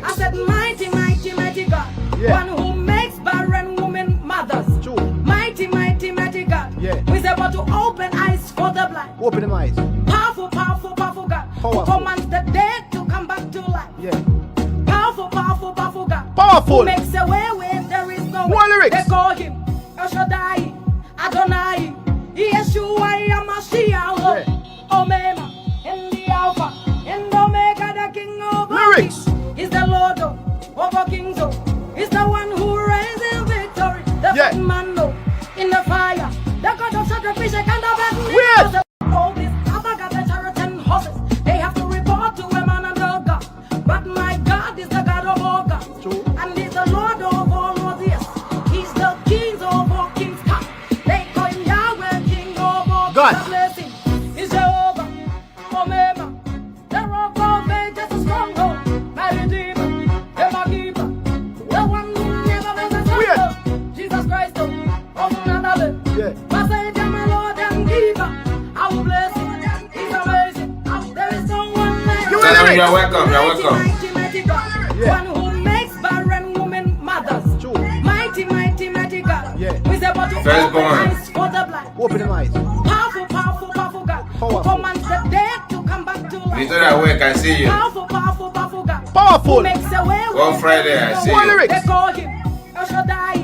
I said, mighty, mighty, mighty God. Yeah. One who makes barren women mothers. True. Mighty, mighty, mighty God. Yeah. Who is able to open eyes for the blind. Open them eyes. Powerful, powerful, powerful God. Powerful. Who commands the dead to come back to life. Yeah. Powerful, powerful, powerful God. Powerful. Who makes a way where there is no way. More lyrics. They call him El Shaddai, Adonai, Yeshua, Yamashiach, Yeah. Omega, in the Alpha, in the Omega, the King of Lyrics. Kings. He's the Lord over kings. He's the one who reigns in victory. The Yeah. man in the fire. The God of sacrifice and of Weird. all these other gods and chariots and horses, they have to report to a man and a God. But my God is the God of all gods. True. And he's the Lord of all lords, yes. He's the King of all kings. Come. They call him Yahweh, King of all God. The blessing is Jehovah, Omega, the rock of ages, a stronghold, my redeemer, my keeper, the one who never was a stronghold. Jesus Christ, of Nazareth. Yeah. My Savior, my Lord and Giver. I will bless him. He's amazing. There is no one like You will You're welcome. You're welcome. Mighty, mighty God. Yeah. One who makes barren women mothers. True. Mighty, mighty, mighty God. Yeah. Who is able to Firstborn. open eyes for the blind. Open them eyes. Powerful, powerful, powerful God. Powerful. Who commands the dead to come back to life. Little awake, I see you. Powerful, powerful, powerful God. Powerful. Who makes a way where One Friday, there is I no see way. you. Lyrics. They call him El Shaddai,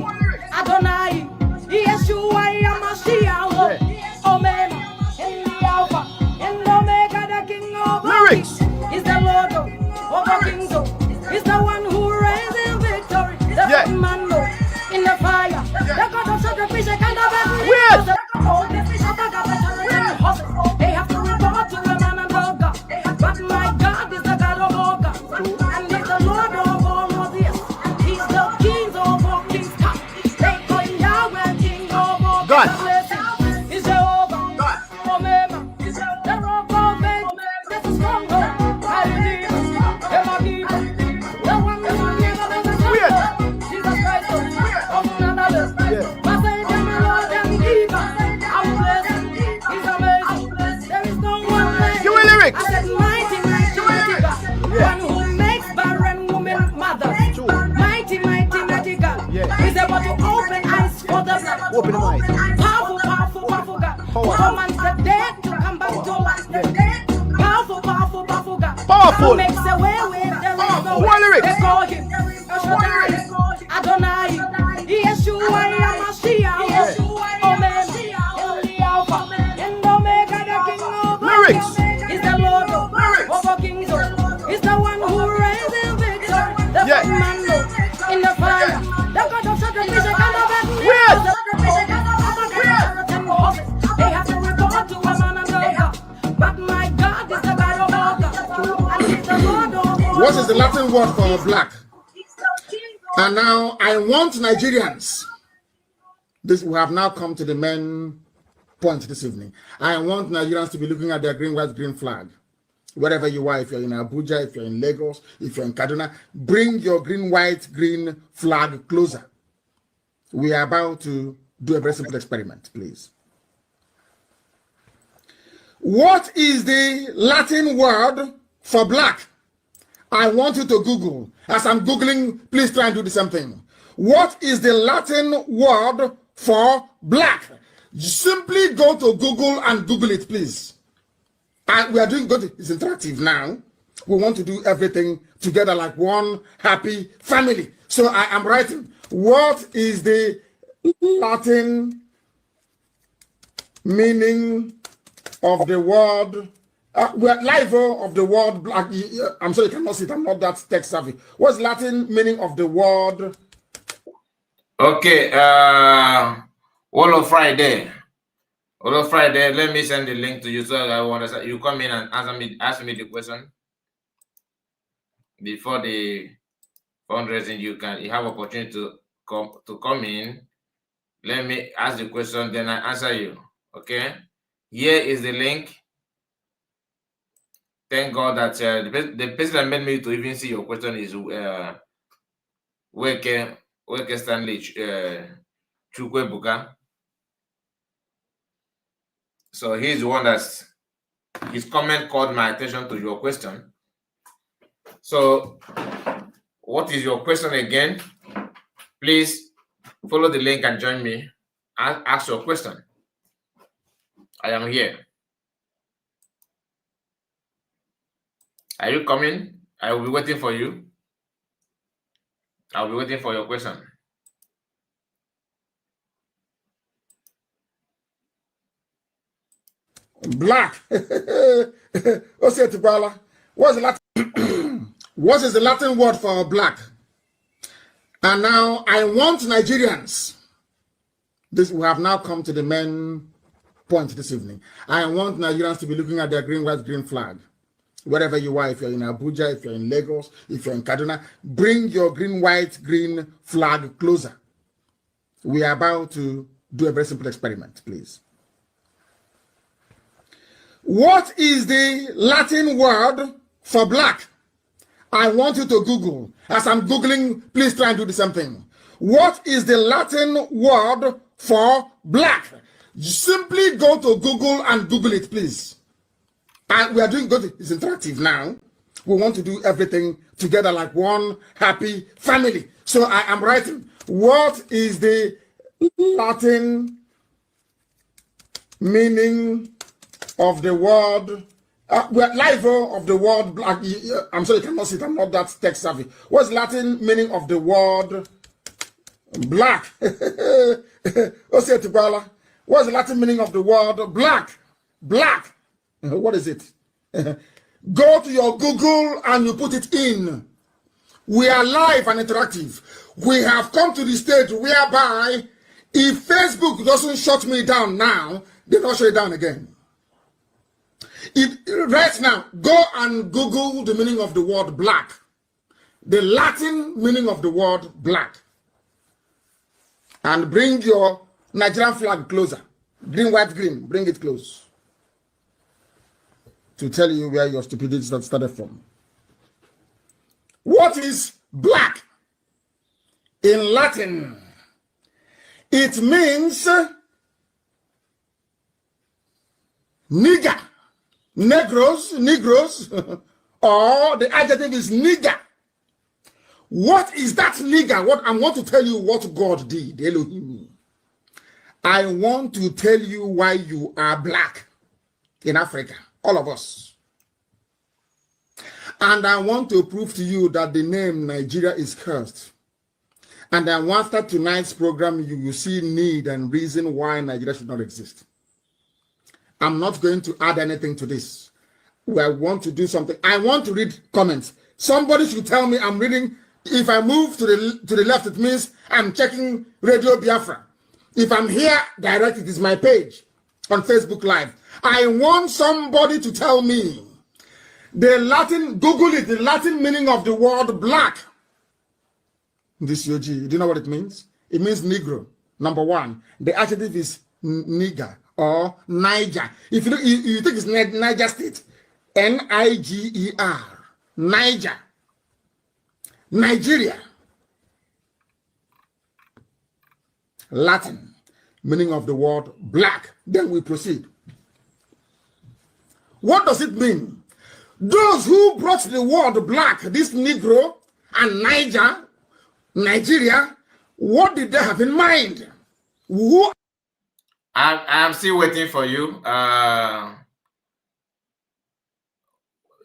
Adonai, Yeshua, Yamashiach, Omega, in the Alpha, in the Omega, the King of all Lyrics. kings. He's the Lord over kings. He's the one who reigns in victory. The Yeah. man in the fire. The God of sacrifice and of Weird. all these other gods and chariots and horses, they have to report to a man and a God. But my God is the God of all gods. And he's the Lord of all lords, yes. He's the King of all kings. Come. They call him Yahweh, King of all God. The blessing is Jehovah, Omega, the rock of ages, that's a stronghold, my redeemer, my keeper, the one who never was a stronghold. Jesus Christ, of Nazareth. Yeah. My Savior, my Lord and Giver. I will bless him. He's amazing. There is no one like You will lyrics. I said, mighty, mighty, mighty God. Yeah. One who makes barren women mothers. True. Mighty, mighty, mighty God. Yeah. He's able to open eyes for the blind. Open them eyes. Powerful, powerful, powerful God. Who Powerful. commands the dead to come back to life. Powerful, powerful, powerful God. Powerful. Who makes a way where there is no More way. lyrics. They call him El Shaddai, Adonai, Yeshua, Yamashiach, Omega, in the Alpha, in the Omega, the King of all Lyrics. kings. He's the Lord over kings. He's the one who reigns in victory. The Yeah. man in the fire. The God of sacrifice and of Weird. They have to report to a man and a God. But my God is the God of all gods. And he's the Lord of all. What is the Latin word for black? And now I want Nigerians. We have now come to the main point this evening. I want Nigerians to be looking at their green, white, green flag. Wherever you are, if you're in Abuja, if you're in Lagos, if you're in Kaduna, bring your green, white, green flag closer. We are about to do a very simple experiment, please. What is the Latin word for black? I want you to Google. As I'm Googling, please try and do the same thing. What is the Latin word for black? Simply go to Google and Google it, please. And we are doing good. It's interactive now. We want to do everything together like one happy family. So I am writing, what is the Latin meaning of the word? We're live of the word black. I'm sorry you cannot see it. I'm not that tech savvy. What's Latin meaning of the word? Okay. All of Friday. Let me send the link to you so I will understand. You come in and ask me the question before the fundraising. You have opportunity to come in. Let me ask the question, then I answer you. Okay. Here is the link. Thank God that the person that made me to even see your question is Weke Stanley Chukwebuka. So he's the one his comment caught my attention to your question. So What is your question again? Please follow the link and join me. Ask your question. I am here. Are you coming? I will be waiting for you. I'll be waiting for your question. Black. What's it, Bala? What's the Latin? What is the Latin word for black? And now I want Nigerians. We have now come to the main point this evening. I want Nigerians to be looking at their green, white, green flag. Wherever you are, if you're in Abuja, if you're in Lagos, if you're in Kaduna, bring your green, white, green flag closer. We are about to do a very simple experiment, please. What is the Latin word for black? I want you to Google. As I'm Googling, please try and do the same thing. What is the Latin word for black? Simply go to Google and Google it, please. And we are doing good. It's interactive now. We want to do everything together like one happy family. So I am writing. What is the Latin meaning of the word? We're live of the word black. I'm sorry you cannot see it. I'm not that tech savvy. What's Latin meaning of the word black? What's it, Tibala? What's the Latin meaning of the word black? Black. What is it? Go to your Google and you put it in. We are live and interactive. We have come to the stage whereby if Facebook doesn't shut me down now, they're not shut it down again. Right now, go and Google the meaning of the word black. The Latin meaning of the word black. And bring your Nigerian flag closer. Green, white, green. Bring it close. To tell you where your stupidity started from. What is black? In Latin, it means nigger, negros, or the adjective is nigger. What is that nigger? What I want to tell you what God did, Elohim. I want to tell you why you are black in Africa. All of us. And I want to prove to you that the name Nigeria is cursed. And then after tonight's program, you will see need and reason why Nigeria should not exist. I'm not going to add anything to this. I want to do something. I want to read comments. Somebody should tell me I'm reading. If I move to the left, it means I'm checking Radio Biafran. If I'm here direct, it is my page on Facebook Live. I want somebody to tell me the Latin, Google it, the Latin meaning of the word black. This UG, do you know what it means? It means Negro, number one. The adjective is nigger or Niger. If you look, you think it's Niger State, Niger, Niger, Nigeria. Latin meaning of the word black. Then we proceed. What does it mean? Those who brought the word black, this Negro and Niger, Nigeria, what did they have in mind? Who? I'm still waiting for you.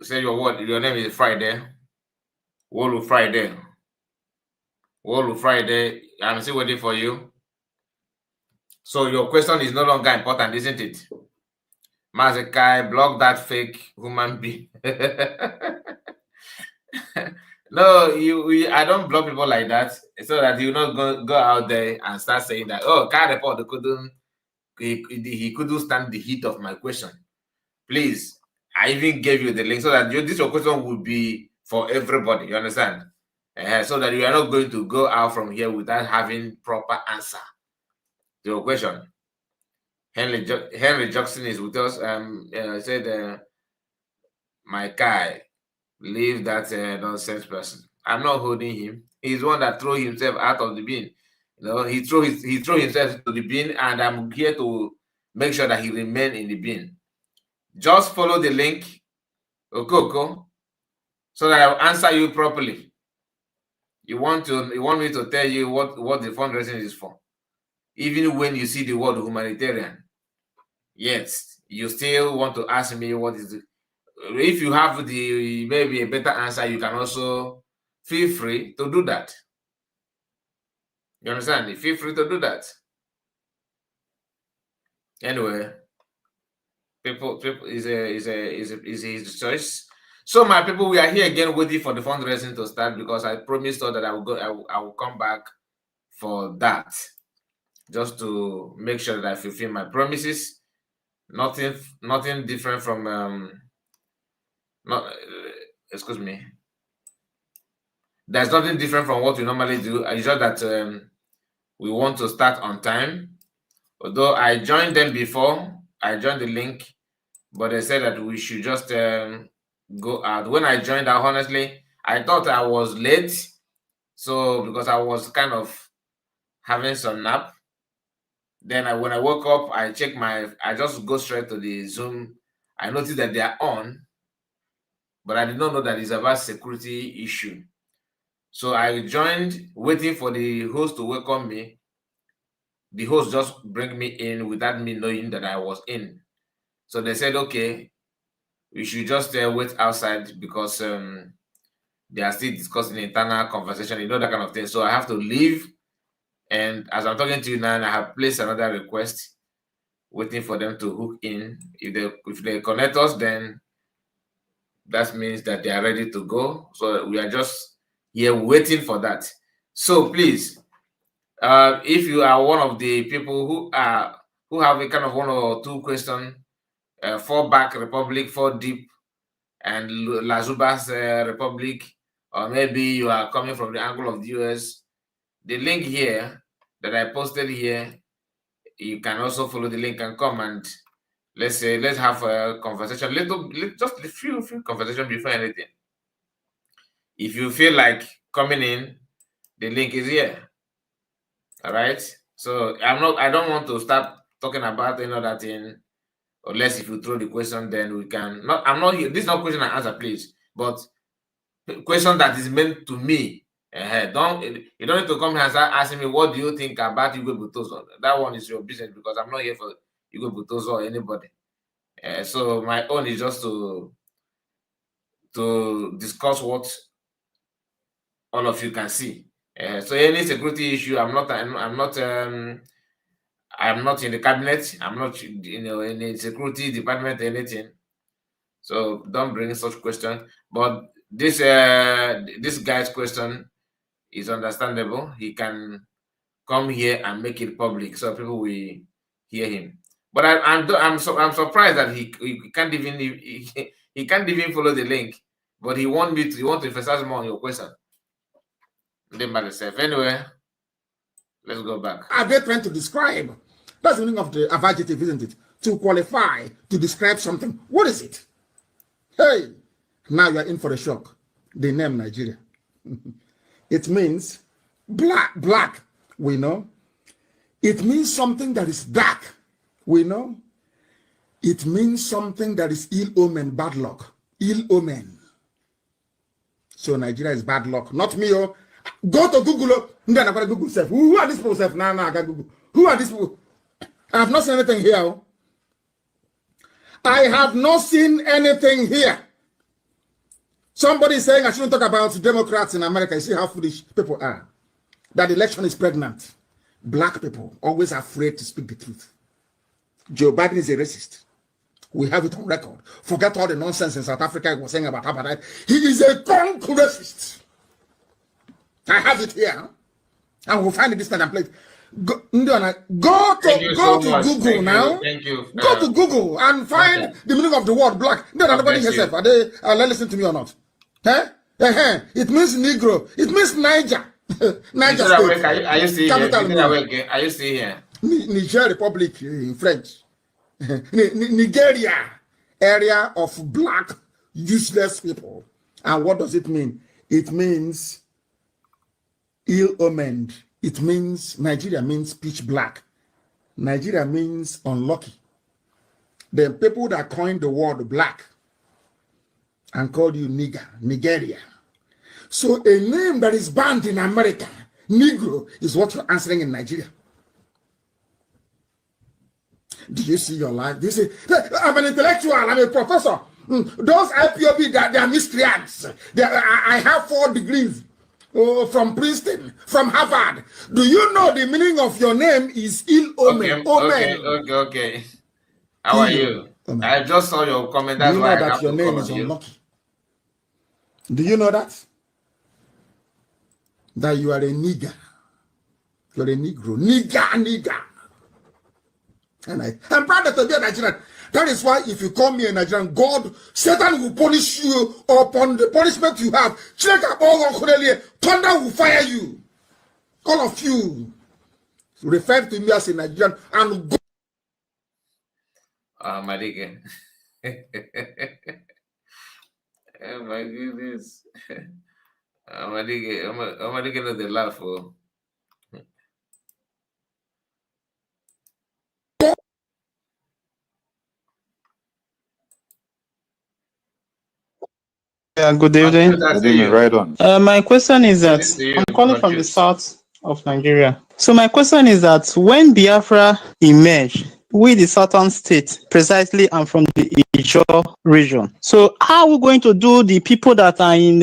Say your word. Your name is Friday. Wolu Friday. Wolu Friday. I'm still waiting for you. So your question is no longer important, isn't it? Mazekai, block that fake human being. No, I don't block people like that, so that you not go out there and start saying that, oh, can't report he couldn't stand the heat of my question. Please, I even gave you the link so that your question will be for everybody. You understand? So that you are not going to go out from here without having proper answer to your question. Henry Jackson is with us. Said, my guy, leave that nonsense person. I'm not holding him. He's the one that threw himself out of the bin. You know, he threw himself to the bin, and I'm here to make sure that he remain in the bin. Just follow the link, Okoko, so that I'll answer you properly. You want me to tell you what the fundraising is for, even when you see the word humanitarian. Yes, you still want to ask me what is it. If you have maybe a better answer, you can also feel free to do that. You understand? Feel free to do that. Anyway, people is his choice. So my people, we are here again waiting for the fundraising to start, because I promised her that I will go. I will come back for that, just to make sure that I fulfill my promises. Nothing different from excuse me. There's nothing different from what we normally do. It's just that we want to start on time. Although I joined them before, I joined the link, but they said that we should just go out. When I joined, honestly, I thought I was late. So because I was kind of having some nap. Then when I woke up, I just go straight to the Zoom. I noticed that they are on, but I did not know that it's about security issue. So I joined, waiting for the host to welcome me. The host just bring me in without me knowing that I was in. So they said, okay, we should just wait outside, because they are still discussing internal conversation, that kind of thing. So I have to leave. And as I'm talking to you now, I have placed another request, waiting for them to hook in. If they connect us, then that means that they are ready to go. So we are just here waiting for that. So please, if you are one of the people who have a kind of 1 or 2 questions, for Back Republic, for Deep, and Lazuba's Republic, or maybe you are coming from the angle of the US, the link here that I posted here, you can also follow the link and come and let's have a conversation, just a few conversation before anything. If you feel like coming in, the link is here. All right. So I don't want to start talking about another thing, unless if you throw the question, then we can. I'm not here. This is not question and answer, please. But question that is meant to me. You don't need to come here and start asking me, what do you think about Igwe Butozo? That one is your business, because I'm not here for Igwe Butozo or anybody. So my own is just to discuss what all of you can see. So any security issue, I'm not in the cabinet. I'm not in the security department or anything. So don't bring such question. But this guy's question is understandable. He can come here and make it public, so people will hear him. But I'm surprised that he can't even he can't even follow the link. But he want to emphasize more on your question. Then by yourself. Anyway, let's go back. Are they trying to describe? That's the meaning of the adjective, isn't it? To qualify, to describe something. What is it? Hey, now you are in for a shock. The name Nigeria. It means black, we know. It means something that is dark, we know. It means something that is ill omen, bad luck, ill omen. So Nigeria is bad luck. Not me, oh. Go to Google. Then I'm going to Google self. Who are these people self? No, I got Google. Who are these people? I have not seen anything here. Oh. I have not seen anything here. Somebody is saying I shouldn't talk about Democrats in America. You see how foolish people are. That the election is pregnant. Black people always afraid to speak the truth. Joe Biden is a racist. We have it on record. Forget all the nonsense in South Africa was saying about apartheid. He is a conk racist. I have it here. And we'll find it this time and play it. Go to Google now. Thank you. Go to Google and find the meaning of the word black. No, nobody yourself. Are they listen to me or not? It means Negro. It means Niger. Niger State. Are you still here? Are you still here? Niger Republic in French. Nigeria, area of black, useless people. And what does it mean? It means ill-omened. It means Nigeria means pitch black. Nigeria means unlucky. The people that coined the word black and called you nigger, Nigeria. So a name that is banned in America, Negro, is what you're answering in Nigeria. Do you see your life? Do you see? I'm an intellectual. I'm a professor. Those IPOB, they are miscreants. I have 4 degrees from Princeton, from Harvard. Do you know the meaning of your name is ill omen? Okay. How are you? Omen. I just saw your comment. That's why I have to call on you. Unlucky? Do you know that? That you are a nigger. You're a Negro. Nigger. And I'm proud to be a Nigerian. That is why if you call me a Nigerian, God, Satan will punish you upon the punishment you have. Thunder will fire you. All of you refer to me as a Nigerian and go. Oh my God. Oh my goodness. I'm gonna get the laugh. Oh. Yeah, good evening. Right on. My question is that I'm calling from the south of Nigeria. So my question is that when Biafra emerged, we the southern state, precisely I'm from the Ijaw region. So how are we going to do the people that are in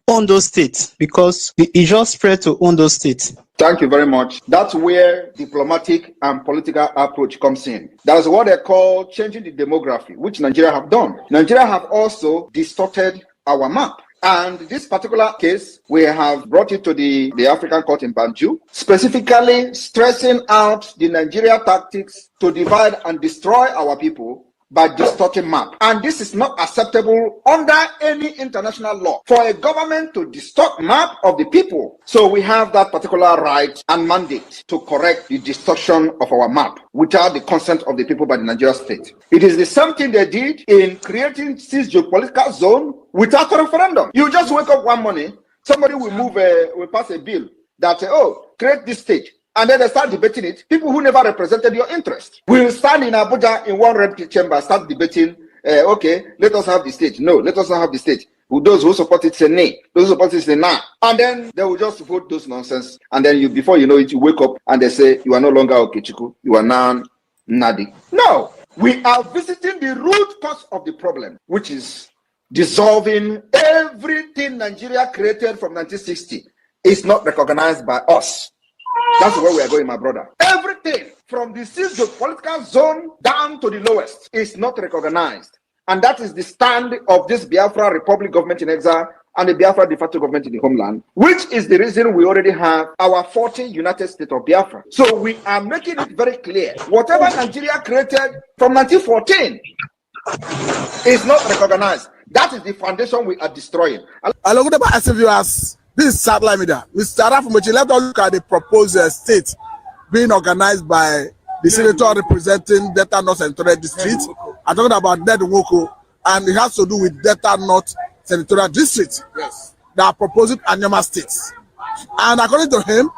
Ondo State? Because the Ijaw spread to Ondo State. Thank you very much. That's where diplomatic and political approach comes in. That's what they call changing the demography, which Nigeria have done. Nigeria have also distorted our map. And this particular case, we have brought it to the African court in Banjul, specifically stressing out the Nigeria tactics to divide and destroy our people by distorting map. And this is not acceptable under any international law for a government to distort map of the people. So we have that particular right and mandate to correct the distortion of our map without the consent of the people by the Nigeria state. It is the same thing they did in creating this geopolitical zone without a referendum. You just wake up one morning, somebody will pass a bill that create this state. And then they start debating it. People who never represented your interest will stand in Abuja in one red chamber, start debating, okay, let us have the state. No, let us not have the state. Those who support it say nay. Those who support it say nah. And then they will just vote those nonsense. And then before you know it, you wake up and they say, you are no longer Okechukwu. You are now Nadi. No, we are visiting the root cause of the problem, which is dissolving everything Nigeria created from 1960 is not recognized by us. That's where we are going, my brother. Everything from the political zone down to the lowest is not recognized. And that is the stand of this Biafra Republic government in exile and the Biafra de facto government in the homeland, which is the reason we already have our 14 United States of Biafra. So we are making it very clear. Whatever Nigeria created from 1914 is not recognized. That is the foundation we are destroying. This is satellite media. Mr. Rafumochi, let us look at the proposed state being organized by the senator representing Delta North Senatorial District. I'm talking about Ned Nwoko, and it has to do with Delta North Senatorial District. Yes. They are proposing Anyama states. And according to him,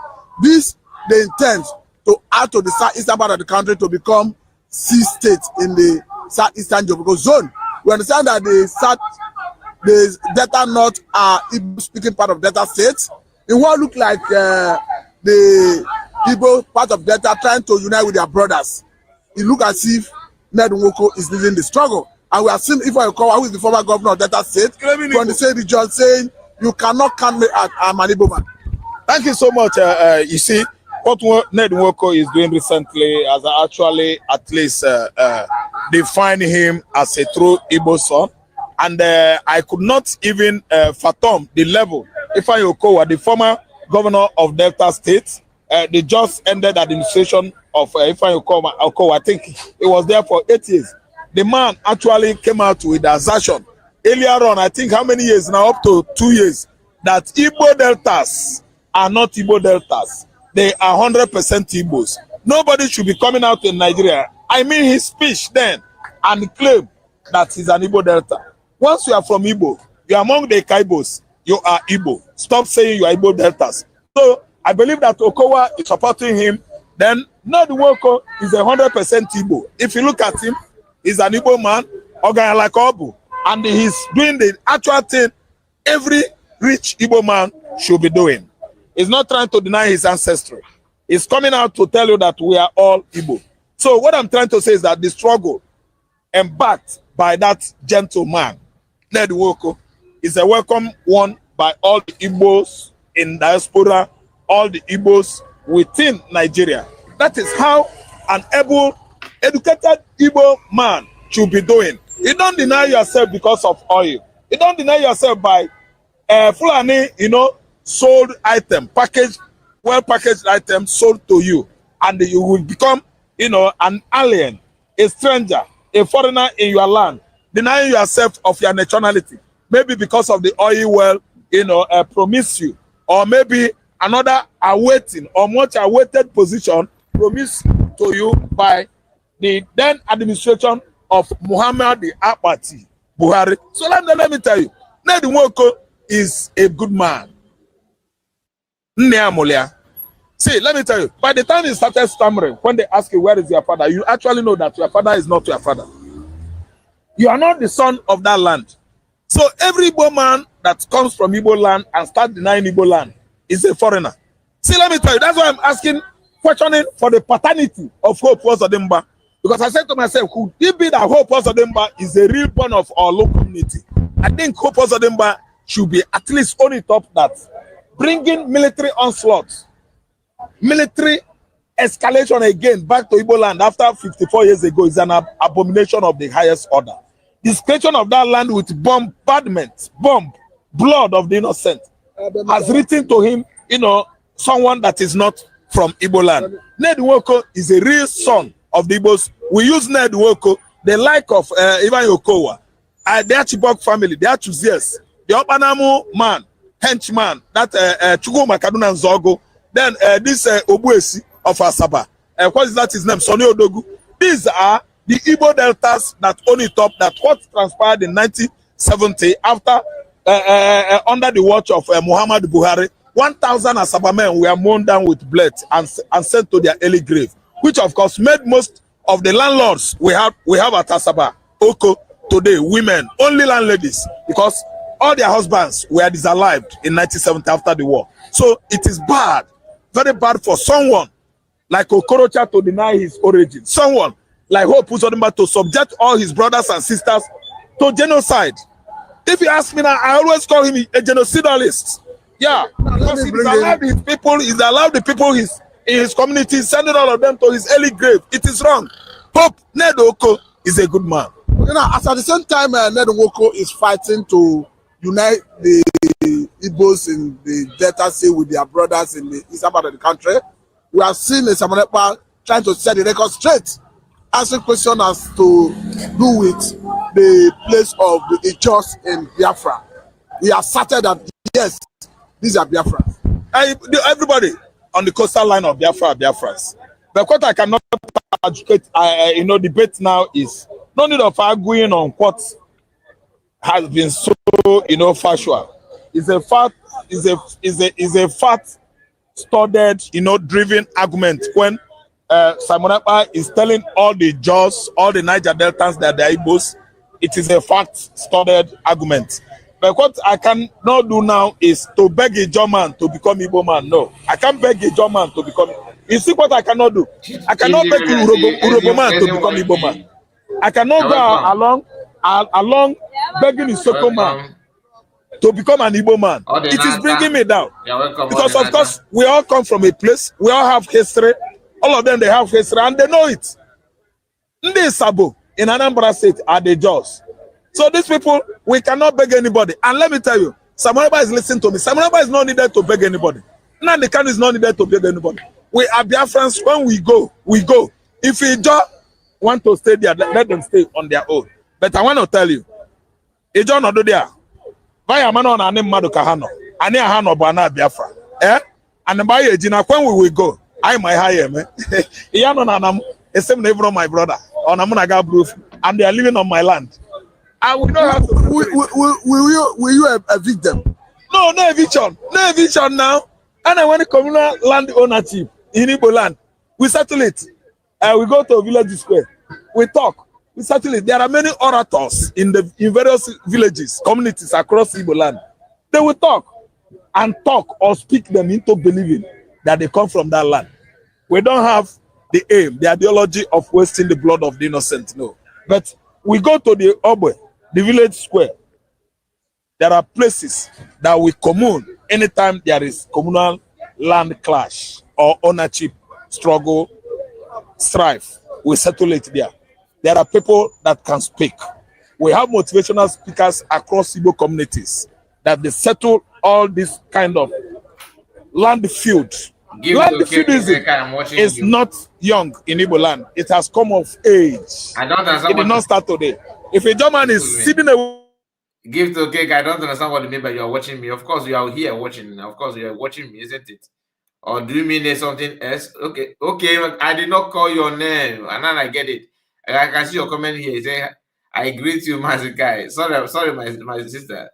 they intend to add to the southeastern part of the country to become C states in the southeastern geographical zone. We understand that the Delta North are Igbo-speaking part of Delta State. It won't look like the Igbo part of Delta trying to unite with their brothers. It looks as if Ned Nwoko is leading the struggle. And we have seen Ifeanyi Okowa, who is the former governor of Delta State, from the same region, saying, you cannot count me as an Igbo man. Thank you so much. You see, what Ned Nwoko is doing recently has actually at least defined him as a true Igbo son. And I could not even fathom the level. Ifeanyi Okowa, the former governor of Delta State, they just ended the administration of Ifeanyi Okowa. I think he was there for 8 years. The man actually came out with assertion earlier on, I think how many years now, up to 2 years, that Igbo Deltas are not Igbo Deltas. They are 100% Igbos. Nobody should be coming out in Nigeria. I mean his speech then and claim that he's an Igbo Delta. Once you are from Igbo, you are among the Kaibos, you are Igbo. Stop saying you are Igbo Deltas. So I believe that Okowa is supporting him. Then Ned Nwoko is 100% Igbo. If you look at him, he's an Igbo man, Ogaya like Obu, and he's doing the actual thing every rich Igbo man should be doing. He's not trying to deny his ancestry. He's coming out to tell you that we are all Igbo. So what I'm trying to say is that the struggle embarked by that gentleman, Ned Nwoko, is a welcome one by all the Igbos in diaspora, all the Igbos within Nigeria. That is how an able, educated Igbo man should be doing. You don't deny yourself because of oil. You don't deny yourself by Fulani, sold item, packaged, well-packaged item sold to you. And you will become, an alien, a stranger, a foreigner in your land, denying yourself of your nationality. Maybe because of the oil well, promise you. Or maybe another awaiting or much awaited position promised to you by the then administration of Muhammad Abati Buhari. So let me tell you, Ned Nwoko is a good man. See, let me tell you, by the time he started stammering, when they ask you where is your father, you actually know that your father is not your father. You are not the son of that land. So every Igbo man that comes from Igbo land and start denying Igbo land is a foreigner. See, let me tell you, that's why I'm questioning for the paternity of Hope Uzodimma. Because I said to myself, could it be that Hope Uzodimma is a real born of our local community? I think Hope Uzodimma should be at least on the top that bringing military onslaught, military escalation again back to Igbo land after 54 years ago is an abomination of the highest order. The creation of that land with bombardment, blood of the innocent has written to him, someone that is not from Igbo land. Ned Nwoko is a real son of the Igbos. We use Ned Nwoko, the like of Ivan Yokowa, the Achibok family, the Achuzies, the Opanamu man, henchman, that Chukwu Kaduna Nzogo, then this Obuesi of Asaba. What is that his name? Sonny Odogu. These are the Igbo deltas that only top that what transpired in 1970 after under the watch of Muhammad Buhari. 1,000 Asaba men were mown down with blood and sent to their early grave, which of course made most of the landlords we have at Asaba, Oko, today, women, only landladies, because all their husbands were disallowed in 1970 after the war. So it is bad, very bad for someone like Okorocha to deny his origin, someone like Hope Uzodimma to subject all his brothers and sisters to genocide. If you ask me now, I always call him a genocidalist. Yeah, because he's allowed his people, he's allowed the people in his community, sending all of them to his early grave. It is wrong. Hope Ned Nwoko is a good man. As at the same time, Ned Nwoko is fighting to unite the Igbos in the Delta Sea with their brothers in the eastern part of the country. We have seen the Samonepa trying to set the record straight, asking questions as to do with the place of the Ijos in Biafra. He asserted that yes, these are Biafrans. Everybody on the coastal line of Biafra are Biafrans. But what I cannot educate, debate now is no need of arguing on what has been so, factual. It's a fact, is a fact studied, driven argument when Samonepa is telling all the Jaws, all the Niger Deltans that they are Igbos. It is a fact studied argument. But what I cannot do now is to beg a German to become Igbo man. No, I can't beg a German to become. You see what I cannot do? I cannot beg Urobo man to become Igbo man. I cannot go along begging Isoko man to become an Igbo man. It is bringing me down. Because of course, we all come from a place. We all have history. All of them, they have history and they know it. Ndi Sabo in Anambra State are the Jaws. So these people, we cannot beg anybody. And let me tell you, Samonepa is listening to me. Samonepa is not needed to beg anybody. Nandekan is not needed to beg anybody. We are Biafrans. When we go, we go. If we just want to stay there, let them stay on their own. But I want to tell you, Ijo no do there. Vaya mano na anim madu kahano. Ani ahano bana Biafra. And by Ejina, when we will go, I might hire me. Iyano na nam, esem never my brother. On Amunaga proof. And they are living on my land. I will not have to. Will you evict them? No eviction. No eviction now. And I want communal land ownership in Igbo land. We settle it. We go to village square. We talk. We settle it. There are many orators in various villages, communities across Igbo land. They will talk. and talk or speak them into believing that they come from that land. We don't have the aim, the ideology of wasting the blood of the innocent, no. But we go to the Obwe, the village square. There are places that we commune anytime there is communal land clash or ownership struggle, strife. We settle it there. There are people that can speak. We have motivational speakers across Igbo communities that they settle all this kind of land feud. Land feudism is not young in Igbo land. It has come of age. I don't understand. It did not start today. If a German is sitting away, give to cake. I don't understand what you mean by you are watching me. Of course, you are here watching. Of course, you are watching me, isn't it? Or do you mean there's something else? Okay, I did not call your name, and now I get it. I can see your comment here. You say, I greet you, Mazikai. Sorry, my sister.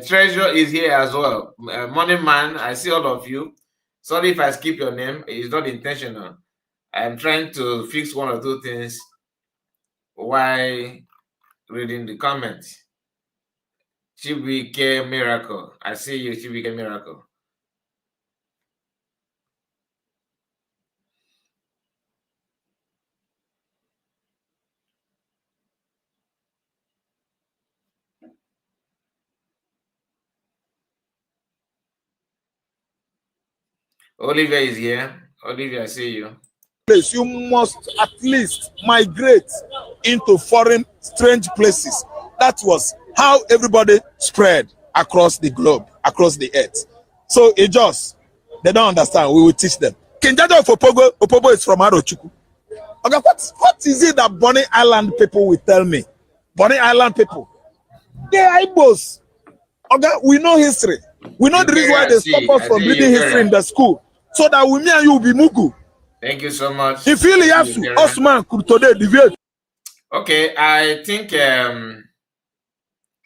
Treasure is here as well. Money Man, I see all of you. Sorry if I skip your name. It's not intentional. I'm trying to fix one or two things while reading the comments. Chibike Miracle. I see you, Chibike Miracle. Olivia is here. Olivia, I see you. Place, you must at least migrate into foreign, strange places. That was how everybody spread across the globe, across the earth. So it just, they don't understand. We will teach them. Kinjaja of Opobo is from Arochukwu. Okay, what is it that Bonny Island people will tell me? Bonny Island people, they are Igbos. Okay, we know history. We know the reason why they stop us from reading history in the school, so that we, me and you will be Mugu. Thank you so much. If you have to, Osman could today deviate. Okay, I think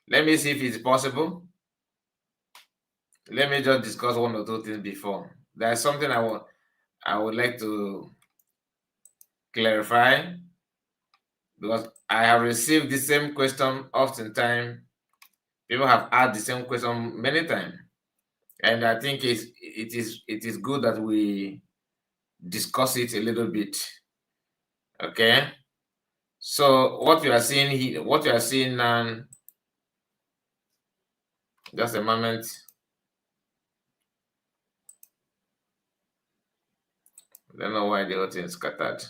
let me see if it's possible. Let me just discuss one or two things before. There's something I would like to clarify, because I have received the same question oftentimes. People have asked the same question many times, and I think it is good that we discuss it a little bit. Okay, so what you are seeing here, what you are seeing now, just a moment. I don't know why the whole thing is scattered.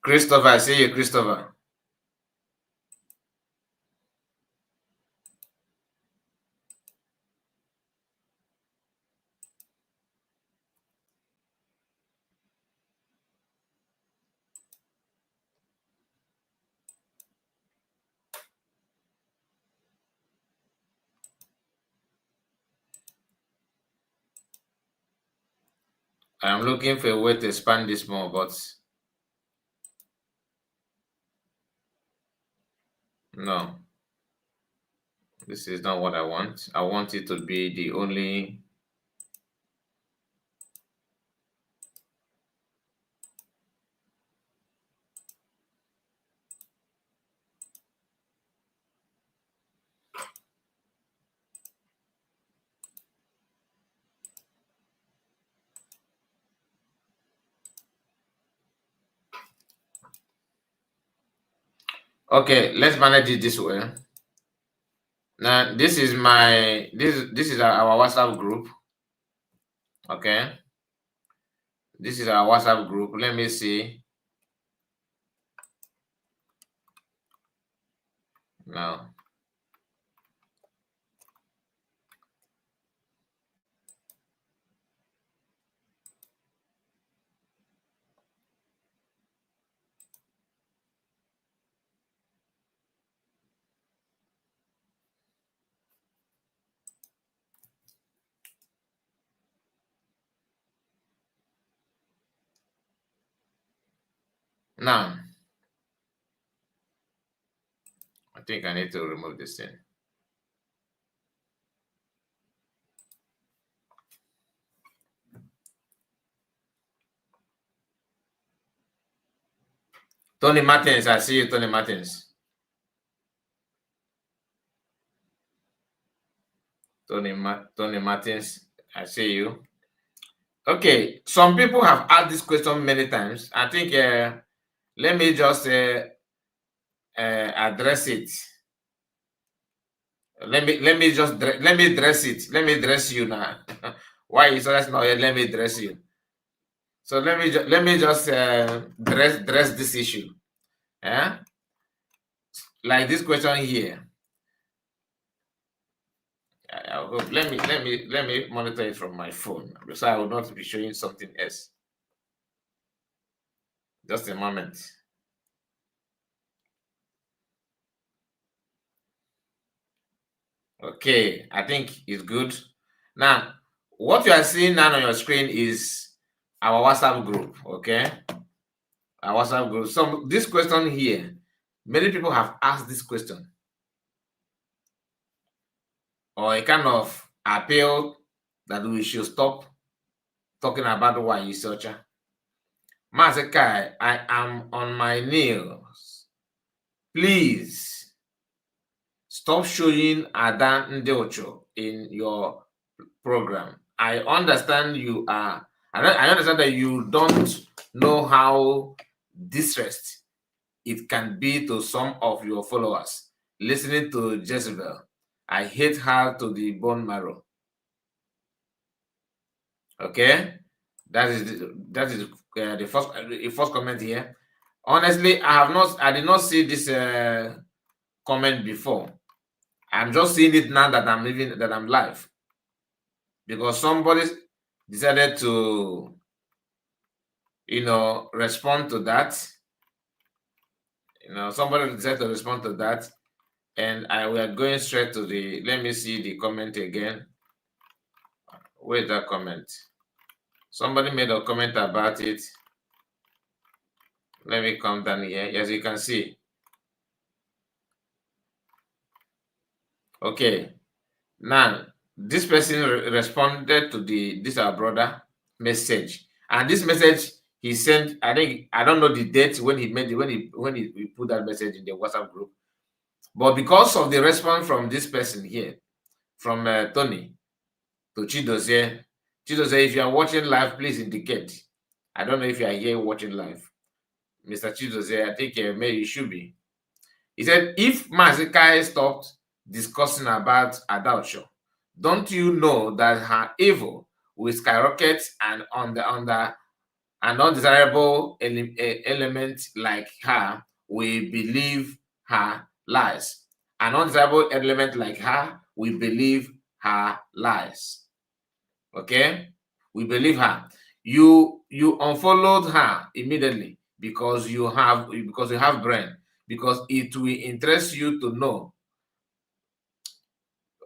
Christopher, I see you, Christopher. I'm looking for a way to expand this more, but no. This is not what I want. I want it to be the only. Okay, let's manage it this way. Now, this is our WhatsApp group. Okay, this is our WhatsApp group. Let me see. Now, I think I need to remove this thing. Tony Martins, I see you, Tony Martins. Tony Martins, I see you. Okay, some people have asked this question many times. I think let me just address it. Let me address it. Let me address you now. Why is that not yet? Let me address you. So let me just address this issue. Yeah, like this question here. Let me monitor it from my phone, so I will not be showing something else. Just a moment. Okay, I think it's good. Now, what you are seeing now on your screen is our WhatsApp group. Okay, our WhatsApp group. So this question here, many people have asked this question, or a kind of appeal that we should stop talking about why you searcher. Masekai, I am on my nails. Please stop showing Ada Ndeocho in your program. I understand you are. I understand that you don't know how distressed it can be to some of your followers listening to Jezebel. I hate her to the bone marrow. Okay, that is the first comment here. Honestly, I did not see this comment before. I'm just seeing it now that I'm live, because somebody decided to respond to that. Somebody decided to respond to that, and we are going straight to the. Let me see the comment again. Where's that comment? Somebody made a comment about it. Let me come down here. As you can see. Okay. Now, this person responded to this our brother message, and this message he sent. I don't know the date when he made it, when he put that message in the WhatsApp group, but because of the response from this person here, from Tony to Chidozie. Chidozie, if you are watching live, please indicate. I don't know if you are here watching live. Mr. Chidozie, I think maybe you should be. He said, if Mazikai stopped discussing about adultery, don't you know that her evil will skyrocket, and on an undesirable element like her will believe her lies. An undesirable element like her will believe her lies. Okay? We believe her. You unfollowed her immediately because you have brain, because it will interest you to know.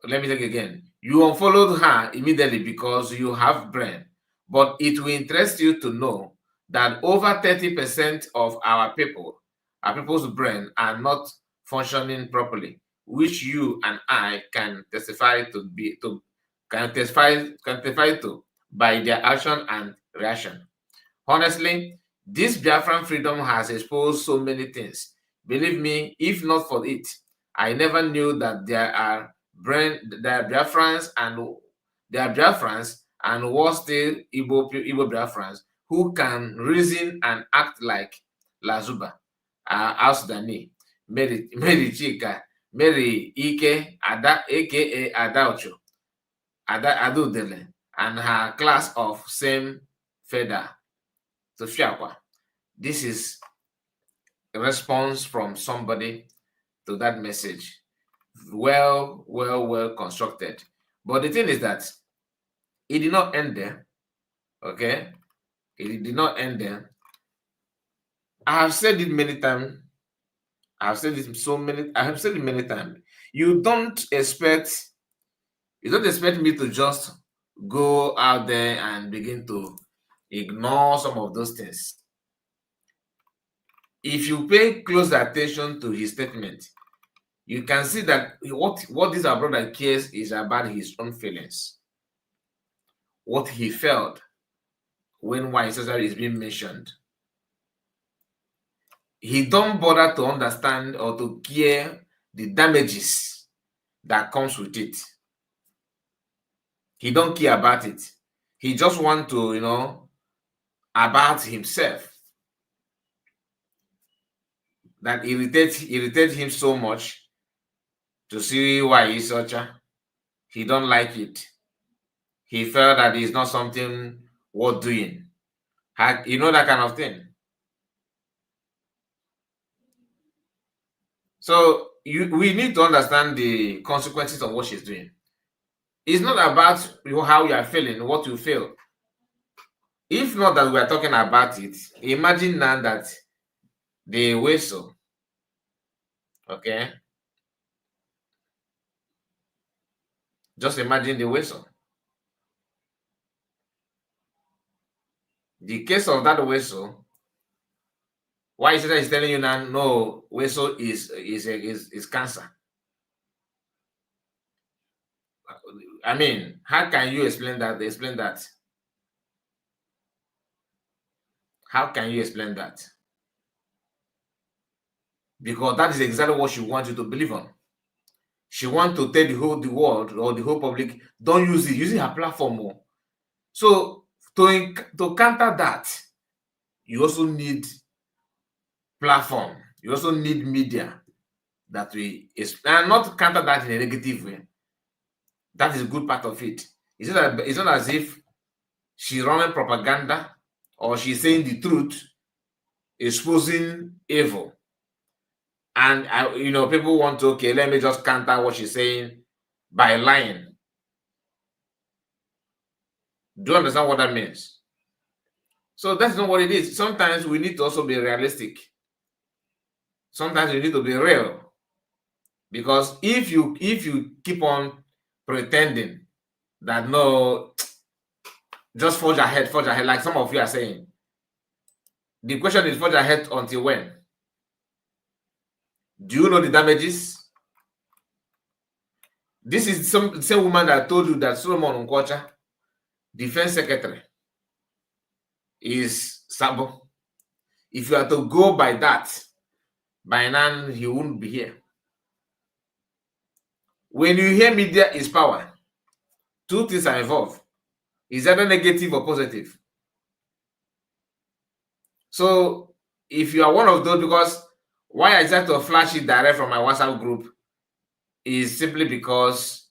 Let me take it again. You unfollowed her immediately because you have brain, but it will interest you to know that over 30% of our people's brain are not functioning properly, which you and I can testify to by their action and reaction. Honestly, this Biafran freedom has exposed so many things. Believe me, if not for it, I never knew that there are Biafrans and worse still Igbo Biafrans who can reason and act like Lazuba, Ausdani, Mary Chika, Mary Ike, Ada, aka Adaucho, Adudele, and her class of same feather. So Fiakwa. This is a response from somebody to that message. Well constructed. But the thing is that it did not end there. Okay? It did not end there. I have said it many times. I have said it many times. You don't expect me to just go out there and begin to ignore some of those things. If you pay close attention to his statement, you can see that what this our brother cares is about his own feelings. What he felt when white Caesar is being mentioned. he don't bother to understand or to care the damages that comes with it. He don't care about it. He just want to, you know, about himself. That irritates him so much to see why he's such a. He don't like it. He felt that it's not something worth doing. You know, that kind of thing. So we need to understand the consequences of what she's doing. It's not about how you are feeling, what you feel. If not that we are talking about it, imagine now that the whistle, okay? Just imagine the whistle. The case of that whistle, why is it telling you now, no, whistle is cancer? I mean, how can you explain that? How can you explain that? Because that is exactly what she wants you to believe on. She wants to tell the world or the whole public, don't use it, using her platform more. So to counter that, you also need platform. You also need media that we and not counter that in a negative way. That is a good part of it. It's not as if she's running propaganda or she's saying the truth, exposing evil. And you know, people want to, okay, let me just counter what she's saying by lying. Do you understand what that means? So that's not what it is. Sometimes we need to also be realistic. Sometimes you need to be real. Because if you keep on pretending that no, just forge ahead, like some of you are saying. The question is, forge ahead until when? Do you know the damages? This is the same woman that told you that Solomon Nkwocha, Defense Secretary, is Sabo. If you are to go by that, by now he wouldn't be here. When you hear media is power, two things are involved. Is either negative or positive. So if you are one of those, because why I decided to flash it direct from my WhatsApp group is simply because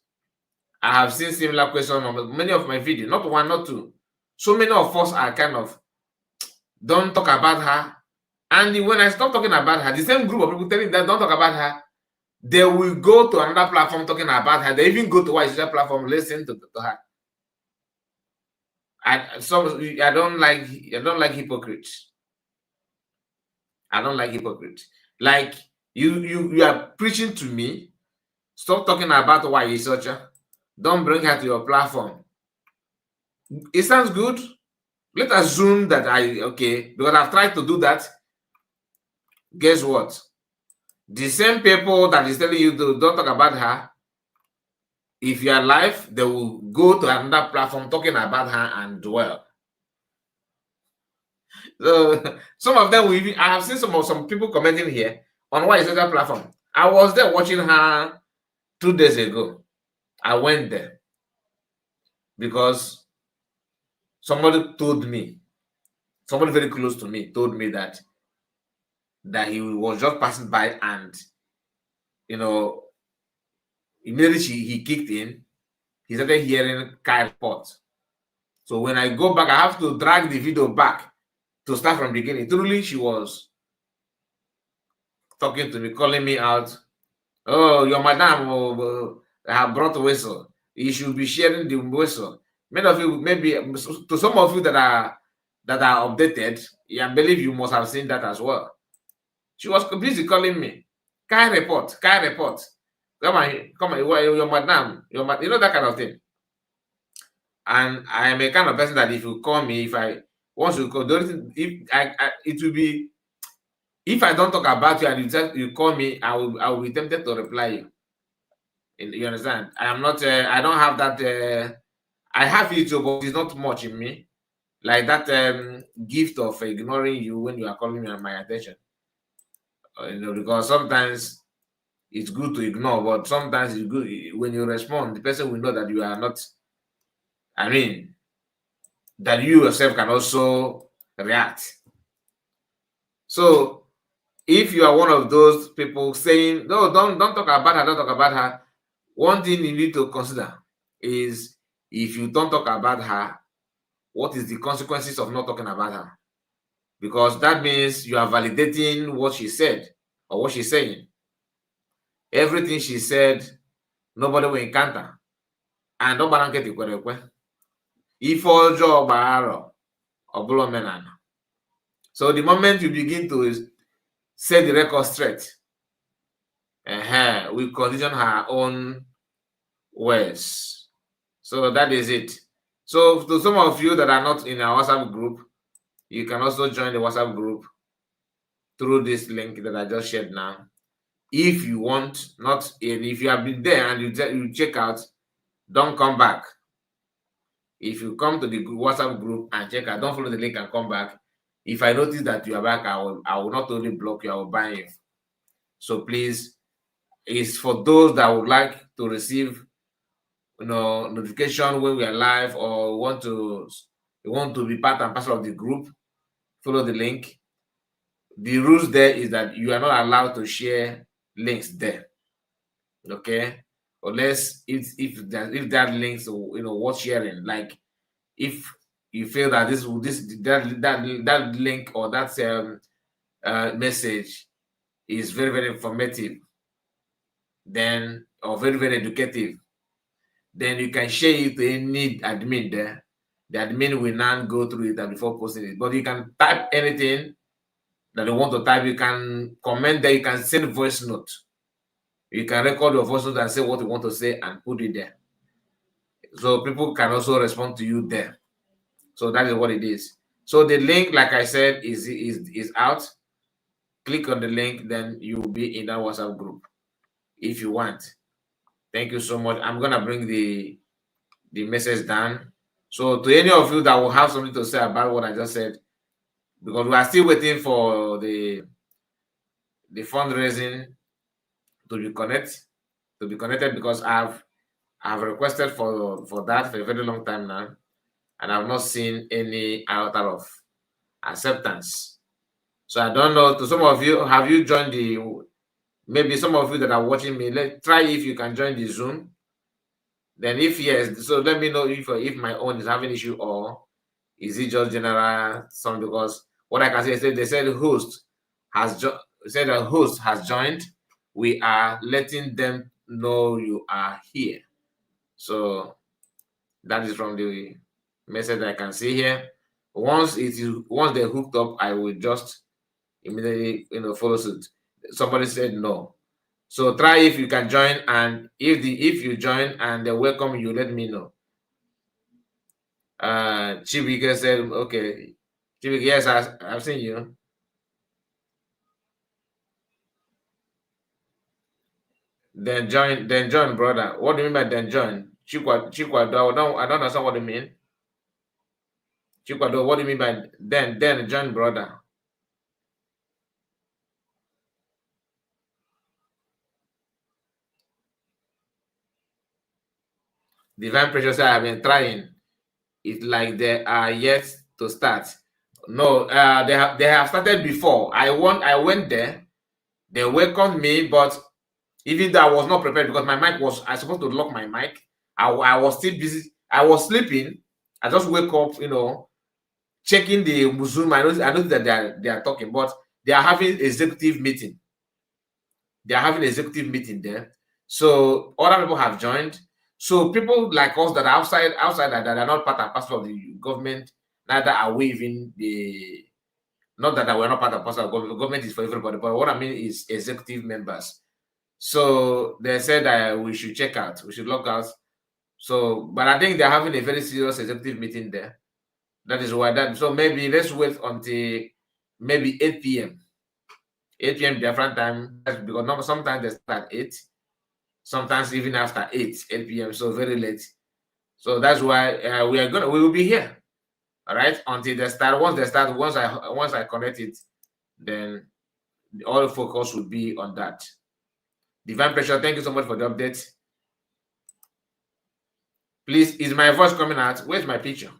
I have seen similar questions on many of my videos, not one, not two. So many of us are kind of, don't talk about her. And when I stop talking about her, the same group of people telling that don't talk about her, they will go to another platform talking about her. They even go to one social platform, listen to her. I don't like hypocrites. I don't like hypocrites. Like you are preaching to me. Stop talking about why you're such a. Don't bring her to your platform. It sounds good. Let's assume that because I've tried to do that. Guess what? The same people that is telling you to don't talk about her, if you are live, they will go to another platform talking about her and dwell. So some of them will even, I have seen some people commenting here on why is that platform. I was there watching her 2 days ago. I went there because somebody told me, somebody very close to me told me that he was just passing by and, you know, immediately he kicked in, he started hearing car reports. So when I go back, I have to drag the video back to start from the beginning. Truly, she was talking to me, calling me out. Oh, your madam have brought a whistle. You should be sharing the whistle. Many of you, maybe to some of you that are updated, I believe you must have seen that as well. She was busy calling me. Car report. Come on, your madam, you know, that kind of thing. And I am a kind of person that if you call me, if I want to call, it will be, if I don't talk about you and you call me, I will be tempted to reply you. You understand? I am not. I don't have that. I have it, but it's not much in me. Like that gift of ignoring you when you are calling me on my attention. because sometimes it's good to ignore, but sometimes it's good when you respond, the person will know that you are not, that you yourself can also react. So if you are one of those people saying, no, don't talk about her, don't talk about her, one thing you need to consider is, if you don't talk about her, what is the consequences of not talking about her? Because that means you are validating what she said or what she's saying. Everything she said, nobody will encounter. And nobody can get it. If all job are or so the moment you begin to set the record straight, we condition her own words. So that is it. So to some of you that are not in our WhatsApp group, you can also join the WhatsApp group through this link that I just shared now. If you want, not and if you have been there and you check out, don't come back. If you come to the WhatsApp group and check out, don't follow the link and come back. If I notice that you are back, I will not only block you, I will ban you. So please, it's for those that would like to receive notification when we are live, or want to be part and parcel of the group, follow the link. The rules there is that you are not allowed to share links there. Okay, unless if that links worth sharing, like if you feel that that link or that message is very, very informative, then, or very, very educative, then you can share it to any admin there. The admin will now go through it and before posting it. But you can type anything that you want to type. You can comment there. You can send voice note. You can record your voice note and say what you want to say and put it there. So people can also respond to you there. So that is what it is. So the link, like I said, is out. Click on the link, then you will be in that WhatsApp group if you want. Thank you so much. I'm gonna bring the message down. So to any of you that will have something to say about what I just said, because we are still waiting for the fundraising to be connected, because I've requested for that for a very long time now, and I've not seen any iota of acceptance. So I don't know. To some of you, have you joined maybe some of you that are watching me, try if you can join the Zoom. Then if yes, so let me know if my own is having issue, or is it just general some, because what I can say is they said the host has joined. We are letting them know you are here. So that is from the message I can see here. Once they hooked up, I will just immediately follow suit. Somebody said no. So try if you can join, and if you join and they welcome you, let me know. Chibike said, okay. Chibike, yes, I've seen you. Then join, brother. What do you mean by then join? Chikwado, I don't understand what you mean. Chikwado, what do you mean by then join, brother? Divine Pressure said, I've been trying. It's like they are yet to start. No, they have started before. I went there. They welcomed me, but even though I was not prepared, because my mic I supposed to lock my mic. I was still busy. I was sleeping. I just wake up, checking the Zoom. I know that they are talking, but they are having executive meeting. They are having executive meeting there. So other people have joined. So people like us that are outside that are not part and parcel of the government, neither are we even not that we're not part and parcel of government. Government is for everybody, but what I mean is executive members. So they said that we should check out, we should log out. So, but I think they're having a very serious executive meeting there. That is why so maybe let's wait until maybe 8 p.m. 8 p.m. Biafran time, because sometimes they start at 8, sometimes even after 8 p.m. So very late. So that's why we will be here. All right, until they start. Once I connect it, then all the focus would be on that. Divine Pressure, thank you so much for the update. Please, is my voice coming out? Where's my picture?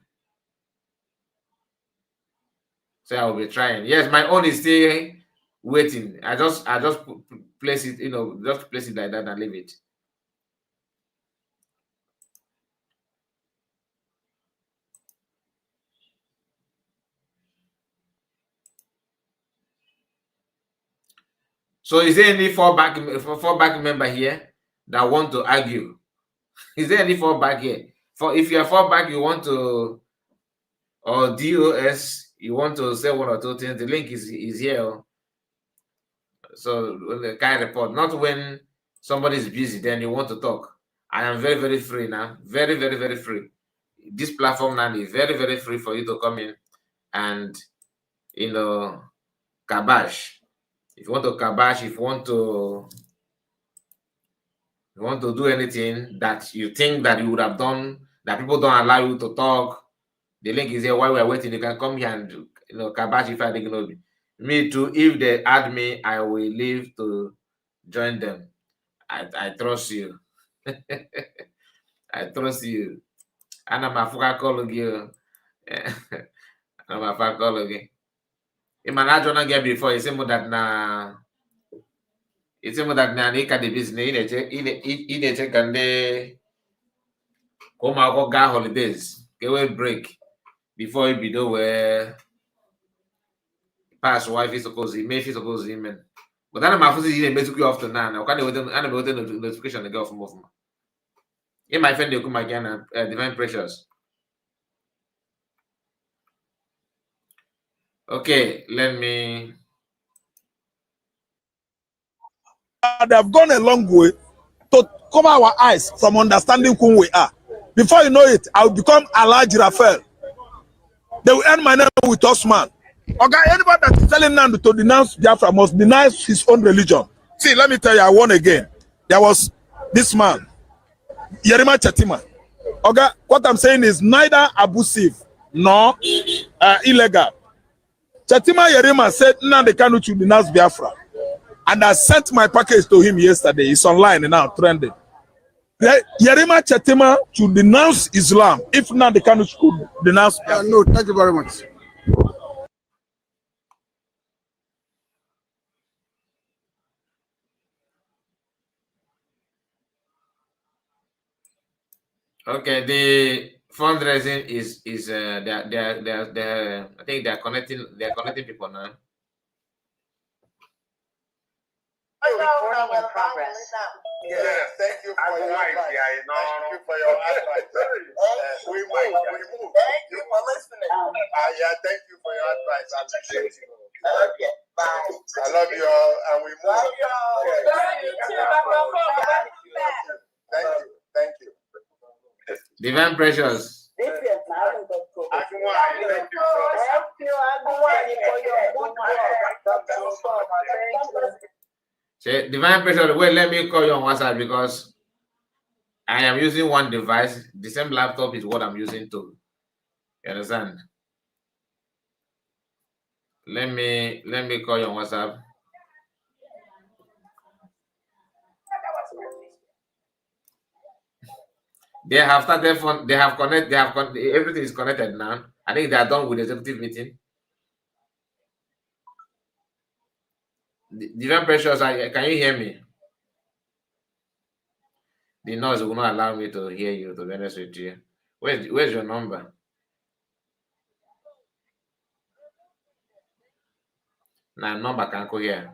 So I will be trying. Yes, my own is still waiting. I just place it, just place it like that and leave it. So is there any fallback member here that want to argue? Is there any fallback here? If you are fallback, you want to, or DOS, you want to say one or two things, the link is here. So the kind report, not when somebody is busy, then you want to talk. I am very, very free now. Very, very, very free. This platform now is very, very free for you to come in and, kabash. If you want to kabash, if you want to do anything that you think that you would have done, that people don't allow you to talk, the link is here. While we're waiting, you can come here and kabash if I think know me too. If they add me, I will leave to join them. I trust you. I trust you. And I'm a pharmacology. I'm a pharmacology. In my journal game before, it's more that na. It's more that na nika the business. Ine check and they come out go holidays. Get away break before it be do where pass wife is supposed to may is supposed to man. But then my first is basically after now. I can't wait notification the girl from off. In my friend, they come again Divine Pressures. Okay, let me. They have gone a long way to cover our eyes from understanding who we are. Before you know it, I will become Alhaji Raphael. They will end my name with Osman. Okay, anybody that is telling them to denounce Biafra must denounce his own religion. See, let me tell you, I won again. There was this man, Yerima Chetima. Okay, what I'm saying is neither abusive nor illegal. Chetima Yerima said, Nnamdi Kanu should denounce Biafra. And I sent my package to him yesterday. It's online now, trending. Yerima Chetima should denounce Islam if Nnamdi Kanu should denounce Biafra. No, thank you very much. Okay, the fundraising is they're I think they're connecting people now. Recording in progress. Yeah, thank you for your advice. Thank you for your advice. We move. Thank you for listening. Yeah, thank you for your advice. I appreciate you. Okay, bye. I love you all, and we move. Love you all. Thank you. Divine Precious. Thank you for your Divine Pressure, wait, let me call you on WhatsApp because I am using one device. The same laptop is what I'm using too. You understand? Let me call you on WhatsApp. They have started from, they have everything is connected now. I think they are done with the executive meeting. Divine Precious, can you hear me? The noise will not allow me to hear you, to be honest with you. Where's your number? Now, number can't go here.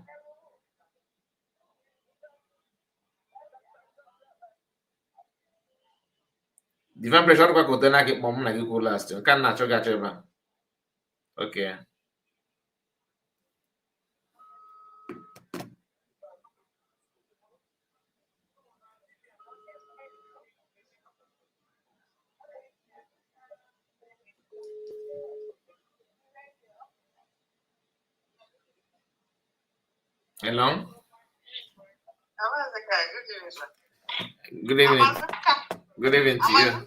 Divine Pressure, what could I get mom like you go last? You can't naturally get over. Okay. Hello? Good evening. Good evening to you.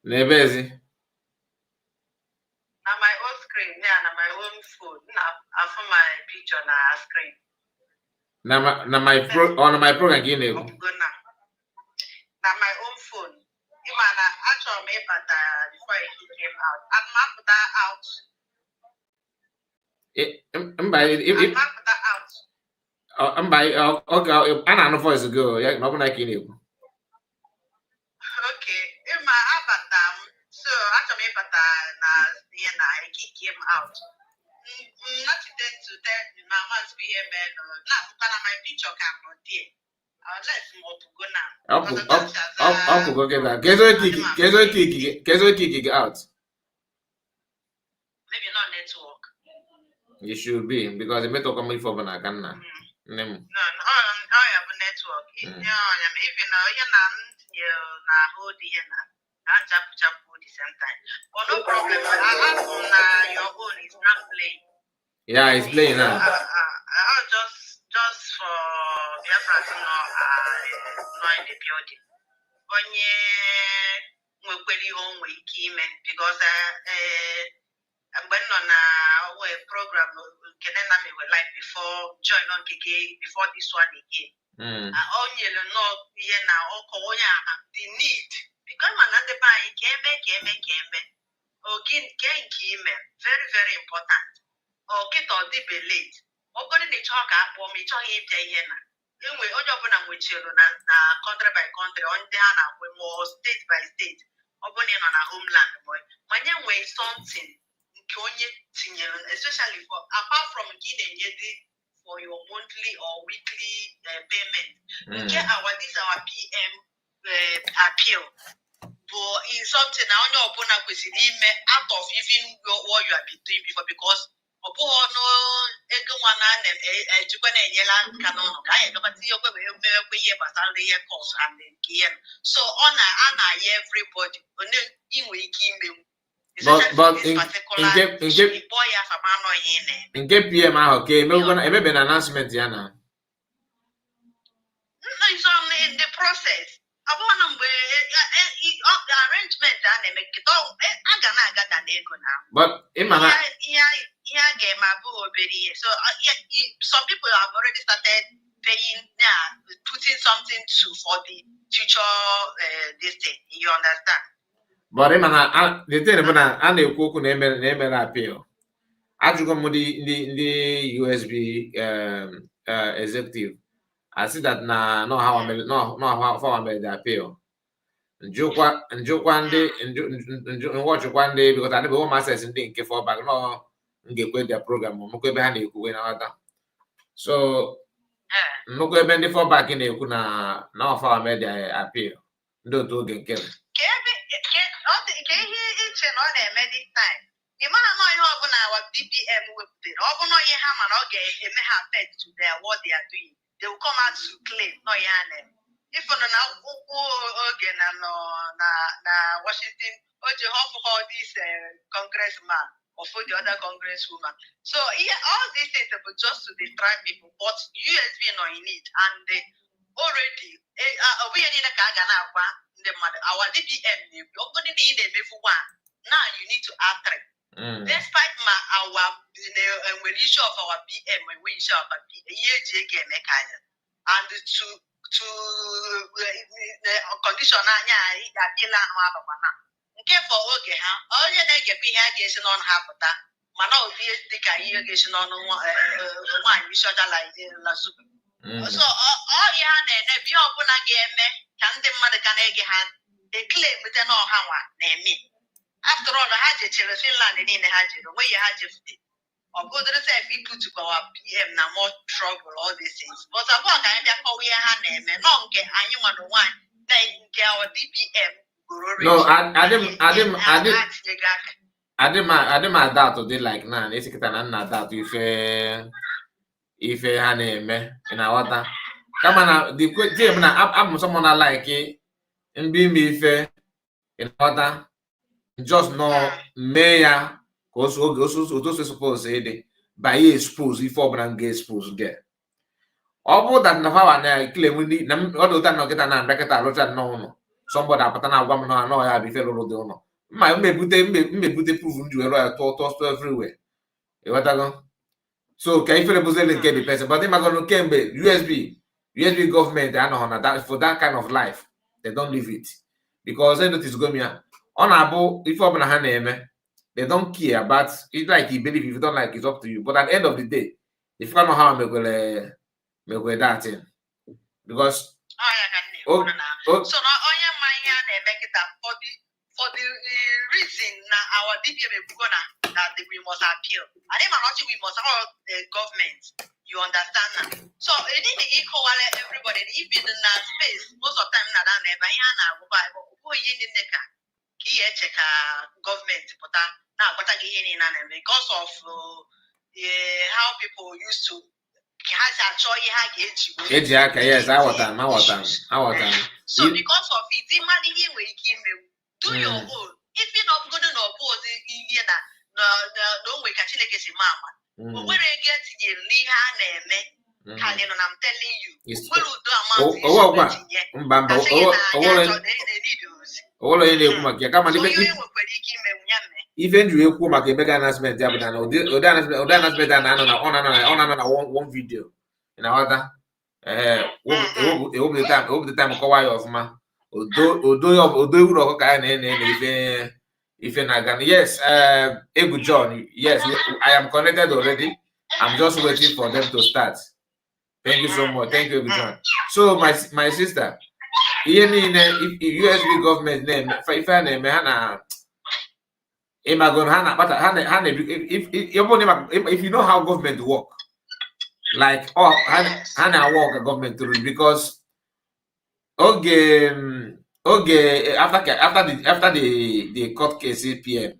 Nebezi. Na my own screen, yeah, na my own phone. Now, for my picture na screen. Na my program again. Na my own phone. Imana actually me but before it came out. I'm not put that out. Put that out. Okay, I know voice go. Yeah, not gonna kill you. Okay, Ima Abatam. So actually, but I kick him out. Not today to tell my man's BMN or not, but my picture came on there. I'll let more to go now. I'll go get that. Kezo kick out. Maybe not network. You should be because the metal coming for Banakana. No, I have a network. Even you hold the and jump at the same time. Oh, no problem. Your own is not playing. Yeah, it's playing now. Just for Biafran to know in the building. Because when on a program we were like before join on again before this one again. Only know now the need because man the buy came or very very important or get or debate or go to the talk up or me talk if they anyway na country by country on the we more state by state or on a homeland boy when something especially for apart from getting for your monthly or weekly payment. Okay, this our PM appeal. But is something I know upon a question out of even what you have been doing before because upon no everyone and canon so on everybody but in PM okay, maybe gonna an announcement yana. It's only in the process. I want to the arrangement and make it all. I'm gonna now. But in my game so some people have already started paying putting something for the future this thing. You understand? But the thing about and the cook name appeal. I took the USB executive. I see that no how I made the appeal. Joke one day and watch one day because I never want myself and think for back no get their program or behind the win other. So no go bend for back in the kuna now for I made the appeal. Don't do again kill. BPM will be open on your hammer or get a affect to their what they are doing. They will come out to claim no yanem. If on now again and Washington or the half of all these congressman or for the other congresswoman. So yeah, all these things are just to distract people, but USB no in it and they already we are in a kagana the mother our DPM you only need a one. Now you need to act. Despite our when issue of our PM, when we issue of our PM, and to the condition okay for okay, all your negative irrigation on half of that, man, all the irrigation on one, we shot like La Super. So all your name, if you open again, can the mother can egg hand, they claim with an all how name me. After all, the Haji children Finland in the Haji, the way you Haji or go to the same people to our PM now more trouble, all these things. But I want to have we have name and long get and you want to one they get our DPM. No, I didn't doubt today like now. It's a doubt if a name in our water. Come on, the quick game now. I'm someone I like it and be me fair in water. Just no mayor also suppose say by expose if Obran get exposed get. All that Nava claim we need all the time not get an bracket a lot no. somebody apatana agwa no ya be fellow do no ma mbebute proof ndi we royal to everywhere e watago so can you feel link the person but im go kembe USB government I know that for that kind of life they don't leave it because they notice go me on abo if open ha na eme they don't care about it's like you believe if you don't like it's up to you but at the end of the day if you don't know how make that thing because so na onye ma ihe a na-eme kita for the reason na our DPM ebugona that we must appeal and even not we must have the government you understand now so it need to equal everybody even in that space most of time na that never ihe na agwa bụ ihe ndị neka ka ihe cheka government pụta na agbata gị ihe niile na because of how people used to has actually yes, I want so because of it, do your own. If you're not going to oppose it, no way catch a mama. But when I get to Liha name, I'm telling you, even you come back a big announcement, one video in our over the time of Kawai of ma. Yes, Egu John, yes, I am connected already. I'm just waiting for them to start. Thank you so much. Thank you, Egu John. So my sister, if USB government name, if I name Hannah. If you know how government work, like Hannah work a government through because after the court case PM,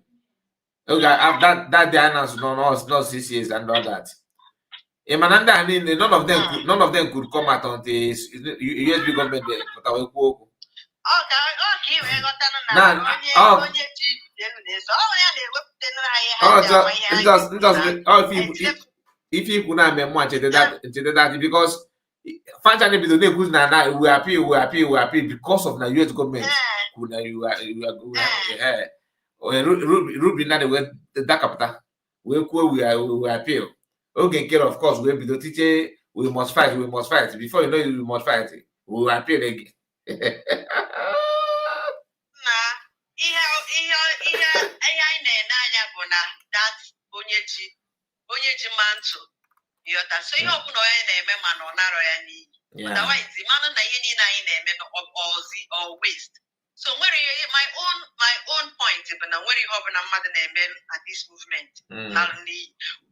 that the announced no 6 years and all that. Emananda, I mean, none of them could come out on the USB government there, but I will go. If you could not make much that because financially we appeal because of the US government. Ruby not the way that capital. We appeal. Okay, care of course, we'll be the teacher. We must fight. Before you know we must fight. We will appeal again. onye ji mantle yota so ihe ọbụla onye na-eme ma na ọ narọ ya n'iyi otherwise manụ na ihe niile anyị na-eme na or waste so nwere my own point bụ na nwere ihe ọbụla mmadụ na-eme at this movement narụ n'iyi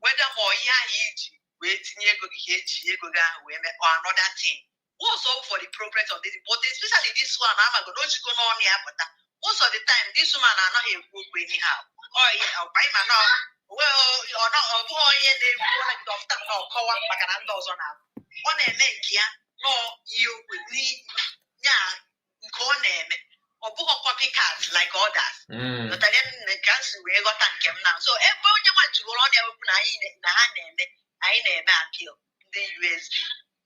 whether ma ihe ahụ iji wee tinye ego gị eji ego gị ahụ wee mee or another thing what's up for the progress of this but especially this one amago na ojigo n'ọnụ ya pụta most of the time this woman anaghị ekwu okwu anyhow ọ bụghị onye na-ekwu dọkịta na ọkọwa maka na ndị ọzọ na-abụ ọ na-eme nke ya n'ihe okwe ya nke ọ na-eme ọ bụghị copycat like others nọtara ka m si wee ghọta nke m na so ebe onye nwa jụrụ ọnụ ya wepụ na ha na-eme anyị na-eme appeal ndị USB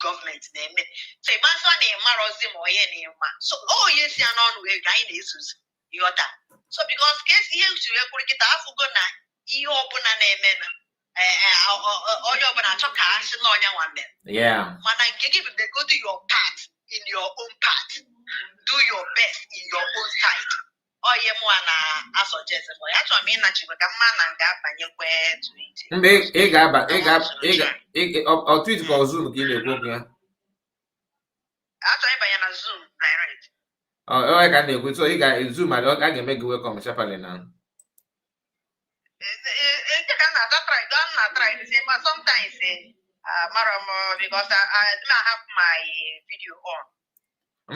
gọọmenti na-eme so ịgbasọ na ịmarọzi ma onye na-ema so onye si ya n'ọnụ wee ga anyị na-esozi ịghọta so because ka esi ihe usoro ekwuru kịta afụgo na ihe ọbụla na-eme na onye ọbụla achọ ka asị na ọnya nwa mere mana nke gị bụ go do your part in your own part do your best in your own side onye mụa na asọjezi m ya chọrọ m ịnachigo ka mma na nga abanyekwe tweet mgbe ị ga-aba tweet ka Zoom ka ị na-ekwu okwu ya achọrọ ịbanye na Zoom direct onye ka na-ekwu so ị ga-Zoom a ga-eme gị welcome sharply na sometimes because I have my video on.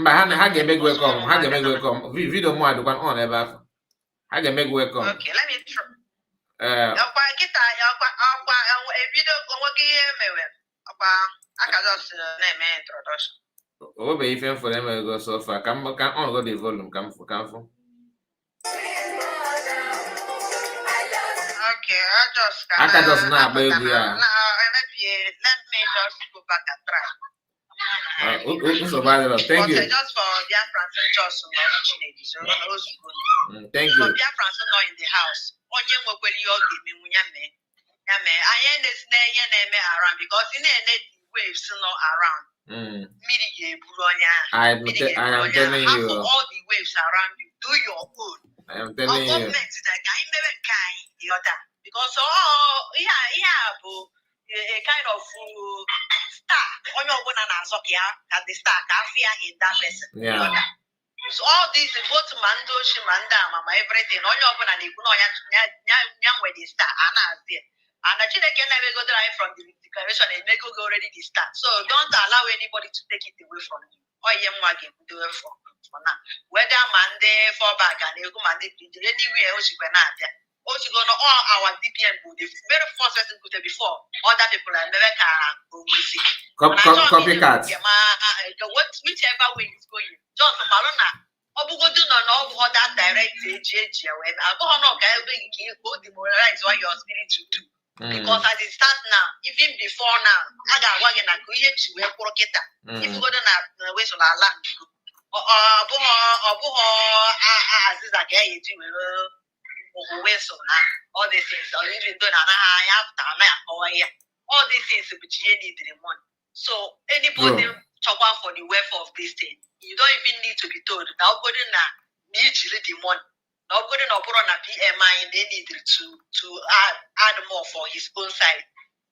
Mba ha ga-eme gị welcome video mụ adịkwa on ebe afọ ha ga-eme gị welcome okay let me try ọkwa nkịta ọkwa video nwoke ihe mewe ọkwa aka just na-eme introduction o be ife mfọ na-eme go so far ka on go the volume ka mfọ okay I just na agba egwu ya let me just go back and try Thank you. Just for Biafran just Thank you. For Biafran not in the house. Onye nwekwere ihe ọ ga-emenwu ya mee. Ya mee anyị na-esi ihe na-eme around because ị na-ene waves no around. Mmiri ga-eburu onye ahụ. I am telling you. All the waves around you. Do your own. I am telling you. Because a kind of star on your one and the star in that person. Yeah. So all these both Mando, Shimanda, Mama, everything on your one and young where they start and there. And the children can never go drive from the declaration and make go already the start. So don't allow anybody to take it away from you. Or young wagon do it for now. Whether Monday for back and you come and anywhere else you can have there. Also, going to all our DPM book, the very first person put it before other people are never copycats. Whichever way it's going. Just Malona. Obugodu no other direct when I go on go demoralize what your spirit to do. Because as it stands now, even before now, I got wagon and go here to wear porketa. If you go to ways on our land, all these things, or even though I have time, all these things which you need the money. So anybody talk about for the welfare of this thing, you don't even need to be told. Nobody needs the money. Nobody no put on a PMI and they need to add more for his own side.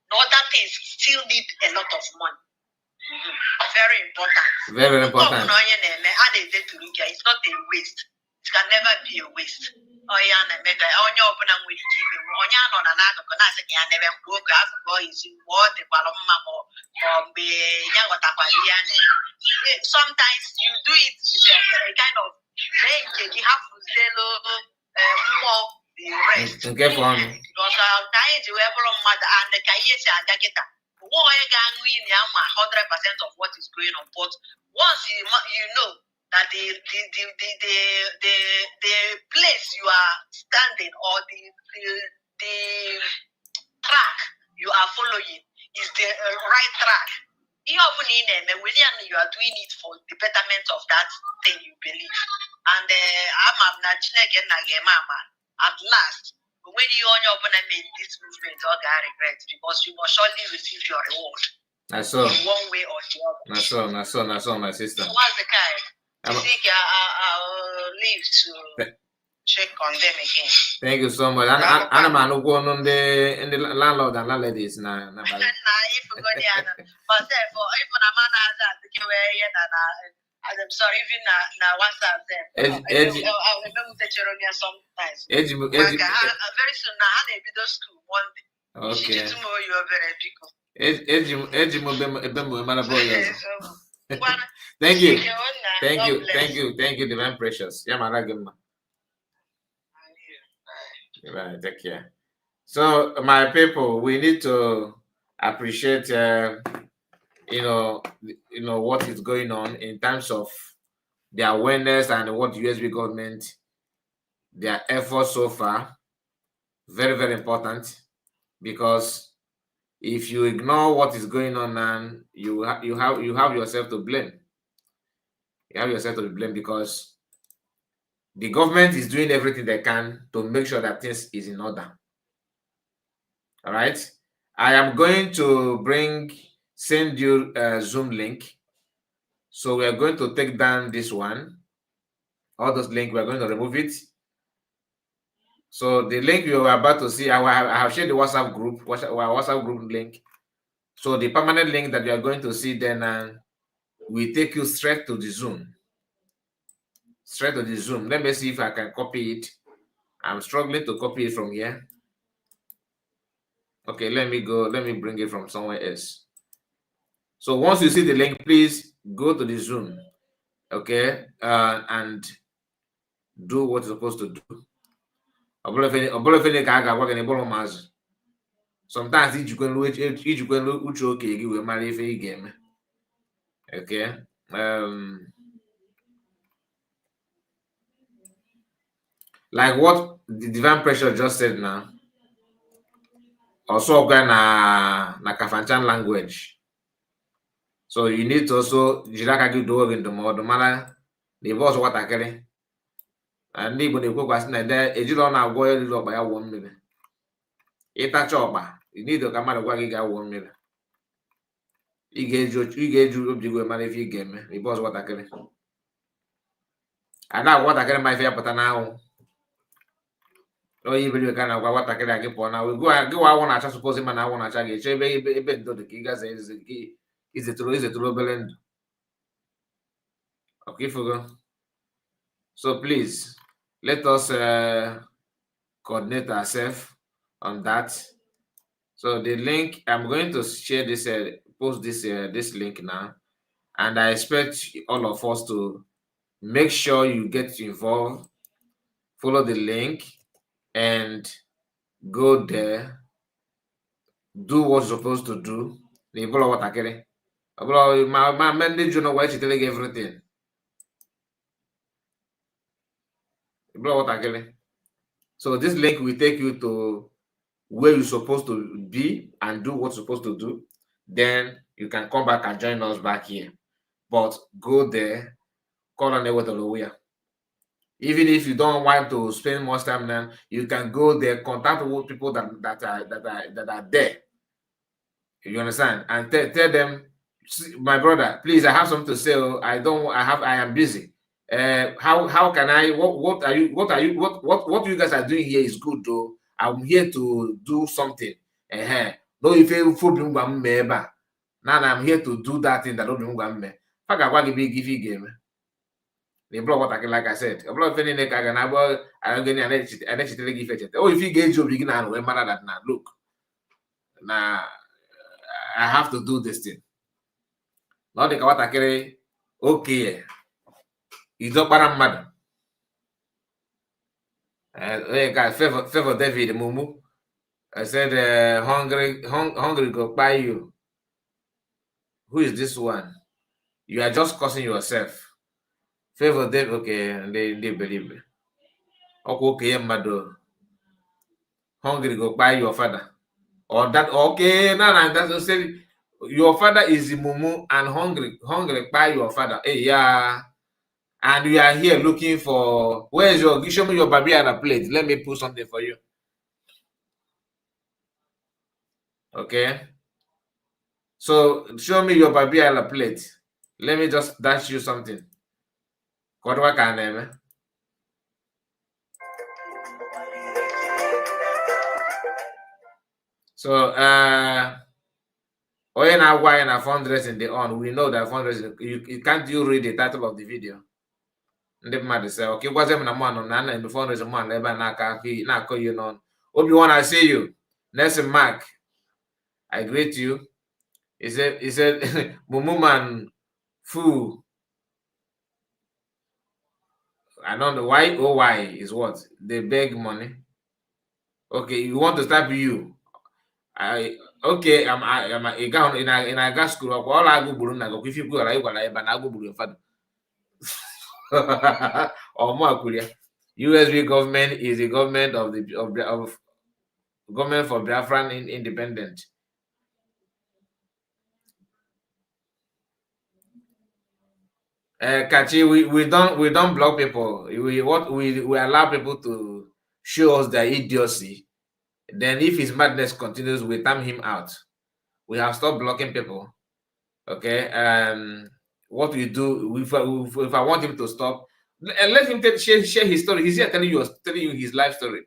No, other things still need a lot of money. Very important. Very important. It's not a waste. It can never be a waste. Oh yeah, and make on your open and with on your on an article, I said, I never broke as boys in what the Paloma or be young. Sometimes you do it with a kind of you have to more the rest. Okay, for me. Because I'm dying to ever mother and the Kayes and the Geta. 100% of what is going on. But once you know that the place you are standing or the track you are following is the right track. You are doing it for the betterment of that thing you believe. And at last, when you on your own made this movement, all got regret because you must surely receive your reward. I saw. In one way or the other. I saw my sister. So what's the kind? I think I'll leave to check on them again. Thank you so much. I'm go on the landlord and landladies now. If we go there, but for even a man has that, I'm sorry, even now WhatsApp them. I remember the Jeremiah sometimes. Very soon now, I will be to school one day. Okay. Tomorrow you are very big. Thank you, divine precious. Yeah, right, take care. So, my people, we need to appreciate, what is going on in terms of the awareness and what USB government, their efforts so far. Very, very important, because if you ignore what is going on, and you have yourself to blame. You have yourself to blame because the government is doing everything they can to make sure that things is in order. All right. I am going to send you a Zoom link. So we are going to take down this one. All those links, we're going to remove it. So the link you are about to see, I have shared the WhatsApp group, our WhatsApp group link. So the permanent link that you are going to see then will take you straight to the Zoom. Straight to the Zoom. Let me see if I can copy it. I'm struggling to copy it from here. Okay, let me bring it from somewhere else. So once you see the link, please go to the Zoom, okay, and do what you're supposed to do. Sometimes okay. Like what the divine pressure just said now. Also na Kafanchan language. So you need to also jiraka gị doo gị ndụmọdụ mara na ebe ọzọ nwatakịrị ndị Igbo na-ekwekwa sị na ejiri ọ na-agwọ ya riri ọkpa ya wụọ mmiri. Ịtacha ọkpa niile ka mmadụ gwa gị gaa wụọ mmiri. Ị ga-eji obi gị mara ife ị ga-eme ebe ọzọ nwatakịrị. A na-agwa nwatakịrị ma ife ya pụta n'anwụ. Onye iberibe ka na-agwa nwatakịrị a gị pụọ n'anwụ. Gị wa anwụ na-acha sụpọzi ma na anwụ na-acha gị eche ebe ndo dị ka ị gaza izetụrụ obere ndụ. Okay, so please let us coordinate ourselves on that. So the link, I'm going to share this, post this link now, and I expect all of us to make sure you get involved, follow the link, and go there, do what's supposed to do. My man did you know why she telling everything? So this link will take you to where you're supposed to be and do what's supposed to do. Then you can come back and join us back here. But go there, call on the way. Even if you don't want to spend much time now, you can go there, contact with people that are there. You understand? And tell them, my brother, please, I have something to say. I am busy. How can I? What you guys are doing here is good though. I'm here to do something. No, if you now I'm here to do that thing that don't me. Fuck, I give you game. They blow what like I said. A blow any neck I can have. I'm getting an extra give it. Oh, if you get you begin and we matter that now. Look, now I have to do this thing. Not the Kawatakere. Okay. You don't para mad. Guys, favor David Mumu. I said, hungry go buy you. Who is this one? You are just cursing yourself. Favor David, okay, they believe me. Okay, mado. Hungry go buy your father. Or that, okay, no, that's say your father is Mumu and hungry buy your father. Hey, yeah. And we are here looking for, where's your, show me your baby on a plate. Let me put something for you. Okay. So show me your baby on a plate. Let me just dash you something. What do I can name? So when I why and fundraising the on, we know that fundraising you can't read the title of the video. Ndị mmadụ say, okay, gwazie m na mụ anọ na ebe fundraising mụ anọ ebe a na-akọ you n'ọnụ. Obi-Wan, I see you. Nelson Mark, I greet you. He said, Mumuman, Fu. I don't know why. Oh, why is what? They beg money. Okay, you want to start you. Okay, I'm a gown in a gas school. All I go burn. If you go, I go burn your father. Or more Korea. USB government is the government of government for Biafran independent. Kachi, we don't block people. We allow people to show us their idiocy. Then if his madness continues, we time him out. We have stopped blocking people. Okay. What we do if I want him to stop, let him share his story. He's here telling you his life story.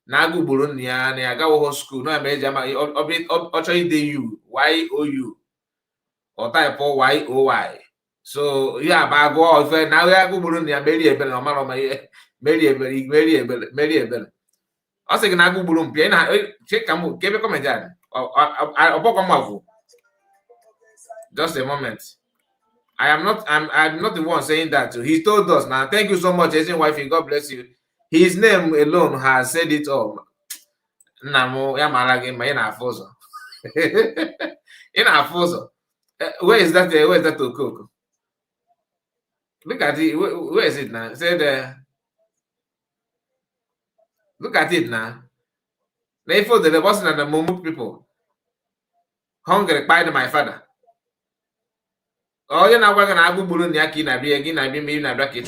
Nagu Burunia, Niagawa school, no major you YOU or type of YOY. So yeah, but go off now. We are go Burunia, Mary Abel. I say Nagu Burum Piana, check come, give a comment. Just a moment. I'm not the one saying that. He told us now. Thank you so much, Asian wifey. God bless you. His name alone has said it all. Namo Yamaragi Mayana Foso. In our Foso. Where is that to cook? Look at it. Where is it now? Said look at it now. They for the Boston and the Mumu people. Hungry by my father. Oh, you're not working at Google in Yaki, again, I mean, maybe not black in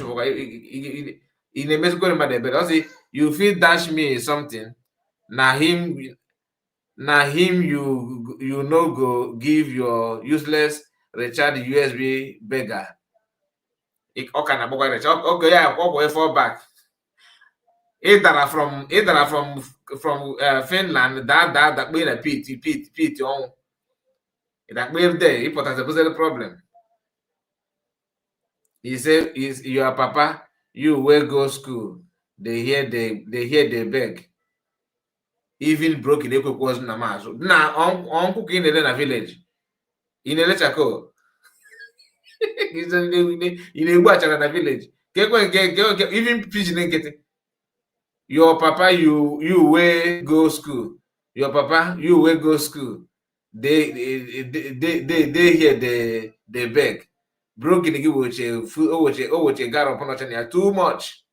a Mexico, but also you feel dash me something. Now him, you no go give your useless Richard USB beggar. Okay, yeah, what fall back. Either from Finland, that made a Pete on. That made there, it was a problem. He said, "Is your papa? You will go school. They hear they beg. Even broken equal was na mass. Now on cooking in a village. In a Lechako. He's in a watch in a village. Get even pigeon get it. Your papa, you will go school. Your papa, you will go school. They hear they beg. Broken give which a got upon too much.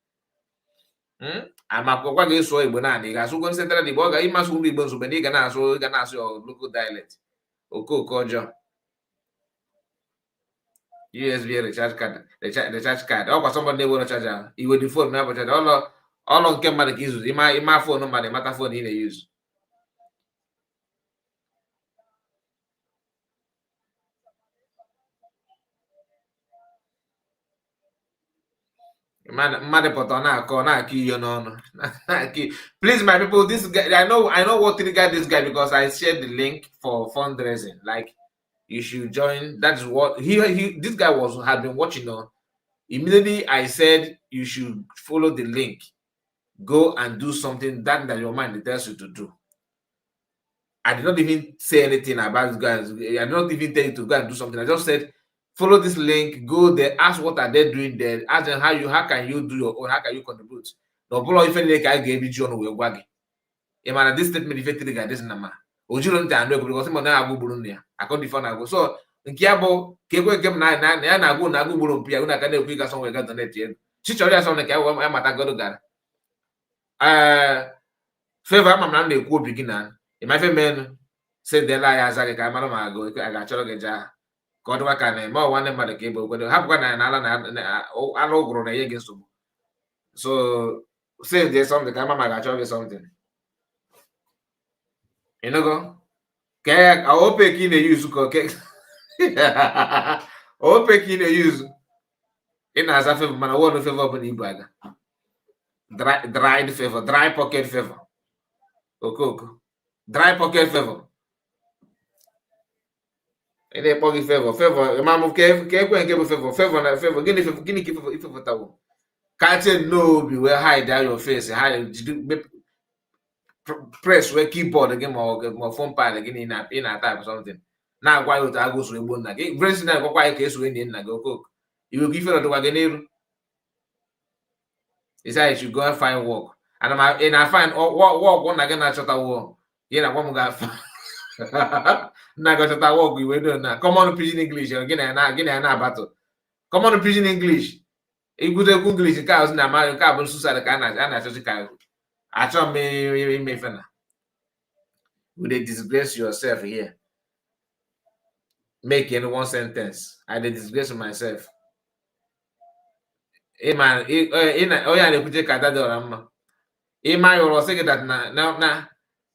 Amakwa ga-eso Igbo naanị ga-asụgo nsentara Igbo ọ ga-ịmasụ ụmụ Igbo nsogbe na ị ga na-asụ local dialect okooko ọjọọ USB recharge card ọkwa sọmbọ na-ewe chaja iwe dị fon na chaja ọlọ nke mmadụ ka izuzu ịma fon mmadụ ịmata fon ị na-eyuzu mmadụ pụta na-akọ iyo n'ọnụ. Please my people, this guy, I know what triggered this guy because I shared the link for fundraising. Like you should join. That's what this guy had been watching on. Immediately I said you should follow the link, go and do something that your mind tells you to do. I did not even say anything about this guy. I did not even tell you to go and do something. I just said follow this link, go there, ask what are they doing there, ask them how can you do your own, how can you contribute. No follow if any guy gave you John will wag. Man, this statement if you this number. Ojiro nta ando because some na agbo buru ndia. According to na go. So nkiabo kekwe kem na agbo buru mpia una ka na ekwu ka so we ga donate yen. Chichori aso na ka we mata godo gara. Favor mama na ekwu obi gi na. E ma fe men say the lie as I ka mara ma go I ga choro ge ja. God wa ka na ma one mmadụ ka ebo godo. Hapụ na ala na ala ogoro na ye ge nsogbu. So say there's something ka mama ga choro something. You know go? I hope you use okay. I hope you use in as a favor, man. I want to favor up in Ibaga. Dried favor, dry pocket favor. Okay. Dry pocket favor. And a pocket favor. Mamma of favor, favor. Guinea favor if you tell. Can't say no, be well hide down your face, hide press where keyboard again or phone pad again in a type or something. Now why would I go to a bone again? Brace now why case when in go cook. You will give it to again. He said you should go and find work. And I find work one again at Chota war. You know, one got now got Chota work we were doing now. Come on, pidgin English again and battle. Come on, pidgin English. It good English cows now, my carbon suicide can I just I try me would they disgrace yourself here? Make any one sentence. I did disgrace myself. Hey man, oh yeah, they put a cat or hey man, you say that now.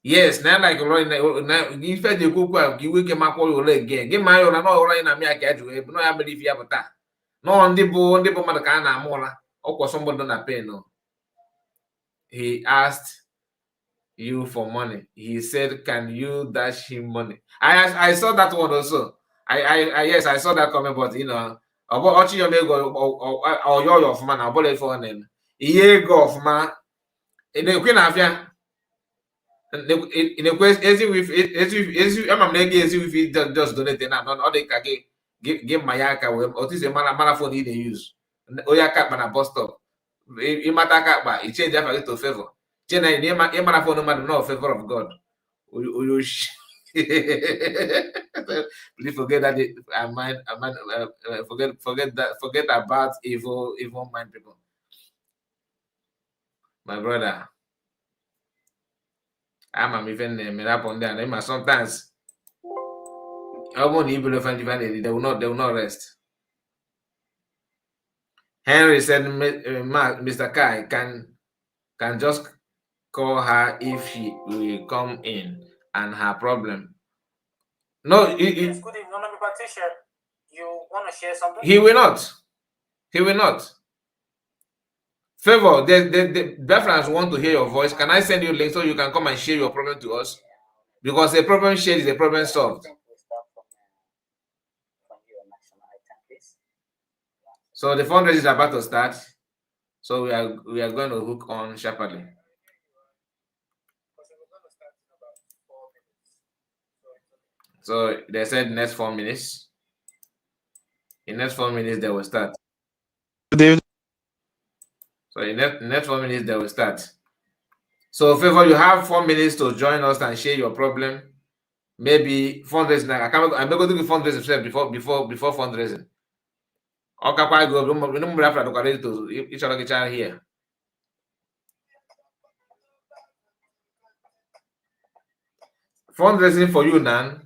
Yes, now like now in fact you go you wake my call your leg again. Get my own right now me I catch you. No, I believe you have that. No on the man can more or somebody don't pay no. He asked you for money. He said, "Can you dash him money?" I saw that one also. Yes, I saw that comment, but you know, about your go or your of man, I'll bullet for name. Ye go of man in the queen of ya. In a quest, as if I'm as if he just donate and not all they can give my yaka or this a marathon he they use. Oyaka man a bus stop. He mataka, he changed that to favor. Jenna, phone no favor of God. Please forget that forget about evil mind people. My brother, I'm even made up on that. Sometimes I won't even find they will not rest. Henry said, Mr. Kai can just call her if she will come in and her problem. No, yes, good evening, Honorable Patricia. You want to share something? He will not. He will not. Favor, the Biafrans want to hear your voice. Can I send you a link so you can come and share your problem to us? Because a problem shared is a problem solved. So the fundraising is about to start. So we are going to hook on sharply. So they said next 4 minutes. In next 4 minutes they will start. So in next 4 minutes they will start. So Favor, you have 4 minutes to join us and share your problem. Maybe fundraising. I'm going to do fundraising before fundraising. Okay, go. Each other here. Fundraising for you now.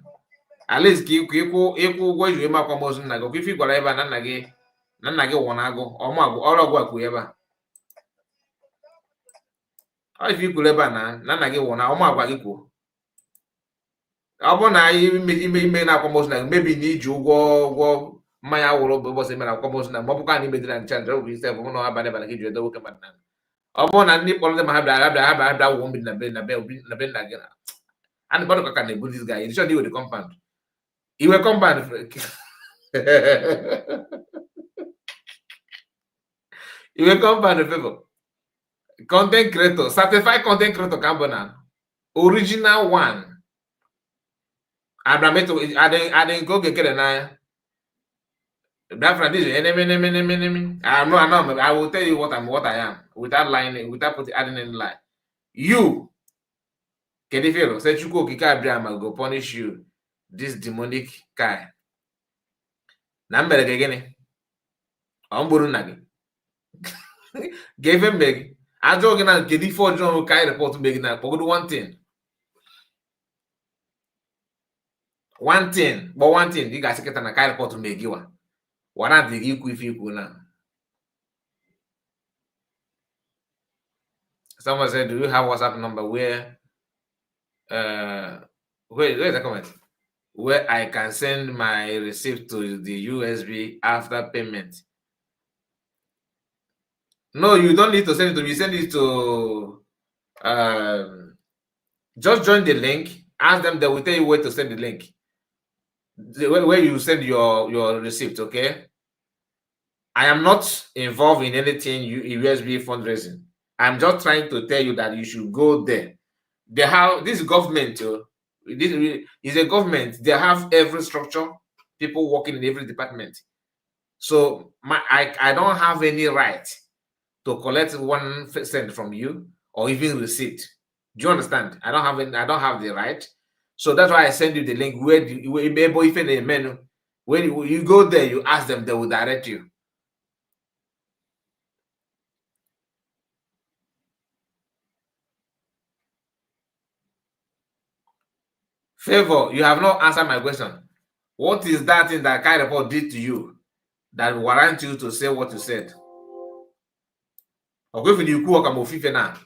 At least equal wage you make almost na go. If you got ever na nage wanna go or all go eba. Or if you could ever na nage wanna or ma equal. Na ime na almost like maybe need you go maya woro bo se na almost na mo ka ni medina chandra we say mo no aba na ki do ka na. Na ni problem ma ha won be na gena. And but can they this guy? You should deal with the compound. You were compound. You will compound the people. Content creator, certified content creator, Cambona, original one. I didn't go get an eye. Biafran is enemy. I will tell you what I am without lying, without adding any lie. You, Kedifero, said you go Kika Brahma go punish you. This demonic guy. Number again. Nagi. Gave him big. I joking and Kedifo John Kai report to big now. But one thing. One thing, you guys get an Kai report to make you one. What are the equal if you go now? Someone said, do you have WhatsApp number where's the comment? Where I can send my receipt to the USB after payment. No, you don't need to send it to me. Send it to just join the link. Ask them, they will tell you where to send the link. Where you send your receipt, okay? I am not involved in anything USB fundraising. I'm just trying to tell you that you should go there. They have this government, this is a government. They have every structure, people working in every department. So I don't have any right to collect 1 cent from you or even receipt. Do you understand? I don't have the right. So that's why I send you the link where if in a menu, when you go there, you ask them, they will direct you. Favor, you have not answered my question. What is that thing that Kai report did to you that warrant you to say what you said? Okay, if you work about 50 now,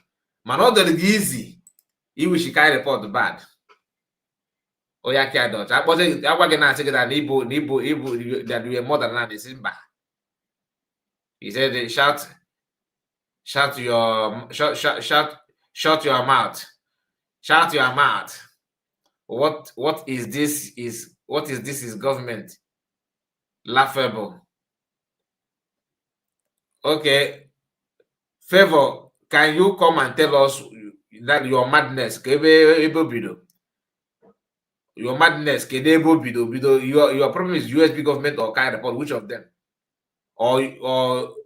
man, not that easy. You wish Kai report bad. Oh yeah, Kai Dutch. I was gonna say that Nibo that you are more than that. This is bad. He said, shut your mouth. Shut your mouth. What is this? What is this? Is government laughable? Okay, Favor, can you come and tell us that your madness? Your madness, your problem is USB government or Kai report? Which of them? Or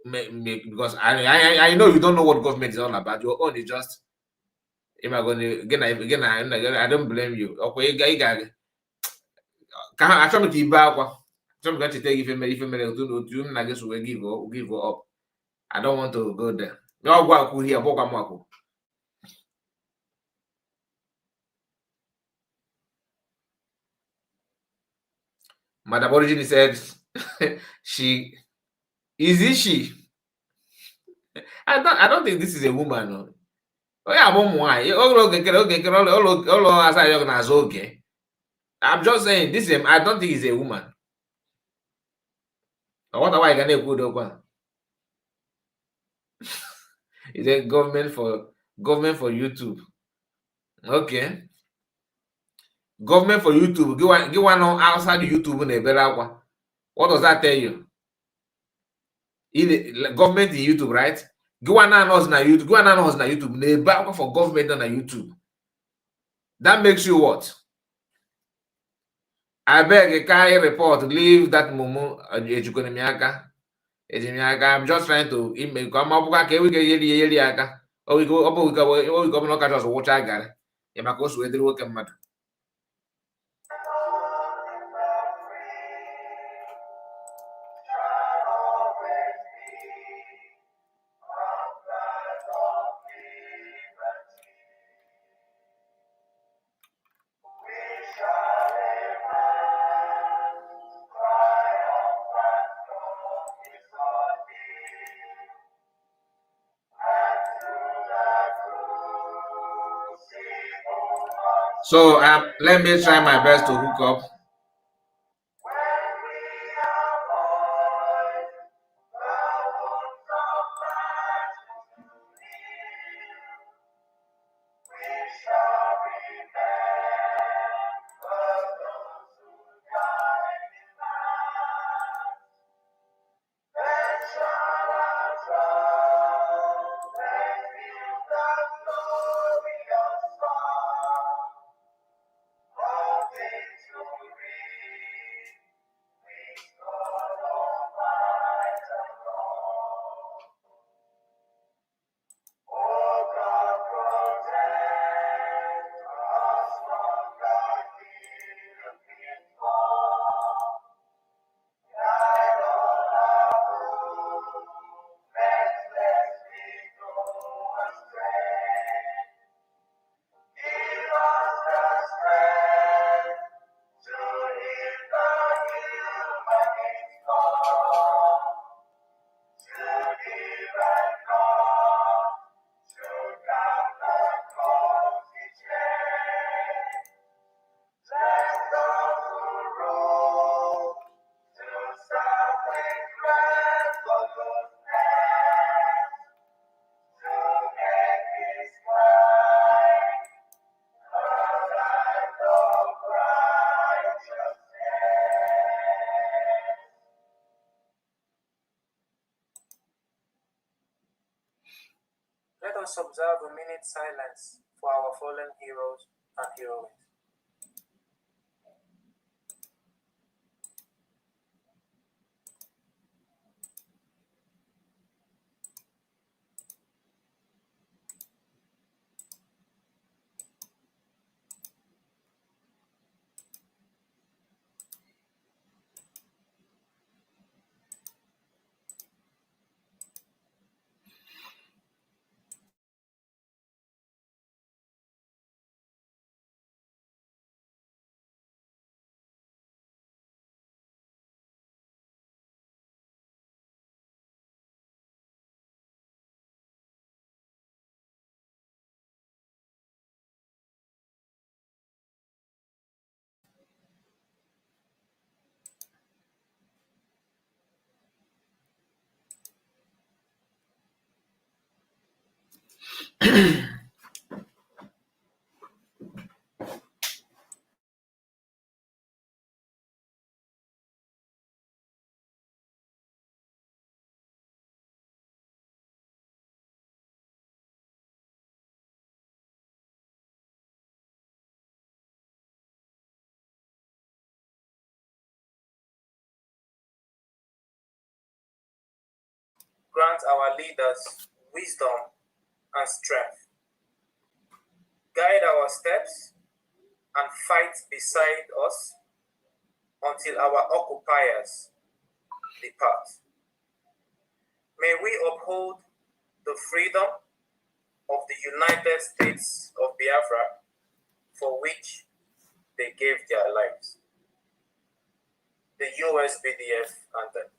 because I know you don't know what government is all about. Your own is just. Am I going to again? I don't blame you. Okay, guy. Can I try to keep back? I'm going to take if you give up. I don't want to go there. No, go here. Madam Origin said, she. I don't think this is a woman. No. Oh yeah, I'm just saying this is. I don't think it's a woman. What am I gonna put? Is a government for YouTube? Okay, government for YouTube. Give one outside YouTube in a better. What does that tell you? Government in YouTube, right? Go on and us na YouTube. Go on and us na YouTube. Never for government on YouTube. That makes you what? I beg a carry report. Leave that mumu. I'm just trying to email. Come up with we get yeli aka. Oh, we go up. We go. No catch us watch agar. Yamako sweat the work matter. So let me try my best to hook up. Let us observe a minute silence for our fallen heroes and heroines. Grant our leaders wisdom and strength. Guide our steps and fight beside us until our occupiers depart. May we uphold the freedom of the United States of Biafra, for which they gave their lives. The USBDF anthem.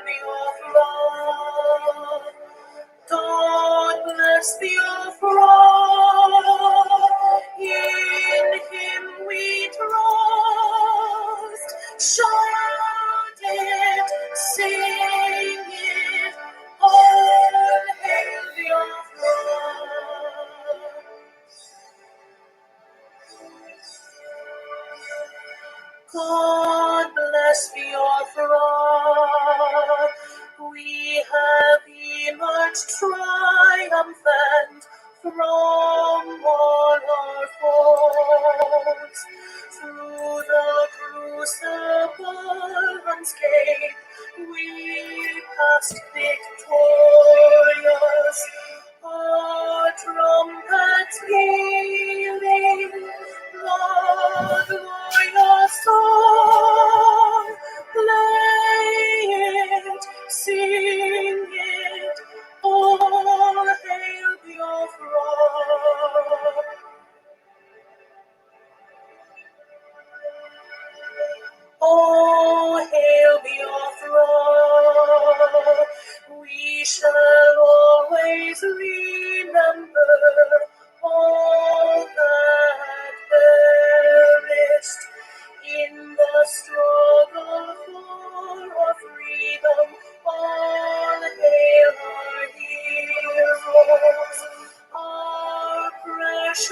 the offering. God bless the offering. In Him we trust. Shout it, sing it, all hail the offering. God bless the offering. We have emerged triumphant from all our foes. Through the crucible unscathed, we passed victorious. Our trumpets pealing, the glorious song, play it, sing it, all hail the offering. Oh, hail the offering. We shall always remember all that perished in the struggle for our freedom. All hail our heroes, our precious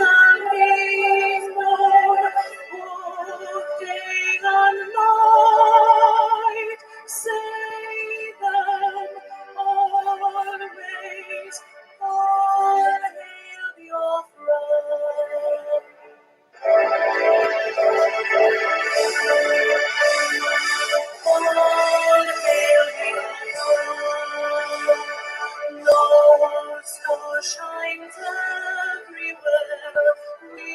Lord, both day and night. Save them always, all hail the offering. All hail the offering. No star shines everywhere. We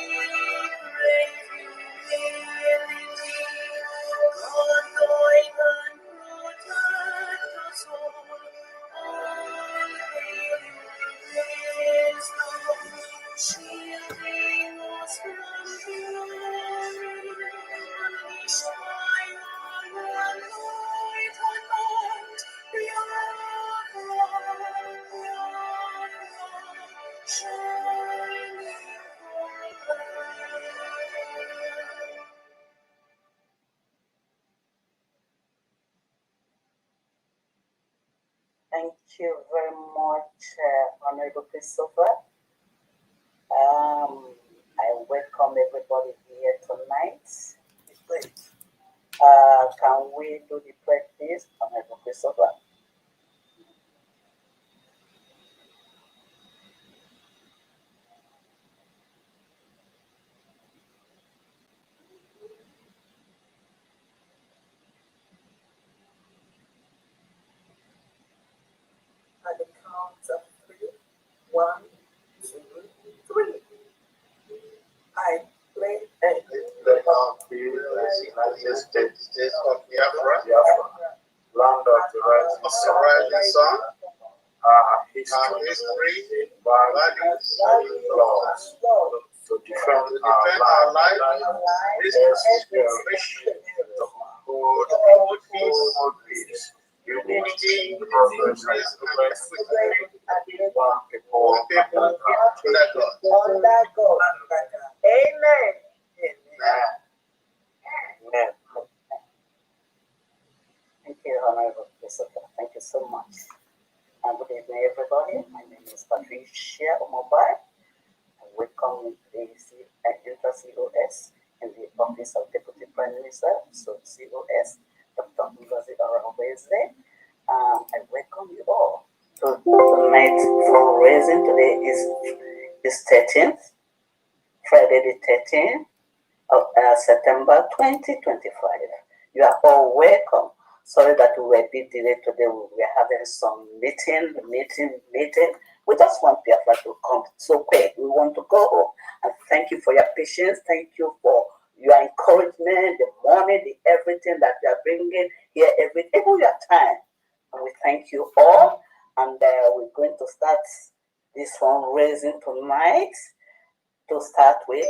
crave humility. God, guide and protect us all. All hail your wisdom, shielding us from fury. Unleashed by your anointed hand, Thank you very much, Honorable Christopher. I welcome everybody here tonight. It's great. Can we do the prayer, please, Honorable Christopher? At the count of 3, 1, 2, 3. I play a United States of Biafra, land of the rising sun, history, values, and laws to defend our life, inspiration, hold peace, unity, progress, and equity. One people, under God. Amen. Amen. Thank you, Honorable Christopher. Thank you so much. And good evening, everybody. My name is Patricia Omobai. I welcome the Inter-COS in the Office of Deputy Prime Minister, so COS, Dr. Ngozi Oraweze. I welcome you all to tonight's fundraising. Today is 13th, Friday the 13th of September 2025. You are all welcome. Sorry that we were a bit delayed today. We were having some meeting. We just want Biafra to come so quick. We want to go home. And thank you for your patience. Thank you for your encouragement, the money, the everything that you are bringing here, even your time. And we thank you all. And we're going to start this fundraising tonight. To start with,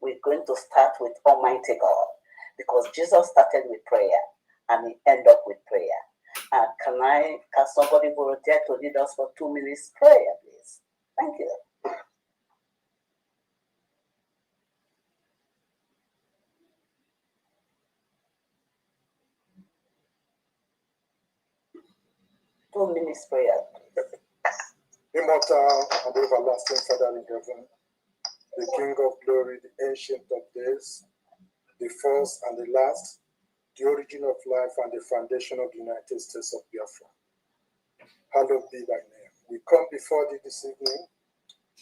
we're going to start with Almighty God, because Jesus started with prayer and he ended up with prayer. Can somebody volunteer to lead us for 2 minutes prayer, please? Thank you. Two minutes prayer. Immortal and everlasting Father in heaven, the King of glory, the ancient of days, the first and the last, the origin of life and the foundation of the United States of Biafra. Hallowed be thy name. We come before thee this evening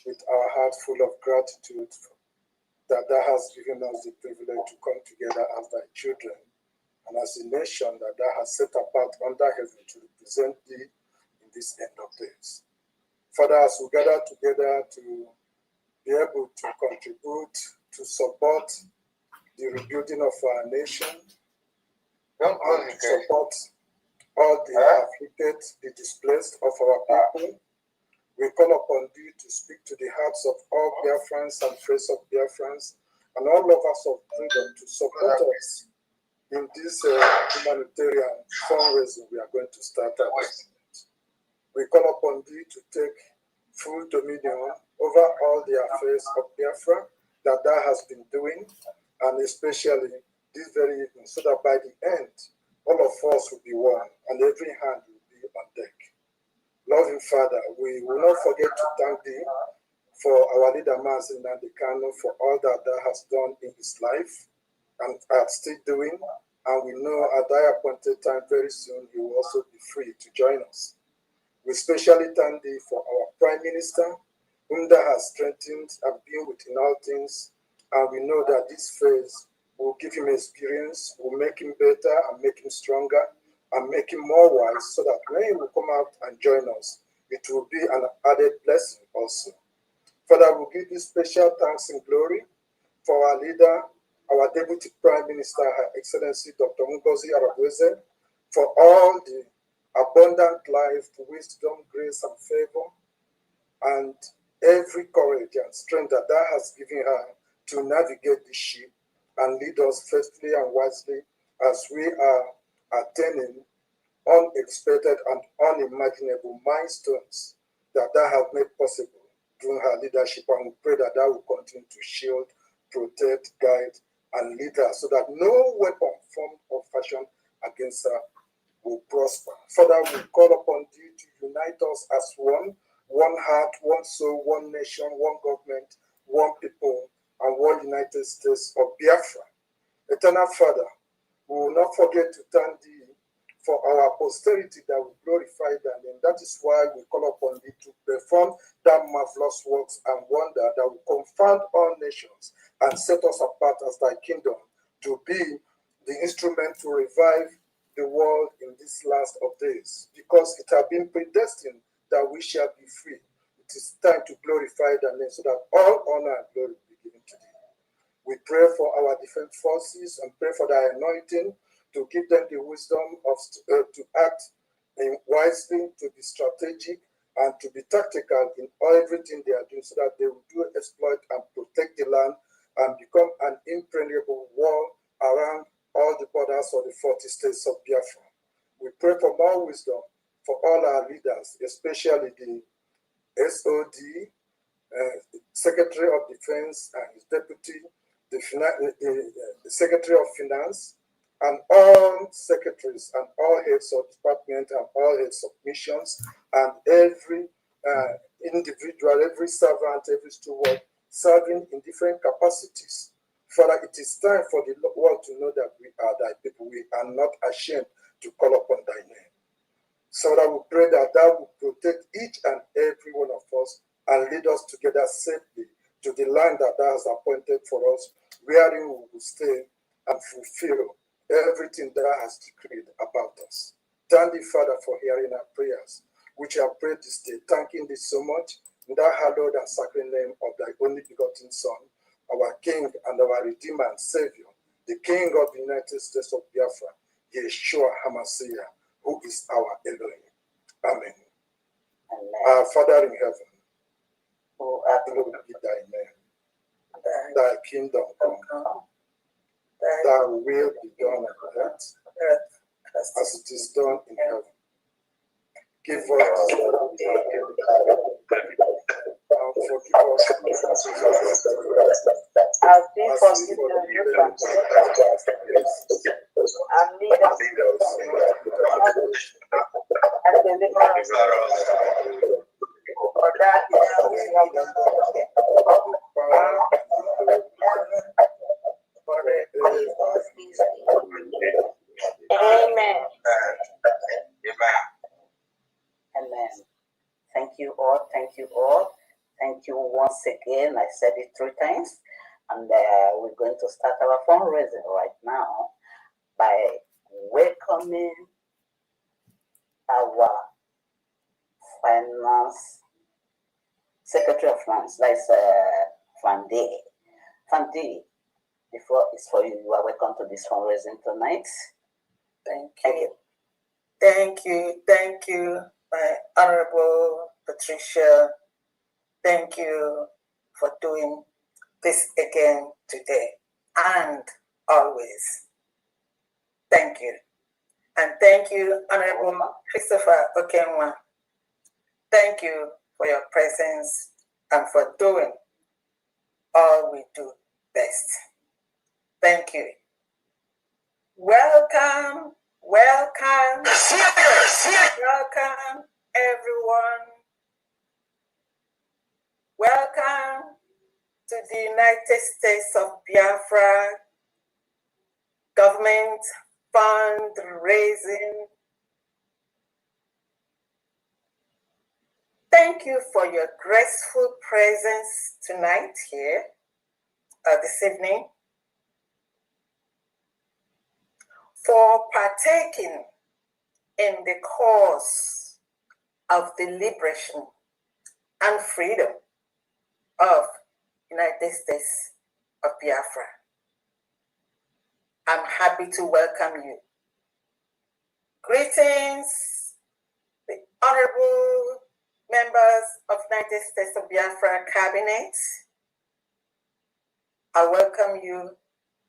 with our hearts full of gratitude that thou hast given us the privilege to come together as thy children and as a nation that thou hast set apart under heaven to represent thee in this end of days. Father, as we gather together to be able to contribute, to support the rebuilding of our nation, and to support all the afflicted, the displaced of our people, we call upon thee to speak to the hearts of all Biafrans and friends of Biafrans and all lovers of freedom to support us in this humanitarian fundraising we are going to start at this moment. We call upon thee to take full dominion over all the affairs of Biafra that thou hast been doing, and especially this very evening, so that by the end, all of us will be one and every hand will be on deck. Loving Father, we will not forget to thank thee for our leader, Mazin Nandekano, for all that thou hast done in his life and are still doing. And we know at thy appointed time very soon he will also be free to join us. We especially thank thee for our Prime Minister, whom thou hast strengthened and been with in all things. And we know that this phase will give him experience, will make him better and make him stronger and make him more wise, so that when he will come out and join us, it will be an added blessing also. Father, we give you special thanks and glory for our leader, our Deputy Prime Minister, Her Excellency Dr. Ngozi Arabweze, for all the abundant life, wisdom, grace, and favor, and every courage and strength that thou hast given her to navigate the ship and lead us faithfully and wisely as we are attaining unexpected and unimaginable milestones that thou hast made possible during her leadership. And we pray that thou will continue to shield, protect, guide, and lead her, so that no weapon formed or fashioned against her will prosper. Father, we call upon thee to unite us as one heart, one soul, one nation, one government, one people, and one United States of Biafra. Eternal Father, we will not forget to thank thee for our posterity that will glorify thy name. That is why we call upon thee to perform that marvelous works and wonder that will confound all nations and set us apart as thy kingdom, to be the instrument to revive the world in this last of days, because it has been predestined that we shall be free. It is time to glorify thy name, so that all honor and glory will be given to thee. We pray for our defense forces and pray for thy anointing to give them the wisdom of to act wisely, to be strategic, and to be tactical in everything they are doing, so that they will do exploit and protect the land and become an impregnable wall around all the borders of the 40 states of Biafra. We pray for more wisdom for all our leaders, especially the SOD, Secretary of Defense and his deputy, the Secretary of Finance, and all secretaries and all heads of department and all heads of missions, and every individual, every servant, every steward serving in different capacities. Father, it is time for the world to know that we are thy people. We are not ashamed to call upon thy name. So that we pray that thou will protect each and every one of us and lead us together safely to the land that thou hast appointed for us, wherein we will stay and fulfill everything thou hast decreed about us. Thank thee, Father, for hearing our prayers, which I have prayed this day, thanking thee so much in the hallowed and sacred name of thy only begotten Son, our King and our Redeemer and Savior, the King of the United States of Biafra, Yeshua HaMashiach, who is our Elohim. Amen. Our Father in heaven, hallowed be thy name. Thy kingdom come. Thy will be done on earth as it is done in heaven. give us I'll be forgiven and lead us and deliver us. For that is our Amen. Amen. Thank you all. Thank you all. Thank you once again. I said it 3 times. And we're going to start our fundraising right now by welcoming our finance secretary of finance. That's Fande. Fande, the floor is for you. You are welcome to this fundraising tonight. Thank you. Thank you. Thank you, my Honorable Patricia. Thank you for doing this again today and always. Thank you. And thank you, Honorable Christopher Okenwa. Thank you for your presence and for doing all we do best. Thank you. Welcome, welcome, welcome, everyone. Welcome to the United States of Biafra government fundraising. Thank you for your graceful presence tonight here, this evening, for partaking in the cause of the liberation and freedom of United States of Biafra. I'm happy to welcome you. Greetings, the honorable members of United States of Biafra Cabinet. I welcome you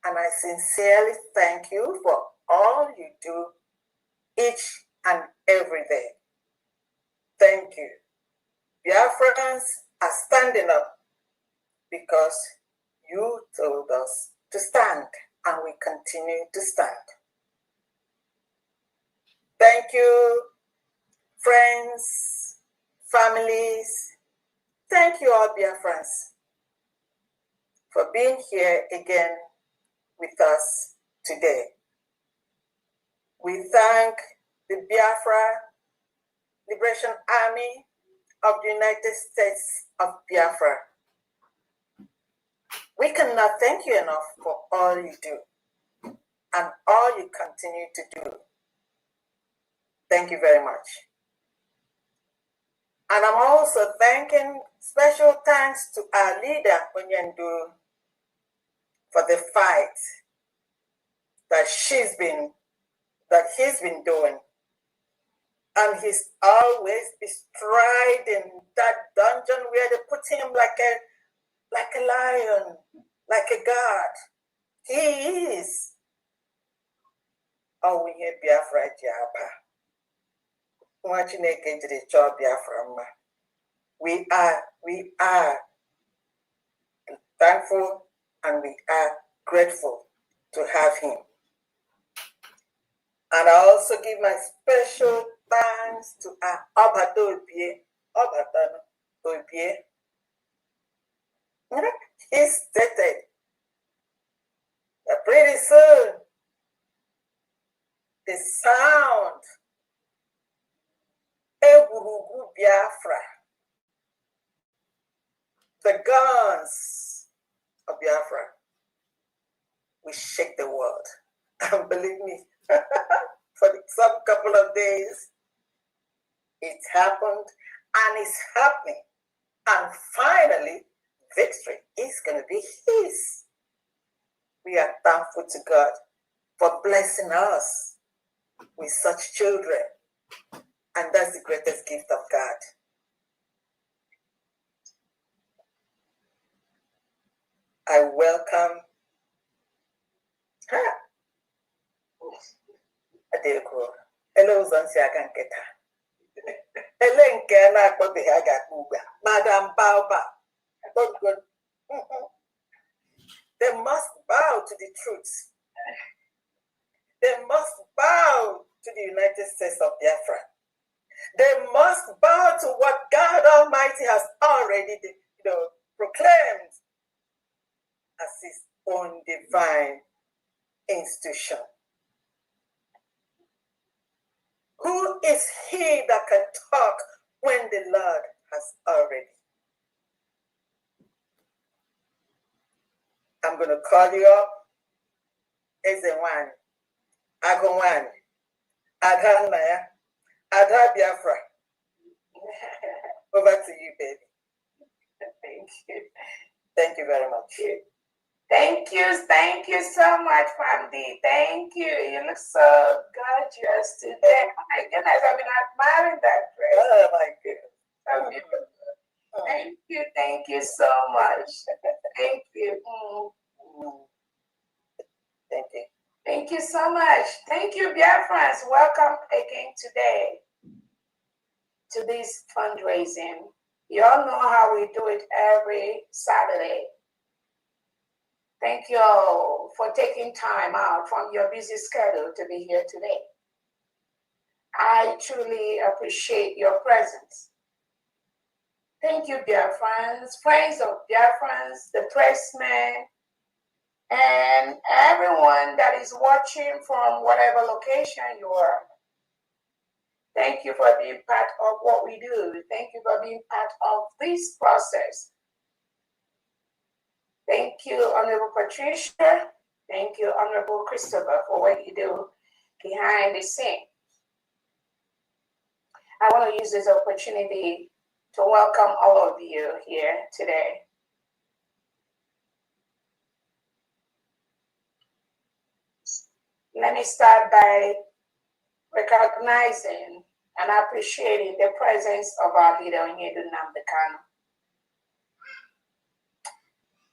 and I sincerely thank you for all you do each and every day. Thank you. Biafrans are standing up because you told us to stand, and we continue to stand. Thank you, friends, families. Thank you all, Biafrans, for being here again with us today. We thank the Biafra Liberation Army of the United States of Biafra. We cannot thank you enough for all you do and all you continue to do. Thank you very much. And I'm also thanking special thanks to our leader, Onyendu, for the fight that he's been doing. And he's always bestriding that dungeon where they put him like a lion, like a god. He is. Oh, we hear Biafra Japa. We are thankful and we are grateful to have him. And I also give my special thanks to our Obadobie. He stated that pretty soon the sound Egurugu Biafra, the guns of Biafra, will shake the world. And believe me, for some couple of days, it happened and it's happening. And finally, victory is going to be his. We are thankful to God for blessing us with such children. And that's the greatest gift of God. I welcome her. Hello, Zansiaganketa. Madam Baoba. They must bow to the truth. They must bow to the United States of Biafra. They must bow to what God Almighty has already proclaimed as his own divine institution. Who is he that can talk when the Lord has already? I'm going to call you up. Ezewan, Agwan, Adhanaya, Adha Biafra. Over to you, baby. Thank you. Thank you very much. Thank you so much, Famdi. Thank you. You look so gorgeous today. Oh my goodness, I've been admiring that dress. Oh my goodness. So beautiful. Thank you so much. Thank you. Thank you. Thank you so much. Thank you, Biafrans. Welcome again today to this fundraising. You all know how we do it every Saturday. Thank you all for taking time out from your busy schedule to be here today. I truly appreciate your presence. Thank you, Biafrans, friends of Biafrans, the pressmen, and everyone that is watching from whatever location you are. Thank you for being part of what we do. Thank you for being part of this process. Thank you, Honorable Patricia. Thank you, Honorable Christopher, for what you do behind the scene. I want to use this opportunity to welcome all of you here today. Let me start by recognizing and appreciating the presence of our leader, Onyedu Nnamdi.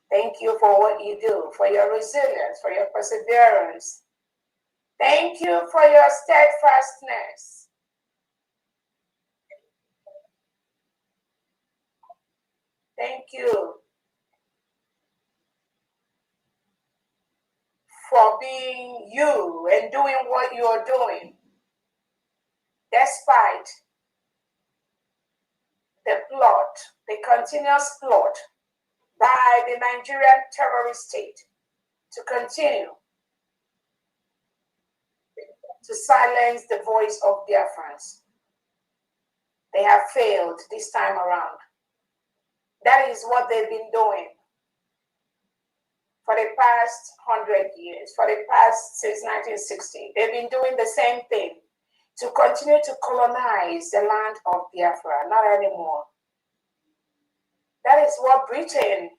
Thank you for what you do, for your resilience, for your perseverance. Thank you for your steadfastness. Thank you for being you and doing what you are doing, despite the plot, the continuous plot by the Nigerian terrorist state to continue to silence the voice of Biafrans. They have failed this time around. That is what they've been doing for the past 100 years, for the past since 1960. They've been doing the same thing to continue to colonize the land of Biafra, not anymore. That is what Britain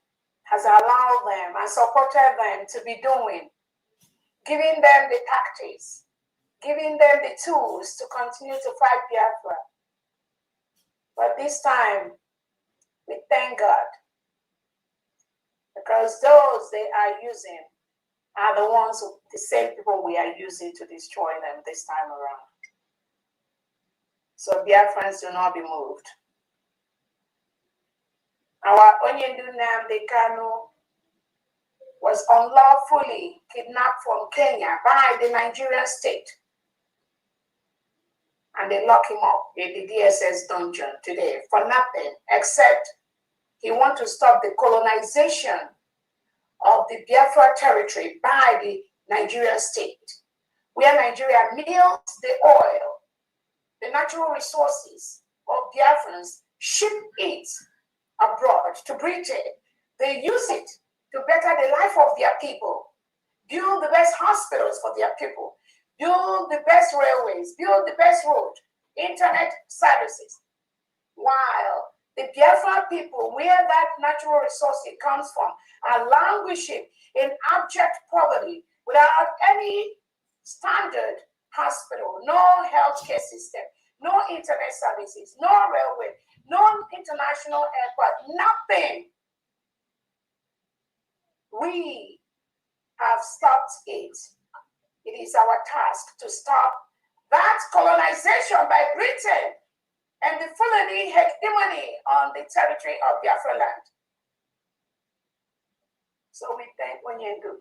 has allowed them and supported them to be doing, giving them the tactics, giving them the tools to continue to fight Biafra. But this time, we thank God, because those they are using are the ones, the same people we are using to destroy them this time around. So Biafrans, do not be moved. Our Onyedu Nnamdi was unlawfully kidnapped from Kenya by the Nigerian state. And they lock him up in the DSS dungeon today for nothing except he wants to stop the colonization of the Biafra territory by the Nigerian state, where Nigeria mills the oil, the natural resources of Biafrans, ship it abroad to Britain. They use it to better the life of their people, build the best hospitals for their people, build the best railways, build the best road, internet services, while the Biafra people, where that natural resource comes from, are languishing in abject poverty without any standard hospital, no healthcare system, no internet services, no railway, no international airport, nothing. We have stopped it. It is our task to stop that colonization by Britain and the Fulani hegemony on the territory of Biafra land. So we thank Onyendu.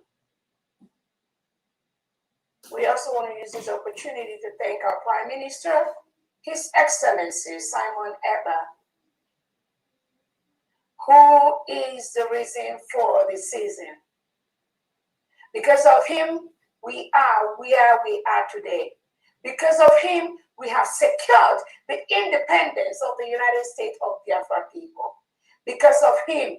We also want to use this opportunity to thank our Prime Minister, His Excellency Simon Ekpa, who is the reason for the season. Because of him, we are where we are today. Because of him, we have secured the independence of the United States of Biafra people. Because of him,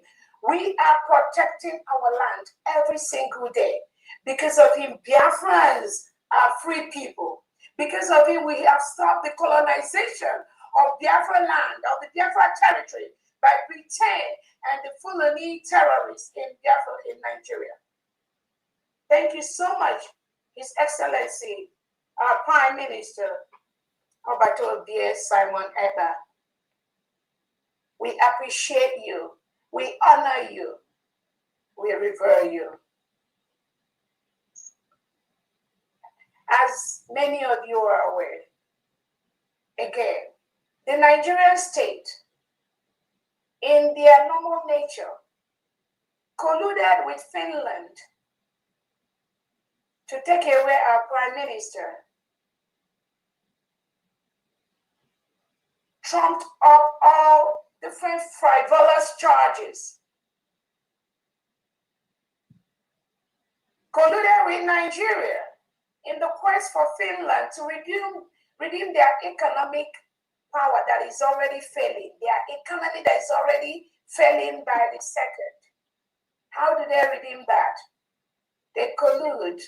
we are protecting our land every single day. Because of him, Biafrans are free people. Because of him, we have stopped the colonization of Biafra land, of the Biafra territory, by Britain and the Fulani terrorists in Biafra in Nigeria. Thank you so much, His Excellency, our Prime Minister, Obato Obie Simon Ekpa. We appreciate you. We honor you. We revere you. As many of you are aware, again, the Nigerian state, in their normal nature, colluded with Finland to take away our Prime Minister, trumped up all different frivolous charges, colluded with Nigeria in the quest for Finland to redeem their economic power that is already failing, their economy that is already failing by the second. How do they redeem that? They collude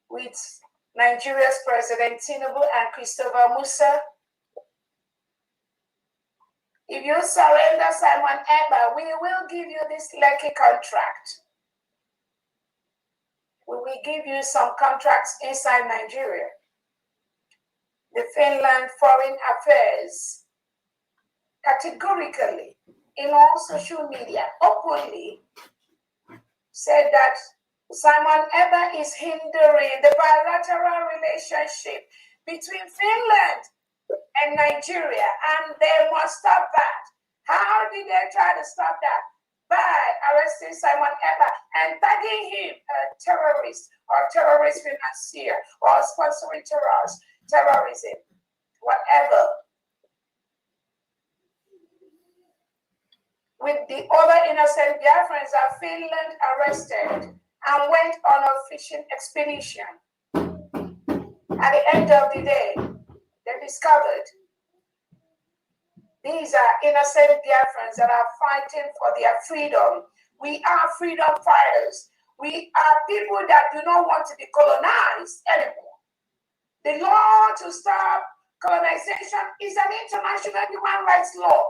with Nigeria's President Tinubu and Christopher Musa. If you surrender Simon Ekpa, we will give you this Lekki contract. We will give you some contracts inside Nigeria. The Finland Foreign Affairs categorically, in all social media, openly said that Simon Ekpa is hindering the bilateral relationship between Finland and Nigeria, and they must stop that. How did they try to stop that? By arresting Simon Ekpa and tagging him a terrorist or terrorist financier or sponsoring terrorism, whatever. With the other innocent Biafrans that Finland arrested and went on a fishing expedition. At the end of the day, they discovered these are innocent Biafrans that are fighting for their freedom. We are freedom fighters. We are people that do not want to be colonized anymore. The law to stop colonization is an international human rights law.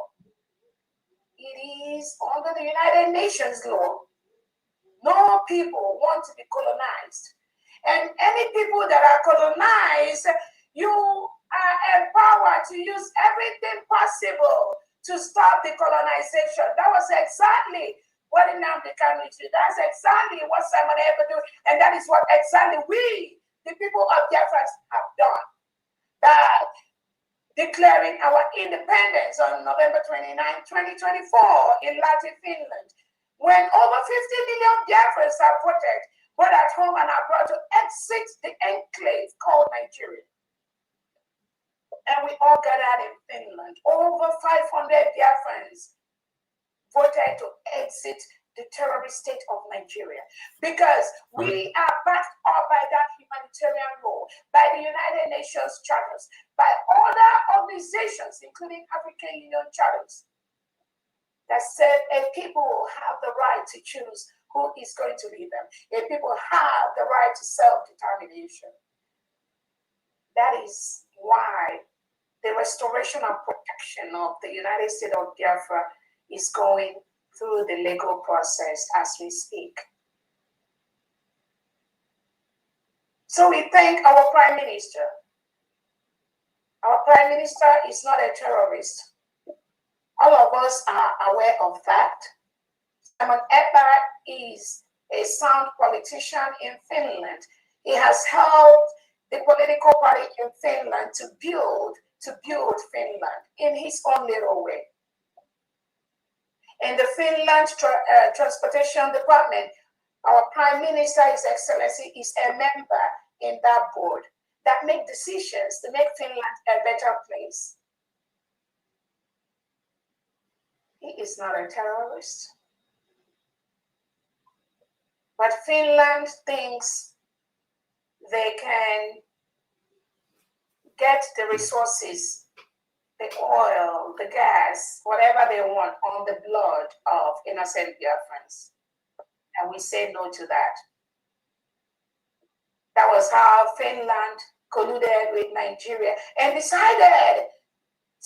It is under the United Nations law. No people want to be colonized. And any people that are colonized, you are empowered to use everything possible to stop the colonization. That was exactly what Nnamdi Kanu did. That's exactly what Simon Ekpa did. And that is what exactly we, the people of Biafra, have done. That declaring our independence on November 29, 2024 in Lahti, Finland, when over 50 million Biafrans have voted, both at home and abroad, to exit the enclave called Nigeria. And we all gathered in Finland. Over 500 Biafrans voted to exit the terrorist state of Nigeria because we are backed up by that humanitarian law, by the United Nations charters, by other organizations, including African Union charters, that said a people have the right to choose who is going to lead them. A people have the right to self-determination. That is why the restoration and protection of the United States of Biafra is going through the legal process as we speak. So we thank our Prime Minister. Our Prime Minister is not a terrorist. All of us are aware of that. Simon Ekpa is a sound politician in Finland. He has helped the political party in Finland to to build Finland in his own little way. In the Finland Transportation Department, our Prime Minister, His Excellency, is a member in that board that make decisions to make Finland a better place. He is not a terrorist. But Finland thinks they can get the resources, the oil, the gas, whatever they want on the blood of innocent Biafrans. And we say no to that. That was how Finland colluded with Nigeria and decided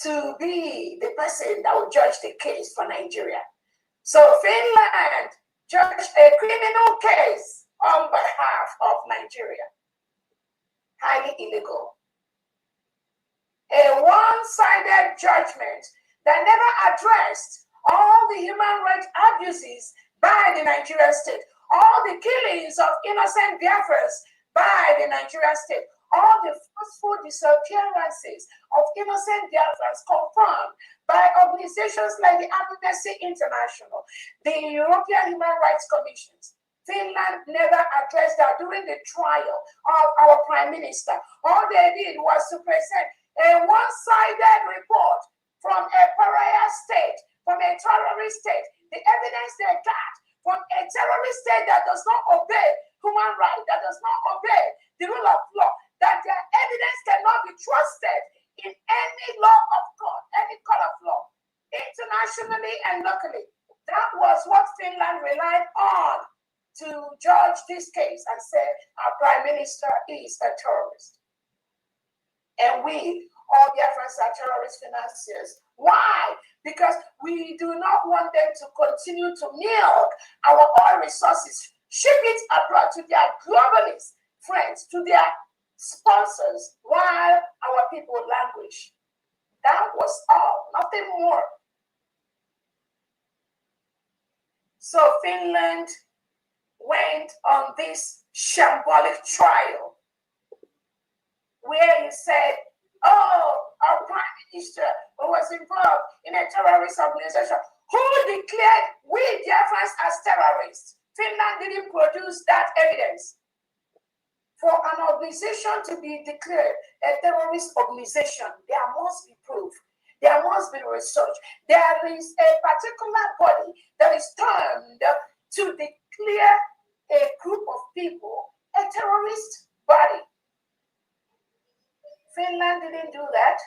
to be the person that would judge the case for Nigeria. So Finland judged a criminal case on behalf of Nigeria. Highly illegal. A one-sided judgment that never addressed all the human rights abuses by the Nigerian state, all the killings of innocent Biafrans by the Nigerian state, all the forceful disappearances of innocent Biafrans confirmed by organizations like the Amnesty International, the European Human Rights Commissions. Finland never addressed that during the trial of our Prime Minister. All they did was to present a one-sided report from a pariah state, from a terrorist state, the evidence they got from a terrorist state that does not obey human rights, that does not obey the rule of law, that their evidence cannot be trusted in any law of God, any court of law, internationally and locally. That was what Finland relied on to judge this case and say our Prime Minister is a terrorist. And we, all Biafrans, are terrorist financiers. Why? Because we do not want them to continue to milk our oil resources, ship it abroad to their globalist friends, to their sponsors, while our people languish. That was all, nothing more. So Finland went on this shambolic trial where he said, oh, our Prime Minister was involved in a terrorist organization. Who declared we Biafrans as terrorists? Finland didn't produce that evidence. For an organization to be declared a terrorist organization, there must be proof. There must be research. There is a particular body that is termed to declare a group of people a terrorist body. Finland didn't do that.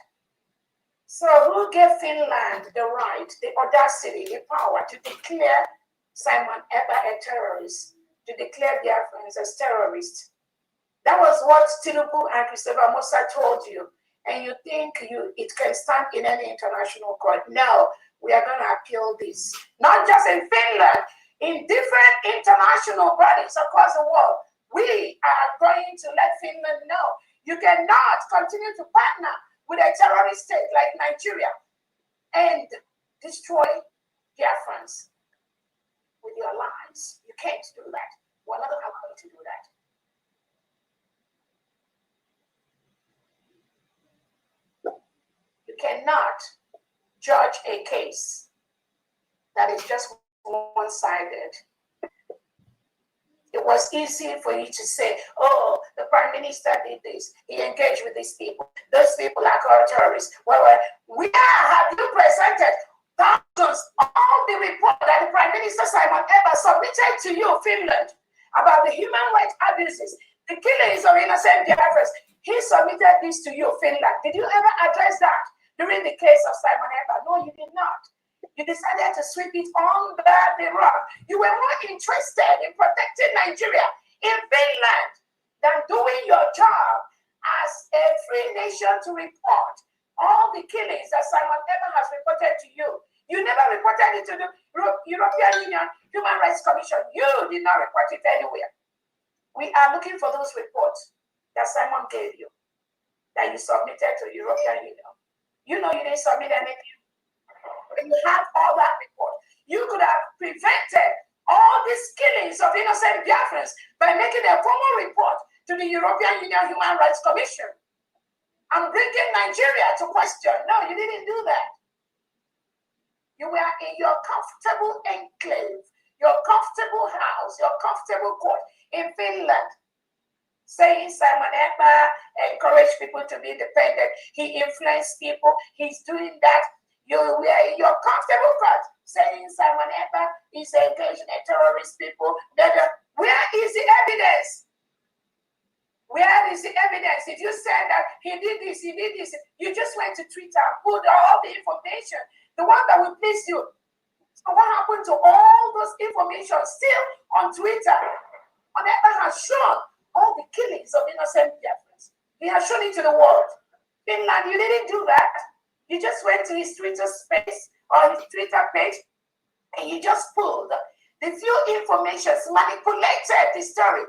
So who gave Finland the right, the audacity, the power to declare Simon Eber a terrorist, to declare Biafrans as terrorists? That was what Tinubu and Christopher Musa told you. And you think it can stand in any international court. No, we are going to appeal this. Not just in Finland, in different international bodies across the world. We are going to let Finland know you cannot continue to partner with a terrorist state like Nigeria and destroy Biafrans with your lies. You can't do that. We're not going to do that. You cannot judge a case that is just one-sided. It was easy for you to say, oh, the Prime Minister did this. He engaged with these people. Those people are called terrorists. Well, where have you presented thousands of the report that the Prime Minister Simon Eber submitted to you, Finland, about the human rights abuses, the killings of innocent Biafrans? He submitted this to you, Finland. Did you ever address that during the case of Simon Eber? No, you did not. You decided to sweep it under the rug. You were more interested in protecting Nigeria in Finland than doing your job as a free nation to report all the killings that Simon Eber has reported to you. You never reported it to the European Union Human Rights Commission. You did not report it anywhere. We are looking for those reports that Simon gave you, that you submitted to the European Union. You know you didn't submit anything. And you have all that report. You could have prevented all these killings of innocent Biafrans by making a formal report to the European Union Human Rights Commission I'm bringing Nigeria to question. No, you didn't do that. You were in your comfortable enclave, your comfortable house, your comfortable court in Finland, saying Simon Ekpa encouraged people to be independent. He influenced people. He's doing that. You were in your comfortable court, saying Simon Ekpa is engaging in terrorist people. Where is the evidence? Where is the evidence? If you said that he did this, you just went to Twitter and put all the information, the one that will please you. So what happened to all those information still on Twitter? Oneka has shown all the killings of innocent Biafrans. He has shown it to the world. Finland, you didn't do that. You just went to his Twitter space or his Twitter page and you just pulled the few informations, manipulated the story.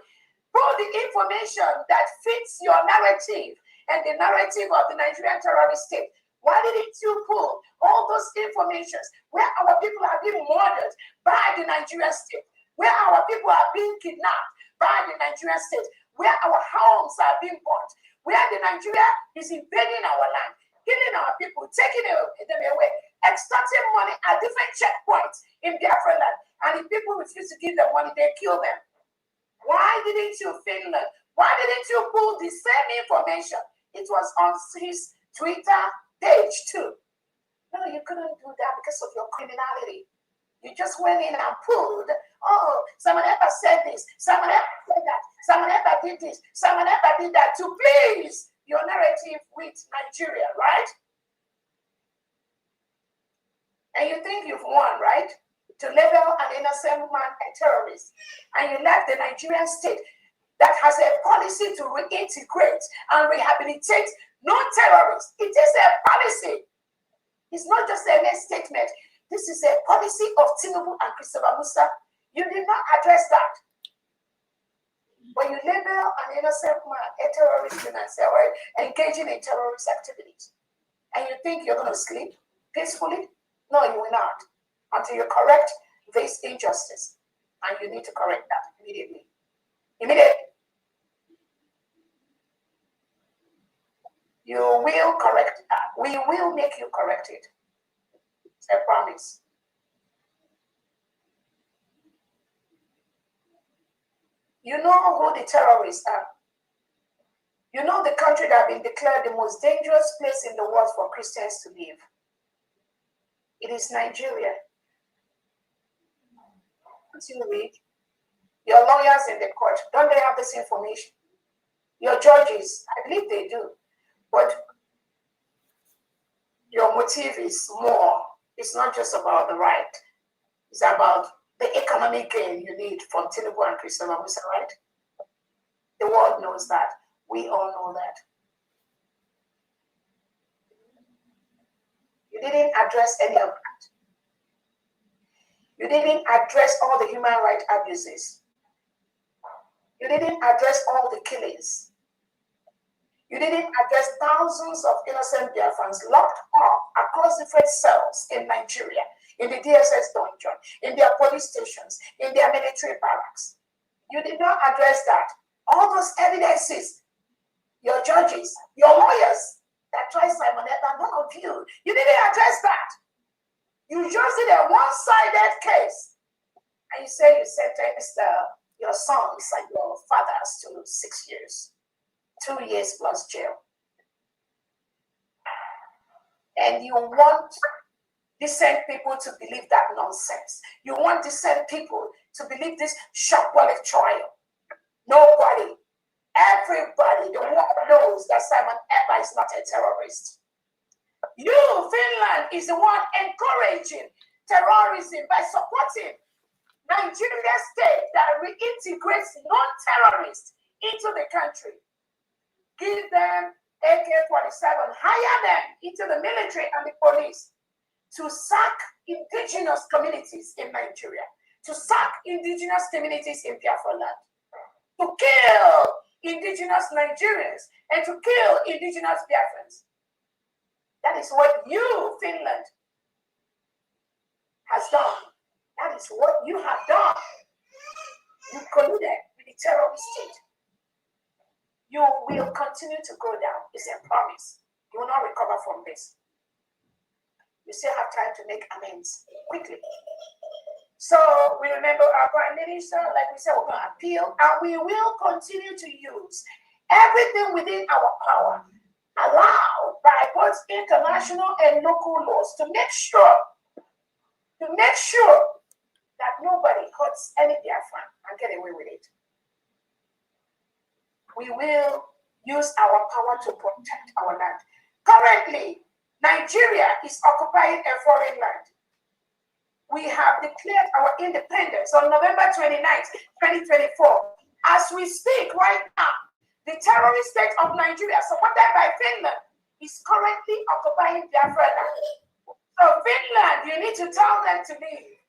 Pull the information that fits your narrative and the narrative of the Nigerian terrorist state. Why didn't you pull all those informations where our people are being murdered by the Nigerian state, where our people are being kidnapped by the Nigerian state, where our homes are being burnt, where the Nigeria is invading our land, killing our people, taking them away, extracting money at different checkpoints in Biafran land, and if people refuse to give them money, they kill them. Why didn't you, Finland? Why didn't you pull the same information? It was on his Twitter page too. No, you couldn't do that because of your criminality. You just went in and pulled, oh, someone ever said this, someone ever said that, someone ever did this, someone ever did that to please your narrative with Nigeria, right? And you think you've won, right? To label an innocent man a terrorist. And you left the Nigerian state that has a policy to reintegrate and rehabilitate non-terrorists. It is a policy. It's not just a mere statement. This is a policy of Tinubu and Christopher Musa. You did not address that. When you label an innocent man a terrorist and say, well, engaging in terrorist activities, and you think you're going to sleep peacefully? No, you will not. Until you correct this injustice. And you need to correct that immediately. Immediately. You will correct that. We will make you correct it. It's a promise. You know who the terrorists are. You know the country that has been declared the most dangerous place in the world for Christians to live. It is Nigeria. Don't you read? Your lawyers in the court, don't they have this information? Your judges, I believe they do. But your motive is more. It's not just about the right. It's about the economic gain you need from Tinubu and Christopher Musa, right? The world knows that. We all know that. You didn't address any of that. You didn't address all the human rights abuses. You didn't address all the killings. You didn't address thousands of innocent Biafrans locked up across different cells in Nigeria, in the DSS dungeon, in their police stations, in their military barracks. You did not address that. All those evidences, your judges, your lawyers that tried Simon Ekpa, none of you didn't address that. You just did a one-sided case. And you say you sentenced your sons and your fathers to 6 years, 2 years plus jail. And you want decent people to believe that nonsense. You want decent people to believe this shambolic trial. Nobody, everybody, the world knows that Simon Ekpa is not a terrorist. You, Finland, is the one encouraging terrorism by supporting Nigeria state that reintegrates non-terrorists into the country. Give them AK-47, hire them into the military and the police to sack indigenous communities in Nigeria, to sack indigenous communities in Biafran land, to kill indigenous Nigerians and to kill indigenous Biafrans. That is what you, Finland, has done. That is what you have done. You colluded with the terrorist state. you will continue to go down. It's a promise. You will not recover from this. You still have time to make amends quickly. So we remember our Prime Minister, like we said, we're going to appeal, and we will continue to use everything within our power, allowed by both international and local laws, to make sure that nobody hurts any Biafran and get away with it. We will use our power to protect our land. Currently, Nigeria is occupying a foreign land. We have declared our independence on November 29th, 2024. As we speak right now, the terrorist state of Nigeria, supported by Finland, is currently occupying Biafra land. So Finland, you need to tell them to leave.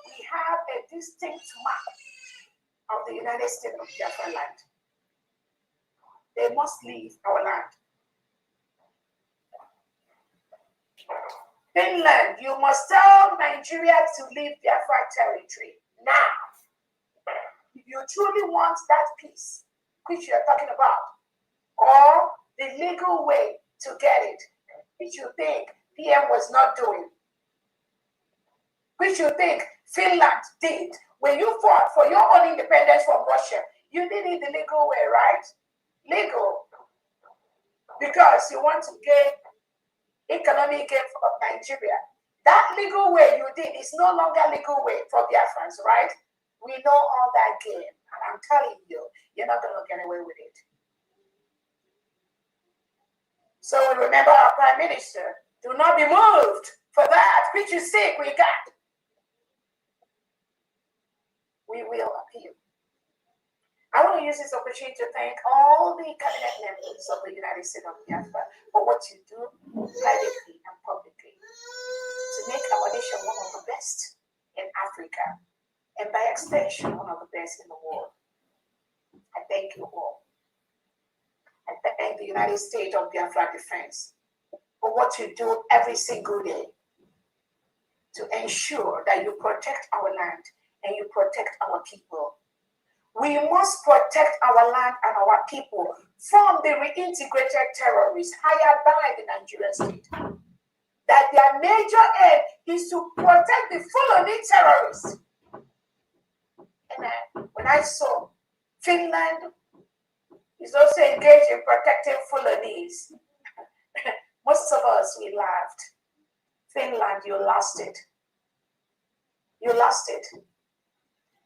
We have a distinct map of the United States of Biafra land. They must leave our land. Finland, you must tell Nigeria to leave Biafra territory now. If you truly want that peace, which you're talking about, or the legal way to get it, which you think PM was not doing, which you think Finland did. When you fought for your own independence from Russia, you did it the legal way, right? Legal. Because you want to get economic gain from Nigeria. That legal way you did is no longer legal way for Biafrans, right? We know all that game, and I'm telling you, you're not going to get away with it. So remember our Prime Minister, do not be moved for that which you seek we got. We will appeal. I want to use this opportunity to thank all the cabinet members of the United States of Biafra for what you do privately and publicly to make our nation one of the best in Africa, and by extension, one of the best in the world. I thank you all. I thank the United States of Biafra Defense for what you do every single day to ensure that you protect our land and you protect our people. We must protect our land and our people from the reintegrated terrorists hired by the Nigerian state. That their major aim is to protect the Fulani terrorists. And when I saw Finland is also engaged in protecting Fulanis, most of us, we laughed. Finland, you lost it. You lost it.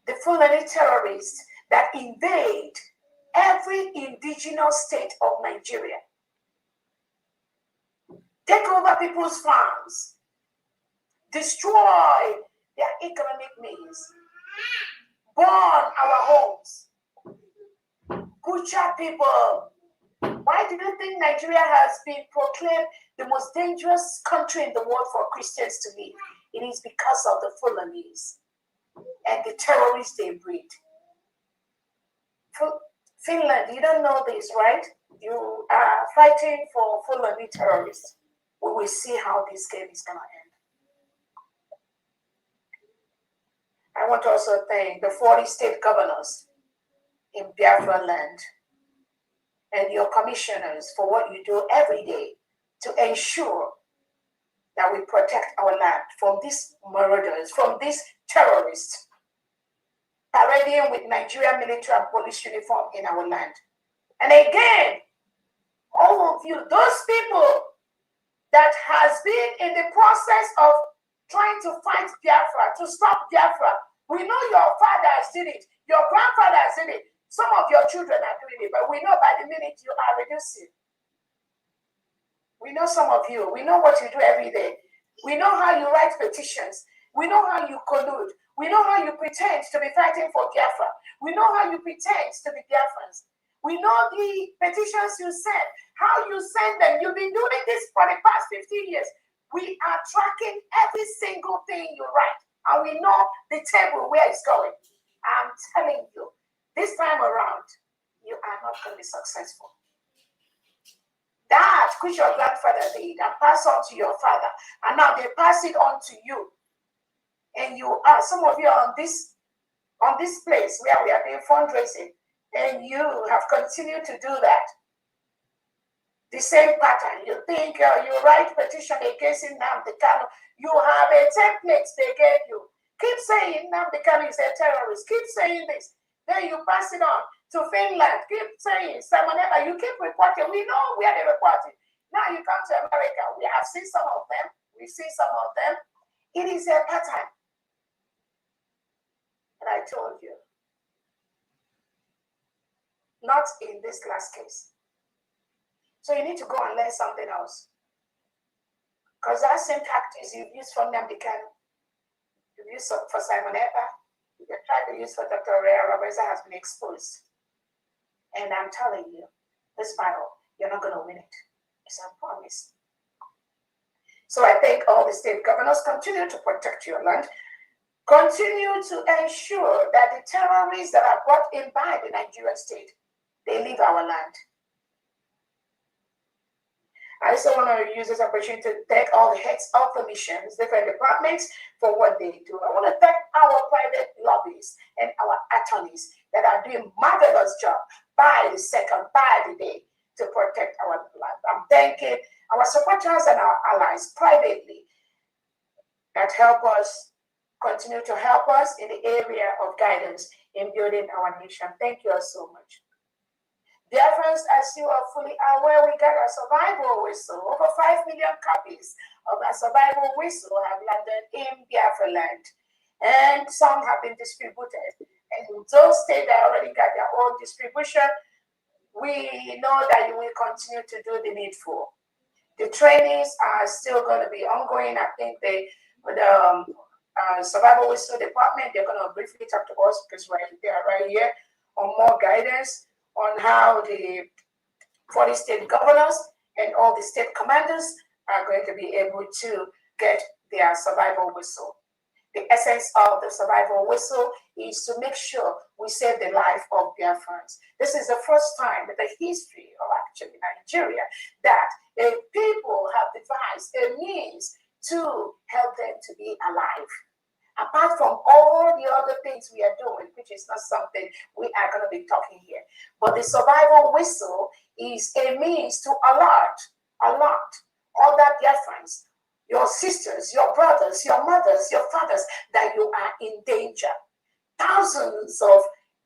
The Fulani terrorists that invade every indigenous state of Nigeria, take over people's farms, destroy their economic means, burn our homes, butcher people. Why do you think Nigeria has been proclaimed the most dangerous country in the world for Christians to live? It is because of the Fulanis and the terrorists they breed. Finland, you don't know this, right? You are fighting for Fulani terrorists. We will see how this game is going to end. I want to also thank the 40 state governors in Biafra land and your commissioners for what you do every day to ensure that we protect our land from these marauders, from these terrorists parading with Nigerian military and police uniform in our land. And again, all of you, those people that has been in the process of trying to fight Biafra, to stop Biafra, we know your fathers did it, your grandfathers did it, some of your children are doing it, but we know by the minute you are reducing. We know some of you, we know what you do every day. We know how you write petitions. We know how you collude. We know how you pretend to be fighting for Biafra. We know how you pretend to be Biafrans. We know the petitions you send, how you send them. You've been doing this for the past 15 years. We are tracking every single thing you write, and we know the table where it's going. I'm telling you, this time around, you are not going to be successful. That which your grandfather did and passed on to your father, and now they pass it on to you. And you are, some of you are on this place where we are doing fundraising. And you have continued to do that. The same pattern. You think you write petition against Nnamdi Kanu. You have a template they gave you. Keep saying Nnamdi Kanu is a terrorist. Keep saying this. Then you pass it on to Finland. Keep saying Simon Ekpa. You keep reporting. We know where they're reporting. Now you come to America. We have seen some of them. We've seen some of them. It is a pattern. And I told you. Not in this last case. So you need to go and learn something else. Because that same tactics you've used for Nnamdi Kanu, you've used for Simon Ekpa, you tried to use for Dr. Ray Roberts has been exposed. And I'm telling you, this battle, you're not going to win it. It's a promise. So I think all the state governors continue to protect your land, continue to ensure that the terrorists that are brought in by the Nigerian state, they leave our land. I also want to use this opportunity to thank all the heads of the missions, different departments, for what they do. I want to thank our private lobbies and our attorneys that are doing marvelous job by the second, by the day to protect our land. I'm thanking our supporters and our allies privately that help us, continue to help us in the area of guidance in building our nation. Thank you all so much. Biafrans, as you are fully aware, we got our survival whistle. Over 5 million copies of our survival whistle have landed in Biafra land, and some have been distributed. And those states that already got their own distribution, we know that you will continue to do the needful. The trainings are still going to be ongoing. I think the survival whistle department, they're going to briefly talk to us because they are right here on more guidance on how the 40 state governors and all the state commanders are going to be able to get their survival whistle. The essence of the survival whistle is to make sure we save the life of Biafrans. This is the first time in the history of actually Nigeria that a people have devised a means to help them to be alive. Apart from all the other things we are doing, which is not something we are going to be talking here. But the survival whistle is a means to alert other Biafrans, your sisters, your brothers, your mothers, your fathers, that you are in danger. Thousands of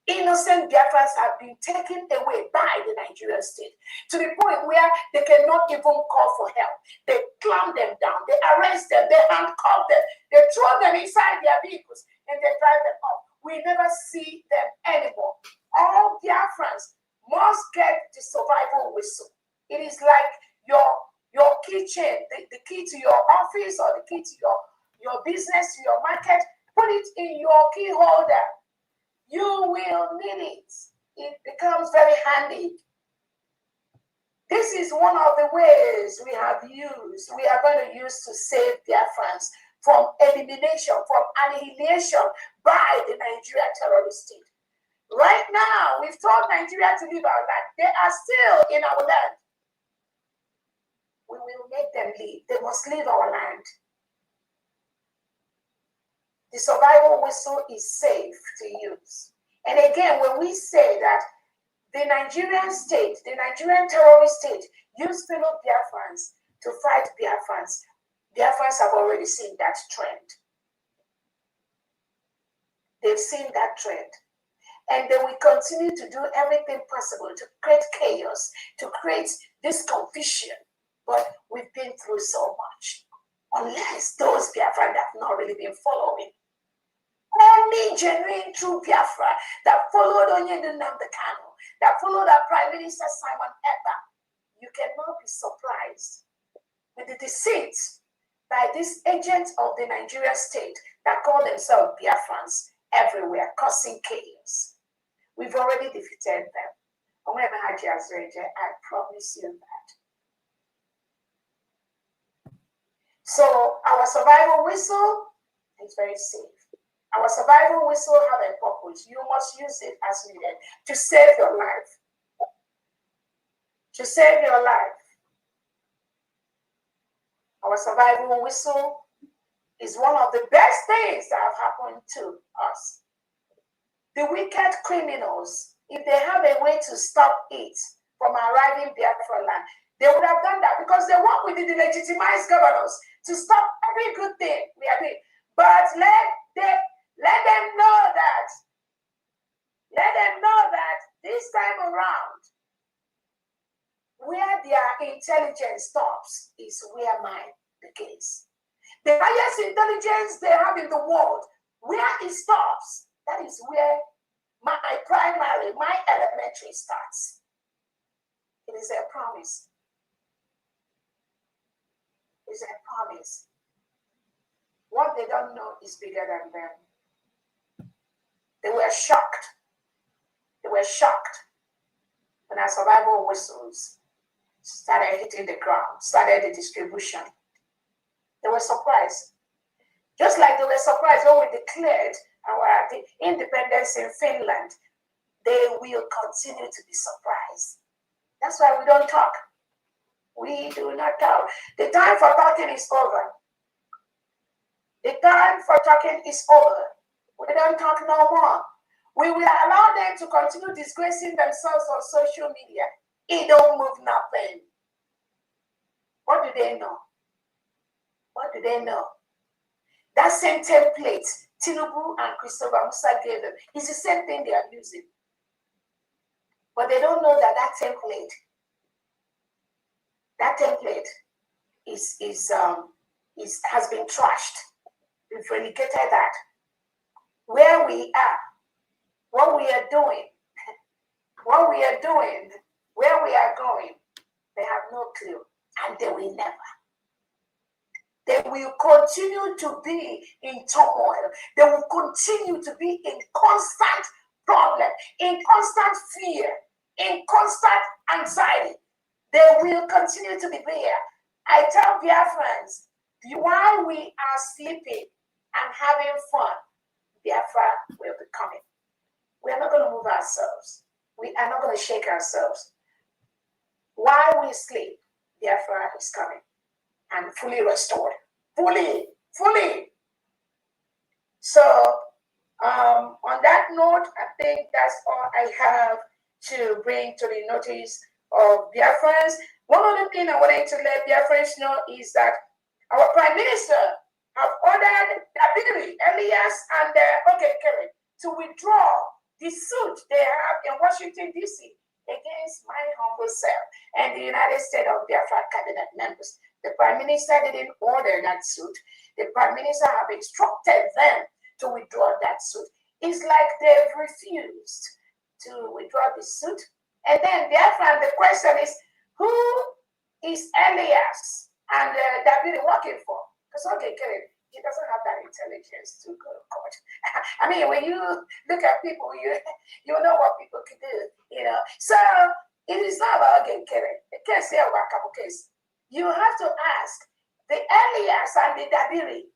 innocent Biafrans have been taken away by the Nigerian state to the point where they cannot even call for help. They clamp them down, they arrest them, they handcuff them, they throw them inside their vehicles, and they drive them off. We never see them anymore. All Biafrans must get the survival whistle. It is like your kitchen, the key to your office or the key to your business, to your market. Put it in your key holder. You will need it. It becomes very handy. This is one of the ways we are going to use to save Biafrans from elimination, from annihilation by the Nigeria terrorist state. Right now, we've told Nigeria to leave our land. They are still in our land. We will make them leave. They must leave our land. The survival whistle is safe to use. And again, when we say that the Nigerian state, the Nigerian terrorist state, used fellow Biafrans to fight Biafrans, Biafrans have already seen that trend. They've seen that trend. And they will continue to do everything possible to create chaos, to create this confusion. But we've been through so much. Unless those Biafrans have not really been following. Only genuine true Biafra that followed Onyeka Nnamdi Kanu, that followed our Prime Minister Simon Ekpa, you cannot be surprised with the deceit by these agents of the Nigerian state that call themselves Biafrans everywhere, causing chaos. We've already defeated them. I promise you that. So our survival whistle is very safe. Our survival whistle have a purpose. You must use it as needed to save your life. To save your life. Our survival whistle is one of the best things that have happened to us. The wicked criminals if they have a way to stop it from arriving Biafra land, they would have done that because they work with the delegitimized governors to stop every good thing we are doing. But let them know that this time around, where their intelligence stops is where mine begins. The highest intelligence they have in the world, where it stops, that is where my primary, my elementary starts. It is a promise. It's a promise. What they don't know is bigger than them. They were shocked. They were shocked when our survival whistles started hitting the ground, started the distribution. They were surprised. Just like they were surprised when we declared our independence in Finland, they will continue to be surprised. That's why we don't talk. We do not talk. The time for talking is over. The time for talking is over. We don't talk no more. We will allow them to continue disgracing themselves on social media. It don't move nothing. What do they know? What do they know? That same template Tinubu and Christopher Musa gave them is the same thing they are using. But they don't know that that template has been trashed. We've relegated that. Where we are, what we are doing, where we are going, they have no clue, and they will never. They will continue to be in turmoil. They will continue to be in constant problem, in constant fear, in constant anxiety. They will continue to be there. I tell Biafrans, while we are sleeping and having fun, Biafra will be coming. We are not going to move ourselves. We are not going to shake ourselves. While we sleep, Biafra is coming and fully restored. Fully. So, on that note, I think that's all I have to bring to the notice of Biafrans. One other thing I wanted to let Biafrans know is that our Prime Minister have ordered Dabiri, Elias, and Kerry to withdraw the suit they have in Washington, D.C. against my humble self and the United States of Biafra cabinet members. The Prime Minister didn't order that suit. The Prime Minister have instructed them to withdraw that suit. It's like they've refused to withdraw the suit. And then Biafra, the question is, who is Elias and David working for? Because he doesn't have that intelligence to go to court. I mean, when you look at people, you know what people can do, you know. So it is not about getting carried. It can't say about a couple cases. You have to ask the Elias and the Dabiri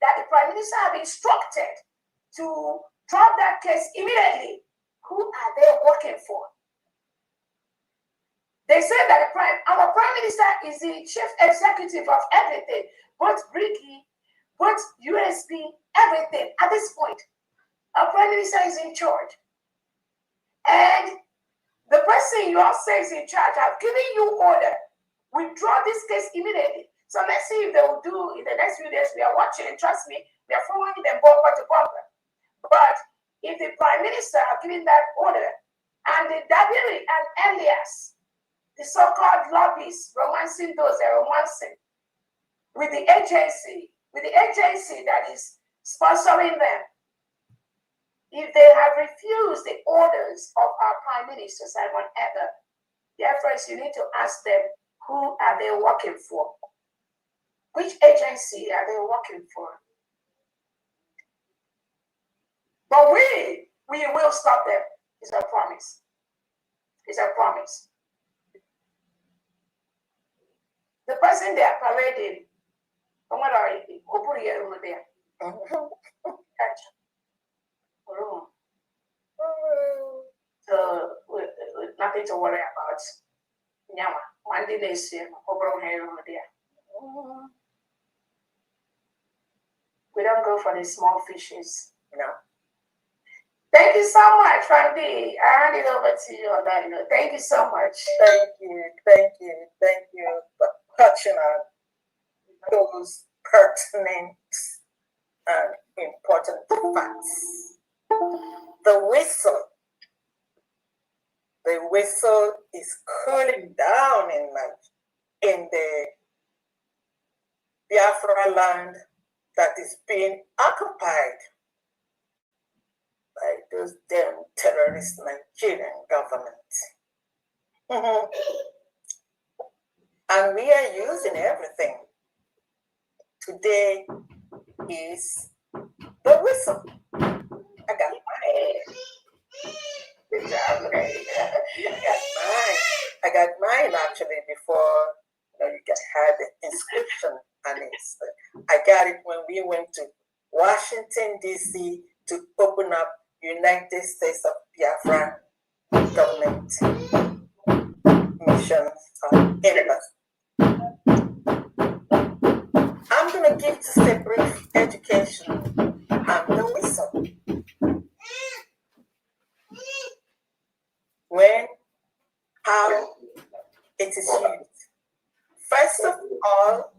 that the Prime Minister have instructed to drop that case immediately. Who are they working for? They said that our Prime Minister is the chief executive of everything, both Briggy, both USB, everything. At this point, our Prime Minister is in charge. And the person you all say is in charge, I've given you order. Withdraw this case immediately. So let's see if they will do in the next few days. We are watching, and trust me, we are following them bumper to bumper. But if the Prime Minister have given that order, and the Dabiri and Elias, the so-called lobbyists romancing those they're romancing with the agency that is sponsoring them, if they have refused the orders of our Prime Minister, Simon Eber, therefore you need to ask them, who are they working for? Which agency are they working for? But we will stop them. It's a promise. It's a promise. The person they are parading, so nothing to worry about. We don't go for the small fishes, you know. Thank you so much, Randy. I hand it over to you on that note. Thank you so much. Thank you for touching on those pertinent and important facts. The whistle is cooling down in the Biafra land that is being occupied by those damn terrorist Nigerian government. And we are using everything. Today is the whistle. I got mine. Good job, Ray. I got mine actually before you had the inscription on it. I got it when we went to Washington, D.C. to open up United States of Biafra government mission embassy. I'm going to give just a brief education on the whistle. When, how it is used. First of all,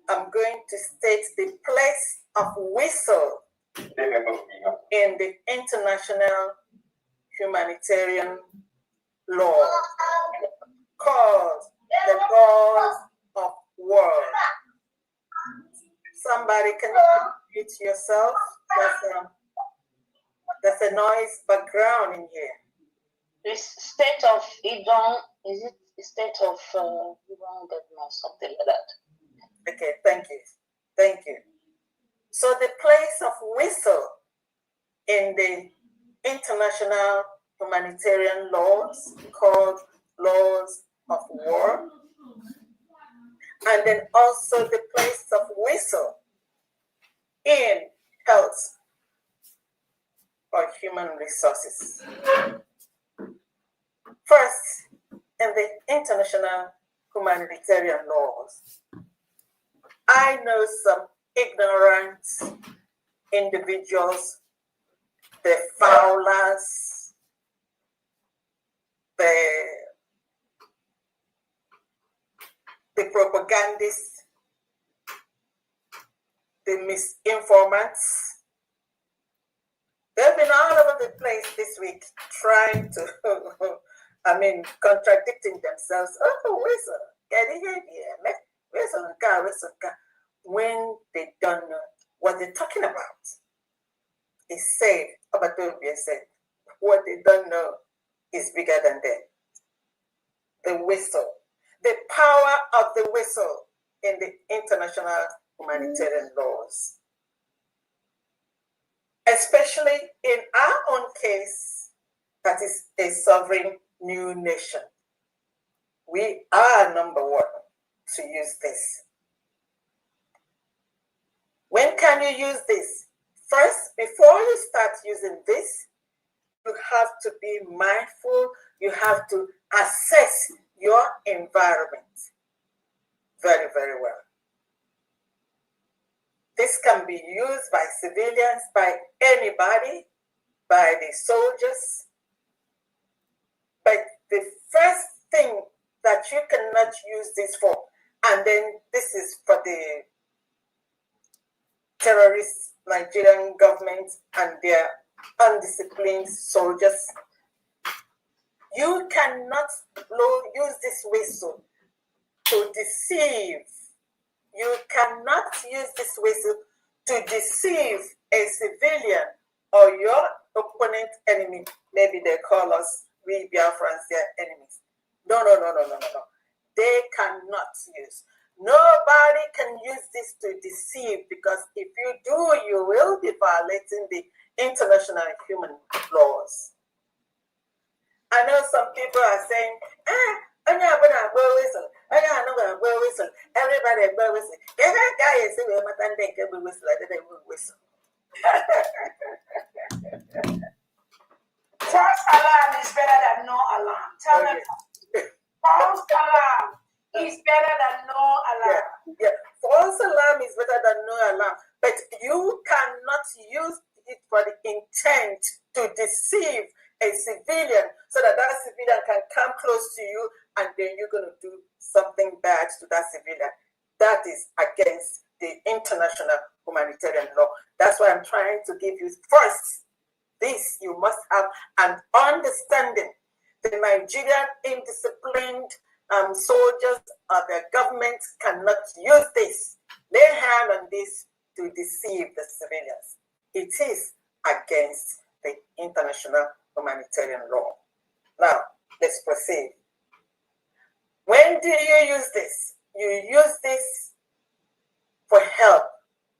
I'm going to state the place of whistle in the international humanitarian law called the laws of war. Somebody can mute yourself. There's a noise background in here. This state of Idong, is it the state of Idong or something like that? Okay, thank you. So the place of whistle in the international humanitarian laws called laws of war, and then also the place of whistle in health or human resources. First, in the international humanitarian laws, I know some ignorant individuals, the foulers, the propagandists, the misinformants. They've been all over the place this week trying to, contradicting themselves. Oh, whistle, get it here, whistle, when they don't know what they're talking about. It's said, Obatobia said, what they don't know is bigger than them. The whistle, the power of the whistle in the international humanitarian laws. Especially in our own case, that is a sovereign new nation. We are number one to use this. When can you use this? First, before you start using this, you have to be mindful. You have to assess your environment very, very well. This can be used by civilians, by anybody, by the soldiers. But the first thing that you cannot use this for, and then this is for the terrorist Nigerian government and their undisciplined soldiers, you cannot use this whistle to deceive. You cannot use this whistle to deceive a civilian or your opponent enemy. Maybe they call us, we Biafrans, their enemies. No. They cannot use. Nobody can use this to deceive, because if you do, you will be violating the international human laws. I know some people are saying, I'm not going to blow whistle. Everybody blow whistle. That guy is saying, I'm whistle. I didn't whistle. False alarm is better than no alarm. Tell them. False alarm is better than no alarm. Yeah. False alarm is better than no alarm. But you cannot use it for the intent to deceive a civilian so that that civilian can come close to you and then you're going to do something bad to that civilian. That is against the international humanitarian law. That's why I'm trying to give you first this. You must have an understanding. The Nigerian indisciplined soldiers of the government cannot use this, lay hand on this to deceive the civilians. It is against the international humanitarian law. Now, let's proceed. When do you use this? You use this for help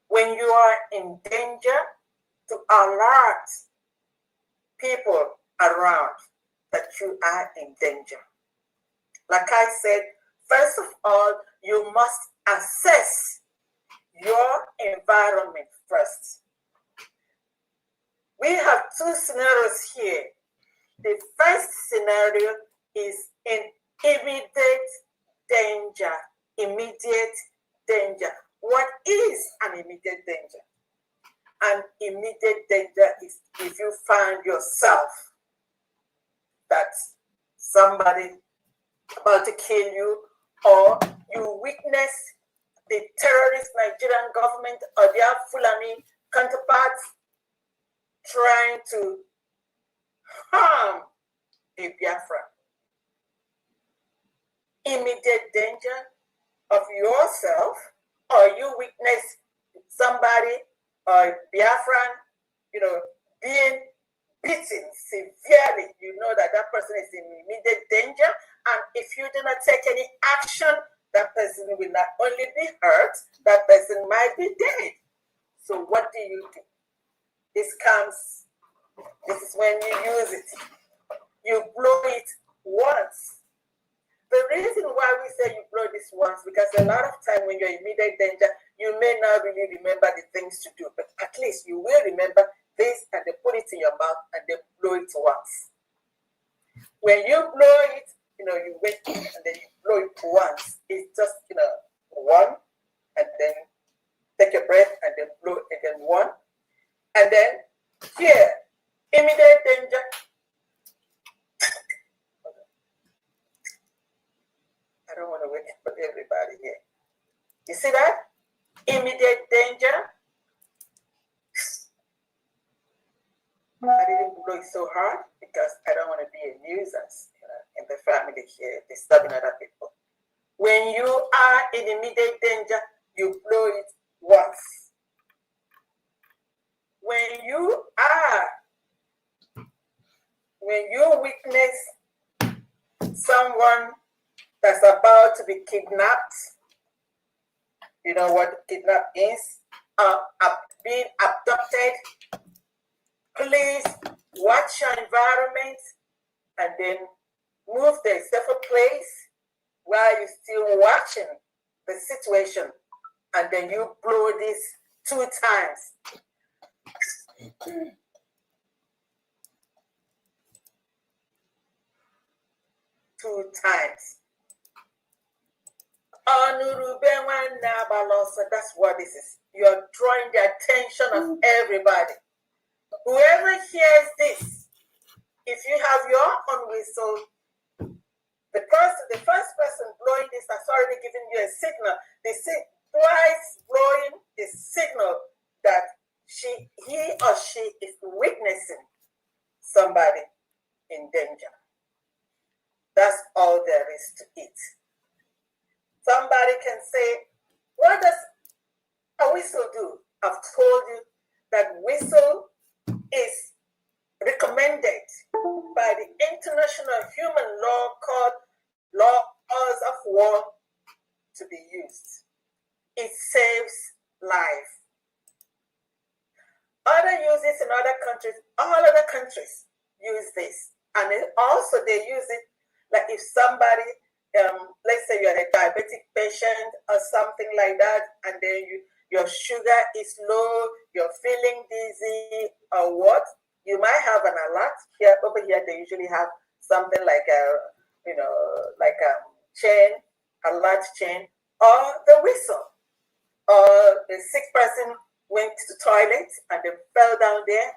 when you are in danger, to alert people around that you are in danger. Like I said, first of all, you must assess your environment first. We have two scenarios here. The first scenario is in immediate danger. Immediate danger. What is an immediate danger? An immediate danger is if you find yourself that somebody about to kill you, or you witness the terrorist Nigerian government or their Fulani counterparts trying to harm a Biafran. Immediate danger of yourself, or you witness somebody or Biafran, being beaten severely. You know that that person is in immediate danger, and if you do not take any action, that person will not only be hurt, that person might be dead. So what do you do? This is when you use it. You blow it once. The reason why we say you blow this once, because a lot of time when you're in immediate danger, you may not really remember the things to do, but at least you will remember this, and they put it in your mouth and they blow it once. When you blow it, you wait and then you blow it once. It's just, one, and then take a breath and then blow again one. And then here, immediate danger. I don't want to wake up everybody here. You see that? Immediate danger. I didn't blow it so hard because I don't want to be a nuisance in the family here, disturbing other people. When you are in immediate danger, you blow it once. When you witness someone that's about to be kidnapped, you know what kidnap is? Being abducted. Please watch your environment and then move to a safer place while you're still watching the situation, and then you blow this 2 times. 2 times. That's what this is. You're drawing the attention of everybody. Whoever hears this, if you have your own whistle, the first person blowing this has already given you a signal. Twice blowing the signal that he or she is witnessing somebody in danger. That's all there is to it. Somebody can say, what does a whistle do? I've told you that whistle is recommended by the international human law called laws of war to be used. It saves life. Other uses in other countries, all other countries use this. And also they use it like if somebody, let's say you're a diabetic patient or something like that, and then your sugar is low, you're feeling dizzy or what, you might have an alert. Here, over here, they usually have something like a chain, alert chain, or the whistle. Or the sick person went to the toilet and they fell down there.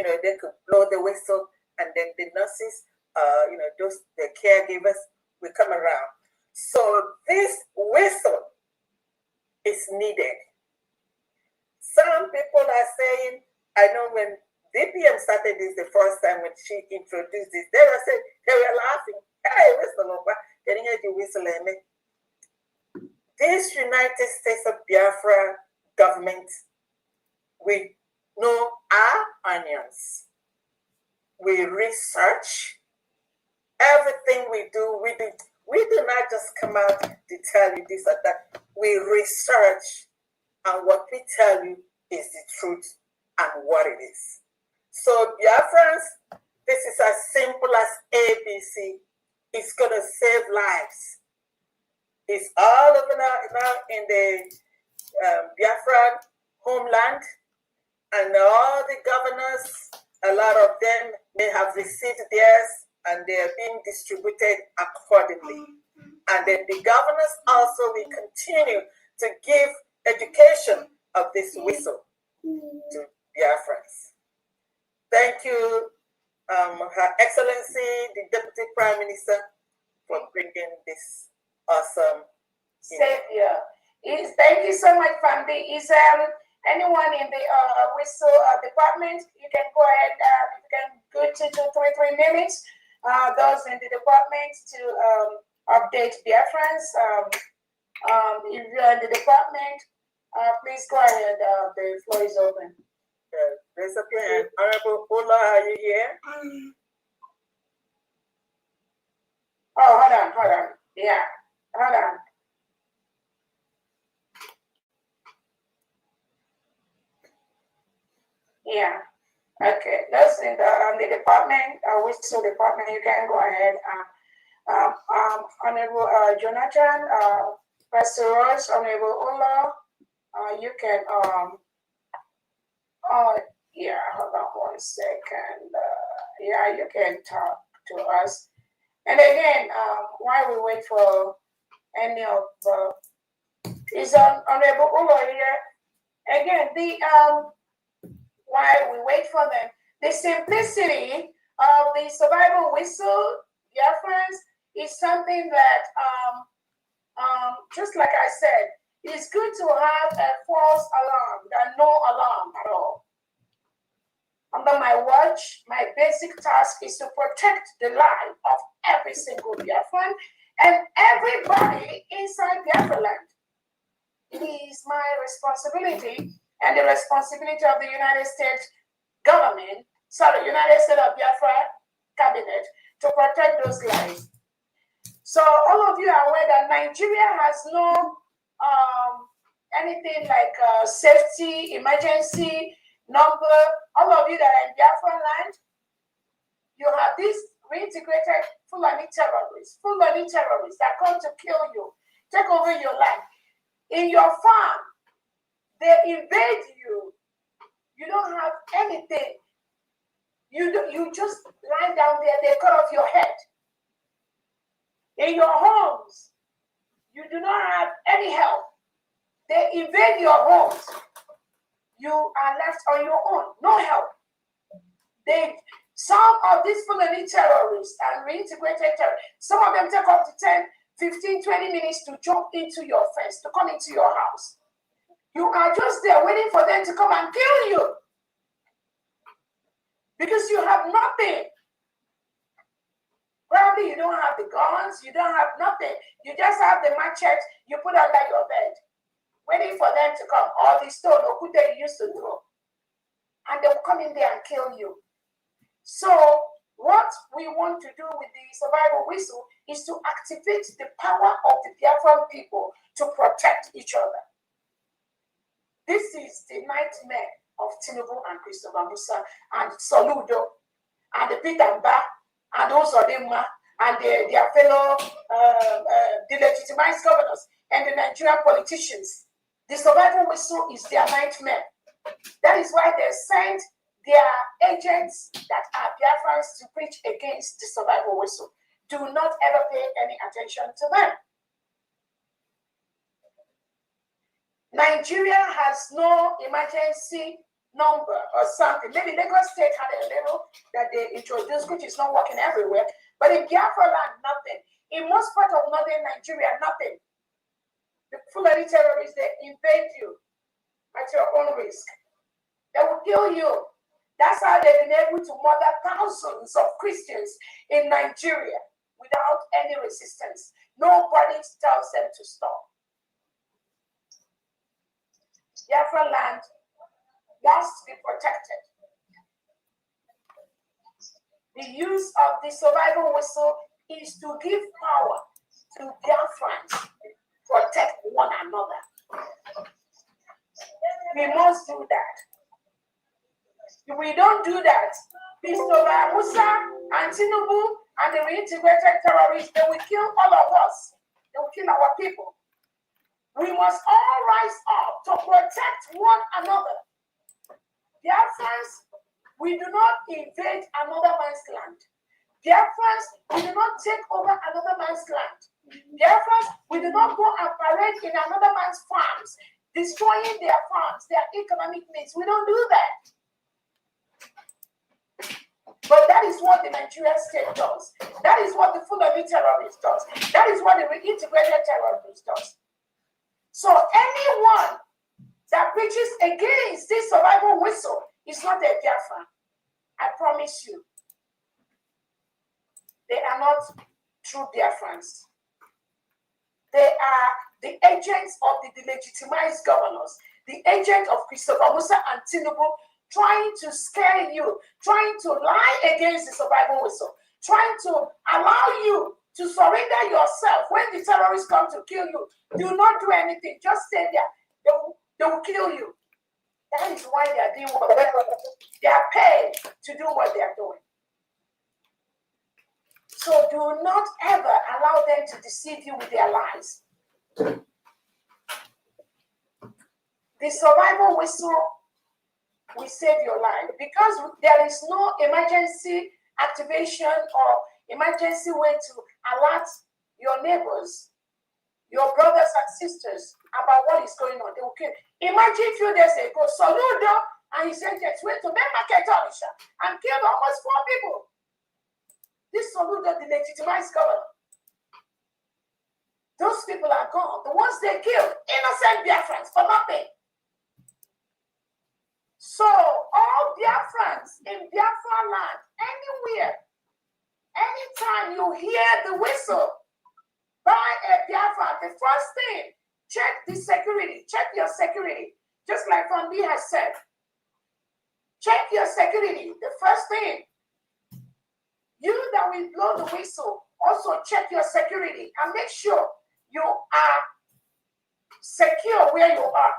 they could blow the whistle, and then the nurses, the caregivers will come around. So this whistle is needed. Some people are saying, I know when DPM started this the first time when she introduced this, they were laughing. Hey, whistle, can you hear the whistle? This United States of Biafra government, we know our onions. We research everything we do. We do not just come out to tell you this or that. We research, and what we tell you is the truth and what it is. So Biafrans, this is as simple as ABC. It's going to save lives. It's all over now in the Biafran homeland, and all the governors, a lot of them, they have received theirs, and they are being distributed accordingly. And then the governors also will continue to give education of this whistle to Biafrans. Thank you, Her Excellency, the Deputy Prime Minister, for bringing this awesome Savior. Thank you so much, family. Is anyone in the whistle department? You can go ahead. You can go to 3 minutes. Those in the department to update Biafrans. If you're in the department, please go ahead. The floor is open. Raise up your hand. Honorable Ola, are you here? Oh, hold on. Yeah, hold on. Yeah. Okay. Those in the department, whistle department, you can go ahead. Honorable Jonathan, Pastor Ross, Honorable Ola, you can yeah, hold on 1 second. Yeah, you can talk to us. And again, while we wait for any of is Honorable Ola here. Again, while we wait for them, the simplicity of the survival whistle, Biafrans, is something that, just like I said, it's good to have a false alarm than no alarm at all. Under my watch, my basic task is to protect the life of every single Biafran and everybody inside Biafra land. It is my responsibility and the responsibility of the United States government, United States of Biafra cabinet, to protect those lives. So all of you are aware that Nigeria has no anything like safety, emergency number. All of you that are in Biafra land, you have these reintegrated Fulani terrorists that come to kill you, take over your land. In your farm, they invade you. You don't have anything. You just lie down there, they cut off your head. In your homes, you do not have any help. They invade your homes. You are left on your own, no help. Some of these Fulani terrorists and reintegrated terrorists, some of them take up to 10, 15, 20 minutes to jump into your fence, to come into your house. You are just there waiting for them to come and kill you because you have nothing. Probably you don't have the guns, you don't have nothing. You just have the machete you put under your bed, waiting for them to come. Or the stone or who they used to throw. And they'll come in there and kill you. So what we want to do with the survival whistle is to activate the power of the Biafran people to protect each other. This is the nightmare of Tinubu and Christopher Musa and Soludo and the Pitamba and also Demma and their fellow delegitimized governors and the Nigerian politicians. The survival whistle is their nightmare. That is why they sent their agents that are Biafrans to preach against the survival whistle. Do not ever pay any attention to them. Nigeria has no emergency number or something. Maybe Lagos State had a little that they introduced, which is not working everywhere. But in Biafra land, nothing. In most part of northern Nigeria, nothing. The Fulani terrorists, they invade you at your own risk. They will kill you. That's how they've been able to murder thousands of Christians in Nigeria without any resistance. Nobody tells them to stop. Biafra land must be protected. The use of the survival whistle is to give power to Biafrans, protect one another. We must do that. If we don't do that, Mr. Musa and Tinubu and the reintegrated terrorists, they will kill all of us. They will kill our people. We must all rise up to protect one another. Biafrans, we do not invade another man's land. Biafrans, we do not take over another man's land. Biafrans, we do not go and parade in another man's farms, destroying their farms, their economic needs. We don't do that. But that is what the Nigerian state does. That is what the Fulani terrorist does. That is what the reintegrated terrorist does. So anyone that preaches against this survival whistle is not a Biafran. I promise you. They are not true Biafrans. They are the agents of the delegitimized governors, the agent of Christopher Musa and Tinubu, trying to scare you, trying to lie against the survival whistle, trying to allow you to surrender yourself when the terrorists come to kill you. Do not do anything. Just stay there. They will kill you. That is why they are doing what they are doing. They are paid to do what they are doing. So do not ever allow them to deceive you with their lies. The survival whistle will save your life because there is no emergency activation or emergency way to alert your neighbors, your brothers and sisters about what is going on. They will kill. Imagine a few days ago, Soludo and his agents went to main market Onisha and killed almost 4 people. This Soludo, the legitimized governor. Those people are gone. The ones they killed, innocent Biafrans for nothing. So all Biafrans in Biafra land, anywhere, anytime you hear the whistle by a Biafran, the first thing, check the security, check your security. Just like Fambi has said, check your security. The first thing, you that will blow the whistle, also check your security and make sure you are secure where you are.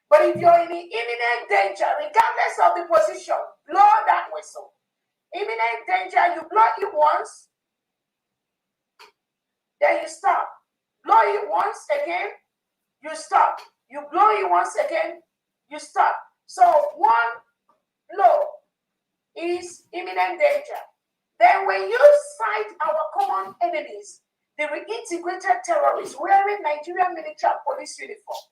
But if you're in imminent danger, regardless of the position, blow that whistle. Imminent danger, you blow it once, then you stop. Blow it once again, you stop. You blow it once again, you stop. So one blow is imminent danger. Then when you sight our common enemies, the reintegrated terrorists wearing Nigerian military and police uniform,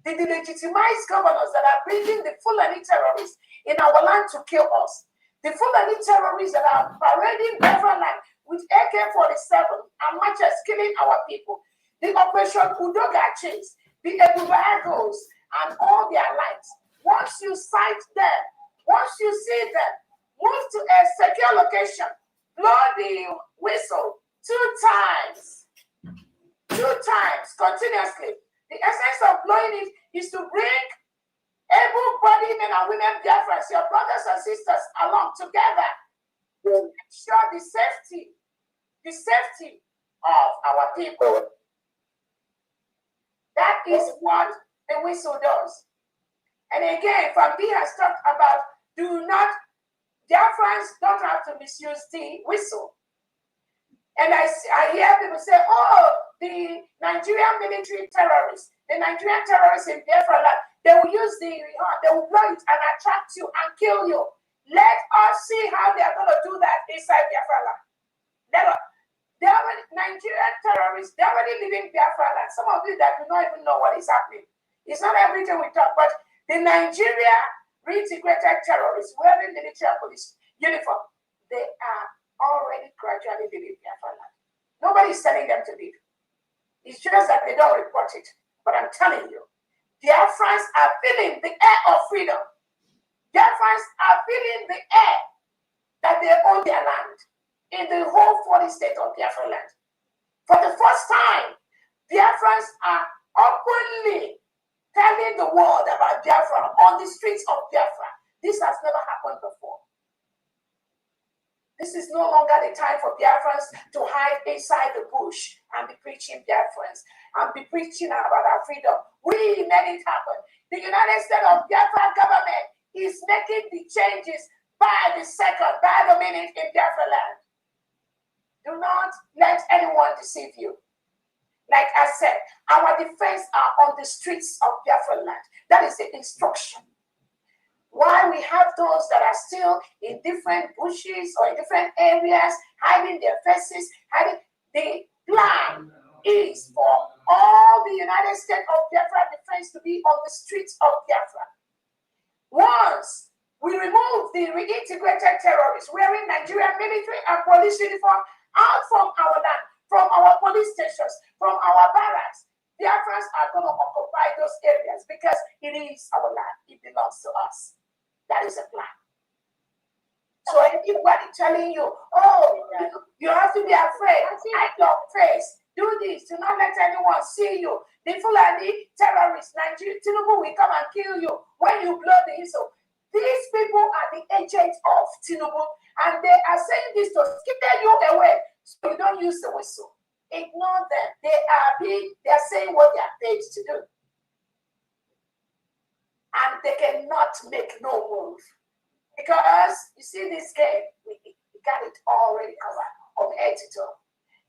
the legitimized governors that are bringing the Fulani terrorists in our land to kill us, the Fulani terrorists that are parading Biafra land with AK-47 and matches killing our people, the Operation Udoga chase, the Ebubagos, and all their lights. Once you sight them, once you see them, move to a secure location, blow the whistle 2 times continuously. The essence of blowing it is to bring able-bodied men and women Biafrans, your brothers and sisters, along together to ensure the safety of our people. That is what the whistle does. And again, Fambi has talked about Biafrans don't have to misuse the whistle. And I hear people say, oh, the Nigerian military terrorists, the Nigerian terrorists in Biafra land, they will use they will blow it and attract you and kill you. Let us see how they are going to do that inside Biafra land. Nigerian terrorists, they're already living Biafra land. Some of you that do not even know what is happening. It's not everything we talk, but The Nigeria reintegrated terrorists wearing military and police uniform, they are already gradually leaving Biafra land. Nobody is telling them to leave. It's just that they don't report it. But I'm telling you, Biafrans are feeling the air of freedom. Biafrans are feeling the air that they own their land in the whole 40 state of Biafra land. For the first time, Biafrans are openly telling the world about Biafra on the streets of Biafra. This has never happened before. This is no longer the time for Biafrans to hide inside the bush and be preaching Biafrans and be preaching about our freedom. We made it happen. The United States of Biafra government is making the changes by the second, by the minute in Biafra land. Do not let anyone deceive you. Like I said, our defense are on the streets of Biafra land. That is the instruction. Why we have those that are still in different bushes or in different areas, hiding their faces, hiding. The plan is for all the United States of Biafra defense to be on the streets of Biafra. Once we remove the reintegrated terrorists wearing Nigerian military and police uniform out from our land, from our police stations, from our barracks, Biafrans are going to occupy those areas because it is our land. It belongs to us. That is a plan. So anybody telling you, oh, you have to be afraid, hide your face, do this, do not let anyone see you. The Fulani terrorists, Nigeria, Tinubu will come and kill you when you blow the whistle. These people are the agents of Tinubu, and they are saying this to scare you away so you don't use the whistle. Ignore them. They are saying what they are paid to do. And they cannot make no move. Because, you see this game, we got it already covered from head to toe.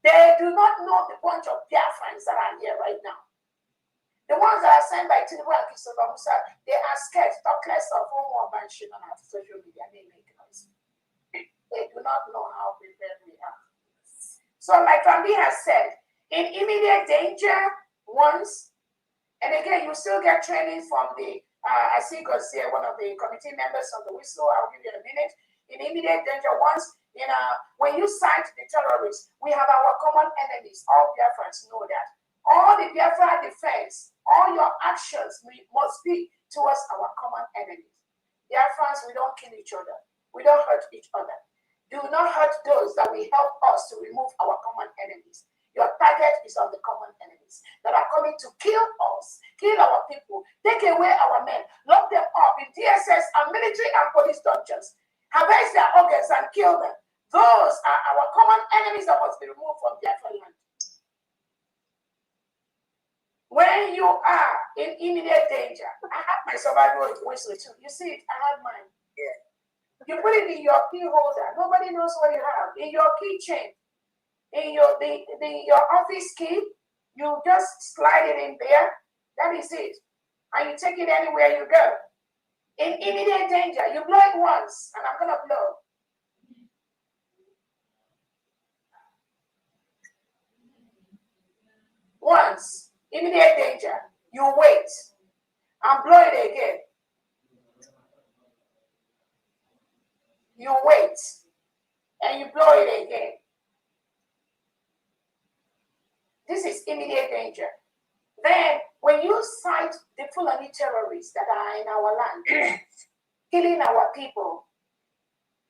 They do not know the bunch of Biafrans that are here right now. The ones that are sent by Tinubu and Christopher Musa, they are scared, talk less of who more man should not have social media, they make noise. They do not know how prepared we are. So like Rambi has said, in immediate danger once, and again, you still get training from the I see Garcia, one of the committee members of the Whistleblower. I'll give you a minute. In immediate danger, once, when you cite the terrorists, we have our common enemies. All Biafrans know that. All the Biafra defense, all your actions must be towards our common enemies. Biafrans, we don't kill each other. We don't hurt each other. Do not hurt those that will help us to remove our common enemies. Your target is on the common enemies that are coming to kill us, kill our people, take away our men, lock them up in DSS and military and police dungeons, harvest their organs and kill them. Those are our common enemies that must be removed from Biafra land. When you are in immediate danger, I have my survival whistle too. You see it? I have mine. Yeah. You put it in your key holder. Nobody knows what you have. In your keychain. In your office key, you just slide it in there. That is it. And you take it anywhere you go. In immediate danger, you blow it once, and I'm gonna blow. Once, immediate danger, you wait and blow it again. You wait and you blow it again. This is immediate danger. Then, when you sight the Fulani terrorists that are in our land, killing our people,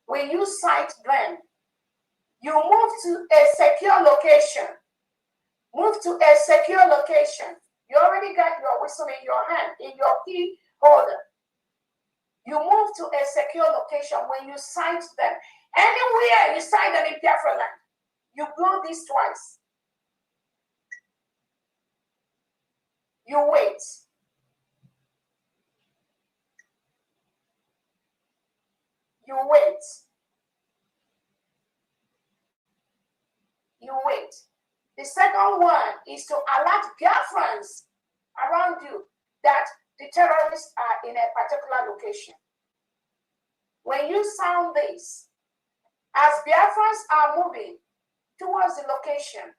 when you sight them, you move to a secure location. Move to a secure location. You already got your whistle in your hand, in your key holder. You move to a secure location when you sight them. Anywhere you sight them in Biafra land, you blow this twice. You wait. You wait. You wait. The second one is to alert Biafrans around you that the terrorists are in a particular location. When you sound this, as Biafrans are moving towards the location,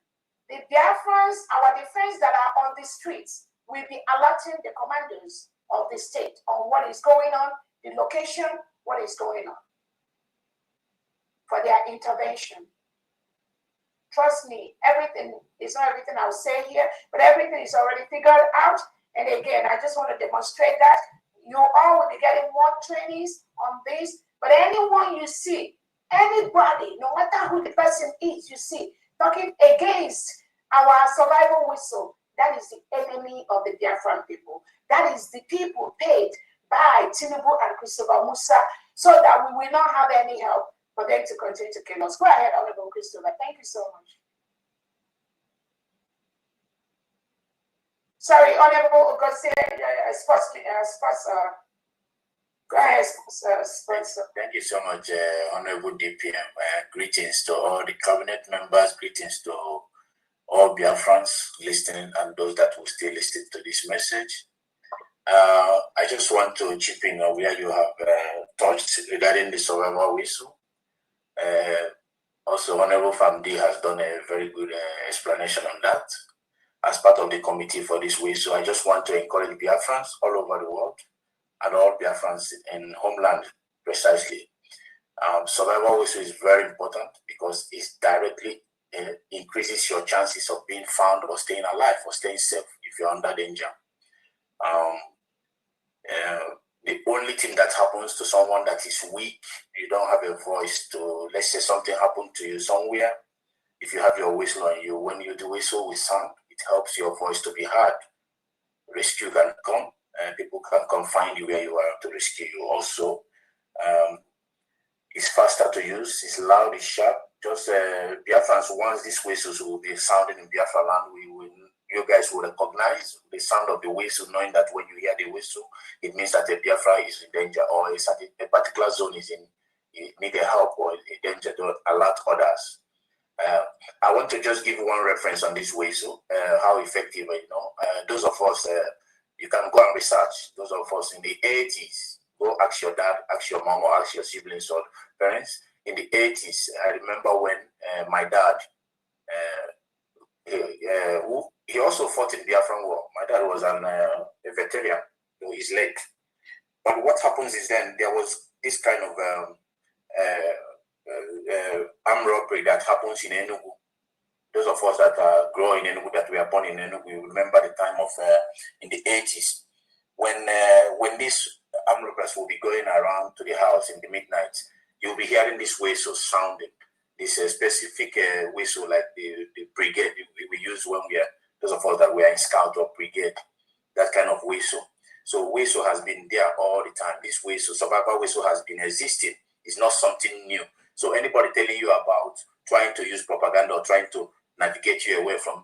the Biafrans, our defense that are on the streets, will be alerting the commanders of the state on what is going on, the location, what is going on, for their intervention. Trust me, everything is not everything I'll say here, but everything is already figured out. And again, I just want to demonstrate that you all will be getting more trainings on this. But anyone you see, anybody, no matter who the person is, you see, talking against our survival whistle, that is the enemy of the Biafran people. That is the people paid by Tinubu and Christopher Musa so that we will not have any help for them to continue to kill us. Go ahead, Honorable Christopher. Thank you so much. Sorry, Honorable Garcia, go ahead, Spencer. Thank you so much, Honorable DPM. Greetings to all the cabinet members, greetings to all Biafrans listening and those that will still listen to this message. I just want to chip in where you have touched regarding the survival whistle. Also, Honorable Famdi has done a very good explanation on that. As part of the committee for this whistle, I just want to encourage Biafrans all over the world and all Biafrans in homeland precisely. Survival whistle is very important because it directly increases your chances of being found or staying alive or staying safe if you're under danger. The only thing that happens to someone that is weak, you don't have a voice to, let's say something happened to you somewhere, if you have your whistle on you, when you do whistle with sound, it helps your voice to be heard. Rescue can come, and people can come find you where you are to rescue you. Also, it's faster to use, it's loud, it's sharp. Just Biafrans, once these whistles will be sounding in Biafra land, you guys will recognize the sound of the whistle, knowing that when you hear the whistle, it means that the Biafra is in danger or a particular zone is in need help or in danger to alert others. I want to just give one reference on this whistle, how effective, those of us, you can go and research, those of us in the 80s, go ask your dad, ask your mom, or ask your siblings or parents. In the 80s, I remember when my dad, he also fought in the Biafran War. My dad was a veteran, so he's late. But what happens is then there was this kind of armed robbery that happens in Enugu. Those of us that grow in Enugu, that we are born in Enugu, we remember the time of in the 80s when these armed robbers will be going around to the house in the midnight. You'll be hearing this whistle sounding. This specific whistle, like the brigade we use when we are, those of us that we are in scout or brigade, that kind of whistle. So whistle has been there all the time. This whistle, survival whistle, has been existing. It's not something new. So anybody telling you about trying to use propaganda or trying to navigate you away from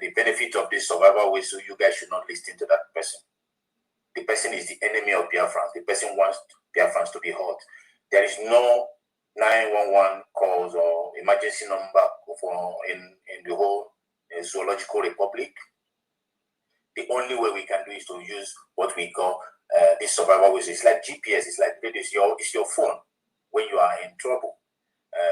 the benefit of this survival whistle, you guys should not listen to that person. The person is the enemy of Biafrans. The person wants Biafrans to be hurt. There is no 911 calls or emergency number in the whole zoological republic. The only way we can do is to use what we call this survival whistle. It's like GPS. It's like it's your phone when you are in trouble.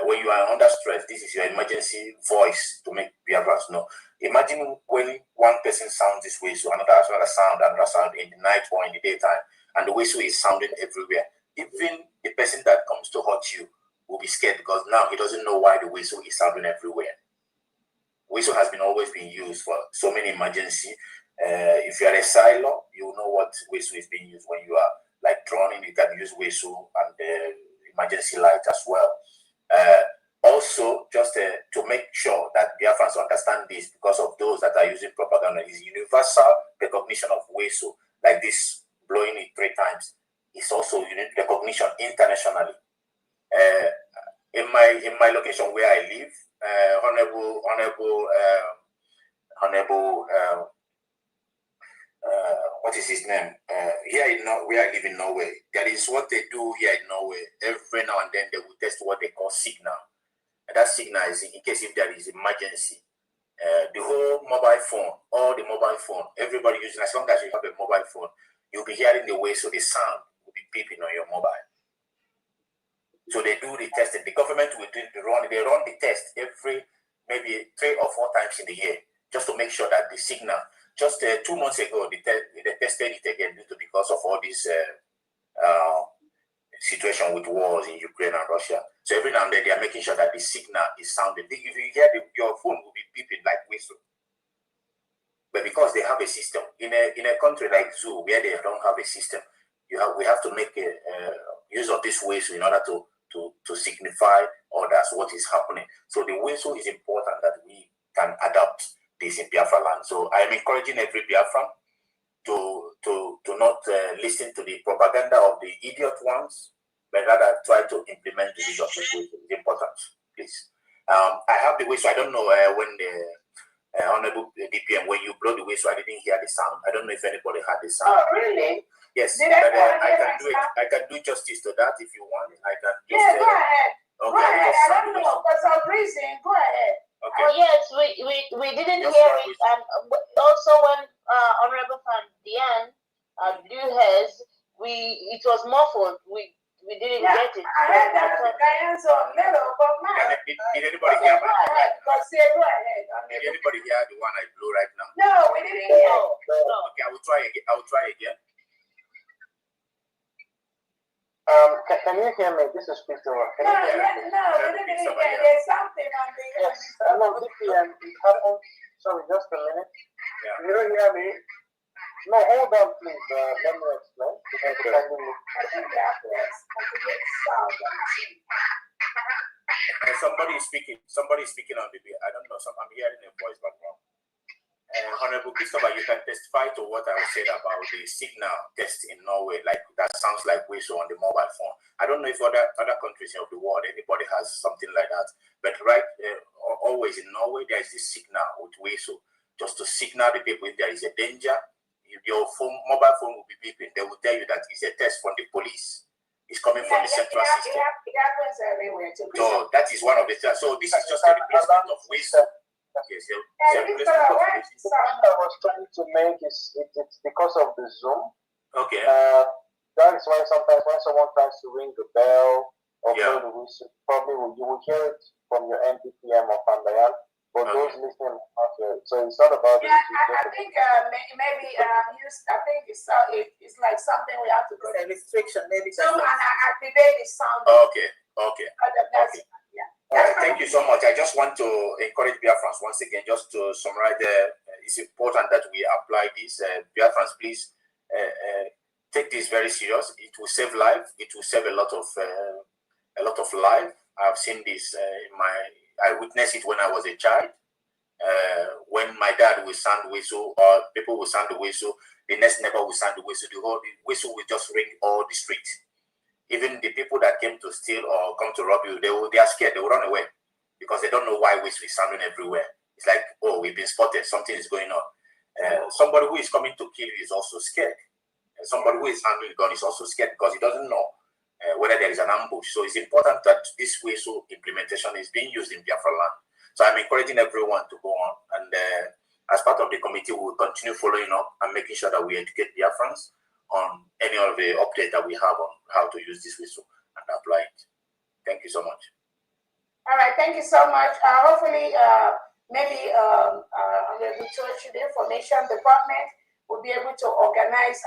When you are under stress, this is your emergency voice to make Biafrans know. Imagine when one person sounds this whistle, another sound in the night or in the daytime, and the whistle is sounding everywhere. Even the person that comes to hurt you will be scared because now he doesn't know why the whistle is sounding everywhere. Whistle has always been used for so many emergency. If you are a silo, you know what whistle is being used. When you are like drowning, you can use whistle and emergency light as well. Also, just to make sure that Biafrans understand this, because of those that are using propaganda, is universal recognition of whistle, like this blowing it 3 times. It's also recognition internationally. In my location where I live, what is his name? Here where I live in Norway, there is what they do here in Norway. Every now and then they will test what they call signal. And that signal is in case if there is emergency. The whole mobile phone, all the mobile phone, everybody using, as long as you have a mobile phone, you'll be hearing the whistle, the sound will be beeping on your mobile. So they do the testing. The government will run the test every maybe 3 or 4 times in the year, just to make sure that the signal, just 2 months ago, they tested it again because of all this situation with wars in Ukraine and Russia. So every now and then they are making sure that the signal is sounding. If you hear your phone will be beeping like whistle. But because they have a system in a country like Zoo where they don't have a system, we have to make use of this whistle in order to signify others what is happening. So the whistle is important that we can adopt this in Biafra land. So I am encouraging every Biafran to not listen to the propaganda of the idiot ones, but rather try to implement the use of the whistle. It's important, please. I have the whistle. I don't know when the Honorable DPM, when you blow the whistle, I didn't hear the sound. I don't know if anybody had the sound. Oh, really? Yes, Did but I can do it. I can do justice to that if you want. I can. Yeah, go ahead. Okay, Go ahead. I don't know for some reason. Go ahead. Okay. Oh yes, we didn't hear it, and also when Honorable Diane blew hers, it was muffled. We didn't get it. I heard that Diane's on little, but man. Did anybody hear? Go ahead. Go ahead. Did anybody hear the one I blew right now? No, we didn't hear. No. Okay, I will try again. Can you hear me? This is Peter. No, we didn't hear. There's something on the. Yes, hello, DPM. It happened. Sorry, just a minute. Yeah. You don't hear me? No, hold on, please. Let me explain. Somebody is speaking. Somebody is speaking on the. I don't know. I'm hearing a voice background. Honorable Christopher, you can testify to what I said about the signal test in Norway. Like that sounds like whistle on the mobile phone. I don't know if other countries of the world anybody has something like that. But always in Norway there is this signal with whistle just to signal the people if there is a danger. Your mobile phone will be beeping. They will tell you that it's a test from the police. It's coming from the central system. It happens everywhere too. So that is one of the tests. So this is just a replacement of whistle. Yes, the point I was trying to make is it's because of the Zoom. Okay. That is why sometimes when someone tries to ring the bell or blow the whistle, probably you will hear it from your NDPM or Fundraising, but those listening will not hear it. So it's not about I think maybe I think it's like something we have to go to restriction maybe. Someone activate the sound. Okay. Yeah. Thank you so much. I just want to encourage Biafrans once again, just to summarize. It's important that we apply this. Biafrans, please take this very serious. It will save life. It will save a lot of life. I've seen this. I witnessed it when I was a child. When my dad will sound whistle, or people will sound the whistle, the next neighbor will sound the whistle. The whistle will just ring all the street. Even the people that came to steal or come to rob you, they are scared. They will run away because they don't know why whistle is sounding everywhere. It's like, oh, we've been spotted. Something is going on. Somebody who is coming to kill you is also scared. Somebody who is handling a gun is also scared because he doesn't know whether there is an ambush. So it's important that this whistle implementation is being used in Biafra land. So I'm encouraging everyone to go on. And as part of the committee, we will continue following up and making sure that we educate Biafrans on any of the updates that we have on how to use this whistle and apply it. Thank you so much. All right, thank you so much. Hopefully, maybe the information department will be able to organize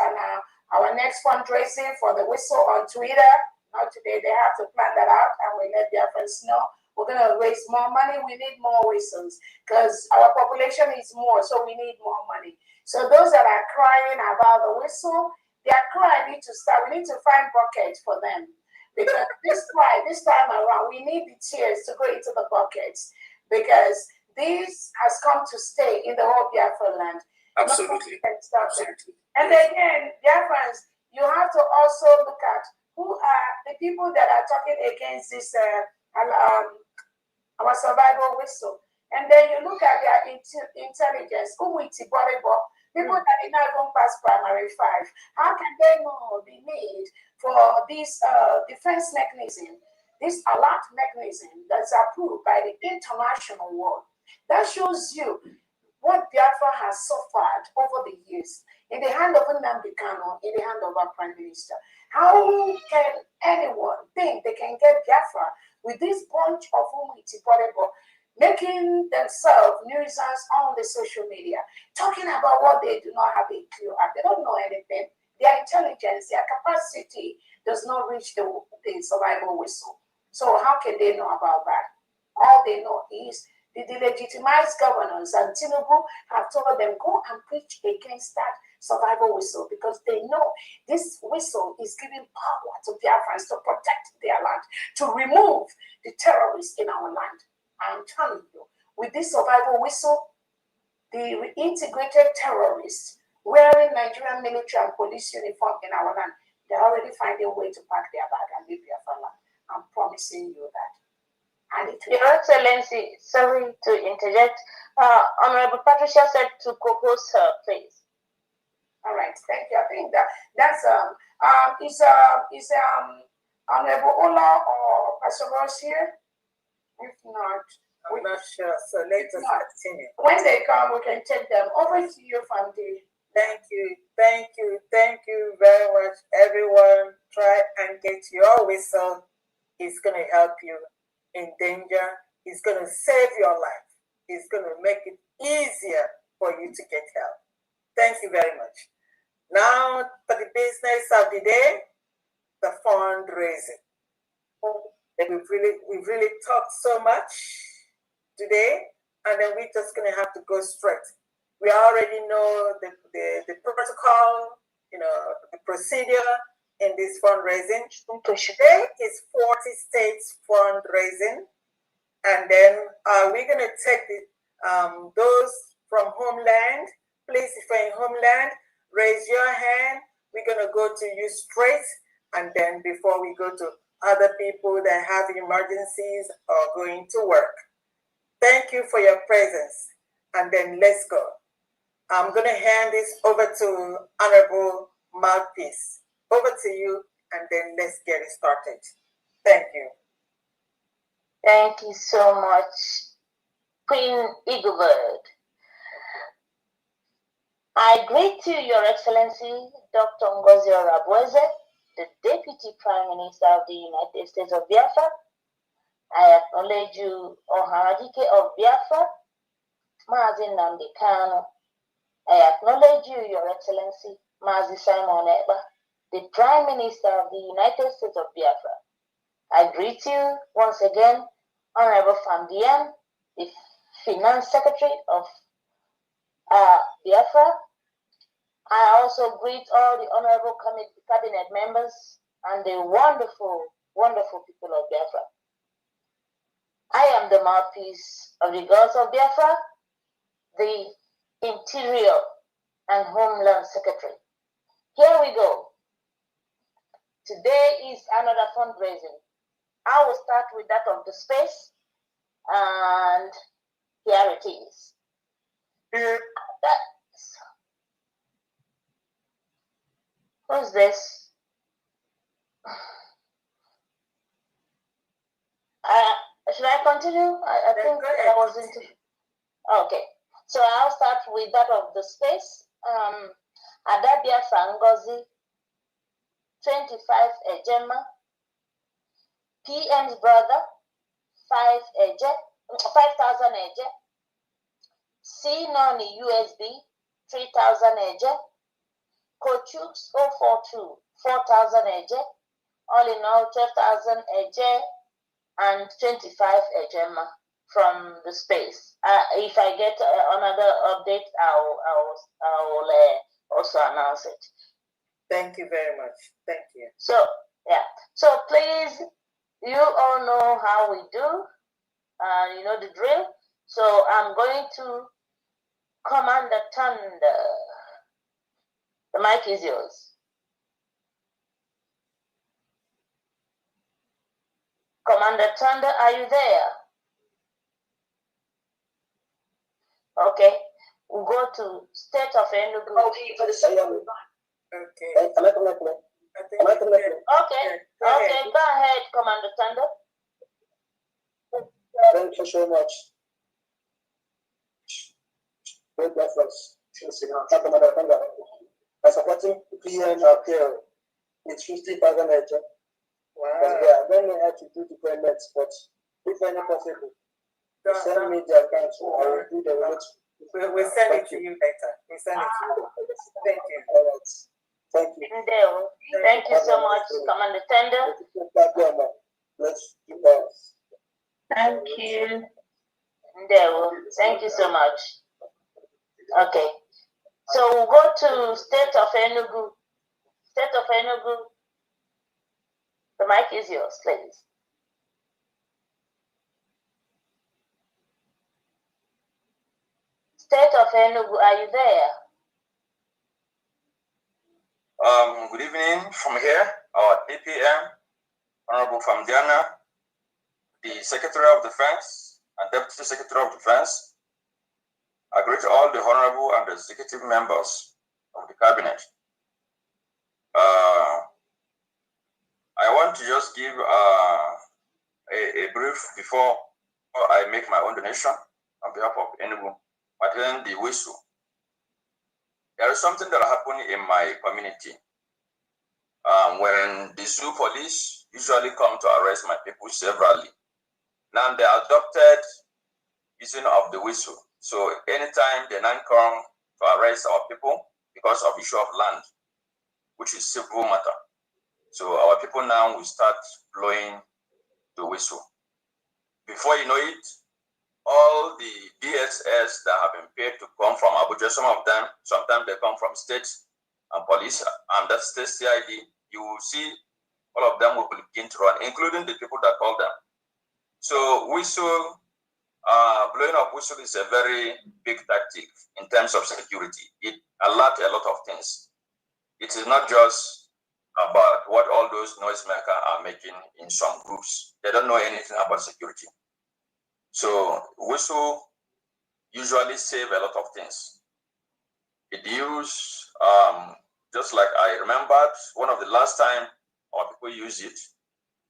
our next fundraising for the whistle on Twitter. Now today they have to plan that out, and we let their friends know. We're going to raise more money. We need more whistles because our population is more, so we need more money. So those that are crying about the whistle, their cry need to start. We need to find buckets for them because this time around, we need the tears to go into the buckets because this has come to stay in the whole Biafra land. Absolutely. Absolutely. And again, Biafrans, you have to also look at who are the people that are talking against this our survival whistle. And then you look at their intelligence, people that did not go past primary 5. How can they know the need for this defense mechanism, this alert mechanism that's approved by the international world? That shows you what Biafra has suffered over the years in the hand of Nnamdi Kanu, in the hand of our Prime Minister. How can anyone think they can get Biafra with this bunch of making themselves nuisance on the social media, talking about what they do not have a clue at. They don't know anything. Their intelligence, their capacity does not reach the survival whistle. So how can they know about that? All they know is the delegitimized governors and Tinubu have told them, go and preach against that survival whistle, because they know this whistle is giving power to Biafrans to protect their land, to remove the terrorists in our land. I'm telling you, with this survival whistle, the integrated terrorists wearing Nigerian military and police uniform in our land, they're already finding a way to pack their bag and leave Biafra land. I'm promising you that. Your Excellency, sorry to interject. Honorable Patricia said to propose her, please. All right, thank you. I think that's is Honorable Ola or Pastor Ross here? If not, I'm not sure. So let us continue. When they come, we can take them. Over to you, Famdi. Thank you very much, everyone. Try and get your whistle. It's going to help you in danger. It's going to save your life. It's going to make it easier for you to get help. Thank you very much. Now, for the business of the day, the fundraising. We've really talked so much today, and then we're just going to have to go straight. We already know the protocol, the procedure in this fundraising. Today is 40 states fundraising, and then we're going to take those from homeland. Please, if you're in homeland, raise your hand. We're going to go to you straight, and then before we go to other people that have emergencies or going to work. Thank you for your presence, and then let's go. I'm going to hand this over to Honorable Mouthpiece. Over to you, and then let's get it started. Thank you. Thank you so much, Queen Eaglebird. I greet you, Your Excellency, Dr. Ngozi Orabueze, the Deputy Prime Minister of the United States of Biafra. I acknowledge you, Ohadike of Biafra, Mazi Nnamdi Kanu. I acknowledge you, Your Excellency, Mazi Simon Ekpa, the Prime Minister of the United States of Biafra. I greet you once again, Honorable Famdian, the Finance Secretary of Biafra. I also greet all the honorable cabinet members and the wonderful, wonderful people of Biafra. I am the mouthpiece of the girls of Biafra, the Interior and Homeland Secretary. Here we go. Today is another fundraising. I will start with that of the space, and here it is. Who's this? Should I continue? I think I was into. Okay, so I'll start with that of the space. Adabia Sangozi, 25 Ejema, PM's brother, 5,000 Eje, C Noni USB, 3,000 Eje, Kochuk's 042, 4,000 Eje, all in all 12,000 Eje and 25 Ejema from the space. If I get another update, I will also announce it. Thank you very much. Thank you. So, yeah. So please, you all know how we do. You know the drill. So I'm going to Commander Thunder. The mic is yours. Commander Thunder, are you there? Okay. We'll go to State of Enugu. Okay, for the second one. Okay. Okay, go ahead, Commander Thunder. Thank you so much. Great reference. Commander Thunder. By supporting PM appeal, it's 50,000 Eje. Wow. Yeah, I don't know how to do deployments, but if any possible, Send me the account. I will do the rest. We'll send it to you later. We'll send it to you. Thank you. All right. Thank you. Thank you so much, Commander Tender. Let's do that. Thank you. Thank you so much. Okay. So we'll go to State of Enugu. State of Enugu. The mic is yours, please. State of Enugu, are you there? Good evening from here, our DPM, Honorable Famdiana, the Secretary of Defense and Deputy Secretary of Defense. I greet all the honorable and executive members of the cabinet. I want to just give a brief before I make my own donation on behalf of Enugu, but then the whistle. There is something that happened in my community when the zoo police usually come to arrest my people severally. Now they adopted using of the whistle. So anytime they now come to arrest our people because of issue of land, which is civil matter. So our people now will start blowing the whistle. Before you know it, all the DSS that have been paid to come from Abuja, some of them, sometimes they come from states and police, and that state CID, you will see all of them will begin to run, including the people that call them. So whistle, blowing of whistle is a very big tactic in terms of security. It alerts a lot of things. It is not just about what all those noisemakers are making in some groups. They don't know anything about security. So whistle usually save a lot of things. It use, just like I remembered, one of the last time our people use it,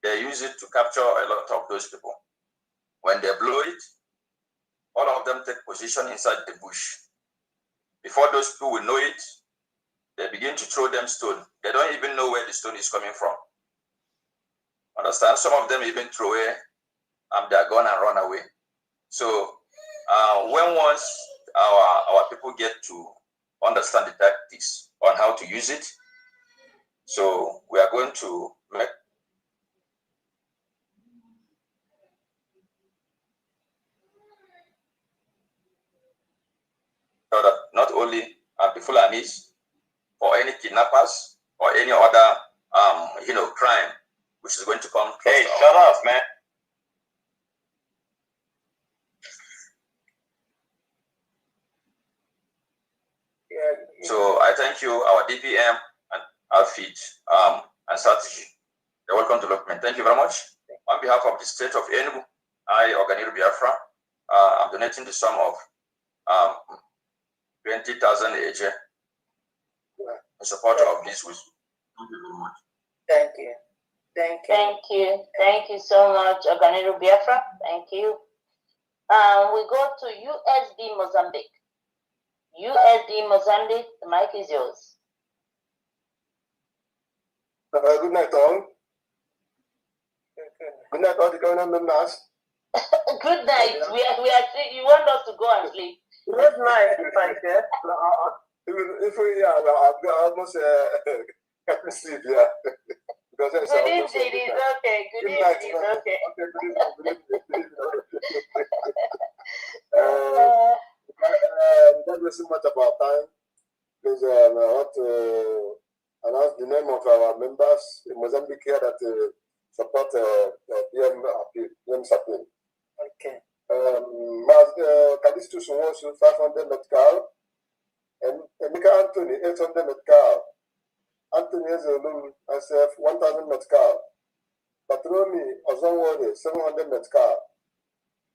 they use it to capture a lot of those people. When they blow it, all of them take position inside the bush. Before those people will know it, they begin to throw them stone. They don't even know where the stone is coming from. Understand? Some of them even throw away their gun and run away. So when once our people get to understand the tactics on how to use it, so we are going to make sure that not only the Fulanis or any kidnappers or any other crime which is going to come. Hey, shut up, man. So I thank you, our DPM and outfit and strategy. You're welcome to document. Thank you very much. On behalf of the state of Enugu, I, Organiru Biafra, I'm donating the sum of 20,000 AJ in support of this week. Thank you very much. Thank you. Thank you. Thank you. Thank you so much, Organiru Biafra. Thank you. We go to USD Mozambique. USD Mozambique, the mic is yours. Good night, all. Good night, all the government members. Good night. We are. You want us to go and sleep? Good night, thank you. If we are, I've almost can't sleep, yeah. Good evening, it's okay. Good evening, it's okay. Not wasting much of our time. Please, I want to announce the name of our members in Mozambique here that support PM Sapin. Okay. Callisto Suwosu, 500 Metcal, and Emeka Anthony, 800 Metcal. Anthony Ezolum, SF, 1,000 Metcal. Patromi Ozonwode, 700 Metcal.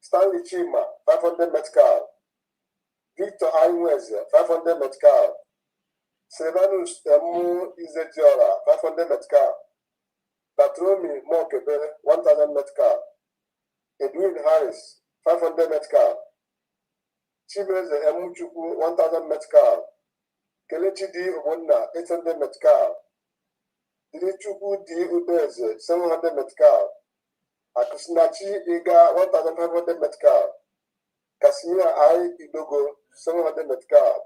Stanley Chima, 500 Metcal. Victor Ainweze, 500 Metcal. Silvanus Emu Izetiora, 500 Metcal. Patromi Mokebe, 1,000 Metcal. Edwin Harris, 500 Metcal. Chibeze Emu Chukwu, 1,000 Metcal. Kelechi D. Obonna, 800 Metcal. Dirichukwu D. Udeze, 700 Metcal. Akusinachi Iga, 1,500 Metcal. Casimir I Idogo 700 Metcalf.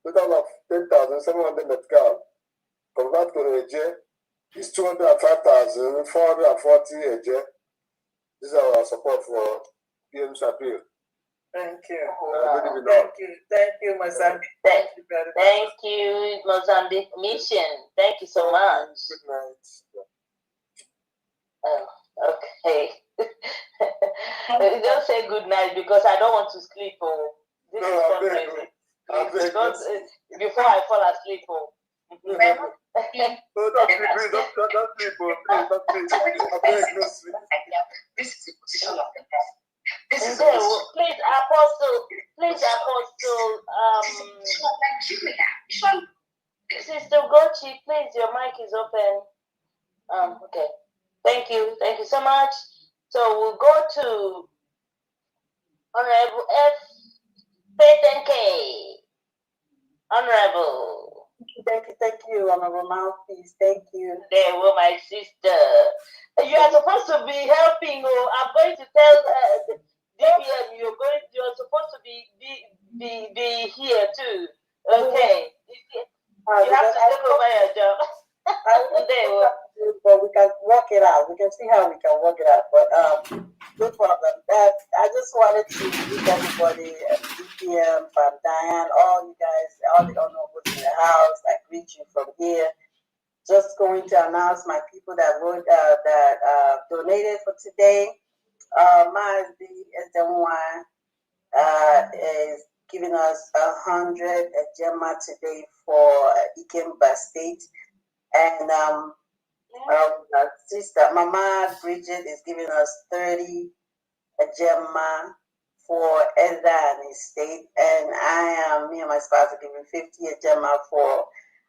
Total of 10,700 Metcalf. Convert to AJ is 205,440 AJ. This is our support for PM Shapiro. Thank you. Thank you, Mozambique. Thank you, Mozambique Mission. Thank you so much. Good night. Oh, okay. Don't say good night because I don't want to sleep. Oh, this is fundraising. Because before I fall asleep. Oh. Don't sleep, please. Don't sleep, please. Don't sleep. I beg, no sleep. This is the position of the desk. Please, Apostle. Sister Gochi, please, your mic is open. Okay. Thank you so much. So we'll go to Honorable F. Peyton K. Honorable. Thank you, Honorable Mouthpiece. Thank you. There were my sister. You are supposed to be helping. I'm going to tell the DPM you're supposed to be here too. Okay. You have to take over your job. But we can work it out. We can see how we can work it out. But no problem. I just wanted to greet everybody, DPM, from Diane, all you guys, all the honorables in the house. I greet you from here. Just going to announce my people that wrote donated for today. Mazdi Ezenwa is giving us 100 Gemma today for Ikemba State. And sister Mama Bridget is giving us 30 Gemma for Edda and his state. And me and my spouse are giving 50 Gemma for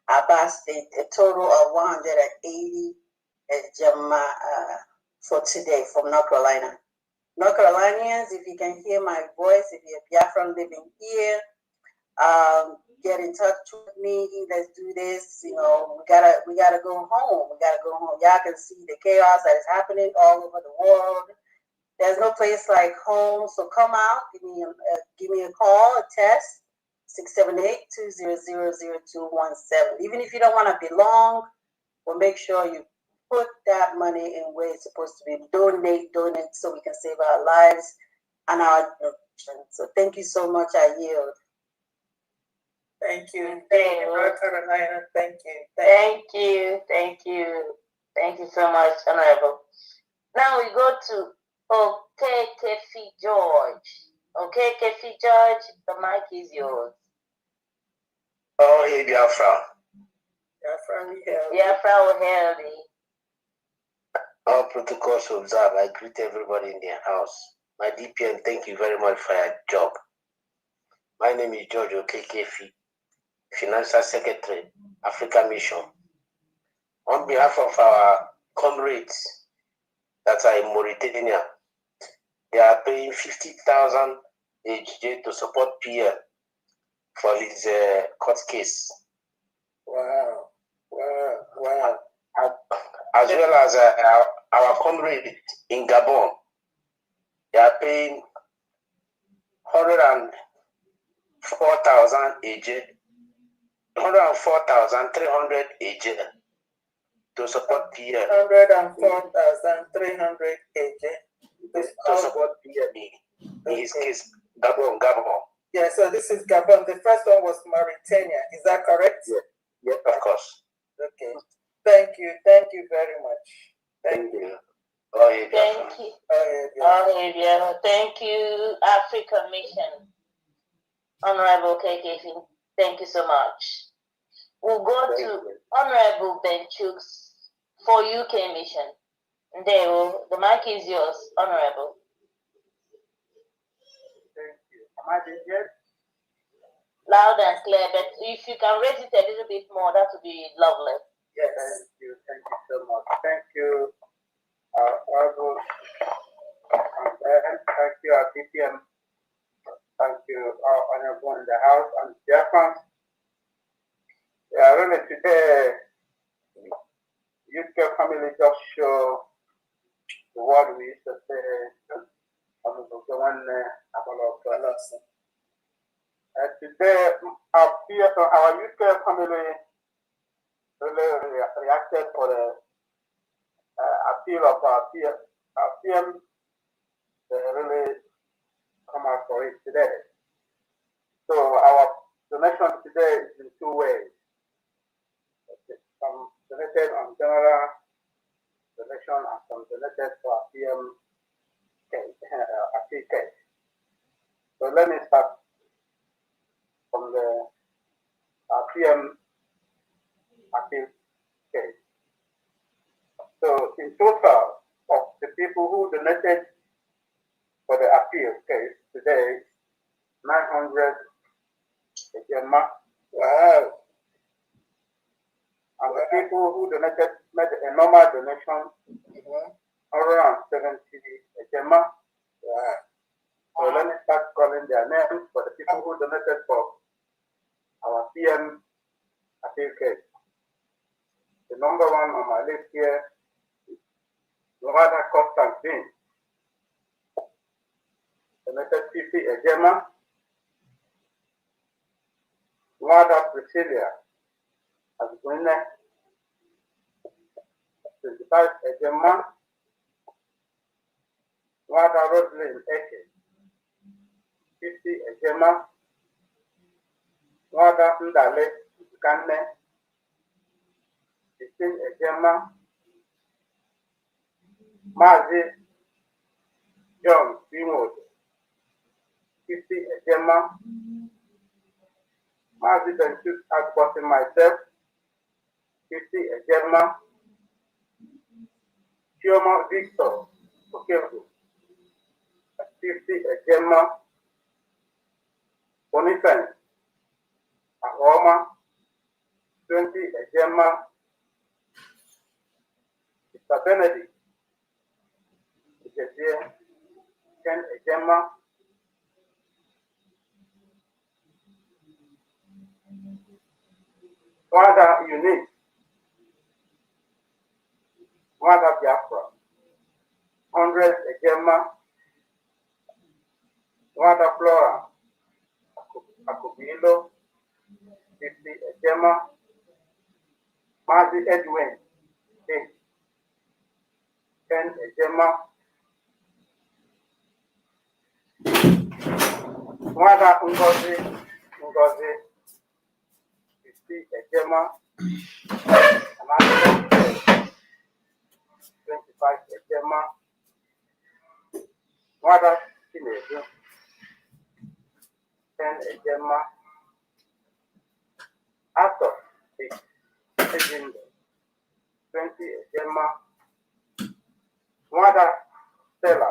Abba State, a total of 180 Gemma for today from North Carolina. North Carolinians, if you can hear my voice, if you're Biafran living here, get in touch with me. Let's do this. You know, we gotta go home. Y'all can see the chaos that is happening all over the world. There's no place like home. So come out. Give me a call, a text. 678-200-0217. Even if you don't want to belong, we'll make sure you put that money in where it's supposed to be. Donate so we can save our lives and our generation. So thank you so much. I yield. Thank you. North Carolina. Thank you so much, Honorable. Now we go to Kefi George. Okay, Kefi George, the mic is yours. Oh, hey, Biafra. Biafra will hail thee. All protocols observed. I greet everybody in their house. My DPN, thank you very much for your job. My name is George Okekefi, Financial Secretary, Africa Mission. On behalf of our comrades that are in Mauritania, they are paying 50,000 HJ to support Pierre for his court case. Wow. As well as our comrade in Gabon, they are paying 104,000 AJ, 104,300 AJ to support Pierre. 104,300 AJ to support Pierre in his case, Gabon. Yeah, so this is Gabon. The first one was Mauritania. Is that correct? Yeah, of course. Okay. Thank you very much. Thank you. Thank you, Africa Mission. Honorable KK, thank you so much. We'll go to Honorable Ben Chooks for UK Mission. There, the mic is yours, Honorable. Thank you. Am I being heard? Loud and clear, but if you can raise it a little bit more, that would be lovely. Yes. Thank you so much. Thank you, Honorable. Thank you, our DPM. Thank you, Honorable in the House and Biafran. Yeah, really today, UK family just show the word we used to say, a Today, our UK family really reacted for the appeal of our PM. They really come out for it today. So our donation today is in two ways. Some donated on general donation and some donated for our PM appeal case. So let me start from the PM appeal case. So in total of the people who donated for the appeal case today, 900 wow. And the people who donated made a normal donation around 70 Ejema. Wow. So let me start calling their names for the people who donated for our PM appeal case. The number one on my list here is Nevada Constantine. Donated 50 Ejema. Nevada Priscilla as winner. 25 Ejema. Nevada Roslyn Eke. 50 Ejema. Nevada Ndale Kane. 15 Ejema. Mazi John Greenwood. 50 Ejema. Mazi Benchuk Agbosin myself. 50 Ejema. Chioma Victor Okebu. 50 Ejema. Boniface Ahoma. 20 Ejema. Mr. Benedict Ikezie. 10 Ejema. Wada Unique. Wada Biafra. 100 Ejema. Wada Flora Akubilo. 50 Ejema. Mazi Edwin 8. 10 Ejema. Wada Ngozi 50 Ejema. 25 Ejema. Wada Chinedu 10 Ejema. Ato 8 20 Ejema. Wada Stella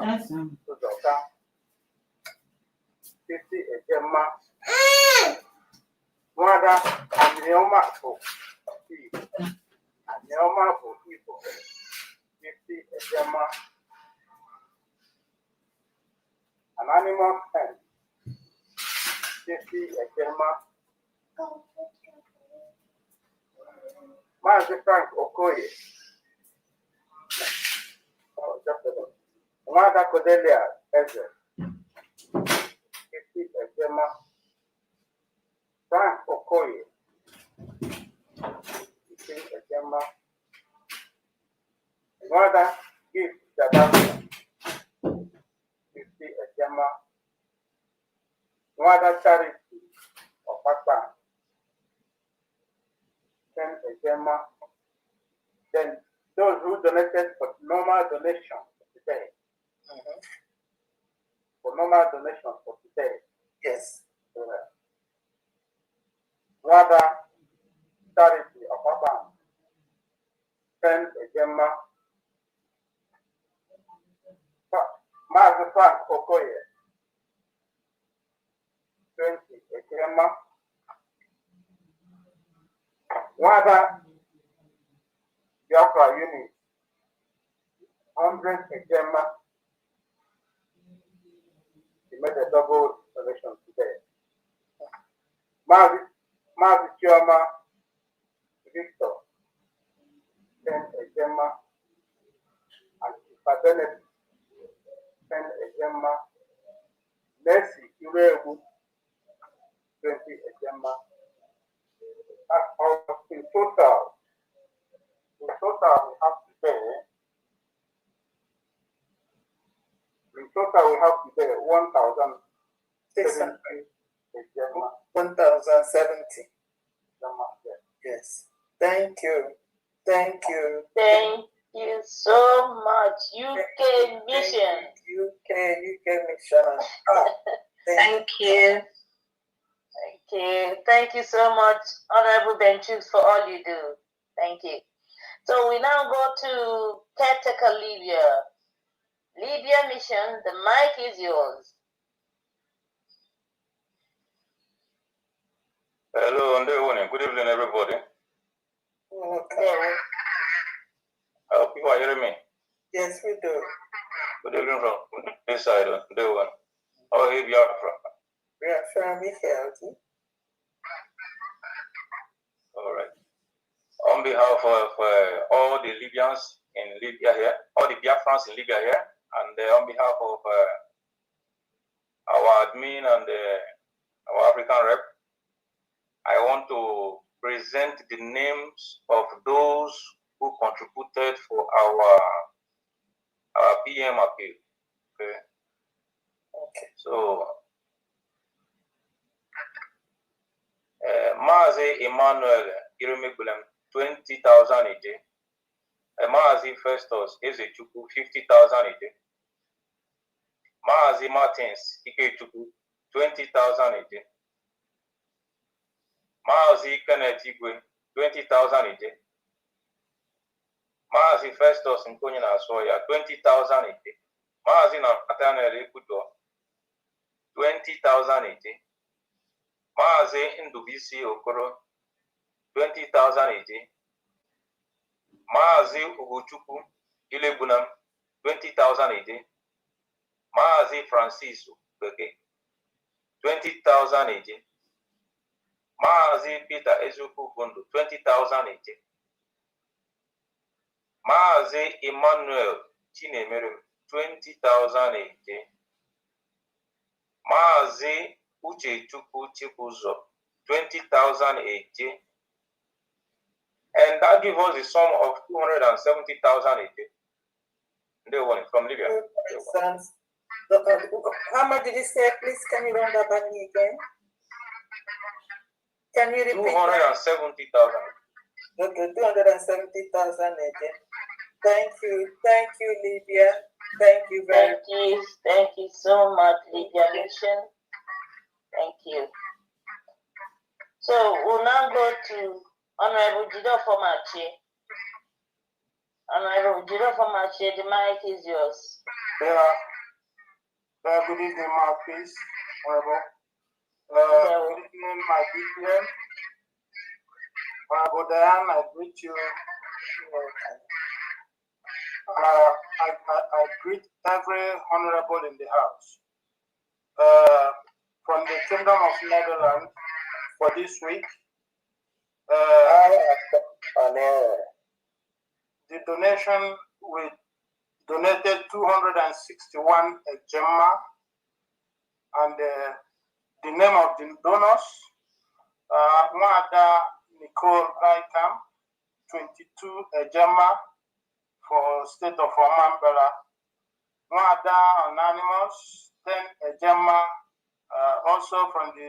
Udoka 50 Ejema. Wada Anioma for Anioma for Igbo 50 Ejema. Anonymous 10 50 Ejema. Mazi Frank Okoye. Wada Cordelia Eze 50 Ejema. Frank Okoye 50 Ejema. Wada Gift Jadavia 50 Ejema. Wada Charity Opakpa 10 Ejema. Then those who donated for normal donation today. For normal donation for today. Yes. Wada Charity Opakpa 10 Ejema. Mazi Frank Okoye 20 Ejema. Wada Biafra Unit 100 Ejema. He made a double donation today. Mazi Chioma Victor 10 Ejema. And Mr. Benedict 10 Ejema. Mercy Irebu, 20 Ejema. In total, we have today 1,070 Ejema. 1,070. Yes. Thank you. Thank you. Thank you so much. UK Mission. UK Mission. Thank you. Thank you. Thank you so much, Honorable Benchus, for all you do. Thank you. So we now go to Caretaker Libya. Libya Mission, the mic is yours. Hello, and good evening, everybody. Okay. People are hearing me? Yes, we do. Good evening from this side, day one. How are you, Biafra? Biafra, be healthy. All right. On behalf of all the Libyans in Libya here, all the Biafrans in Libya here, and on behalf of our admin and our African rep, I want to present the names of those who contributed for our PM appeal. Okay. So, Mazi Emmanuel Iremegulem, 20,000 a day. Mazi Festus Ezechuku, 50,000 a day. Mazi Martins Ikechuku, 20,000 a day. Mazi Kenneth Igwe, 20,000 a day. Mazi Festus Nkonyi Nasoya, 20,000 a day. Mazi Nathaniel Ekudo, 20,000 a day. Mazi Ndubisi Okoro, 20,000 a day. Mazi Ugochukwu Ilebunam, 20,000 a day. Mazi Francis Beke, 20,000 a day. Mazi Peter Ezuku Bondo, 20,000 a day. Mazi Emmanuel Chinemerim, 20,000 a day. Mazi Uche Chukwu Chikuzo, 20,000 a day. And that gives us a sum of 270,000 a day. They won from Libya. How much did you say? Please, can you run that by me again? Can you repeat? 270,000. Okay, 270,000 again. Thank you, Libya. Thank you very much. Thank you so much, Libya Mission. Thank you. So we'll now go to Honorable Jido Fomachi. Honorable Jido Fomachi, the mic is yours. Good evening, Mouthpiece. Honorable. Good evening, my DPM. Honorable Diane, I greet you. I greet every honorable in the house. From the Kingdom of Netherlands for this week, the donation, we donated 261 Gemma, and the name of the donors, Mwada Nicole Aikam, 22 Gemma for state of Omambela. Mwada Anonymous, 10 Gemma, also from the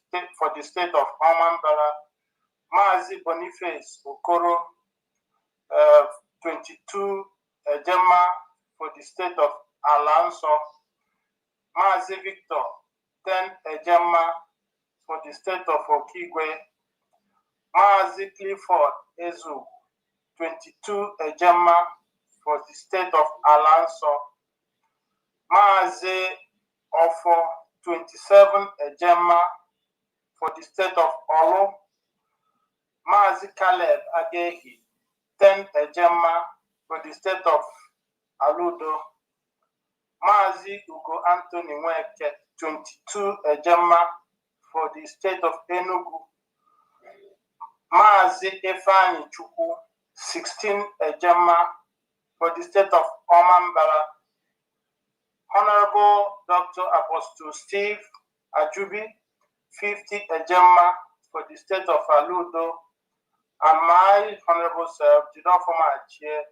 state, for the state of Omambela. Mazi Boniface Okoro, 22 Gemma for the state of Alonso. Mazi Victor, 10 Gemma for the state of Okigwe. Mazi Clifford Ezu, 22 Gemma for the state of Alonso. Mazi Ofo, 27 Gemma for the state of Olo. Mazi Caleb Agehi, 10 Gemma for the state of Aludo. Mazi Ugo Anthony Nweke, 22 Gemma for the state of Enugu. Mazi Efani Chukwu, 16 Gemma for the state of Omambala. Honorable Dr. Apostle Steve Ajubi, 50 Ejema for the state of Aludo, and my honorable self, Jidon Former Chair,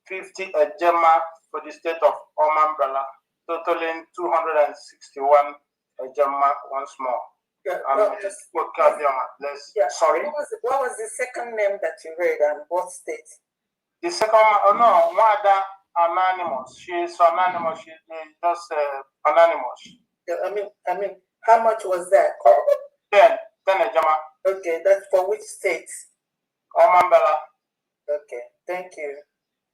50 Ejema for the state of Omambala, totaling 261 Ejema once more. Yeah, sorry. What was the second name that you read and what state? The second one, no, Wada Anonymous. She is anonymous. She is just anonymous. I mean, how much was that? 10 Ejema. Okay, that's for which state? Omambala. Okay, thank you.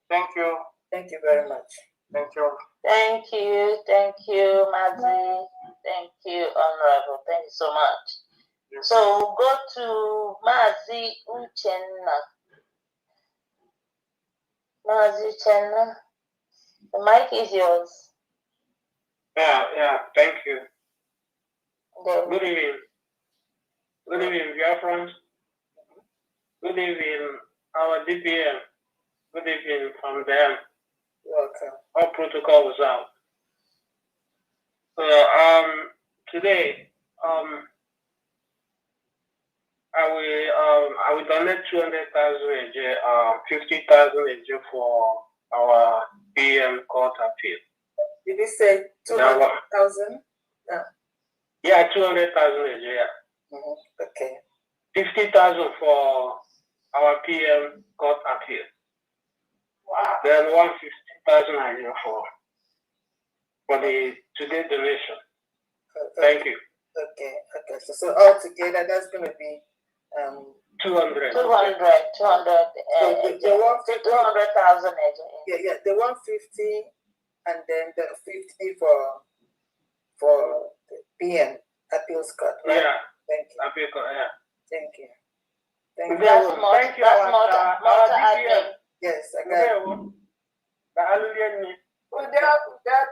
Thank you. Thank you very much. Thank you. Thank you, Mazi. Thank you, Honorable. Thank you so much. Yes. So go to Mazi Uchenna. Mazi Uchenna, the mic is yours. Yeah, thank you. Okay. Good evening. Good evening, Biafran. Good evening, our DPM. Good evening from them. Welcome. All protocol was out. Today, I will donate 200,000 50,000 for our PM court appeal. Did you say 200,000? Yeah, 200,000 Okay. 50,000 for our PM court appeal. Wow. Then 150,000 for the today donation. Thank you. Okay. So altogether, that's going to be 200. 200,000. Yeah. The 150 and then the 50 for the PM appeals court. Right? Yeah. Thank you. Appeal court. Yeah. Thank you. Thank you. That's not admin. Yes, I got it.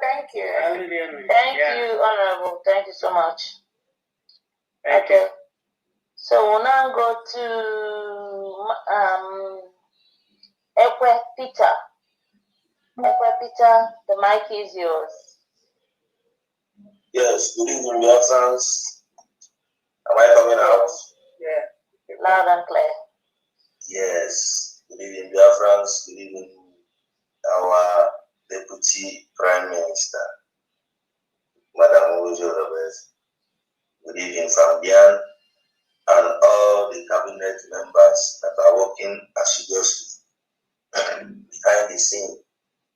Thank you. Thank you, Honorable. Thank you so much. Okay. So we'll now go to Ekwe Peter. Ekwe Peter, the mic is yours. Yes, good evening, Biafrans. Am I coming out? Yeah. Loud and clear. Yes. Good evening, Biafrans. Good evening, our Deputy Prime Minister, Madam Ojo Robert. Good evening, Fabian, and all the cabinet members that are working assiduously behind the scene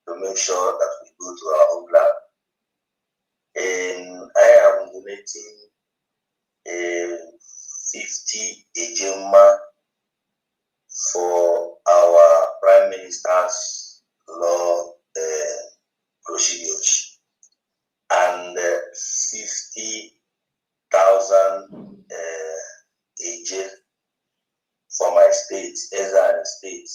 to make sure that we go to our homeland. And I am donating 50 ejema for our Prime Minister's law procedures and 50,000 AJ for my state, Ezra State,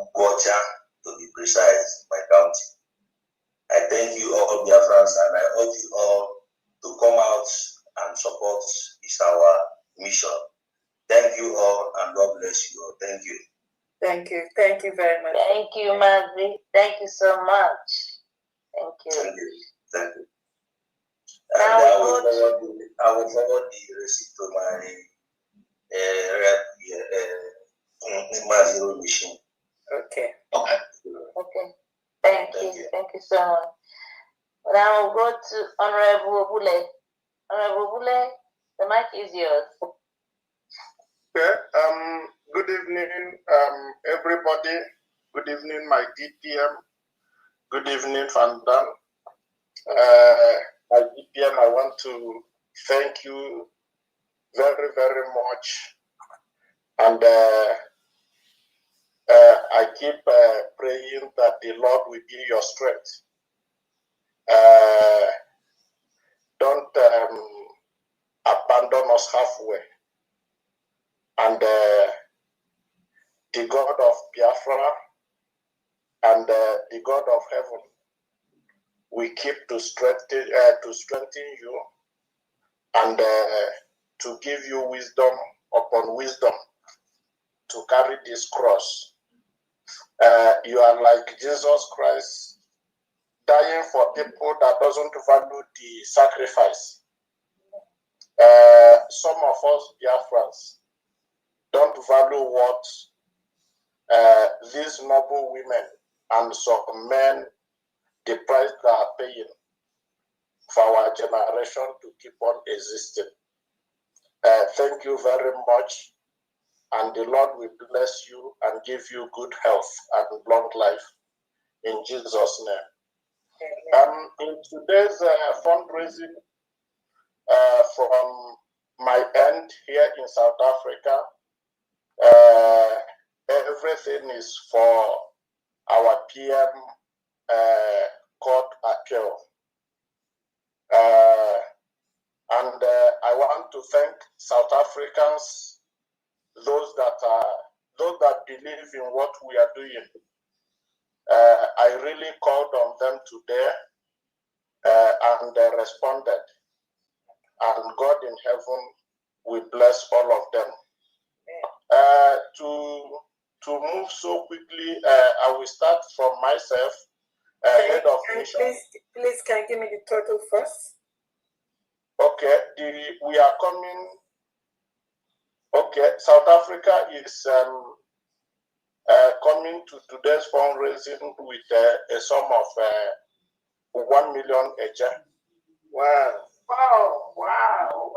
Ugocha to be precise, my county. I thank you all, Biafrans, and I urge you all to come out and support this our mission. Thank you all, and God bless you all. Thank you. Thank you. Thank you very much. Thank you, Mazi. Thank you so much. Thank you. Thank you. Thank you. And I will forward the receipt to my rep Mazi mission. Okay. Okay. Thank you. Thank you so much. Now we'll go to Honorable Bule. Honorable Bule, the mic is yours. Okay. Good evening, everybody. Good evening, my DPM. Good evening, Fandan. My DPM, I want to thank you very, very much. And I keep praying that the Lord will be your strength. Don't abandon us halfway. And the God of Biafra and the God of heaven, we keep to strengthen you and to give you wisdom upon wisdom to carry this cross. You are like Jesus Christ, dying for people that doesn't value the sacrifice. Some of us Biafrans don't value what these noble women and some men, the price they are paying for our generation to keep on existing. Thank you very much, and the Lord will bless you and give you good health and long life in Jesus' name. In today's fundraising from my end here in South Africa, everything is for our PM court appeal. And I want to thank South Africans, those that believe in what we are doing. I really called on them today, and they responded. And God in heaven will bless all of them. To move so quickly, I will start from myself, head of mission. Please, can you give me the total first? Okay, we are coming. Okay, South Africa is coming to today's fundraising with a sum of 1 million each. Wow. Oh, wow. Oh,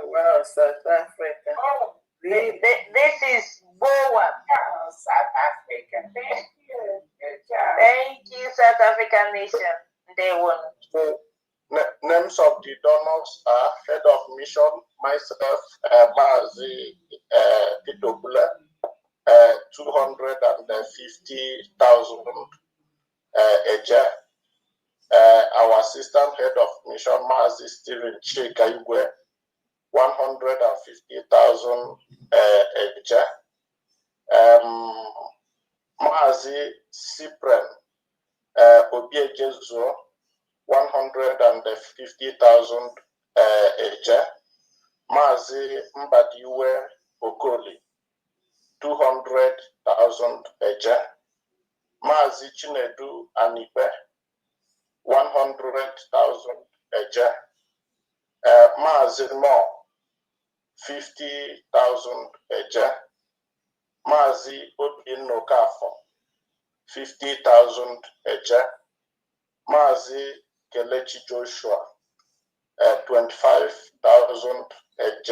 wow, South Africa. Oh, this is Boa. South Africa. Thank you. Good job. Thank you, South African nation. They won. So, names of the donors are head of mission, myself, Mazi Pitobula, 250,000 each. Our assistant head of mission, Mazi Steven Chikaigwe, 150,000 each. Mazi Cyprian Obiejezo, 150,000 each. Mazi Mbadiwe Okoli, 200,000 each. Mazi Chinedu Anipe, 100,000 each. Mazi Mo, 50,000 each. Mazi Obinno Kafo, 50,000 each. Mazi Kelechi Joshua, 25,000 each.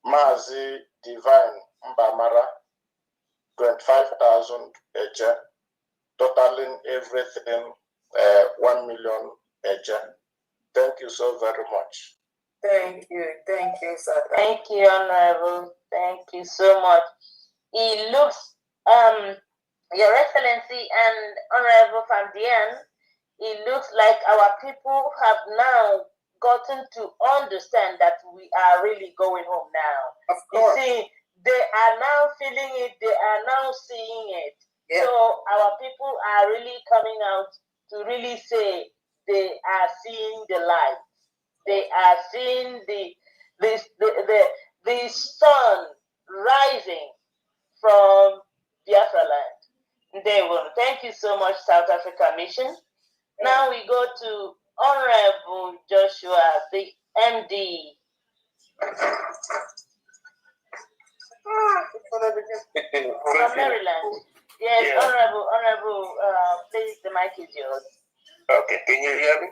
Mazi Divine Mbamara, 25,000 each. Totaling everything 1 million each. Thank you so very much. Thank you, sir. Thank you, Honorable. Thank you so much. It looks, Your Excellency and Honorable Fandian, it looks like our people have now gotten to understand that we are really going home now. Of course. You see, they are now feeling it, they are now seeing it. Yeah. So our people are really coming out to really say they are seeing the light. They are seeing the sun rising from Biafra land. They will. Thank you so much, South Africa Mission. Now we go to Honorable Joshua, the MD. From Maryland. Yes, yeah. Honorable, please, the mic is yours. Okay, can you hear me?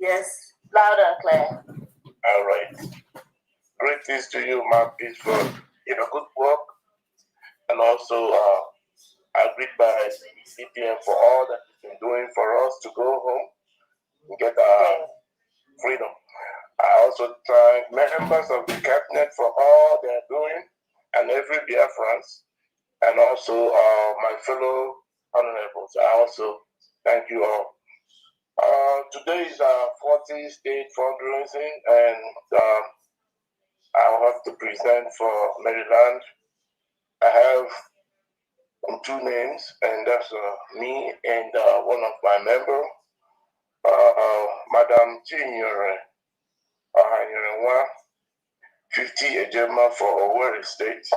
Yes, loud and clear. All right. Greetings to you, Marcus, for good work, and also I greet by CPM for all that you've been doing for us to go home and get our freedom. I also thank members of the cabinet for all they're doing, and every Biafrans, and also my fellow honorables. I also thank you all. Today is our 40th state fundraising, and I have to present for Maryland. I have two names, and that's me and one of my members, Madam Chinyere 50 Ejema for Owerri State,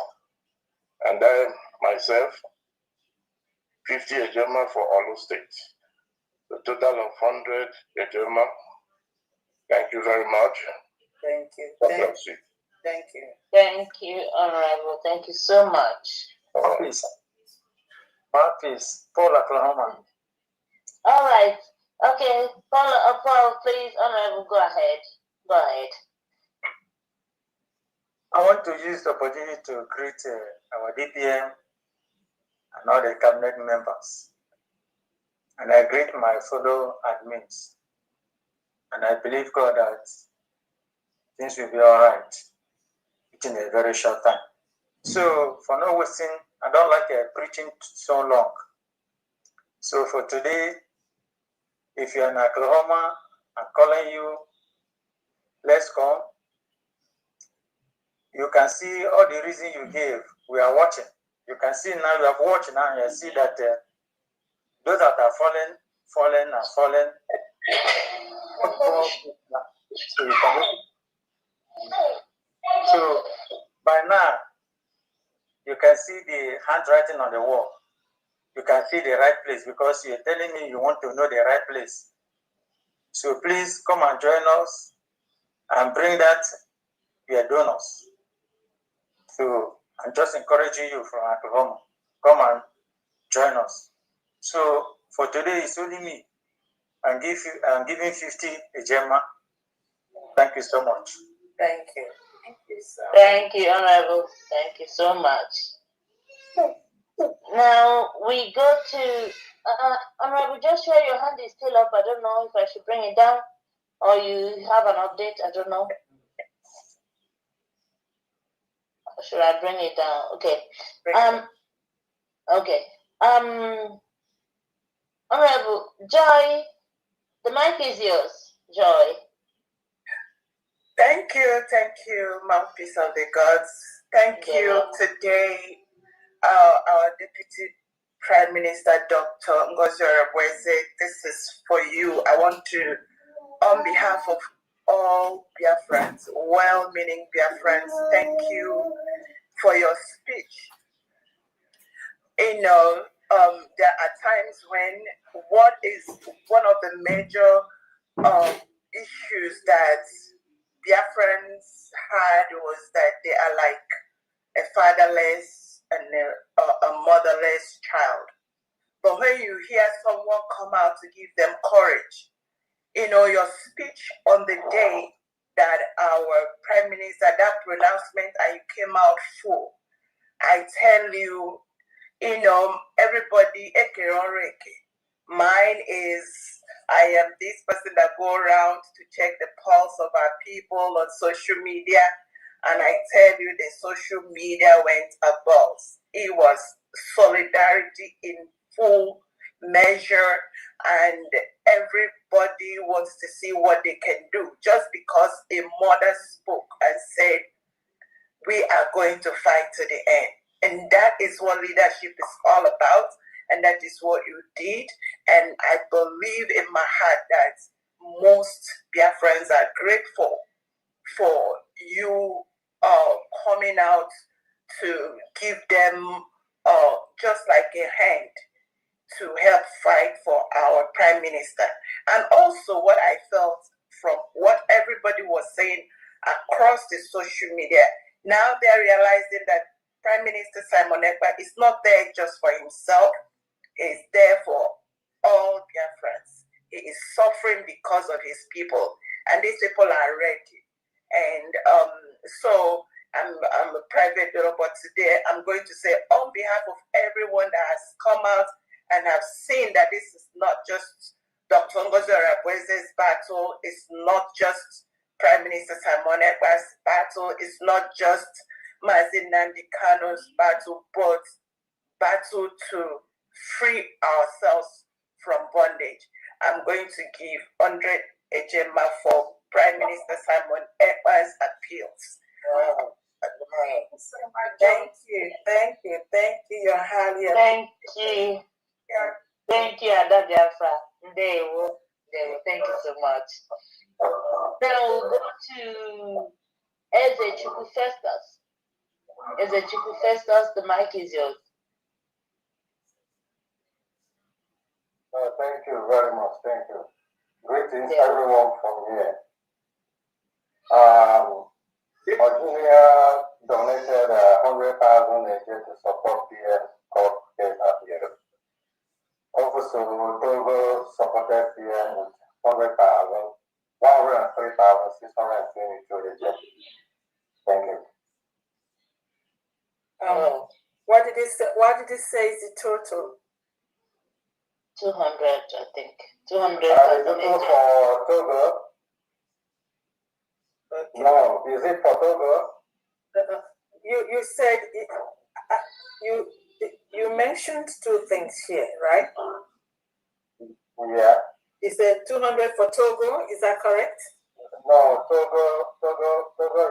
and then myself, 50 Ejema for Olu State. A total of 100 Ejema. Thank you very much. Thank you. God bless you. Thank you. Thank you, Honorable. Thank you so much. Peace. Peace. Paul, Oklahoma. All right. Okay, Paul, please, Honorable, go ahead. Go ahead. I want to use the opportunity to greet our DPM and all the cabinet members. And I greet my fellow admins. And I believe, God, that things will be all right within a very short time. So, for no wasting, I don't like preaching so long. So, for today, if you're in Oklahoma, I'm calling you, let's come. You can see all the reason you gave. We are watching. You can see now, you have watched now, and you see that those that are fallen. So by now, you can see the handwriting on the wall. You can see the right place because you're telling me you want to know the right place. So please come and join us and bring that your donors. So I'm just encouraging you from Oklahoma. Come and join us. So for today, it's only me. I'm giving 50 Ejema. Thank you so much. Thank you. Thank you, sir. Thank you, Honorable. Thank you so much. Now we go to Honorable Joshua. Your hand is still up. I don't know if I should bring it down or you have an update. I don't know. Should I bring it down? Okay. Okay. Honorable Joy, the mic is yours. Joy. Thank you, mouthpiece of the gods. Thank you. Today, our Deputy Prime Minister, Dr. Ngozi Orebweze, this is for you. I want to, on behalf of all Biafrans, well-meaning Biafrans, thank you for your speech. You know, there are times when what is one of the major issues that Biafrans had was that they are like a fatherless and a motherless child. But when you hear someone come out to give them courage, you know, your speech on the day that our Prime Minister, that pronouncement, and you came out full, I tell you, you know, everybody, mine is, I am this person that go around to check the pulse of our people on social media. And I tell you, the social media went above. It was solidarity in full measure, and everybody wants to see what they can do. Just because a mother spoke and said, we are going to fight to the end. And that is what leadership is all about. And that is what you did. And I believe in my heart that most Biafrans are grateful for you coming out to give them just like a hand to help fight for our Prime Minister. And also what I felt from what everybody was saying across the social media, now they're realizing that Prime Minister Simon Ekpa is not there just for himself. He's there for all Biafrans. He is suffering because of his people. And these people are ready. And so I'm a private donor, but today I'm going to say on behalf of everyone that has come out and have seen that this is not just Dr. Ngozi Orebweze's battle, it's not just Prime Minister Simon Ekpa's battle, it's not just Mazi Nnamdi Kanu's battle, but battle to free ourselves from bondage. I'm going to give 100 Ejema for Prime Minister Simon Ekpa's appeals. Wow. Thank you, Your Highness. Thank you, Ada Biafra. They will. Thank you so much. Then we'll go to Eze Chukwu Festus. Eze Chukwu Festus, the mic is yours. Thank you very much. Thank you. Greetings, everyone from here. Algeria donated 100,000 to support PS court case appeal. Also, Togo supported PS with 100,000, 103,622. Thank you. What did it say? What did it say is the total? 200, I think. 200. The total for Togo? Okay. No, is it for Togo? You said you mentioned two things here, right? Yeah. You said 200 for Togo. Is that correct? No, Togo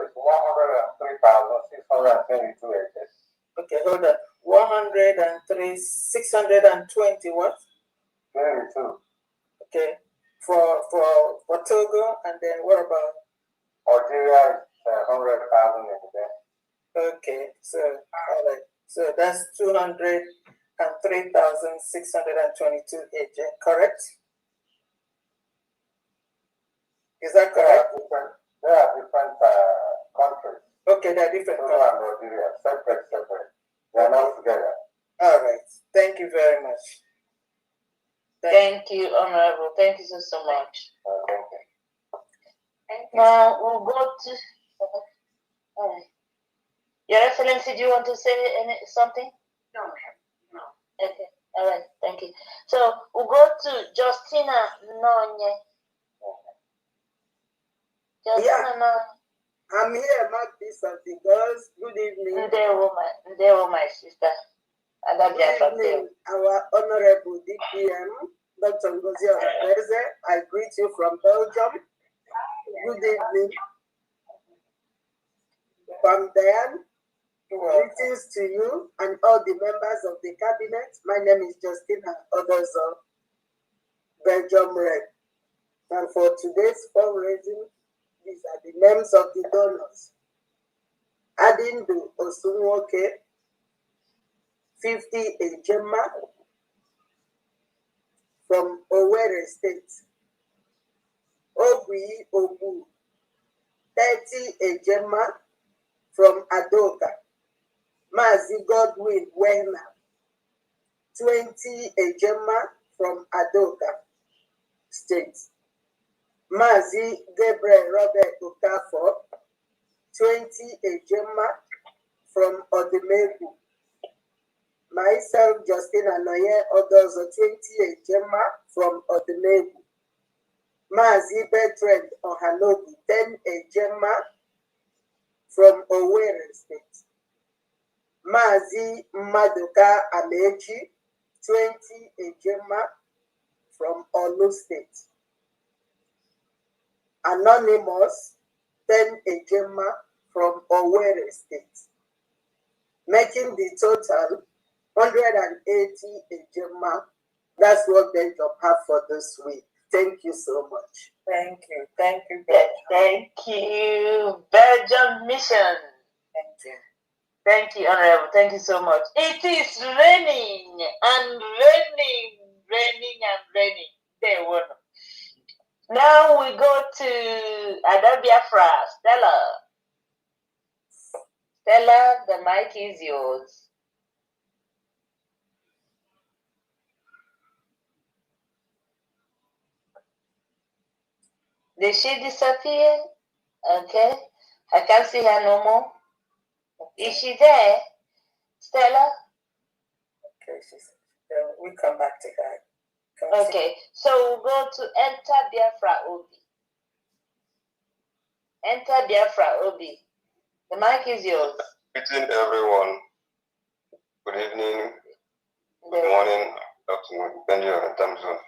is 103,622. Okay, hold on. 103,620 what? 22. Okay. For Togo, and then what about? Algeria is 100,000 again. Okay, so all right. So that's 203,622 AJ, correct? Is that correct? They are different countries. Okay, they are different Togo and Algeria, separate. They are not together. All right. Thank you very much. Thank you, Honorable. Thank you so much. Thank you. Now we'll go to. All right. Your Excellency, do you want to say something? No. Okay. All right. Thank you. So we'll go to Justina Nonye. Justina I'm here, mouthpiece of the girls. Good evening. There, my sister. Good evening, our Honorable DPM, Dr. Ngozi Orebeze. I greet you from Belgium. Good evening. From Diane, greetings to you and all the members of the cabinet. My name is Justina Odozo, Belgium Rep. And for today's fundraising, these are the names of the donors. Adindu Osunwoke, 50 Ejema from Owerri State. Ogui Obu, 30 Ejema from Adoka. Mazi Godwin Wena, 20 Ejema from Adoka State. Mazi Gabriel Robert Okafor, 20 Ejema from Odemegu. Myself, Justina Noye, others 20 Ejema from Odemegu. Mazi Bertrand Ohanobi, 10 Ejema from Owerri State. Mazi Madoka Ameji, 20 Ejema from Olu State. Anonymous, 10 Ejema from Owerri State. Making the total 180 Ejema. That's what Belgium have for this week. Thank you so much. Thank you. Thank you. Thank you, Belgium Mission. Thank you. Thank you, Honorable. Thank you so much. It is raining and raining. There we go. Now we go to Biafra. Stella, the mic is yours. Did she disappear? Okay. I can't see her no more. Is she there? Stella? Okay, we come back to her. Okay, so we'll go to Enter Biafra Obi. Enter Biafra Obi. The mic is yours. Greeting everyone. Good evening, good morning, afternoon, depending on the time zone.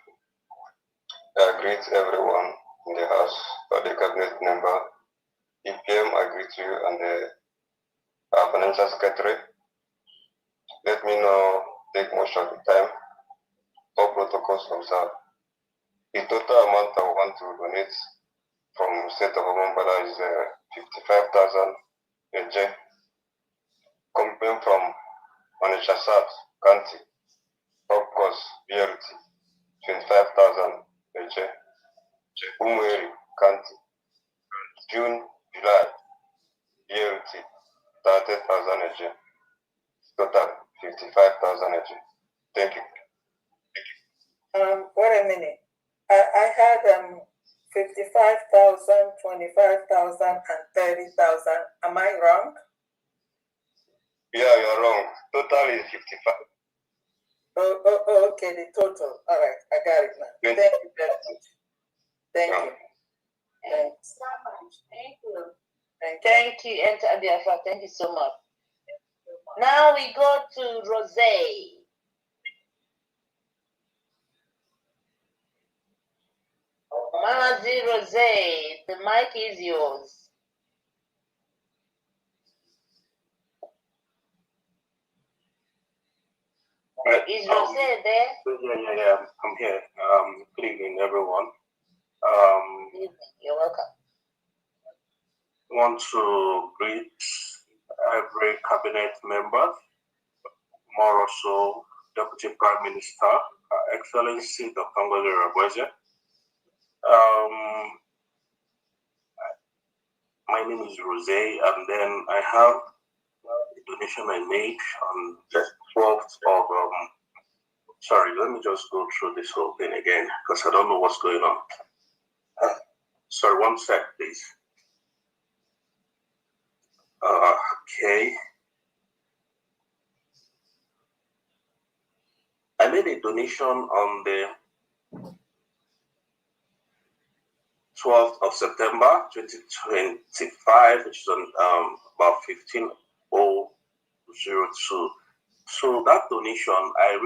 I greet everyone in the house, or the cabinet member, EPM, I greet you, and the financial secretary. Let me not take much of the time. All protocols observed. The total amount I want to donate from the state of Omambala is 55,000 AJ, coming from Onitsha South County, of course, BRT, 25,000 eche. Umweri County, June, July, BLT, 30,000 eche. Total 55,000 eche. Thank you. Wait a minute. I had 55,000, 25,000, and 30,000. Am I wrong? Yeah, you're wrong. Total is 55. Oh, okay, the total. All right, I got it now. Thank you very much. Thank you. Thanks. Thank you. Thank you, Enter Biafra. Thank you so much. Now we go to Rose. Mazi Rose, the mic is yours. Is Rose there? Yeah. I'm here. Good evening, everyone. You're welcome. Want to greet every cabinet member, more also Deputy Prime Minister, Excellency Dr. Ngozi Rabweze. My name is Rose, and then I have a donation I made on the 12th of sorry, let me just go through this whole thing again because I don't know what's going on. Sorry, one sec, please. Okay. I made a donation on the 12th of September 2025, which is on about 15:02. So that donation, I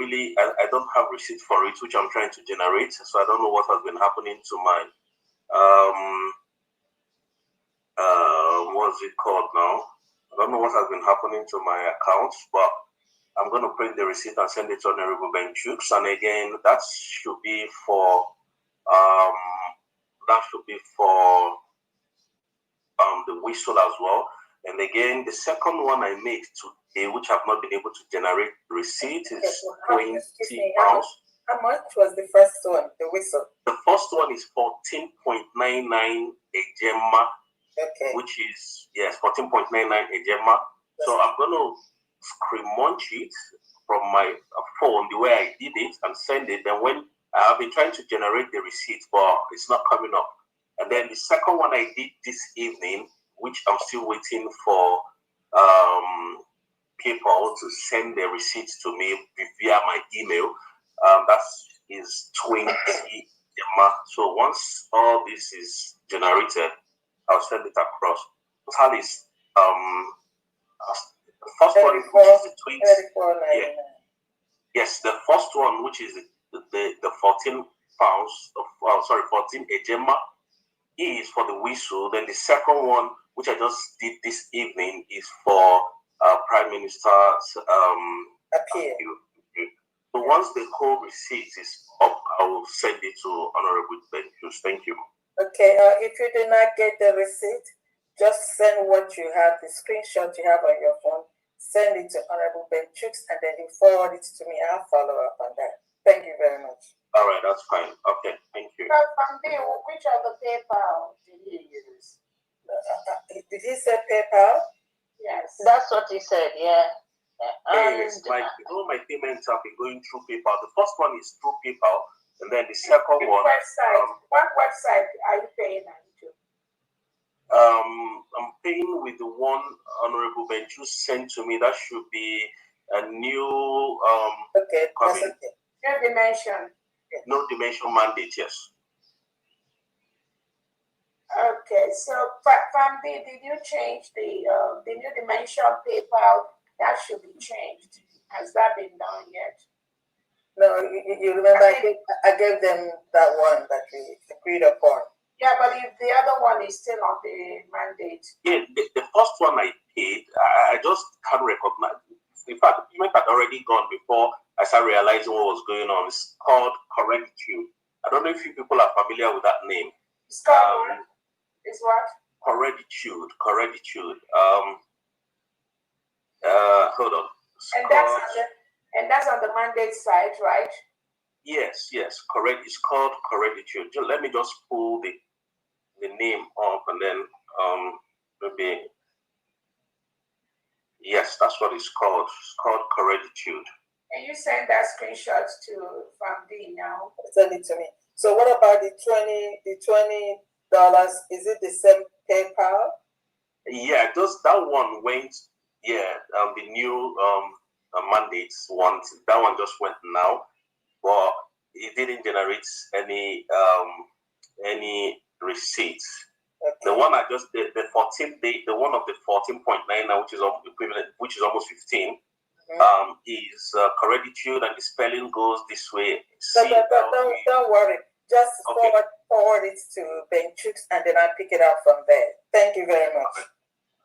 don't have receipt for it, which I'm trying to generate. So I don't know what has been happening to my what's it called now? I don't know what has been happening to my accounts, but I'm going to print the receipt and send it to Honorable Ben Chooks. And again, that should be for the whistle as well. And again, the second one I made today, which I've not been able to generate the receipt, is 20 pounds. How much was the first one, the whistle? The first one is 14.99 a gemma, which is, yes, 14.99 a gemma. So I'm going to screen munch it from my phone the way I did it and send it. Then when I've been trying to generate the receipt, but it's not coming up. And then the second one I did this evening, which I'm still waiting for people to send the receipts to me via my email. That is 20 gemma. So once all this is generated, I'll send it across. Total is the first one, which is the 20. Yeah. Yes, the first one, which is the 14 pounds, 14 a gemma, is for the whistle. Then the second one, which I just did this evening, is for Prime Minister's appeal. So once the whole receipt is up, I will send it to Honorable Ben Chooks. Thank you. Okay, if you do not get the receipt, just send what you have, the screenshot you have on your phone, send it to Honorable Ben Chooks, and then you forward it to me. I'll follow up on that. Thank you very much. All right, that's fine. Okay, thank you. Which of the PayPal did he use? Did he say PayPal? Yes. That's what he said, yeah. Yes, my payments have been going through PayPal. The first one is through PayPal, and then the second one. Website. What website are you paying into? I'm paying with the one Honorable Ben Chooks sent to me. That should be a new No dimension. No dimension mandate, yes. Okay, so Famdi, did you change the new dimension PayPal? That should be changed. Has that been done yet? No, you remember I gave them that one that we agreed upon. Yeah, but if the other one is still on the mandate. Yeah, the first one I paid, I just can't recognize. In fact, the payment had already gone before I started realizing what was going on. It's called Correctitude. I don't know if you people are familiar with that name. It's called what? It's what? Correctitude. Hold on. And that's on the mandate side, right? Yes, correct. It's called Correctitude. Let me just pull the name up and then maybe. Yes, that's what it's called. It's called Correctitude. And you send that screenshot to Famdi now. Send it to me. So what about the $20? Is it the same PayPal? Yeah, that one went. Yeah, the new mandates one. That one just went now, but it didn't generate any receipts. Okay. The one I just did, the 14 day, the one of the 14.9 now, which is equivalent, which is almost 15. Is Correctitude, and the spelling goes this way. Don't worry. Just forward it to Benchix, and then I'll pick it up from there. Thank you very much. Okay.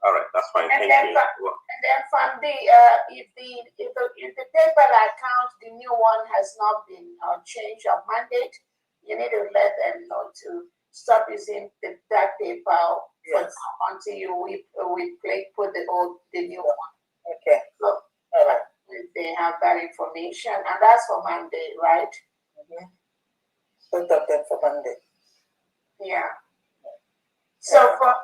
All right, that's fine. And Thank then, you. And then from if the PayPal account, the new one has not been changed or mandate, you need to let them know to stop using that PayPal until we put the new one. Okay. So, all right. They have that information, and that's for Monday, right? Both of them for Monday. Yeah. So for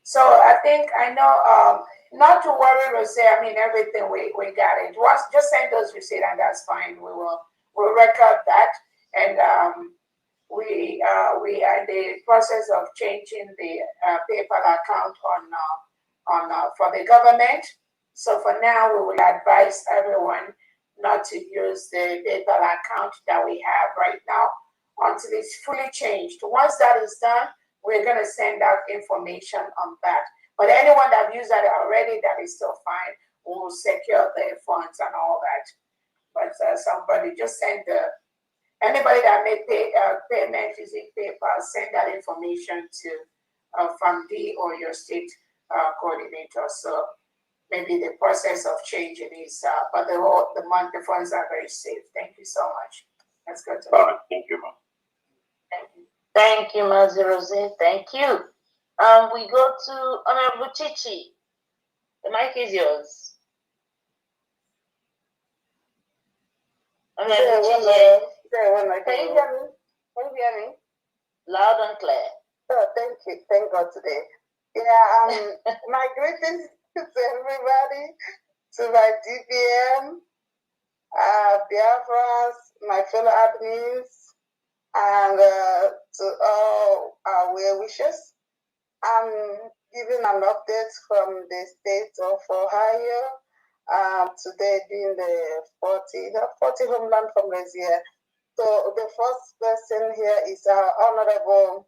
So I know not to worry, Rose. I mean everything we got it. Just send those receipts and that's fine. We'll record that, and we are in the process of changing the PayPal account on for the government. So for now, we will advise everyone not to use the PayPal account that we have right now until it's fully changed. Once that is done, we're going to send out information on that. But anyone that used that already, that is still fine. We'll secure their funds and all that. But somebody just send anybody that made payment using PayPal, send that information to FAMD or your state coordinator. So maybe the process of changing is, but the funds are very safe. Thank you so much. Let's go to. All right, thank you, ma'am. Thank you. Thank you, Mazi Rose. Thank you. We go to Honorable Chichi. The mic is yours. Honorable Chichi. Can you hear me? Can you hear me? Loud and clear. Oh, thank you. Thank God today. Yeah, my greetings to everybody, to my DPM, Biafrans, my fellow admins, and to all our well wishers. I'm giving an update from the state of Ohio. Today being the 40 homeland fundraising year. So the first person here is our Honorable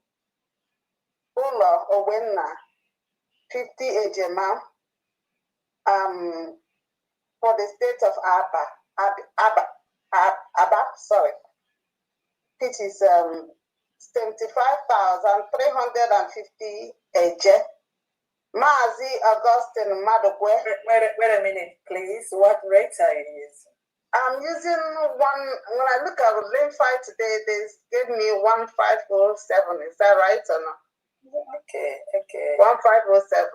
Ulo Owenna, 50 Ejema, for the state of Aba, which is 75,350 Eje. Mazi Augustine Madokwe. Wait a minute, please. What rate are you using? I'm using one. When I look at lane 5 today, they gave me 1507. Is that right or not? Okay. 1507.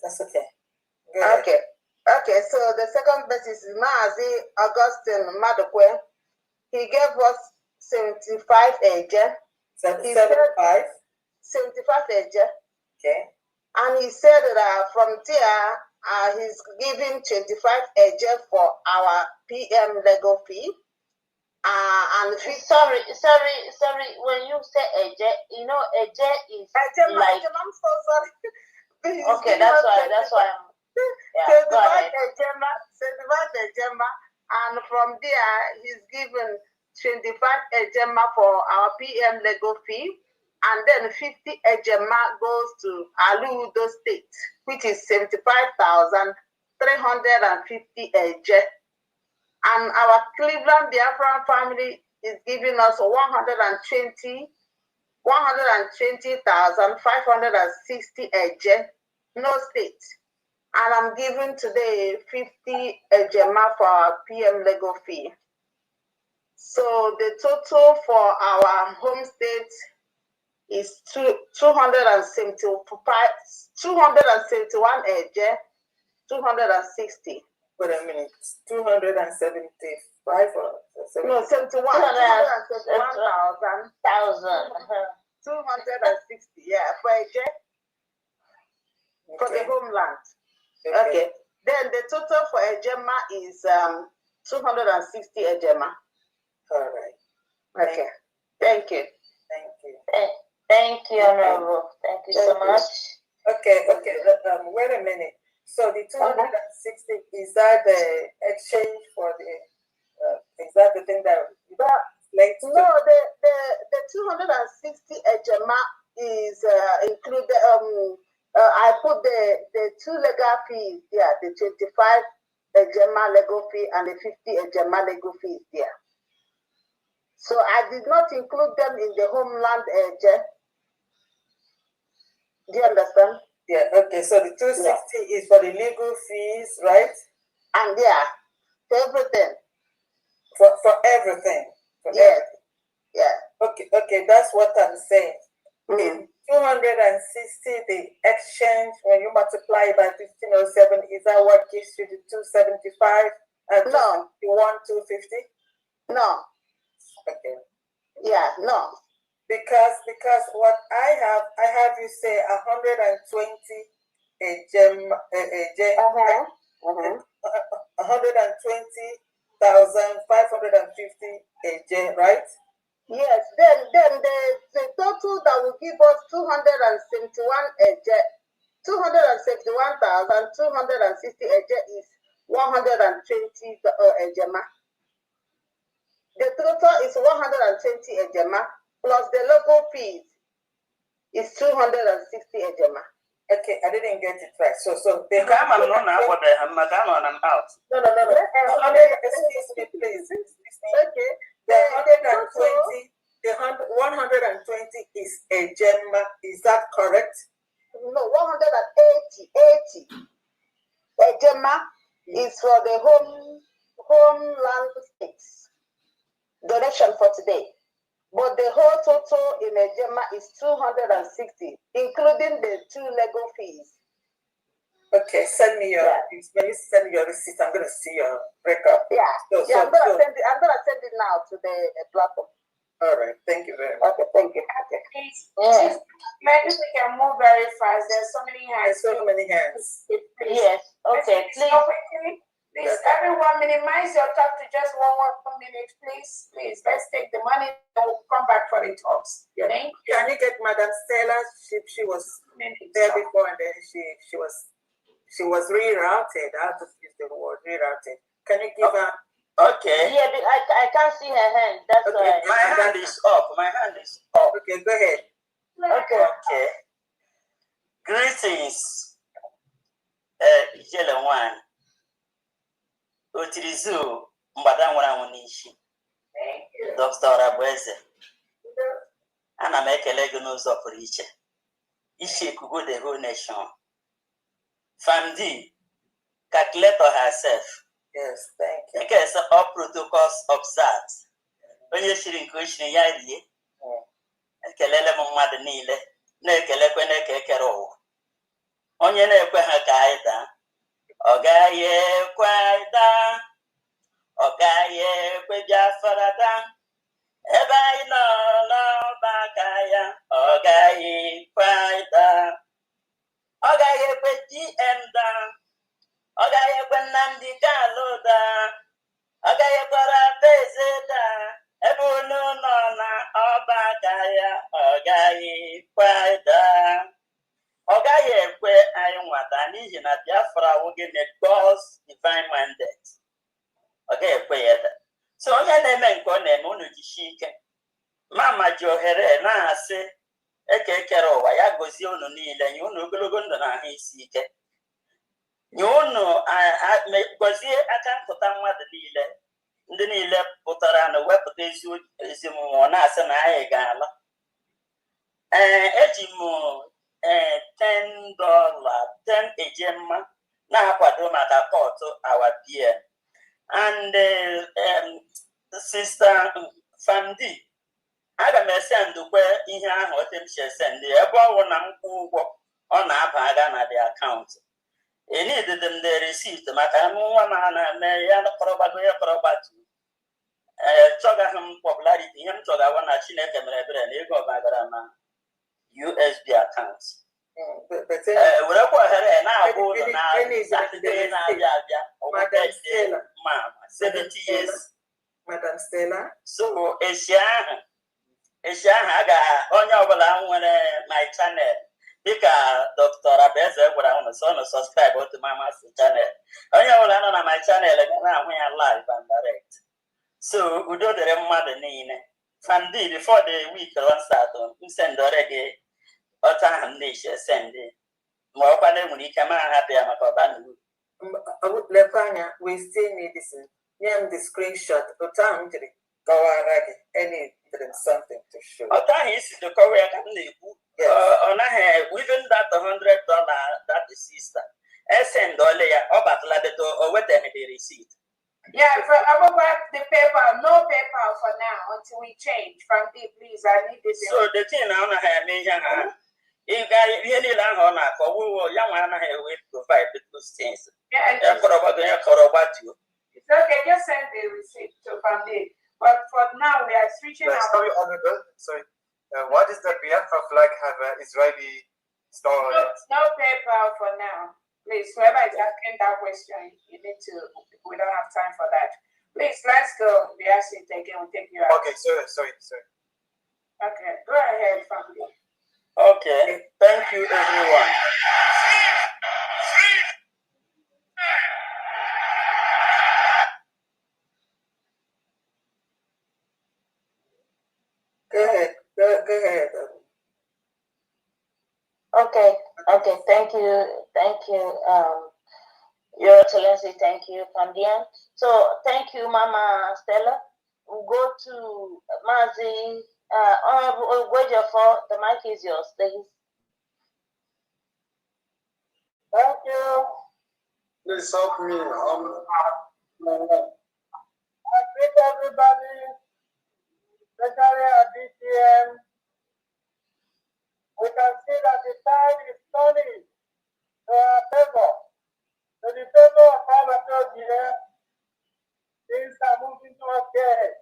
That's okay. Okay, so the second best is Mazi Augustine Madokwe. He gave us 75 Eje. 75? 75 Eje. Okay. And he said that from there, he's giving 25 Eje for our PM legal fee. And sorry. When you say Eje, you know Eje is like. I'm so sorry. Okay, that's why I'm. Yeah, go ahead. 75 Ejema, and from there he's given 25 Ejema for our PM legal fee, and then 50 Ejema goes to Aludo State, which is 75,350 Eje. And our Cleveland Biafran family is giving us 120,560 Eje, no state. And I'm giving today 50 Ejema for our PM legal fee. So the total for our home state is 271 Eje, 260. Wait a minute, 275 or no 71. 260, yeah, for a jet for the homeland. Okay. Then the total for Ejema is 260 Ejema. All right. Okay. Thank you. Thank you. Thank you, Honorable. Thank you so much. Okay. Wait a minute. So the 260 is that the exchange for the? Is that the thing that? No, the 260 Ejema is included. I put the 2 legal fees there, the 25 Ejema legal fee and the 50 Ejema legal fees there. So I did not include them in the homeland Eje. Do you understand? Yeah. Okay. So the 260 is for the legal fees, right? And yeah, for everything. For everything. Yes. Yeah. Okay, that's what I'm saying. In 260, the exchange, when you multiply by 1507, is that what gives you the 275 and no. 250? No. Okay. Yeah, no. Because what I have you say 120 120,550 AJ, right? Yes, then the total that will give us 271,260 is 120 ejema. The total is 120 ejema plus the local fees is 260 ejema. Okay, I didn't get it right. So they I'm not out. No. Excuse me, please. Okay. The 120 is a gem. Is that correct? No, 180. A gemma is for the homeland states. Donation for today. But the whole total in a gemma is 260, including the 2 legal fees. Okay, send me your. When you send me your receipt, I'm gonna see your breakup. Yeah, I'm gonna send it now to the platform. All right, thank you very much. Okay, thank you. Okay. Please, maybe we can move very fast. There's so many hands. There's so many hands. Yes. Okay. Please, everyone, minimize your talk to just one minute, please. Please, let's take the money and we'll come back for the talks. Yeah. Thank you. Can you get Madam Stella? She was there before, and then she was rerouted. I have to use the word rerouted. Can you give her? Okay. Yeah, but I can't see her hand. That's why. My hand is up. Okay, go ahead. Okay. Greetings, Yellow One. Utilizu mbada nwara nwunishi. Dr. Abueze. Ana m ekele gị n'ụzọ pụrụ iche. Ishi ikuku the whole nation. Famdi, calculator herself. Yes, thank you. Because all protocols observed. Onye shiri nke oshiri ya rie. Ekelele m mmadụ niile. Na-ekelekwe na-ekekere ụwa. Onye na-ekwe ha ka anyị daa. Ọ gaghị ekwe anyị daa. Ọ gaghị ekwe Biafra daa. Ebe anyị nọ n'ọba aka ya. Ọ gaghị ekwe anyị daa. Ọ gaghị ekwe GM daa. Ọ gaghị ekwe Nnamdi Kanu daa. Ọ gaghị ekwere Adaeze daa. Ebe unu nọ na ọba aka ya. Ọ gaghị ekwe anyị daa. Ọ gaghị ekwe anyị nwata n'ihi na Biafra awụghị na God's divine mandate. Ọ gaghị ekwe ya daa. So onye na-eme nke ọ na-eme unu jisie ike. Mama ji ohere na-asị ekekere ụwa ya gozie unu niile nye unu ogologo ndụ na ahụ isi ike. Nye unu gozie aka mpụta mmadụ niile. Ndị niile pụtara na wepụta ezi mmụọ na-asị na anyị ga-ala. Eji m $10 ejemma na-akwado maka kọtụ our beer. And Sister Famdi, aga m esendukwe ihe ahụ otu m si esendị ebe ọ bụ na m kwụ ụgwọ ọ na-aba aga na the akaụntụ. I needed them the receipt. Maka mwana na me yana korobago ya korobatu. Choga him popularity him choga wana chineke merebere na ego bagarama USB accounts. But werekwa here na abu na Saturday na abia Madam Stella. Mama 70 years. Madam Stella. So Asia aga onye ọbụla nwere my channel dịka Dr. Abeze gwara unu so subscribe to Mama's channel. Onye ọbụla nọ na my channel ga-ahụ ya live and direct. So udo dịrị mmadụ niile. Fandi before the week run start on send already ọta ahụ na-eche send ma ọkwa na enwere ike ma hapụ ya maka ọba n'iwu. Lefanya, we still need this. The screenshot. Otam did any something to show. Otam is the Korea can on within that $100 that is sister. Send all ya about labeto or what the receipt. Yeah, for about the paper, no paper for now until we change from the please. I need this. So the thing I wanna have me if I really learn on a call, young man I will provide those things. Yeah, it's okay, just send the receipt to family. But for now, we are switching out. Sorry, Honorable. Sorry. What is the Biafra flag have Israeli store on it? No paper for now. Please, whoever is asking that question, you need to. We don't have time for that. Please, let's go. We ask it again. We'll take you out. Okay, sorry. Okay, go ahead, family. Okay, thank you, everyone. Go ahead. Okay. Thank you, Your Excellency. Thank you, Pandian. So, thank you, Mama Stella. We'll go to Mazi. Honorable Gwejofor, the mic is yours, please. Thank you. Please help me. I greet everybody, especially at DTM. We can see that the tide is turning to our favor, to the favor of all of us here. Things are moving to us there.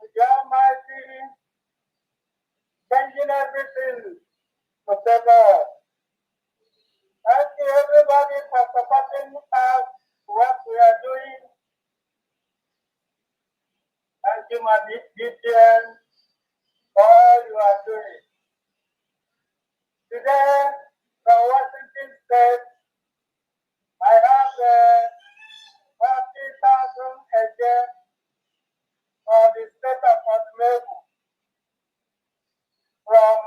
The Almighty changing everything to favor us. Thank you, everybody, for supporting us, what we are doing. Thank you, my DTN, for all you are doing. Today, from Washington State, I have 40,000 a day for the state of Mexico. From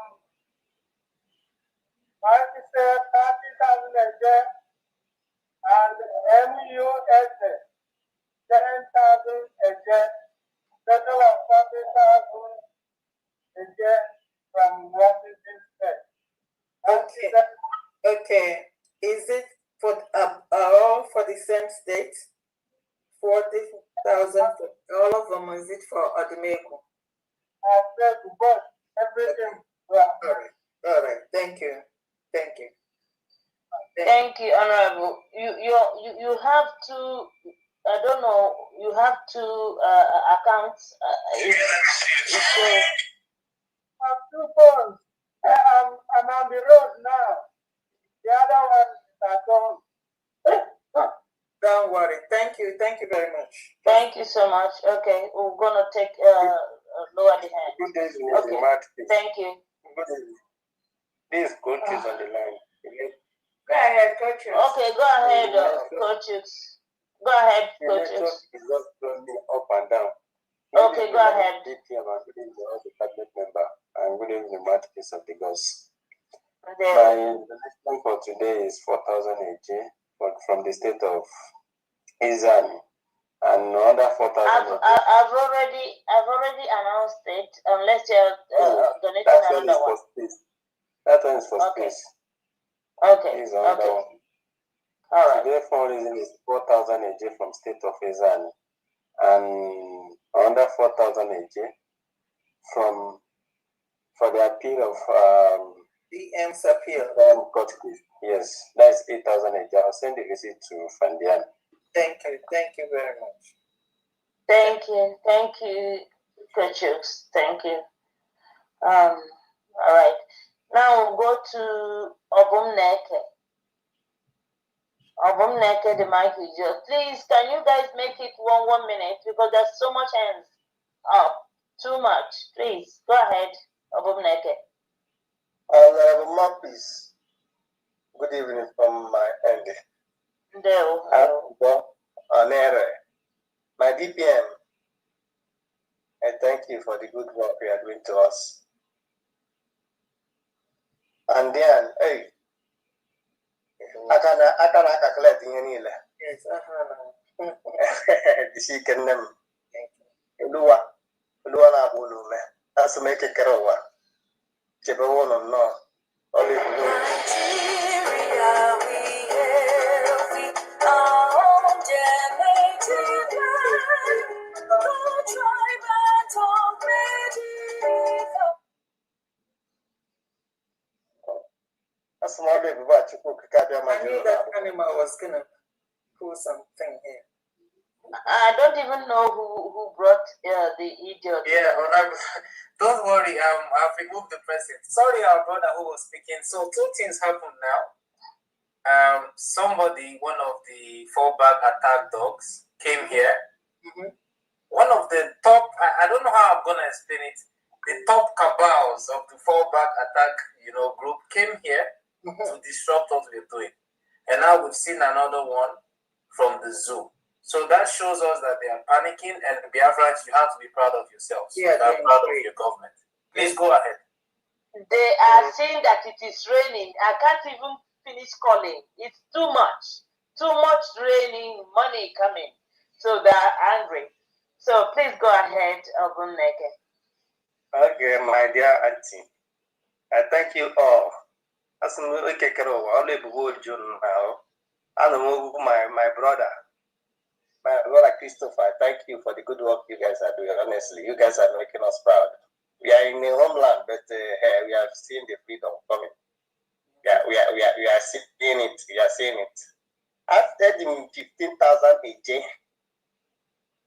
my state, 30,000 a day, and MUSA, 10,000 a day, total of 40,000 a day from Washington State. Okay. Is it for all for the same state? 40,000 for all of them. Is it for Odumegu? Both, everything. All right. Thank you. Thank you, Honorable. You have to. I don't know. You have two accounts. I have 2 phones. I'm on the road now. The other one is at home. Don't worry. Thank you very much. Thank you so much. Okay, we're gonna take lower the hand. Good day, Okay. Thank you. Good evening. This coach is on the line. Go ahead, coaches. Okay, go ahead, coaches. Go ahead, coaches. It's just running up and down. Okay, go ahead. DTM and good evening, all the cabinet member, and good evening, Marquis of the Gods. There. My donation for today is 4,000 AJ, but from the state of Izani, and another 4,000. I've already announced it. Unless you're donating another one. That one is for space. Okay. Okay. One. All right. Today fundraising is 4,000 AJ from state of Izani, and another 4,000 AJ for the appeal of DM's appeal. Got this. Yes, that's 8,000 a day. I'll send the receipt to Fandian. Thank you very much. Thank you, Coaches. Thank you. All right. Now we'll go to Obumneke. Obumneke, the mic is yours. Please, can you guys make it 1 minute because there's so much hands up. Too much. Please go ahead, Obumneke. Please. Good evening from my end. My DPM, I thank you for the good work you are doing to us. And then, hey, I can calculate in any. Yes, The chicken them. Lua na bulu me. That's make a kerowa. Chebawon no. Only Nigeria, we hail thee, our generated land, the tribe and tongue medieval. That's my baby, but you cook I knew that animal was gonna pull something here. I don't even know who brought the idiot. Yeah, don't worry. I've removed the person. Sorry, our brother who was speaking. So 2 things happened now. Somebody, one of the fallback attack dogs, came here. One of the top, I don't know how I'm gonna explain it. The top cabals of the fallback attack, group came here to disrupt what we're doing. And now we've seen another one from the zoo. So that shows us that they are panicking, and Biafrans, you have to be proud of yourselves. Yeah, you are proud of your government. Please go ahead. They are saying that it is raining. I can't even finish calling. It's too much. Too much raining, money coming. So they are angry. So please go ahead, Obumneke. Okay, my dear auntie. I thank you all. As we take care of all the good now. I know my brother. My brother Christopher, thank you for the good work you guys are doing. Honestly, you guys are making us proud. We are in a homeland, but we have seen the freedom coming. We are seeing it. We are seeing it. After the 15,000 a day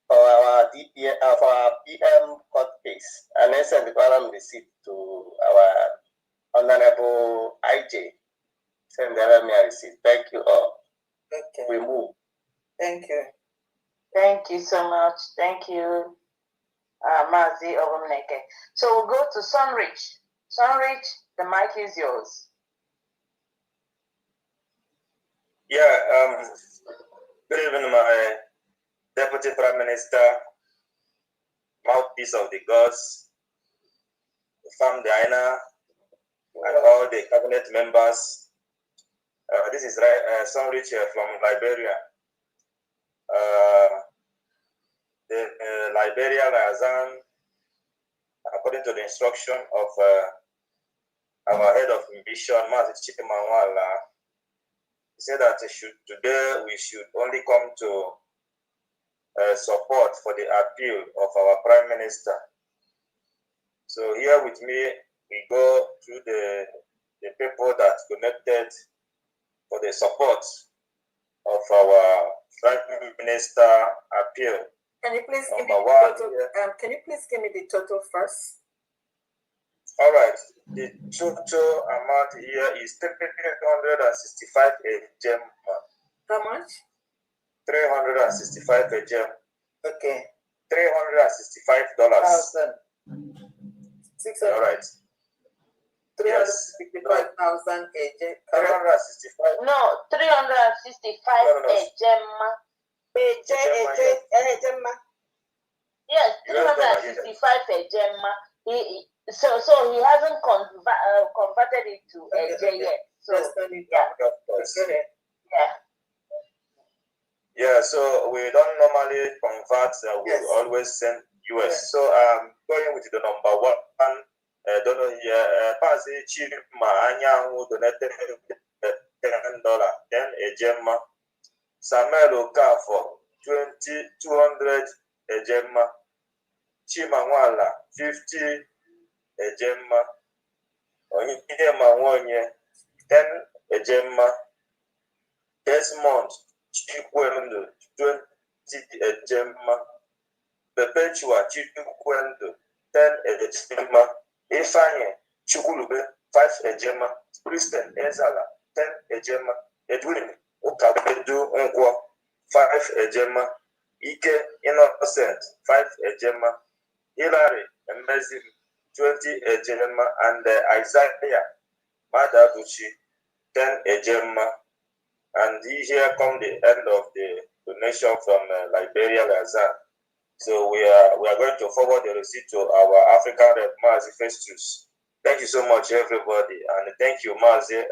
for our DPM, for our PM court case, and I sent the column receipt to our honorable IJ. Send the receipt. Thank you all. Okay. We move. Thank you. Thank you so much. Thank you, Mazi Obumneke. So we'll go to Sunrich. Sunrich, the mic is yours. Yeah, good evening, my Deputy Prime Minister, mouthpiece of the gods, Farm Diana, and all the cabinet members. This is Sunrich from Liberia. The Liberia Liaison, according to the instruction of our head of mission, Mazi Chikimanwala, he said that today we should only come to support for the appeal of our Prime Minister. So here with me, we go through the people that connected for the support of our Prime Minister appeal. Can you please give me the total? Can you please give me the total first? All right. The total amount here is 365 a gem. How much? 365 a gem. Okay. $365. 600. All right. 365,000 a gem. 365. No, 365 a gem. Yes, 365 a gem. So he hasn't converted it to a J yet. So yeah, so we don't normally convert, we always send US. So I'm going with the number one donor here. Pasi Chief Maanya who donated $10 a gem. Samuel Okafor 200 a gem. Chimawala 50 a gem. Onyinye Mawonye 10 Ejema. Desmond Chikwendo 20 Ejema. Perpetua Chikwendo 10 Ejema. Ifanye Chukulube 5 Ejema. Kristen Ezala 10 Ejema. Edwin Ukabedu Nkwo 5 Ejema. Ike Innocent 5 Ejema. Hilary Emezim 20 Ejema, and Isaiah Madabuchi 10 Ejema. And here come the end of the donation from Liberia, Lazan. So we are going to forward the receipt to our African rep, Mazi Festus. Thank you so much, everybody, and thank you, Mazi,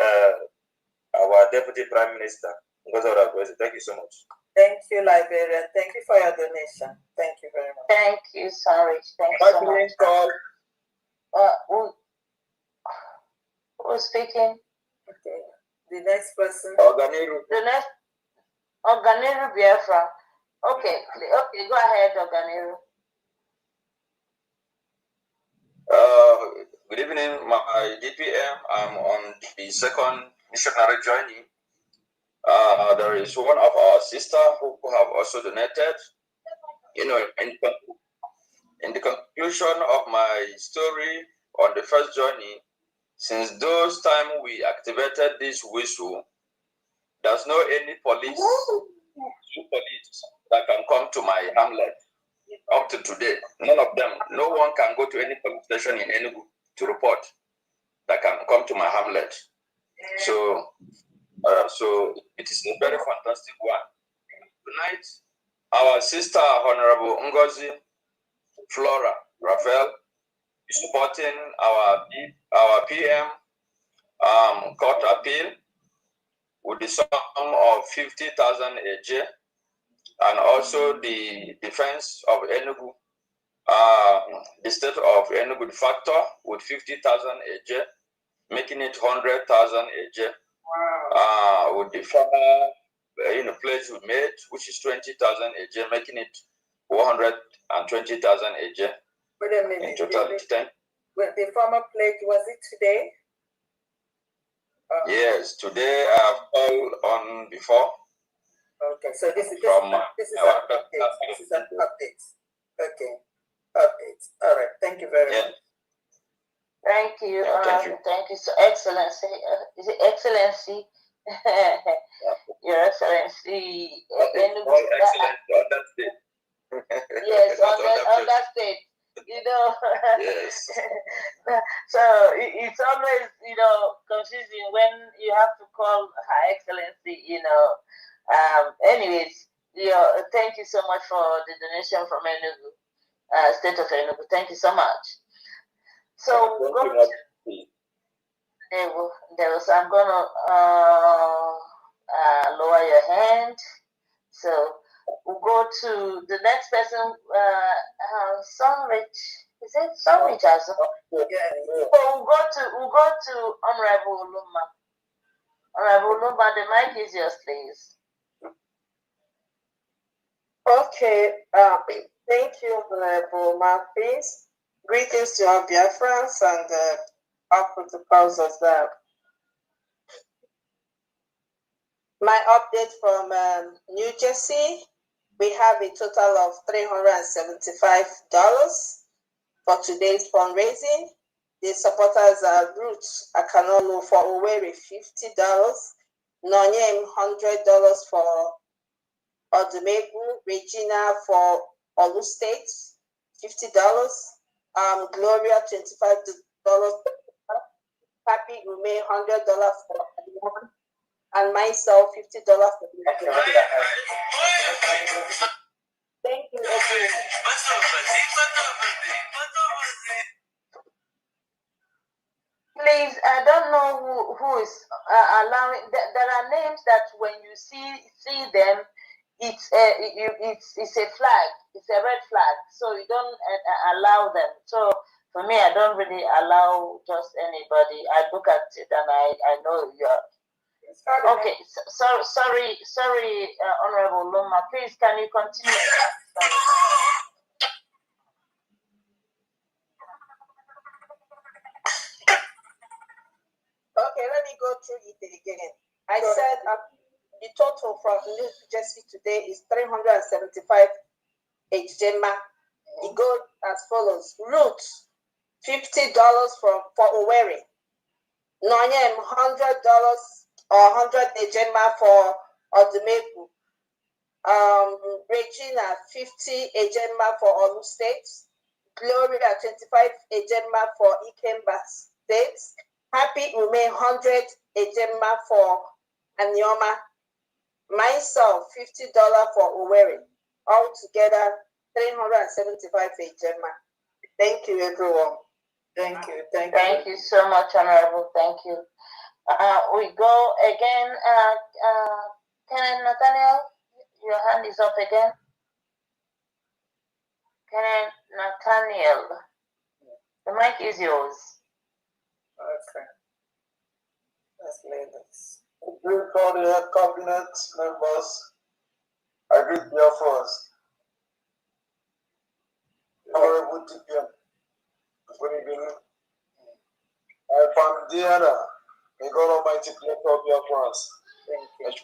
our Deputy Prime Minister. Thank you so much. Thank you, Liberia. Thank you for your donation. Thank you very much. Thank you, sorry. Thank you so much. Who's speaking? Okay. The next person. The next Oganiru Biafra. Okay, go ahead, Oganiru. Good evening, my DPM. I'm on the second missionary journey. There is one of our sisters who have also donated. You know, in the conclusion of my story on the first journey, since those time we activated this whistle, there's no any police that can come to my hamlet up to today. None of them. No one can go to any police station in Enugu to report that can come to my hamlet. So it is a very fantastic one. Tonight, our sister Honorable Ngozi Flora Raphael is supporting our PM court appeal with the sum of 50,000 AJ, and also the defense of Enugu, the state of Enugu factor with 50,000 AJ, making it 100,000 AJ. Wow. With the former pledge we made, which is 20,000 AJ, making it 120,000 AJ. Wait a minute. In totality. The former pledge, was it today? Yes, today I have called on before. Okay, so this is an update. This is an update. Okay, update. All right, thank you very much. Thank you. Thank you, so Excellency. Is it Excellency? Your Excellency. Yes, on that state. You know. Yes. So it's always, confusing when you have to call Her Excellency, anyways, thank you so much for the donation from Enugu, state of Enugu. Thank you so much. So I'm gonna lower your hand. So we'll go to the next person, Sunrich. Is it Sunrich also? Yeah. So we'll go to Honorable Luma. Honorable Luma, the mic is yours, please. Okay. Thank you, Honorable Mouthpiece. Greetings to our Biafrans and our protocols as well. My update from New Jersey, we have a total of $375 for today's fundraising. The supporters are Roots Akanolo for Owerri, $50, Nonyem $100 for Odumegu, Regina for Olu State, $50, Gloria $25, Papi Ume $100 for everyone, and myself $50 for the Thank you, everyone. Please, I don't know who is allowing. There are names that when you see them, it's a flag. It's a red flag. So you don't allow them. So for me, I don't really allow just anybody. I look at it and I know you are. Okay, sorry, Honorable Loma. Please, can you continue? Okay, let me go through through it again. I said the total from New Jersey today is 375 ejema. It goes as follows. Root, $50 for Owerri. Nonyem, $100 or 100 ejema for Odumegu. Regina, 50 ejema for Olu State. Gloria, 25 ejema for Ikemba State. Happy remain 100 ejema for Anioma. Myself, $50 for Owerri. Altogether, 375 ejema. Thank you, everyone. Thank you. Thank you so much, Honorable. Thank you. We go again. Kenneth Nathaniel, your hand is up again. Kenneth Nathaniel, the mic is yours. Okay. Let's lay this. Greet all the head cabinet members. I greet Biafrans. Honorable DPM. Good evening. I found Diana. May God Almighty bless all Biafrans. Thank you.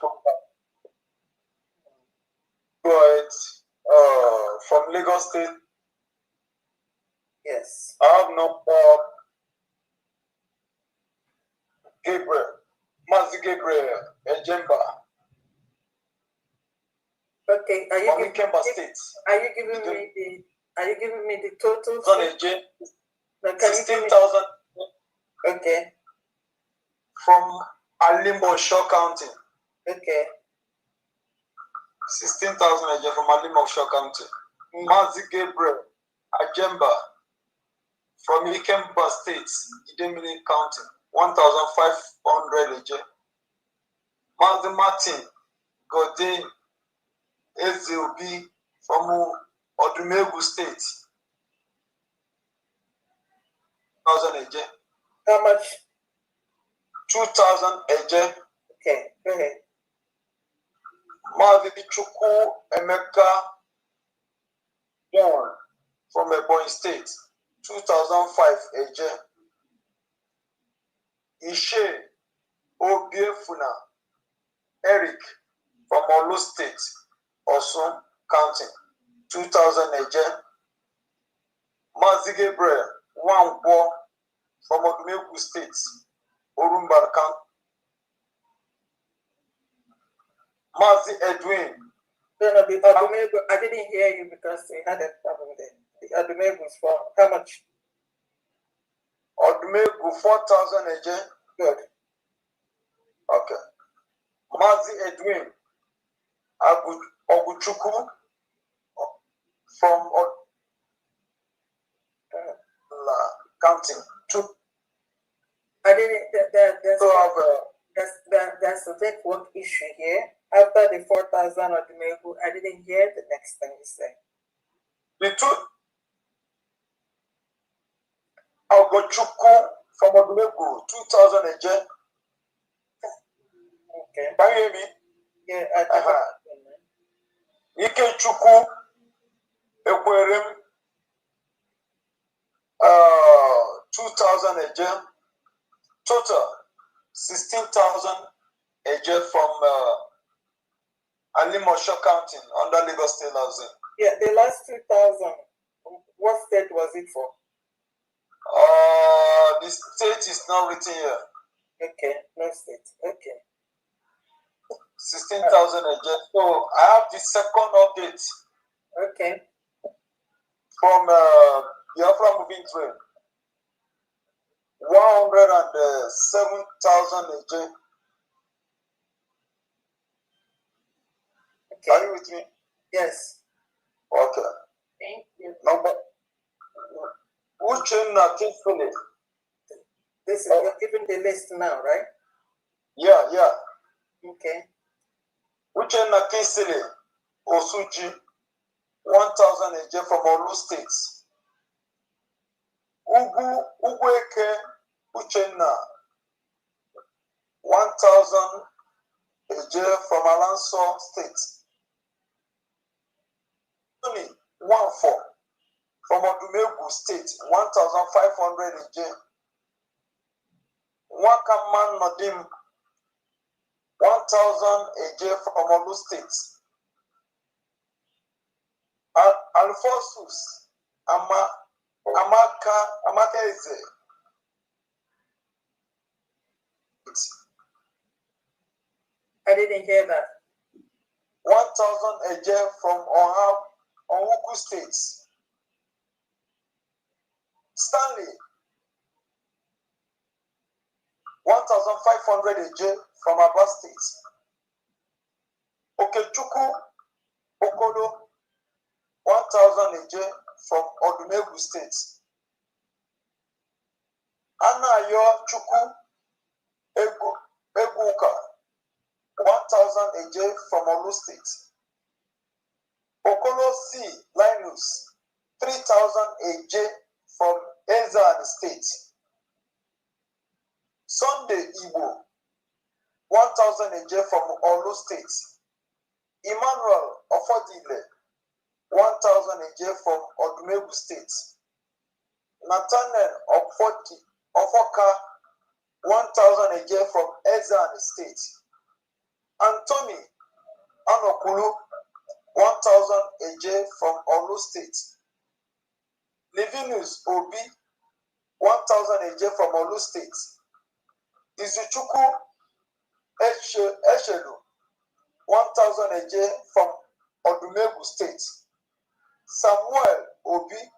From Lagos State. Yes. I have no Gabriel. Mazi Gabriel Ejemba. Okay, are you giving me the total? 16,000. Okay. From Alimbo Shaw County. Okay. 16,000 from Alimbo Shaw County. Mazi Gabriel Ajemba from Ikemba State, Idemili County. 1,500 Mazi Martin Godin SZOB from Odumegu State. 2,000 How much? 2,000 Okay, go ahead. Mazi Chuku Emeka John from Ebonyi State. 2,005 Ishe Obiefuna Eric from Olu State, Osun County, 2,000 Mazi Gabriel Wangbo from Odumegu State, Orumba County. Mazi Edwin. I didn't hear you because we had a problem there. The Odumegu is for how much? Odumegu 4,000 Good. Okay. Mazi Edwin Oguchuku from County. I didn't. There's a network issue here. After the 4,000 Odumegu, I didn't hear the next thing you said. The two. Oguchuku from Odumegu, 2,000 Okay. Can you hear me? Yeah, I Ike Chuku Ekwerem 2,000 total 16,000 from Alimosho County under Lagos State Housing. Yeah, the last 2,000. What state was it for? The state is not written here. Okay, no state. Okay. 16,000 So I have the second update. Okay. From Biafra Moving Train. 107,000 Okay. Are you with me? Yes. Okay. Thank you. Number. Uchenna Kingsley. This is you're giving the list now, right? Yeah. Okay. Uchenna Kingsley Osuji 1,000 from Olu State. Ugweke Uchenna 1,000 from Alanso State. Tony 14 from Odumegu State, 1,500 Wakaman Nodim 1,000 AJ from Olu State. Alphonsus Amaka Eze. I didn't hear that. 1,000 AJ from Onwuku State. Stanley. 1,500 AJ from Aba State. Okechukwu Okolo. 1,000 AJ from Odumegu State. Anayo Chukwu Eguka. 1,000 AJ from Olu State. Okolo C. Linus. 3,000 AJ from Ezan State. Sunday Igbo. 1,000 AJ from Olu State. Emmanuel Ofodile. 1,000 AJ from Odumegu State. Nathaniel Ofoka. 1,000 AJ from Ezan State. Anthony Anokulu. 1,000 AJ from Olu State. Livinus Obi. 1,000 AJ from Olu State. Izuchukwu Eshelu. 1,000 AJ from Odumegu State. Samuel Obi.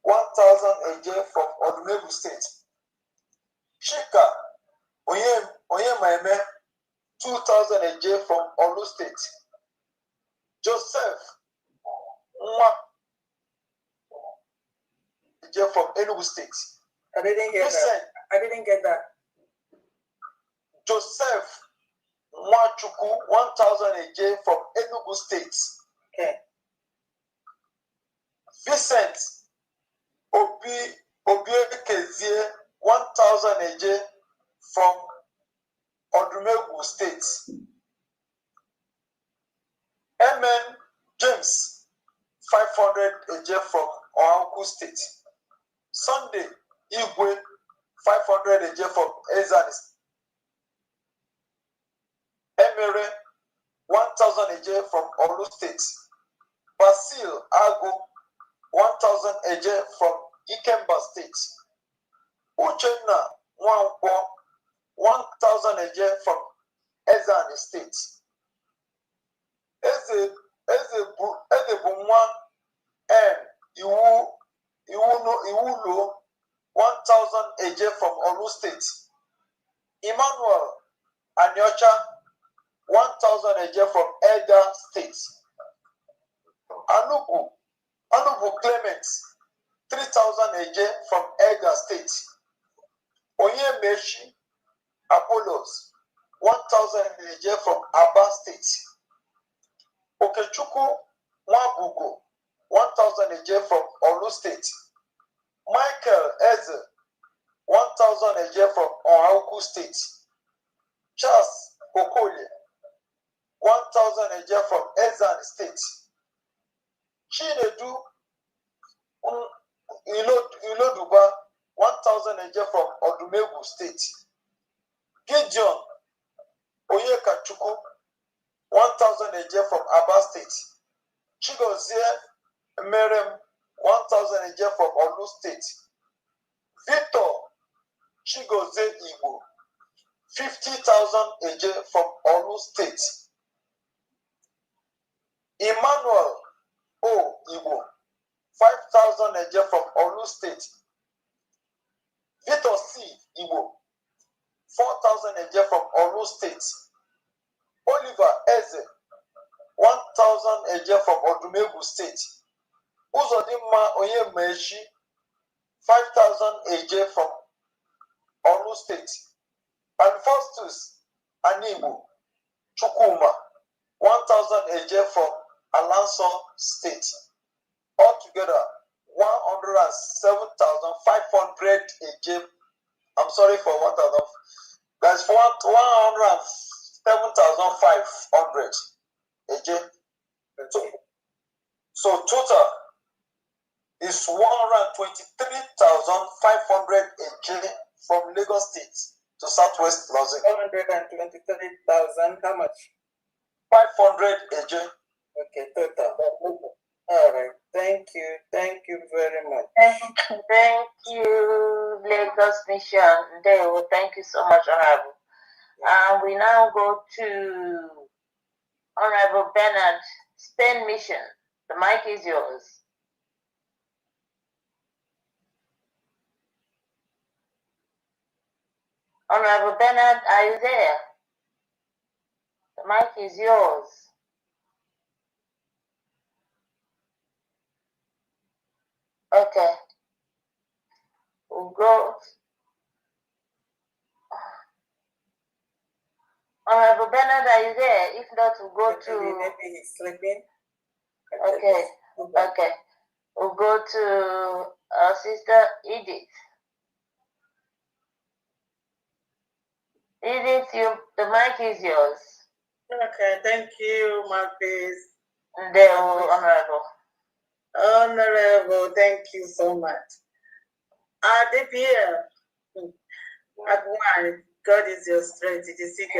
1,000 AJ from Odumegu State. Chika Onyemaeme. 2,000 AJ from Olu State. Joseph Nwa AJ from Enugu State. I didn't hear that. I didn't get that. Joseph Nwachukwu, 1,000 AJ from Enugu State. Okay. Vincent Obiekezie, 1,000 AJ from Odumegu State. Amen James, 500 AJ from Oahu State. Sunday Igwe, 500 AJ from Ezan. Emere, 1,000 AJ from Olu State. Basil Agu, 1,000 AJ from Ikemba State. Uchenna Nwankwo, 1,000 AJ from Ezan State. Ezebunwa N Iwulo, 1,000 AJ from Olu State. Emmanuel Anyocha, 1,000 AJ from Elder State. Anubu Clement, 3,000 AJ from Elder State. Onyemeshi Apollos, 1,000 AJ from Aba State. Okechukwu Nwabugo, 1,000 AJ from Olu State. Michael Eze, 1,000 AJ from Oahu State. Charles Okolie, 1,000 AJ from Ezan State. Chinedu Iloduba, 1,000 AJ from Odumegu State. Gideon Oyekachukwu, 1,000 AJ from Aba State. Chigozie Merem, 1,000 AJ from Olu State. Victor Chigozie Igbo, 50,000 AJ from Olu State. Emmanuel O Igbo, 5,000 AJ from Olu State. Victor C Igbo, 4,000 AJ from Olu State. Oliver Eze, 1,000 AJ from Odumegu State. Uzodimma Onyemeshi, 5,000 AJ from Olu State. And Faustus Anibu Chukuma, 1,000 AJ from Alanson State. Altogether, 107,500 AJ. I'm sorry for 1,000. That's 107,500 AJ. So total is 123,500 AJ from Lagos State. to Southwest Lozing. 423,000. How much? 500 AJ. Okay, total. All right. Thank you. Thank you very much. Thank you, Lagos Mission. Thank you so much, Honorable. We now go to Honorable Bernard, Spain Mission. The mic is yours. Honorable Bernard, are you there? The mic is yours. Okay. We'll go. Honorable Bernard, are you there? If not, we'll go to. Maybe he's sleeping. Okay. Okay. We'll go to our sister Edith. Edith, the mic is yours. Okay, thank you, Marcus. Honorable. Honorable, thank you so much. Dear, God is your strength. It is Thank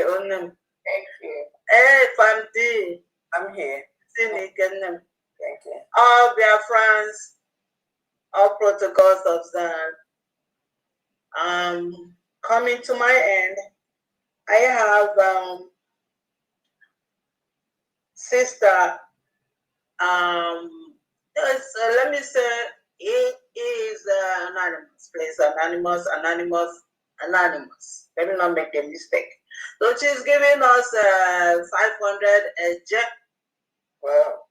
you. Hey, Famdi. I'm here. Thank you. All Biafrans, all protocols observed. Coming to my end, I have sister. Let me say it is anonymous. Please, anonymous. Let me not make a mistake. So she's giving us 500 jet. Well,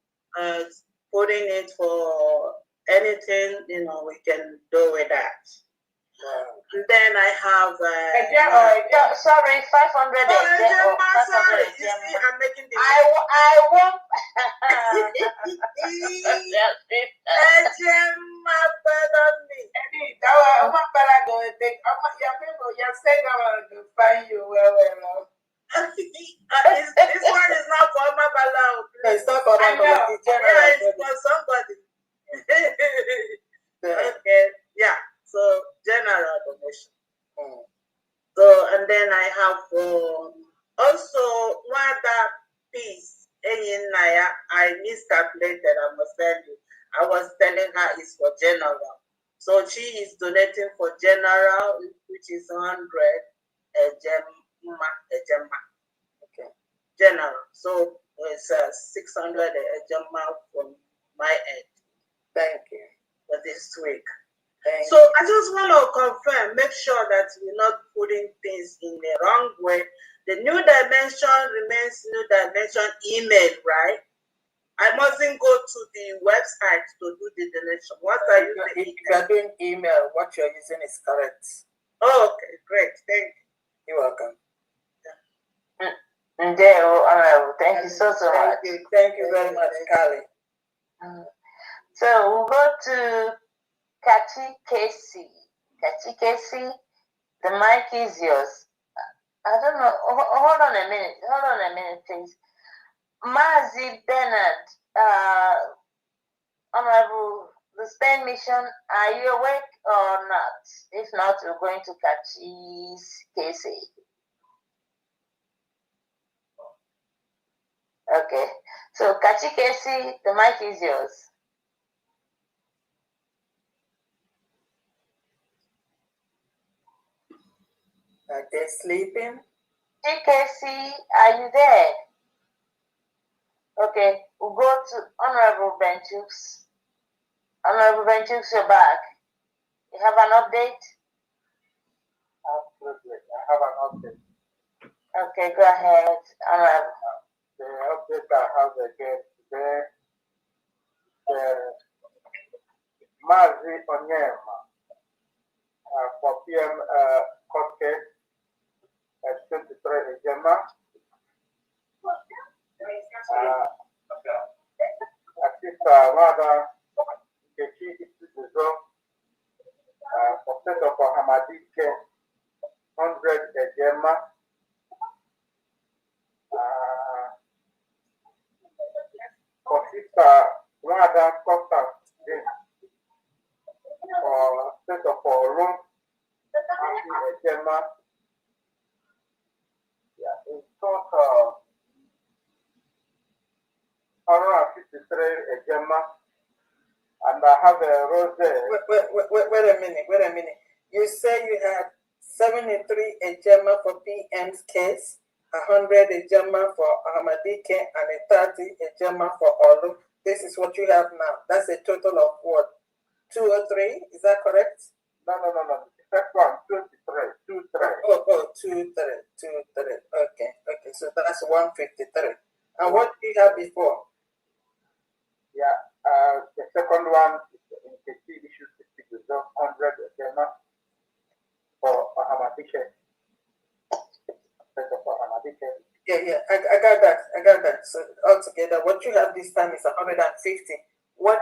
putting it for anything we can do with that. Then I have sorry, 500 you see, I'm making the I want this one is not for my balao. It's not for my balao. It's for somebody. Okay, yeah. So general donation. So and then I have also one other piece. I miscalculated. I must tell you. I was telling her it's for general. So she is donating for general, which is 100 gemma. Okay. General. So it's 600 gemma from my end. Thank you for this week. So I just want to confirm, make sure that we're not putting things in the wrong way. The New Dimension remains New Dimension email, right? I mustn't go to the website to do the donation. What are you doing? If you're doing email, what you're using is correct. Oh, okay, great. Thank you. You're welcome. Thank you so much. Thank you very much, Kali. So we'll go to Kachi Casey. Kachi Casey, the mic is yours. I don't know. Hold on a minute, please. Mazi Bernard, Honorable, the Spain Mission, are you awake or not? If not, we're going to Kachi Casey. Okay. So Kachi Casey, the mic is yours. Are they sleeping? TKC, are you there? Okay, we'll go to Honorable Benchooks. Honorable Benchooks, you're back. You have an update? Absolutely, I have an update. Okay, go ahead, Honorable. The update I have again today, Mazi Onyema for PM court case at 23 Ejema. Assista Wada Kechi Isuzo for set of Hamadike 100 Ejema. For Sister Wada Costa for set of room Ejema Ejema, and I have a rose. Wait a minute. You say you had 73 ejema for PM's case, 100 ejema for Ahmadike, and a 30 ejema for Olu. This is what you have now. That's a total of what? 2 or 3? Is that correct? No. The first one, 23. 2, 3. Okay. So that's 153. And what did you have before? Yeah, the second one is in the issue 100 ejema for Ahmadike. Yeah, I got that. So altogether, what you have this time is 150. What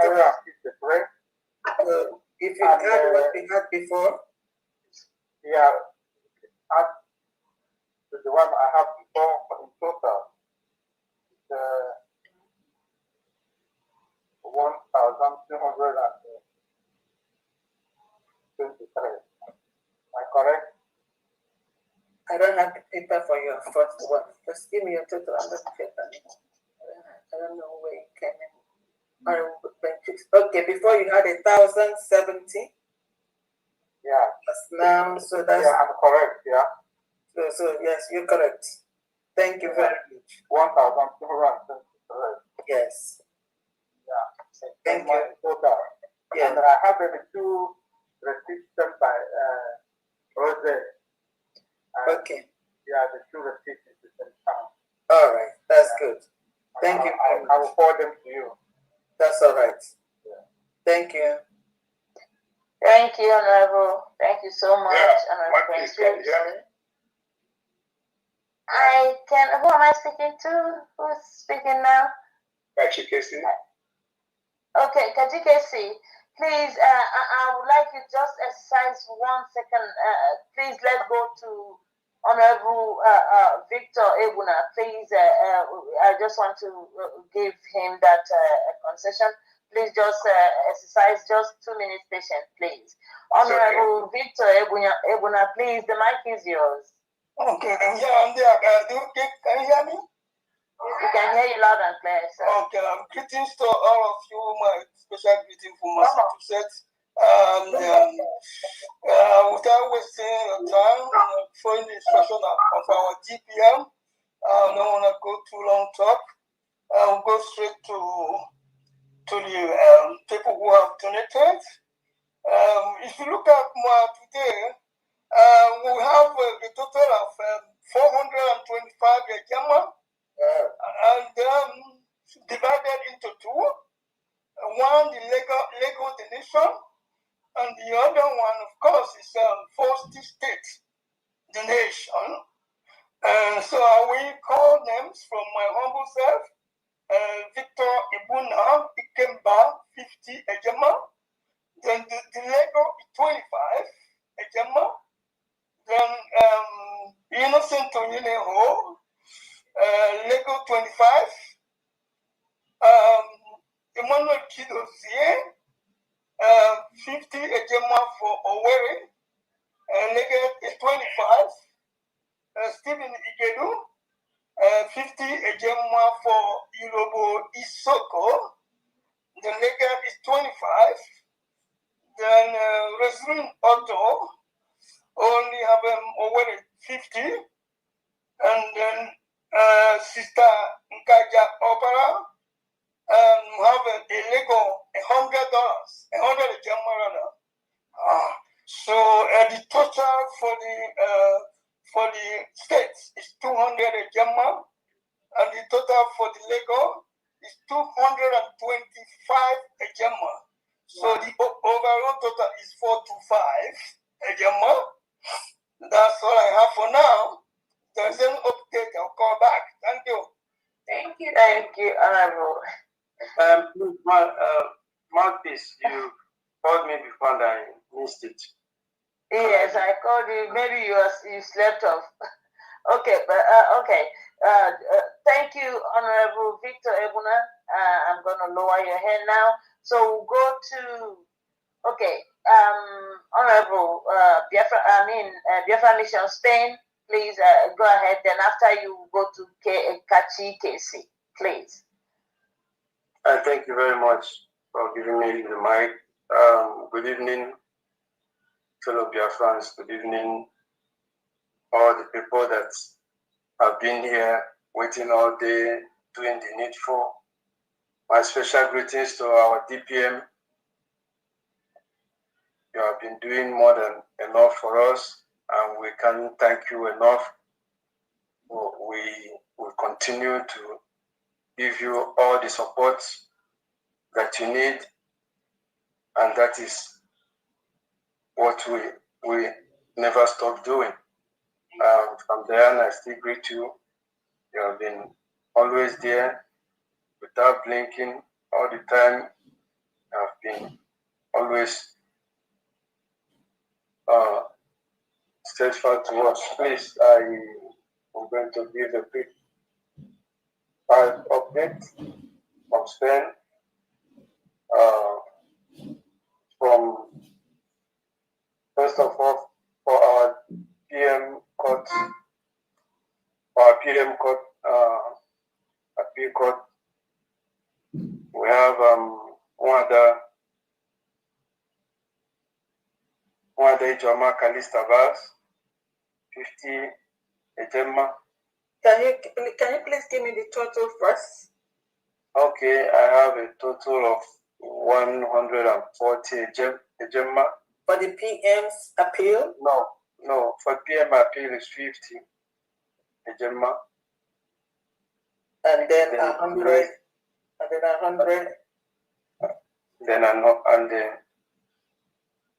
if you add what we had before? Yeah, add to the one I have before in total. It's 1,223. Am I correct? I don't have the paper for your first one. Just give me your total. I'm going to get that. I don't know where it came in. Okay, before you had 1,070. Yeah. Now, so that's. Yeah, I'm correct. Yeah. So yes, you're correct. Thank you very much. 1,223. Yes. Yeah. Thank you. Total. Yeah. And I have 2 receipts sent by Rose. Okay. Yeah, the 2 receipts is the same time. All right, that's good. Thank you. I will forward them to you. That's all right. Yeah. Thank you. Thank you, Honorable. Thank you so much, Honorable. I can. Who am I speaking to? Who's speaking now? Kachikesi. Okay, Kachikesi. Please, I would like you just exercise 1 second. Please, let's go to Honorable Victor Ebuna. Please, I just want to give him that concession. Please just exercise just 2 minutes patience, please. Honorable Victor Ebuna, please, the mic is yours. Okay, I'm there. Can you hear me? We can hear you loud and clear, sir. Okay, greetings to all of you. My special greeting from Massachusetts. Without wasting your time, following the instruction of our GPM, I don't want to go too long talk. I'll go straight to the people who have donated. If you look at today, we have a total of 425 ejema, and divided into 2. One, the legal donation, and the other one, of course, is forced state donation. And so I will call names from my humble self. Victor Ibuna, Ikemba, 50 ejema. Then the legal 25 ejema. Then Innocent Onyeleho, legal 25. Emmanuel Kidozie, 50 ejema for Owerri, legal is 25. Stephen Igedu, 50 ejema for Irobo Isoko, the legal is 25. Then Resrin Otto only have Owerri 50, and then Sister Nkaja Opera have a legal $100, 100 ejema rather. So the total for the states is 200 ejema, and the total for the legal is 225 ejema. So the overall total is 425 ejema. That's all I have for now. There's an update. I'll call back. Thank you. Thank you, Honorable. Mouthpiece, you called me before and I missed it. Yes, I called you. Maybe you slept off. Okay, but okay. Thank you, Honorable Victor Ebuna. I'm going to lower your hand now. So we'll go to, okay, Honorable Biafran Mission Spain. Please go ahead. Then after you go to Kachi Casey, please. I thank you very much for giving me the mic. Good evening, fellow Biafrans. Good evening, all the people that have been here waiting all day, doing the needful. My special greetings to our DPM. You have been doing more than enough for us, and we can't thank you enough. We will continue to give you all the support that you need, and that is what we never stop doing. From there, I still greet you. You have been always there without blinking all the time. You have been always steadfast to us. Please, I am going to give a quick update from Spain. From first of all, for our PM court, appeal court, we have one other Joma Kalista Vaz, 50 Ejema. Can you please give me the total first? Okay, I have a total of 140 Ejema. For the PM's appeal? No, for PM appeal is 50 Ejema. And then 100, and then 100. And then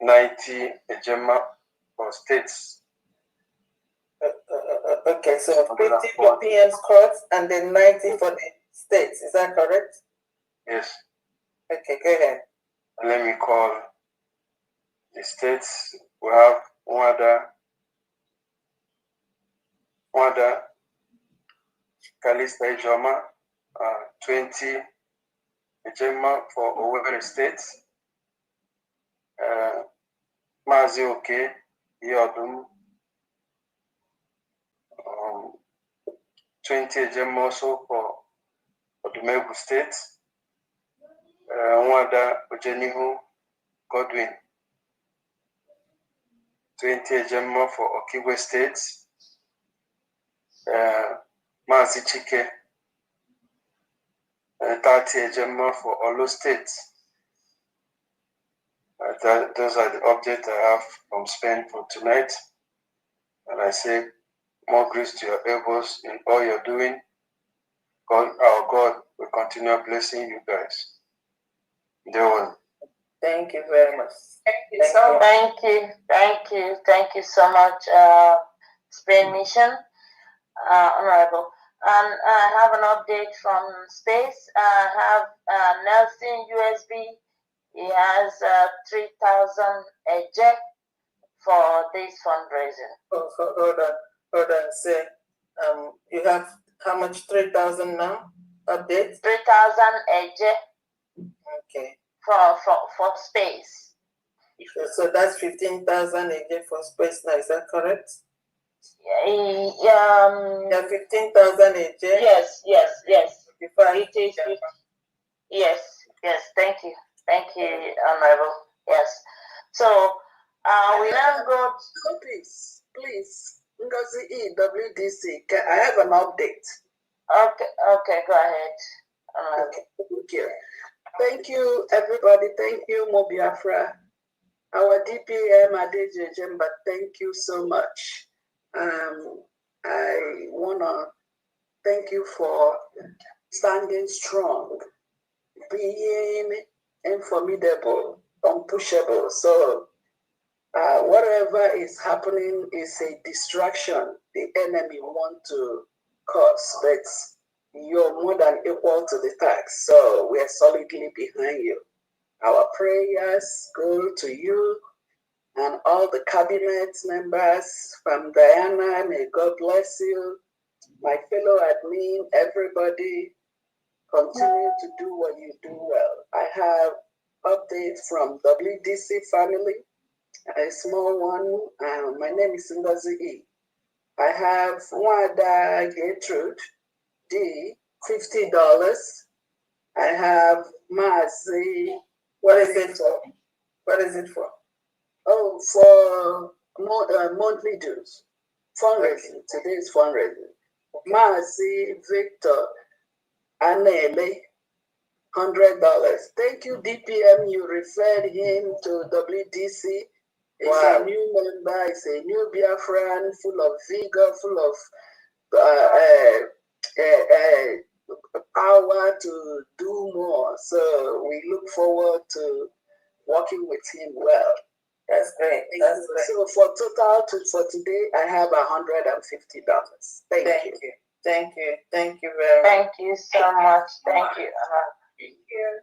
90 Ejema for states. Okay, so 50 for PM's courts and then 90 for the states. Is that correct? Yes. Okay, go ahead. Let me call the states. We have Wada, Kalista Ijoma, 20 Ejema for Owerri State. Mazi Oke, Yodum, 20 Ejema also for Odumegu State. Wada Ojenihu Godwin, 20 Ejema for Okigwe State. Mazi Chike, 30 Ejema for Olo State. Those are the updates I have from Spain for tonight. And I say, more grace to your elbows in all you're doing. God, our God, will continue blessing you guys. Thank you very much. Thank you so much, Spain Mission, Honorable. And I have an update from space. I have Nelson USB. He has 3,000 eject for this fundraising. Hold on. Say, you have how much? 3,000 now? Update? 3,000 eject. Okay. For space. So that's 15,000 eject for space now. Is that correct? Yeah, 15,000 eject. Yes. It is. Yes. Thank you, Honorable. Yes. So we now go. Please, Ngozi EWDC. I have an update. Okay, go ahead. Okay, thank you. Thank you, everybody. Thank you, Mo Biafra. Our DPM Adeje Jemba, thank you so much. I want to thank you for standing strong, being formidable, unpushable. So whatever is happening is a distraction the enemy want to cause, but you're more than equal to the task. So we are solidly behind you. Our prayers go to you and all the cabinet members from Diana. May God bless you. My fellow admin, everybody, continue to do what you do well. I have updates from WDC family, a small one. My name is Ngozi E. I have Wada Gertrude D, $50. I have Mazi. What is it for? What is it for? Oh, for monthly dues. Fundraising. Today is fundraising. Mazi Victor Anele, $100. Thank you, DPM. You referred him to WDC. It's a new member. It's a new Biafran, full of vigor, full of power to do more. So we look forward to working with him well. That's great. That's great. So for today, I have $150. Thank you. Thank you. Thank you very much. Thank you so much. Thank you. Thank you.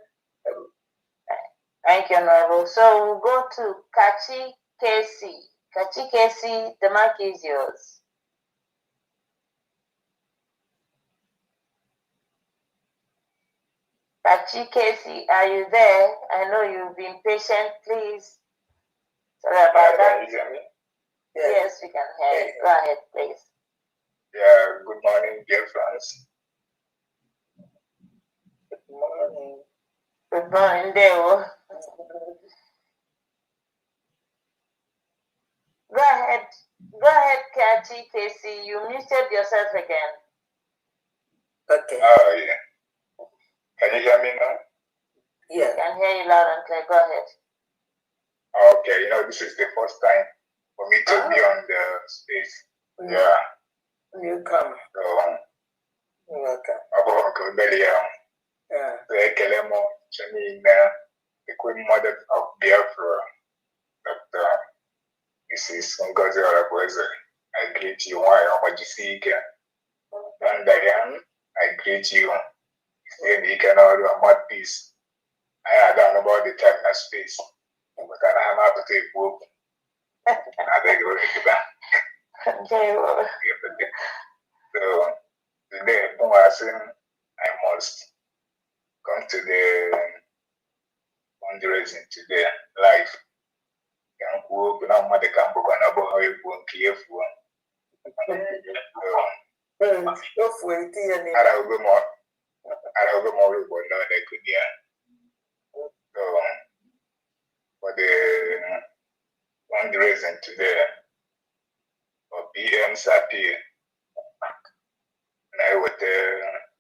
Thank you, Honorable. So we'll go to Kachi Casey. Kachi Casey, the mic is yours. Kachi Casey, are you there? I know you've been patient. Please. Sorry about that. Can you hear me? Yes, we can hear you. Go ahead, please. Yeah, good morning, dear friends. Good morning. Good morning, Deo. Go ahead, Kachi Casey. You muted yourself again. Okay. Oh, yeah. Can you hear me now? Yeah. I can hear you loud and clear. Go ahead. Okay, this is the first time for me to be on the stage. Yeah. You come. So, you're welcome. Yeah. The Queen Mother of Biafra, Dr. Mrs. Ngozi Arabueze. I greet you. And again, I greet you. You can all do a mad peace. I don't know about the time and space, but I'm happy to take book. I beg you to back. So today, I must come to the fundraising today live. Can work now, mother can book an abo how you go and clear for. I will go more about now they could hear. So for the fundraising today for PM Sapi, and I would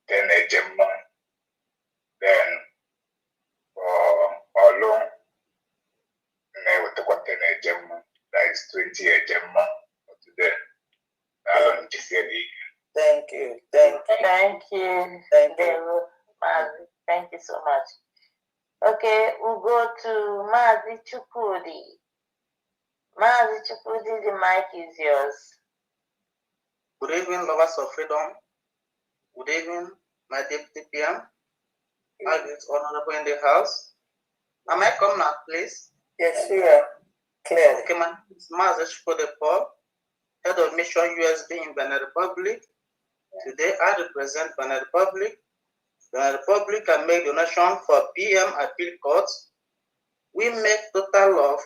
10 a gem. Then for all long, and I would take 10 a gem. That is 20 a gem for today. I don't just say it. Thank you. Thank you. Thank you. Thank you. Thank you so much. Okay, we'll go to Mazi Chukudi. Mazi Chukudi, the mic is yours. Good evening, lovers of freedom. Good evening, my deputy PM. It's honorable in the house. Am I come now, please? Yes, you are. Clear. Okay, man. It's Mazi Chukudi, head of mission USB in Benin Republic. Today, I represent Benin Republic. Benin Republic can make donation for PM appeal courts. We make total of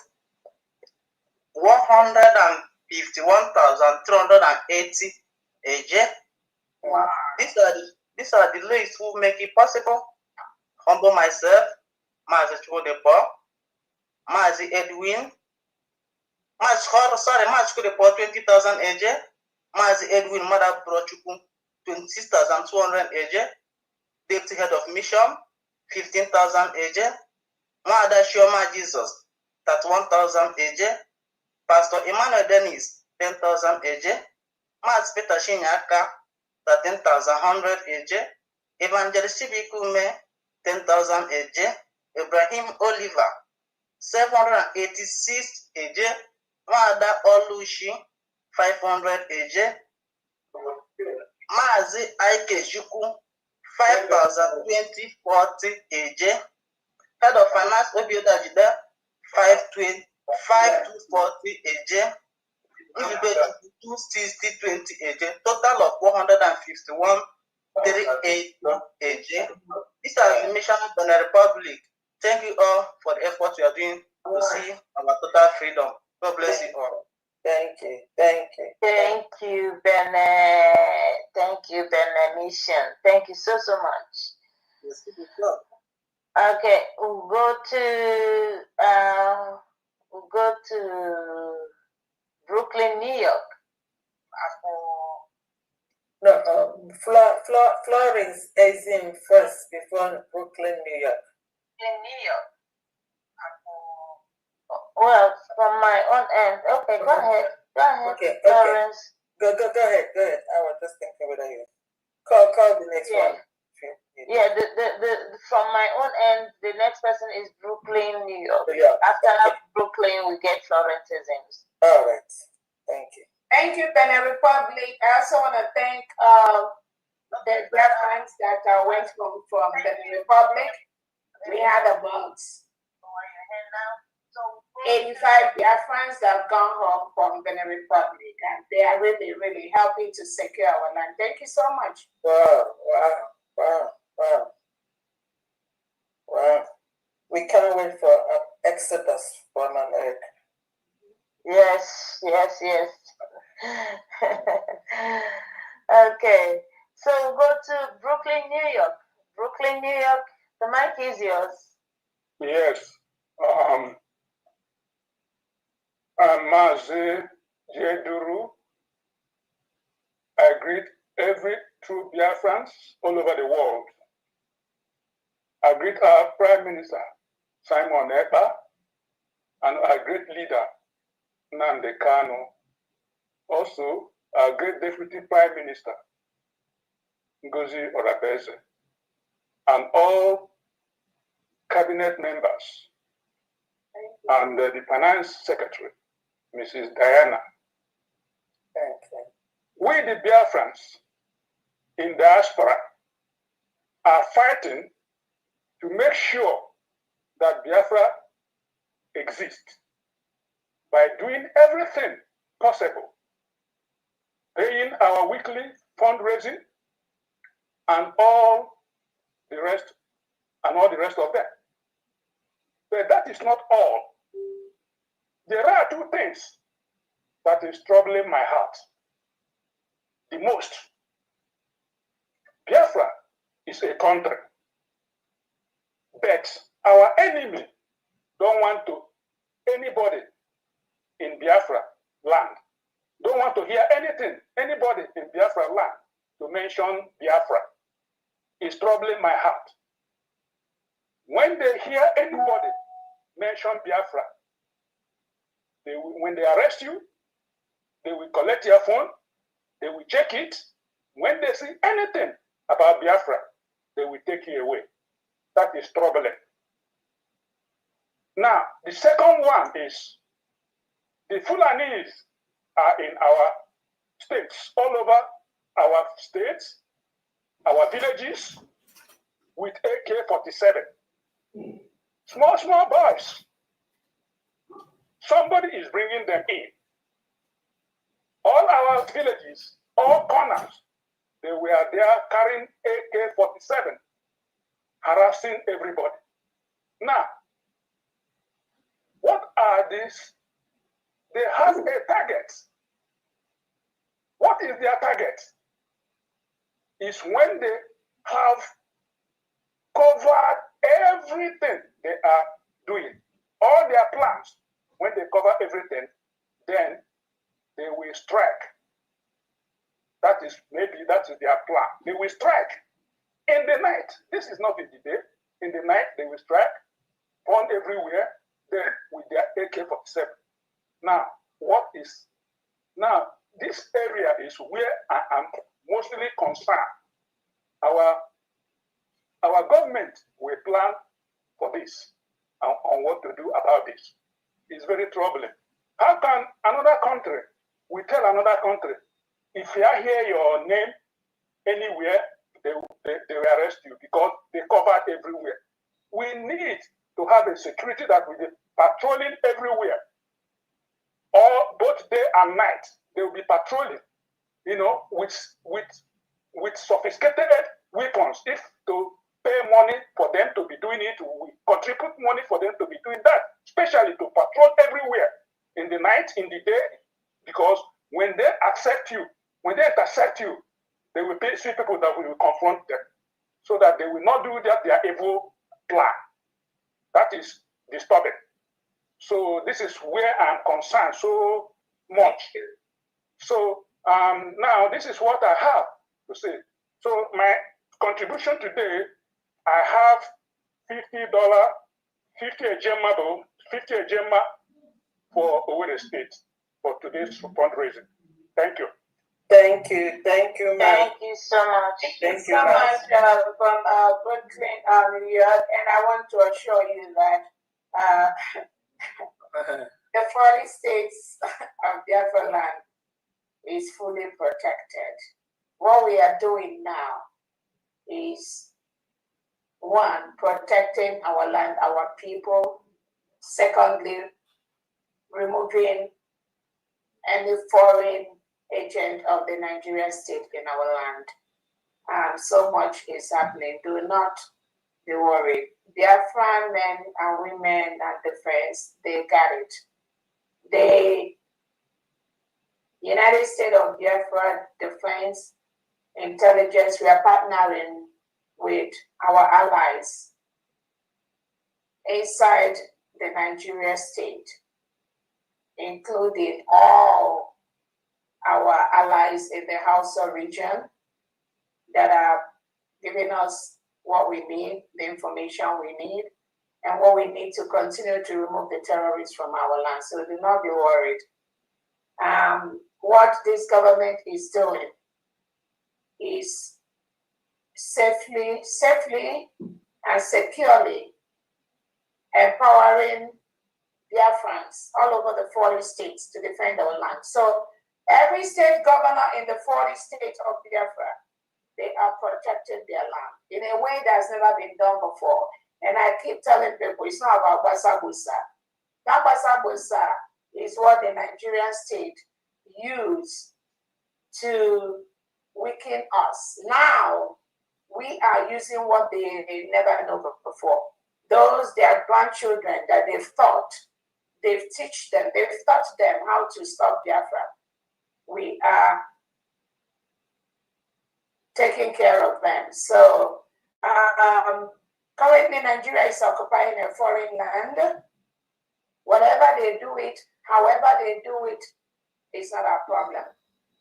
151,380 AJ. Wow. These are the list who make it possible. Humble myself, Mazi Chukudepo, Mazi Edwin, Mazi Chukudepo 20,000 AJ, Mazi Edwin Mother Brochuku 26,200 AJ, Deputy Head of Mission 15,000 AJ, Mother Shioma Jesus 31,000 AJ, Pastor Emmanuel Dennis 10,000 AJ, Mazi Peter Shinyaka 13,100 AJ, Evangelist Sibikume 10,000 AJ, Ibrahim Oliver 786 AJ, Mada Olushi 500 AJ, Mazi Aike Juku 5,040 AJ, Head of Finance Obioda Jida 5,240 AJ, Ibebe 260 AJ, total of 151 38 AJ. This is the mission of the Republic. Thank you all for the effort you are doing to see our total freedom. God bless you all. Thank you. Thank you. Thank you, Benin. Thank you, Benin Mission. Thank you so much. Okay, we'll go to Brooklyn, New York. No, Florence is in first before Brooklyn, New York. In New York. Well, from my own end. Okay, go ahead. Go ahead, Okay, Florence. Go ahead. I was just thinking whether you call the next one. Yeah, the from my own end, the next person is Brooklyn, New York. Yeah. After Brooklyn, we get Florence's. All right. Thank you. Thank you, Benin Republic. I also want to thank the Biafrans that went from Benin Republic. We had about 85 Biafrans that have gone home from Benin Republic, and they are really, really helping to secure our land. Thank you so much. Wow. We can't wait for Exodus from America. Yes. Okay, so go to Brooklyn, New York. Brooklyn, New York, the mic is yours. Yes. Mazi Jeduru, I greet every true Biafrans all over the world. I greet our Prime Minister, Simon Ekpa, and our great leader, Nnamdi Kanu. Also, our great Deputy Prime Minister, Ngozi Orebeze, and all cabinet members, and the Finance Secretary, Mrs. Diana. We, the Biafrans in diaspora, are fighting to make sure that Biafra exists by doing everything possible, paying our weekly fundraising and all the rest of them. But that is not all. There are two things that is troubling my heart the most. Biafra is a country, but our enemy don't want anybody in Biafra land, don't want to hear anybody in Biafra land to mention Biafra. It's troubling my heart. When they hear anybody mention Biafra, when they arrest you, they will collect your phone, they will check it. When they see anything about Biafra, they will take you away. That is troubling. Now, the second one is the Fulanis are in our states, all over our states, our villages, with AK-47. Small boys. Somebody is bringing them in. All our villages, all corners, they were there carrying AK-47, harassing everybody. Now, what are these? They have a target. What is their target? Is when they have covered everything they are doing, all their plans. When they cover everything, then they will strike. That is their plan. They will strike in the night. This is not in the day. In the night, they will strike, burn everywhere, then with their AK-47. Now, this area is where I am mostly concerned. Our government will plan for this and on what to do about this. It's very troubling. How can another country, we tell another country, if you hear your name anywhere, they will arrest you because they covered everywhere. We need to have a security that will be patrolling everywhere. Or both day and night, they will be patrolling, with sophisticated weapons. If to pay money for them to be doing it, we contribute money for them to be doing that, especially to patrol everywhere in the night, in the day, because when they intercept you, they will see people that will confront them. so that they will not do that their evil plan. That is disturbing. So this is where I'm concerned so much. So now this is what I have to say. So my contribution today, I have $50, 50 ejema, 50 ejema for Owerri State for today's fundraising. Thank you. Thank you, man. Thank you so much. Thank you so much from Brooklyn, New York, and I want to assure you that the 40 states of Biafra land is fully protected. What we are doing now is, one, protecting our land, our people. Secondly, removing any foreign agent of the Nigerian state in our land. So much is happening. Do not be worried. Biafran men and women and defense, they got it. The United States of Biafra Defense Intelligence, we are partnering with our allies inside the Nigeria state, including all our allies in the Hausa region that are giving us what we need, the information we need, and what we need to continue to remove the terrorists from our land. So do not be worried. What this government is doing is safely and securely empowering Biafrans all over the 40 states to defend our land. So every state governor in the 40 states of Biafra, they are protecting their land in a way that's never been done before. And I keep telling people, it's not about Basa Busa. That Basa Busa is what the Nigerian state used to weaken us. Now, we are using what they never know before. Those, their grandchildren that they've taught them how to stop Biafra. We are taking care of them. So currently Nigeria is occupying a foreign land. Whatever they do it, however they do it, is not our problem.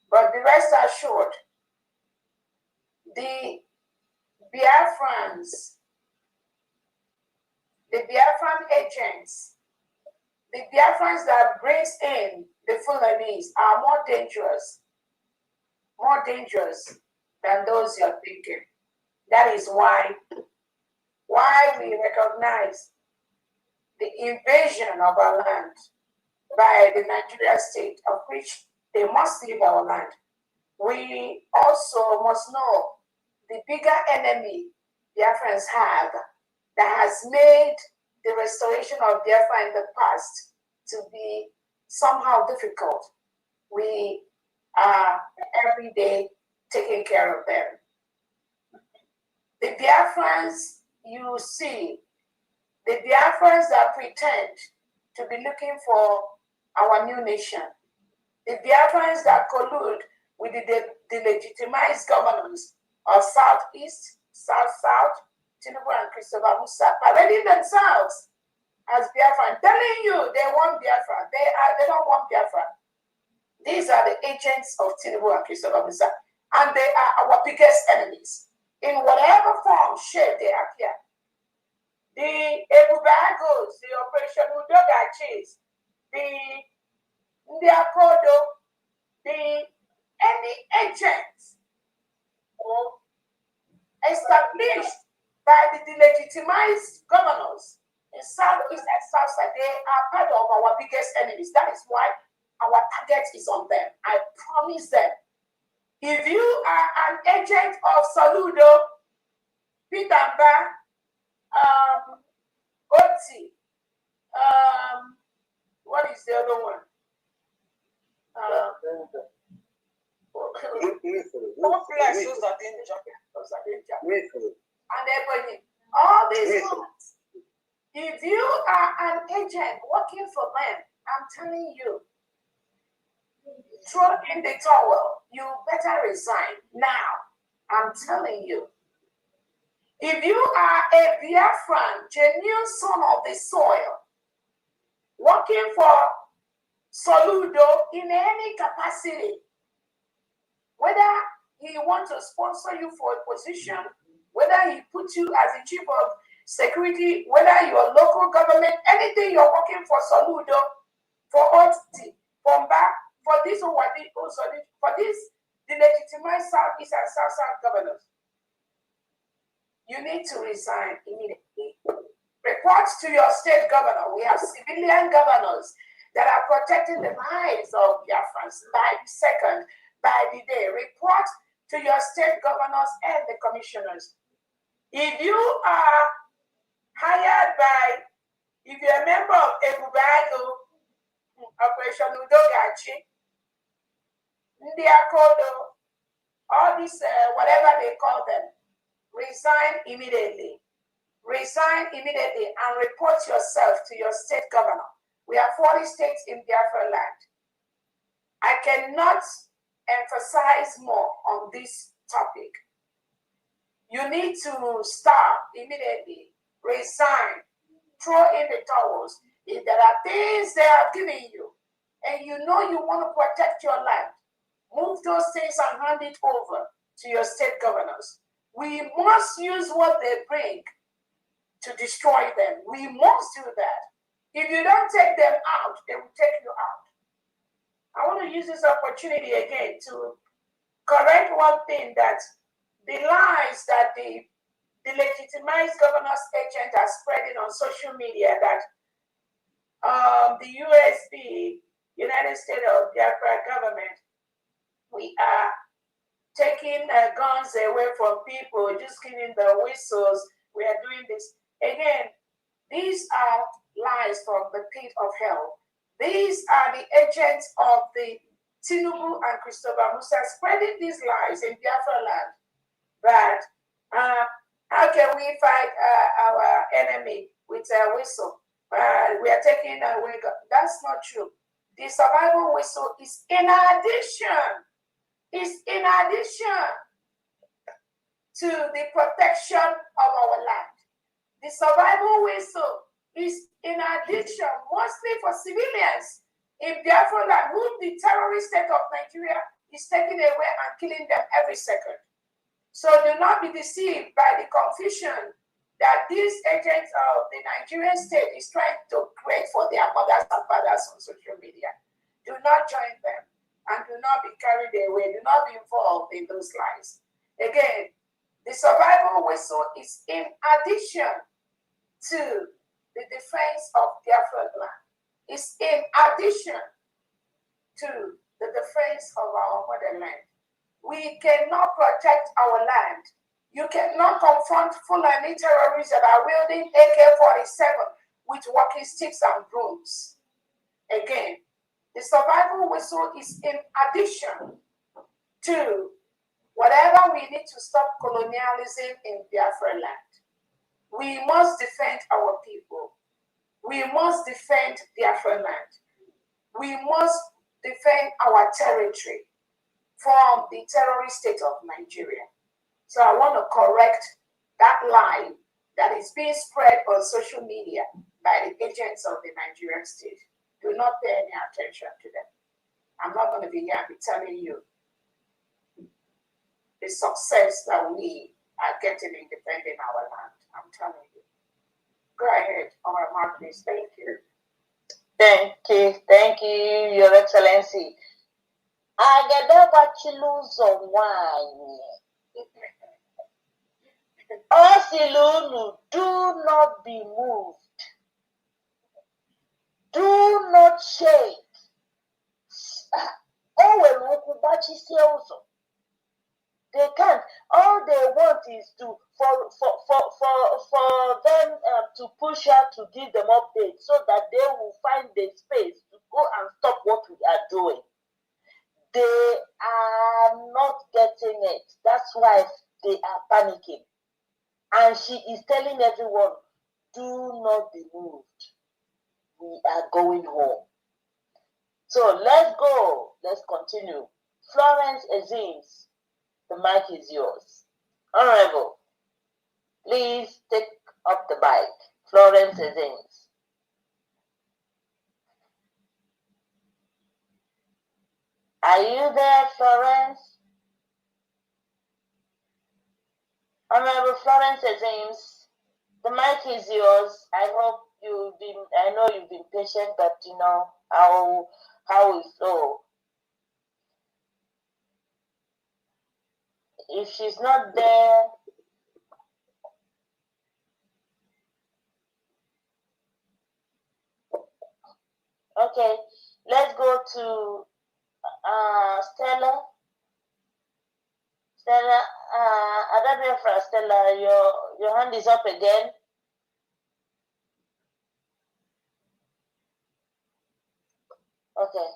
But the rest assured, the Biafrans, the Biafran agents, the Biafrans that brings in the Fulanese are more dangerous than those you're thinking. That is why we recognize the invasion of our land by the Nigerian state, of which they must leave our land. We also must know the bigger enemy Biafrans have that has made the restoration of Biafra in the past to be somehow difficult. We are every day taking care of them. The Biafrans you see, the Biafrans that pretend to be looking for our new nation, the Biafrans that collude with the delegitimized governors of Southeast, South, Tinubu and Christopher Musa, parading themselves as Biafran, telling you they want Biafra. They don't want Biafra. These are the agents of Tinubu and Christopher Musa, and they are our biggest enemies in whatever form, shape they appear. The Ebubagos, the Operation Udoga Chase, the Akodo, any agents established by the delegitimized governors in Southeast and Southside, they are part of our biggest enemies. That is why our target is on them. I promise them. If you are an agent of Saludo, Pitamba, Oti, what is the other one? And everything. All these ones. If you are an agent working for them, I'm telling you, throw in the towel. You better resign now. I'm telling you. If you are a Biafran, genuine son of the soil, working for Soludo in any capacity, whether he wants to sponsor you for a position, whether he puts you as the chief of security, whether your local government, anything you're working for Soludo, for OT, for back, for this for this, the legitimate Southeast and South governors, you need to resign immediately. Report to your state governor. We have civilian governors that are protecting the lives of Biafrans by the second, by the day. Report to your state governors and the commissioners. If you are hired by, if you're a member of Ebubado, Operation Udogachi, Ndiakodo, all these, whatever they call them, resign immediately. Resign immediately and report yourself to your state governor. We have 40 states in Biafra land. I cannot emphasize more on this topic. You need to stop immediately, resign, throw in the towels. If there are things they are giving you, and you know you want to protect your land, move those things and hand it over to your state governors. We must use what they bring to destroy them. We must do that. If you don't take them out, they will take you out. I want to use this opportunity again to correct one thing, that the lies that the legitimized governor's agent are spreading on social media, that the USB, United States of Biafra government, we are taking guns away from people, just giving the whistles, we are doing this. Again, these are lies from the pit of hell. These are the agents of the Tinubu and Christopher Musa spreading these lies in Biafra land. That how can we fight our enemy with a whistle? We are taking away. That's not true. The survival whistle is in addition. Is in addition to the protection of our land. The survival whistle is in addition, mostly for civilians in Biafra land, whom the terrorist state of Nigeria is taking away and killing them every second. So do not be deceived by the confusion that these agents of the Nigerian state is trying to create for their mothers and fathers on social media. Do not join them and do not be carried away. Do not be involved in those lies. Again, the survival whistle is in addition to the defense of Biafra land. It's in addition to the defense of our motherland. We cannot protect our land. You cannot confront Fulani terrorists that are wielding AK-47 with walking sticks and brooms. Again, the survival whistle is in addition to whatever we need to stop colonialism in Biafra land. We must defend our people. We must defend Biafra land. We must defend our territory from the terrorist state of Nigeria. So I want to correct that lie that is being spread on social media by the agents of the Nigerian state. Do not pay any attention to them. I'm not going to be here and be telling you the success that we are getting in defending our land. I'm telling you. Go ahead, Honorable Marquis. Thank you. Thank you, Your Excellency. Agadabachiluzo wine. Osilunu, do not be moved. Do not shake. They can't. All they want is for them to push out to give them updates so that they will find the space to go and stop what we are doing. They are not getting it. That's why they are panicking. And she is telling everyone, do not be moved. We are going home. So let's go. Let's continue. Florence Azims, the mic is yours. Honorable. Please take up the bike. Florence James. Are you there, Florence? Honorable Florence James, the mic is yours. I know you've been patient, but you know how we flow. If she's not there, okay, let's go to Stella. Stella, Stella, your hand is up again. Okay.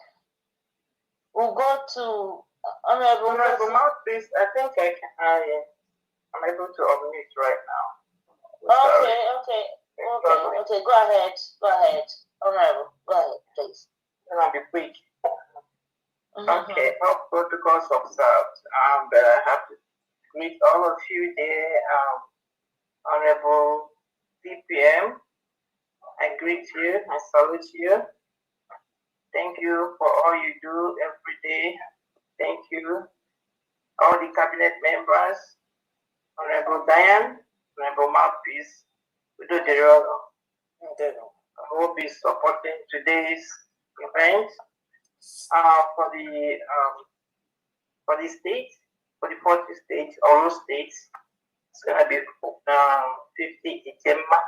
We'll go to Honorable Mouthpiece. I think I'm able to unmute right now. Okay. Go ahead. Honorable, go ahead, please. I'll be quick. Okay, all protocols observed. And I have to greet all of you there. Honorable CPM, I greet you, I salute you. Thank you for all you do every day. Thank you. All the cabinet members, Honorable Diane, Honorable Mouthpiece, Udo Derolo, who will be supporting today's event for the state, for the 40 states, all states. It's going to be 50 Itemma.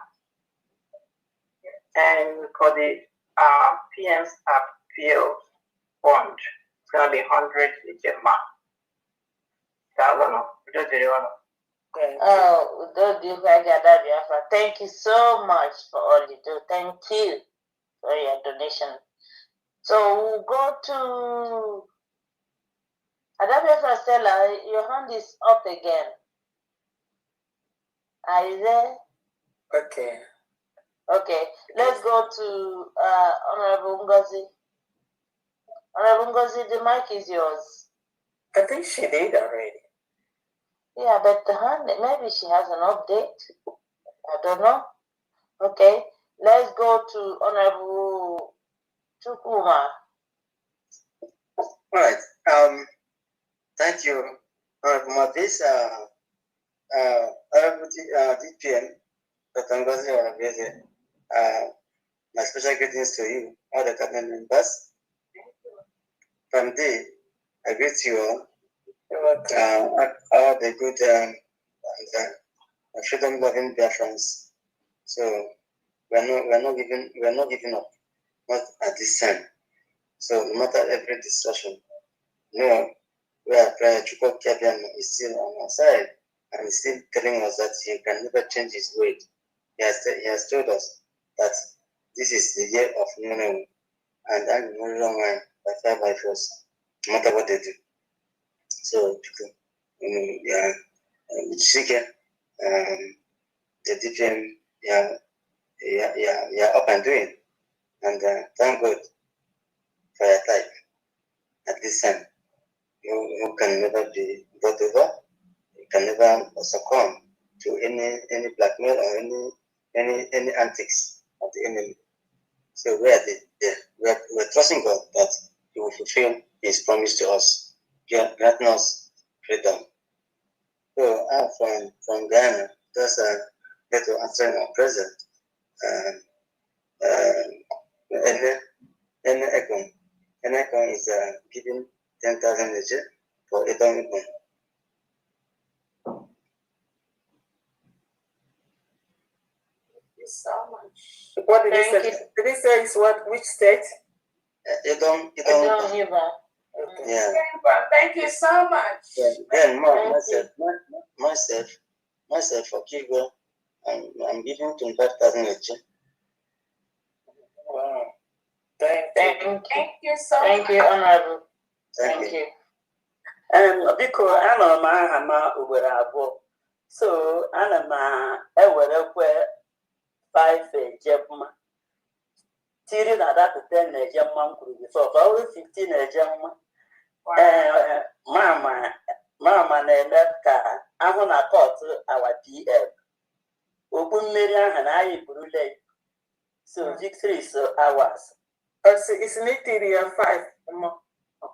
And for the PM's appeal fund, it's going to be 100 Itemma. Thank you so much for all you do. Thank you for your donation. So we'll go to Adabia Stella. Your hand is up again. Are you there? Okay. Let's go to Honorable Ngozi. Honorable Ngozi, the mic is yours. I think she did already. Yeah, but the hand, maybe she has an update. I don't know. Okay, let's go to Honorable Chukuma. All right. Thank you, Honorable this Honorable DPM, Dr. Ngozi, my special greetings to you, all the cabinet members. From there, I greet you all. All the good freedom-loving Biafrans. So we're not giving up, not at this time. So no matter every discussion, where Prayer Chukwu Kabian is still on our side and is still telling us that he can never change his word. He has told us that this is the year of Nunu, and I'm no longer by fire by force, no matter what they do. So, the DPM, up and doing, and thank God for your time. At this time, you can never be brought over. You can never succumb to any blackmail or any antics of the enemy. So we're trusting God that He will fulfill His promise to us, granting us freedom. So I'm from Ghana. Just get to answer our president. Enekon is giving 10,000 for Edom. So much. What did he say? Did he say it's what? Which state? Edom. Yeah. Thank you so much. Then myself for Kigo, I'm giving 25,000 Wow. Thank you so much. Thank you, Honorable. Thank you. Biko ana m aha ma ugboro abụọ. So ana m ewerekwe 5 ejemma. Tiri na that 10 ejemma m kwuru before. Ka ọ 15 ejemma. Mama na-eme ka ahụ na court our PM. okpu mmeri ahụ na anyị burule. So victory is ours. Isn't it 3 or 5?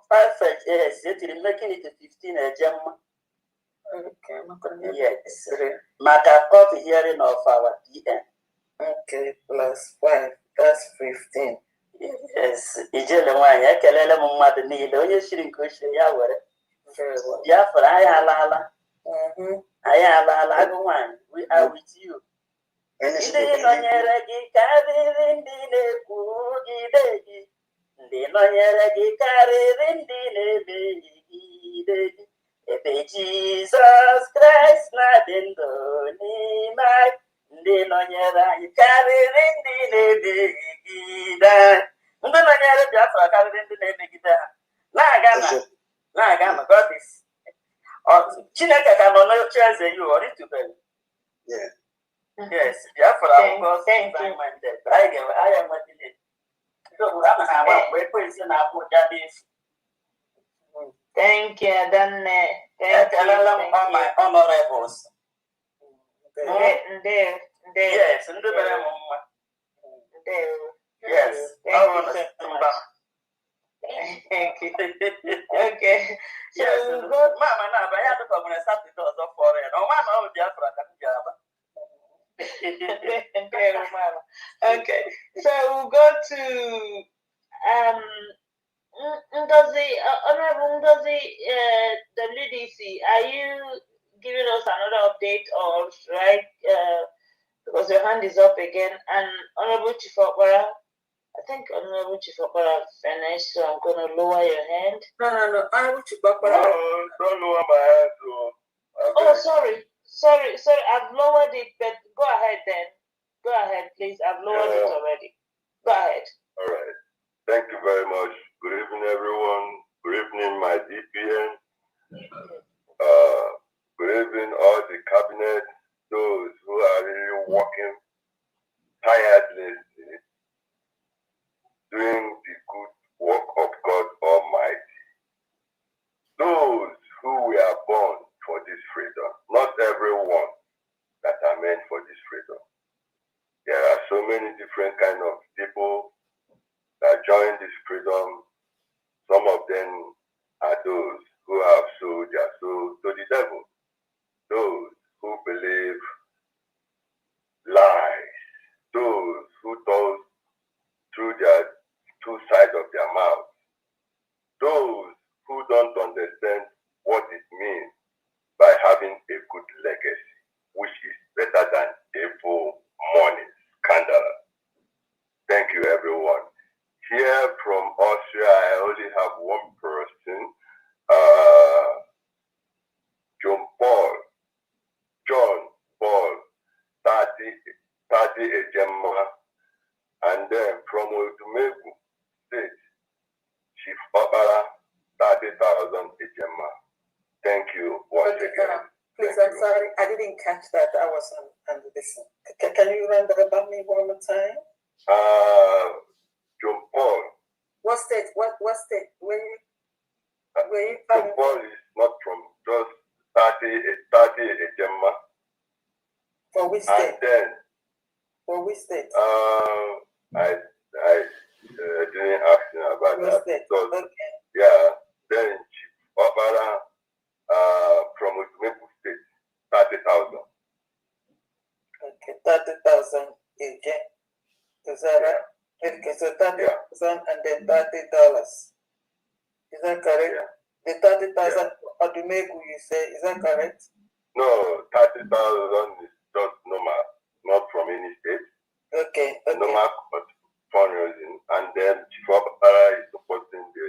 5, yes, you're making it to 15 a gemma. Okay, I'm not going to yes. Maka copy hearing of our DM. Okay, plus 5, that's 15. Yes, ijele nwanyị ekelele m mmadụ niile onye shiri nke ochie ya were. Biafra anyị alaala. Anyị alaala agụ nwanyị. We are with you. Ndị nọnyere gị karịrị ndị na-ekwugide gị. Ndị nọnyere gị karịrị ndị na-emegide gị. Ebe Jizọs Kraịst na-adị ndụ n'ime anyị. Ndị nọnyere anyị karịrị ndị na-emegide anyị. Ndị nọnyere Biafra karịrị ndị na-emegide ha. Na-aga na God is. Chineke ka nọ n'oche eze ya ọ rịtụbeghị. Yes, Biafra because I am what it is. So I'm Thank you, then. Thank you. All my honorables. There. Yes, yes. Thank you. Okay. Yes, Mama, now I have to come and start the doors up for it. No, Mama, will be after Okay, so we'll go to Honorable Ngozi, WDC. Are you giving us another update or right? Because your hand is up again. And Honorable Chief Okpara, I think Honorable Chief Okpara finished, so I'm going to lower your hand. No. Honorable Chief Okpara. No, don't lower my hand. Oh, sorry. I've lowered it, but go ahead then. Go ahead, please. I've lowered it already. Go ahead. All right. Thank you very much. Good evening, everyone. Good evening, my DPN. Good evening, all the cabinet, those who are really working tirelessly, doing the good work of God Almighty. Those who were born for this freedom, not everyone that are meant for this freedom. There are so many different kind of people that join this freedom. Some of them are those who have sold their soul to the devil. Those who believe lies. Those who told through their two sides of their mouth. Those who don't understand what it means by having a good legacy, which is better than evil money scandal. Thank you, everyone. Here from Austria, I only have one person, John Paul, 30 Ejema, and then from Otumegu State, Chief Obara, 30,000 Ejema. Thank you once again. Please, I'm sorry, I didn't catch that. I was on this. Can you run that about me one more time? John Paul. What state? What state? Where you John Paul is not from just 30 Ejema. For which state? And then for which state? I didn't ask you about which that. State? So, okay. Yeah, then Chief Obara from Utumeku State, 30,000. Okay, 30,000 again. Is that right? Okay, so 30,000 and then $30. Is that correct? Yeah. The 30,000 Odumegu you say, is that correct? No, 30,000 is just normal, not from any state. Okay. Normal fundraising, and then Chief Obara is supporting the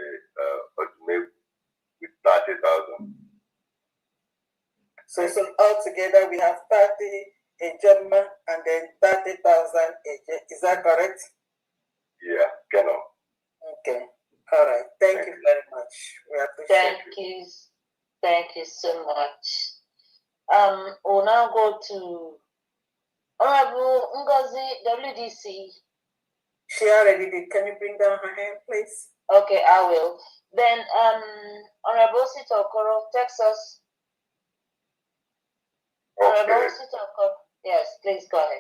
Odumegu with 30,000. So altogether we have 30 in German and then 30,000 is that correct? Yeah, Kenan. Okay. All right. Thank you very much. We appreciate it. Thank you so much. We'll now go to Honorable Ngozi, WDC. She already did. Can you bring down her hand, please? Okay, I will. Then Honorable Sito Okoro, Texas. Okay. Honorable Sito Okoro. Yes, please go ahead.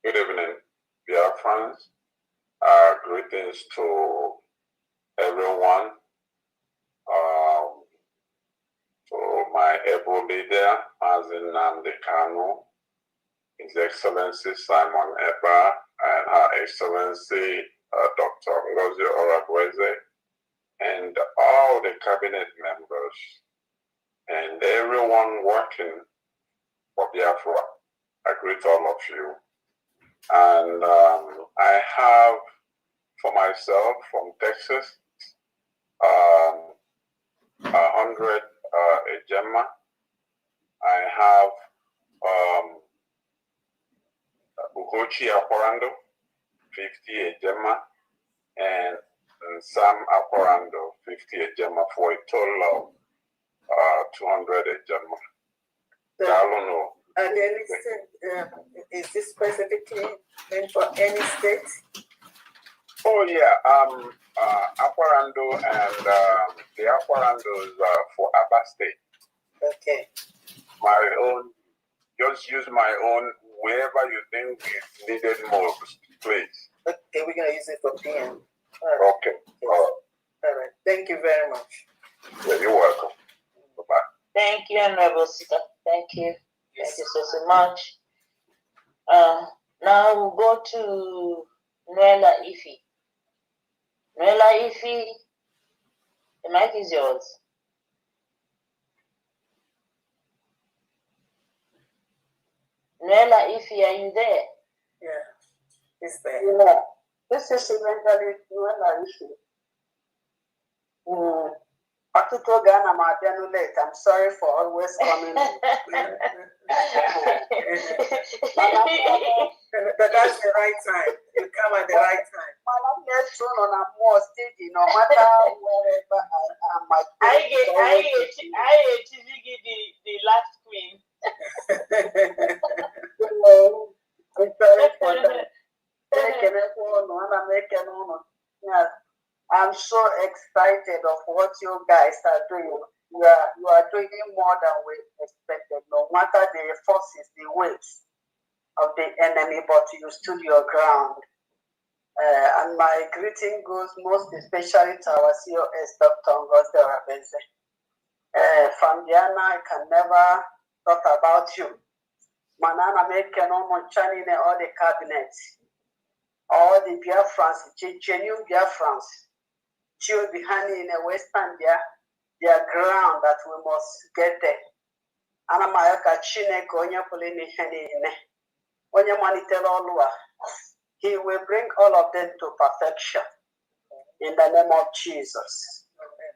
Good evening, Biafrans. Greetings to everyone. To my able leader, Mazin Namdekanu, His Excellency Simon Eba, and Her Excellency Dr. Ngozi Oragweze, and all the cabinet members, and everyone working for Biafra. I greet all of you. And I have for myself from Texas 100 Ejema. I have Ugochi Aquarando, 50 Ejema, and Sam Aquarando, 50 Ejema, for a total of 200 Ejema. I don't know. And then is this specifically meant for any state? Oh yeah, Aquarando and the Aquarandos for Abba State. Okay. My own, just use my own wherever you think it's needed most, please. Okay, we're gonna use it for PM. Okay. Yes. All right. Thank you very much. Yeah, you're welcome. Bye-bye. Thank you, Honorable Sister. Thank you. Thank you so much. Now we'll go to Noella Ifi. Noella Ifi, the mic is yours. Noella Ifi, are you there? Yeah, it's there. Yeah, this is eventually Noella Ifi. Ọtụtụ oge ana m abịa late. I'm sorry for always coming. But that's the right time. You come at the right time. No matter wherever I am, I the last queen. I'm sorry for that. I'm so excited of what you guys are doing. You are doing more than we expected. No matter the forces, the waves of the enemy, but you stood your ground. And my greeting goes most especially to our COS, Dr. Ngozi Oragweze. Fambiana, I can never talk about you. Manana Meken Omochani, all the cabinets, all the Biafrans, genuine Biafrans, chill behind in a Western their ground that we must get there. Anamayaka Chine Konya Polini Henine. Onya Manitelo Lua. He will bring all of them to perfection in the name of Jesus.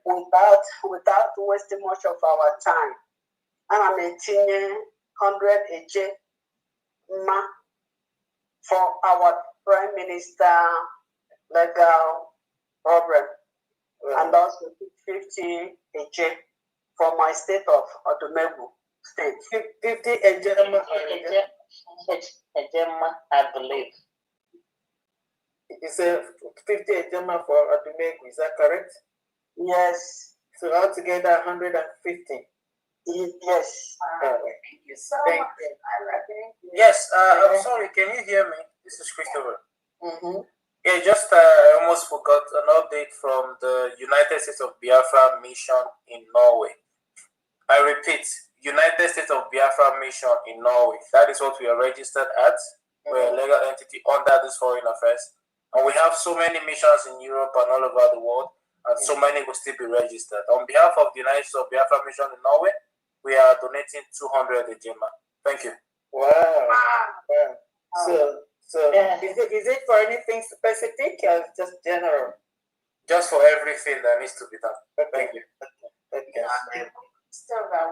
Without wasting much of our time. I'm 100 AJ Ma for our Prime Minister legal problem. And also 50 AJ for my state of Odomegu State. 50 AJ, I believe. It's a 50 Ejema for Adumegu, is that correct? Yes. So altogether 150. Yes. Thank you so much. Yes, I'm sorry, can you hear me? This is Christopher. Mm-hmm. Yeah, just I almost forgot an update from the United States of Biafra mission in Norway. I repeat, United States of Biafra mission in Norway. That is what we are registered at. We're a legal entity under this foreign affairs. And we have so many missions in Europe and all over the world, and so many will still be registered. On behalf of the United States of Biafra mission in Norway, we are donating 200 Ejema. Thank you. Wow. Wow. So is it for anything specific or just general? Just for everything that needs to be done. Thank you. Okay.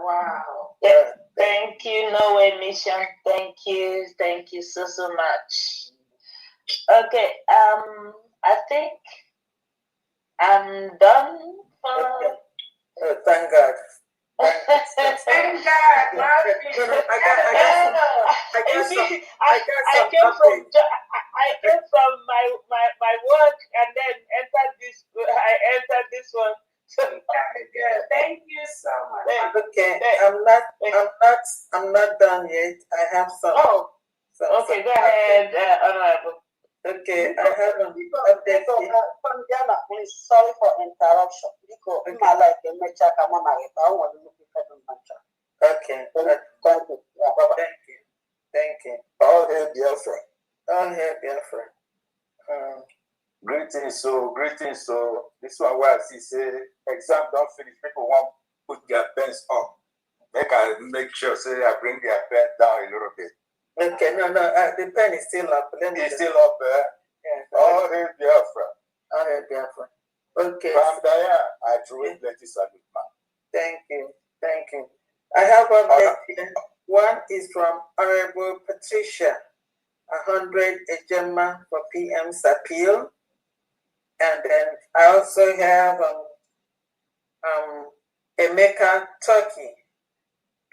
Wow. Yeah. Thank you, Norway Mission. Thank you so much. Okay, I think I'm done for. Thank God. Thank God. I came from my work and then entered this. I entered this one. Good. Thank you so much. Okay, I'm not done yet. I have some. Oh, okay, go ahead, Honorable. Okay, I have an update. From Ghana, please, sorry for interruption. Because I like a match, I want to look at the match. Okay, Thank you. Yeah, bye-bye. Thank you. All hail Biafra. All hail Biafra. Greetings, so this one where I see say exam don't finish, people want put their pens up. Make sure say I bring their pen down a little bit. Okay, no, the pen is still up. It's still up there. Yeah. All hail Biafra. All hail Biafra. Okay. From there, I drew a plenty salute, man. Thank you. I have update here. One is from Honorable Patricia, 100 Ejema for PM's appeal. And then I also have Emeka Turkey,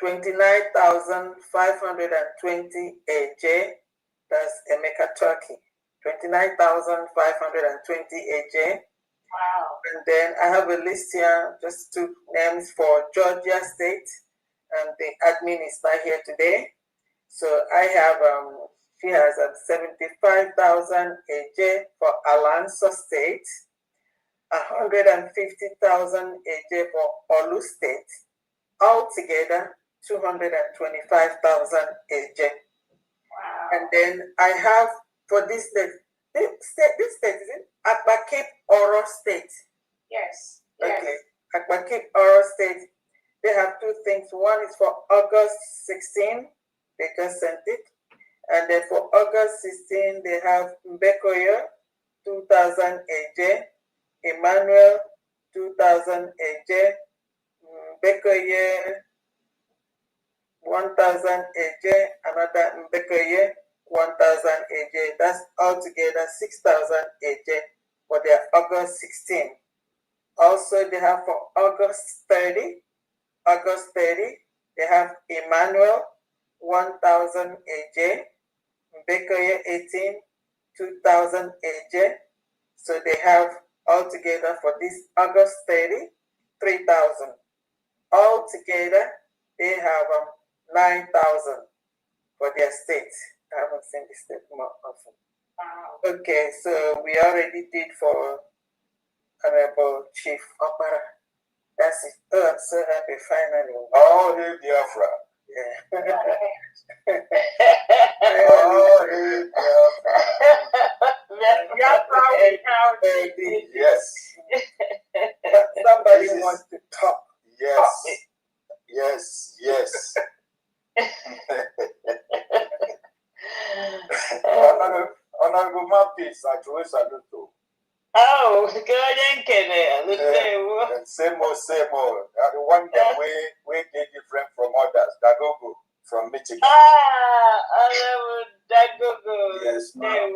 29,520 AJ. That's Emeka Turkey, 29,520 AJ. Wow. And then I have a list here, just two names for Georgia State, and the admin is not here today. So I have, she has 75,000 AJ for Alonso State, 150,000 AJ for Olu State, altogether 225,000 AJ. Wow. And then I have for this state, this state is it? Akbakip Oro State. Yes. Okay. Akbakip Oro State, they have two things. One is for August 16, they just sent it. And then for August 16, they have Mbekoyo, 2,000 AJ, Emmanuel, 2,000 AJ, Mbekoye, 1,000 AJ, another Mbekoye, 1,000 AJ. That's altogether 6,000 AJ for their August 16. Also, they have for August 30, they have Emmanuel, 1,000 AJ, Mbekoye 18, 2,000 AJ. So they have altogether for this August 30, 3,000. Altogether, they have 9,000 for their state. I haven't seen the state more often. Wow. Okay, so we already did for Honorable Chief Opera. That's it. Oh, I'm so happy finally. All hail Biafra. Yeah. All hail Biafra. Yes. Somebody wants to talk. Yes. Honorable Mapis, I drew a salute to. Oh, good and Kennedy. Same old. The one that we get different from others. Dagogo from Michigan. Dagogo. Yes, ma'am.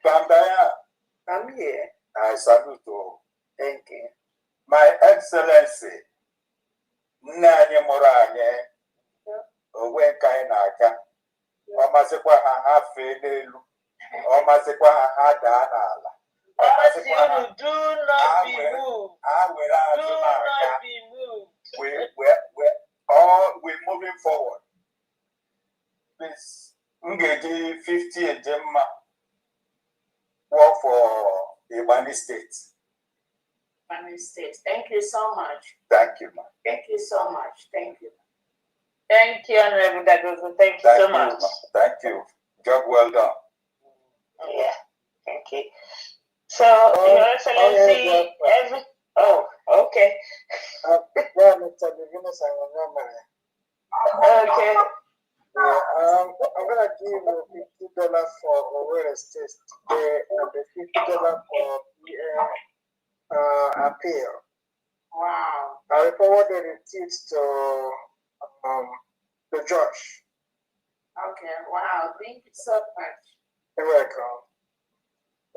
Pandaya. I'm here. I salute you. Thank you. My Excellency, Nanya Moranye, Wenkainaka, Omasekwa Hafenelu, Omasekwa Hadanala. Do not be moved. Do not be moved. We're moving forward. Please, Ngedi 50 Ejema work for Ibani State. Ibani State. Thank you so much. Thank you, ma'am. Thank you so much. Thank you. Thank you, Honorable Dagogo. Thank you so much. Thank you. Job well done. Yeah. Thank you. So, Your Excellency, okay. Okay. Yeah, I'm gonna give you $50 for real estate today and the $50 for appeal. Wow. I forwarded it to the judge. Okay. Wow. Thank you so much. You're welcome.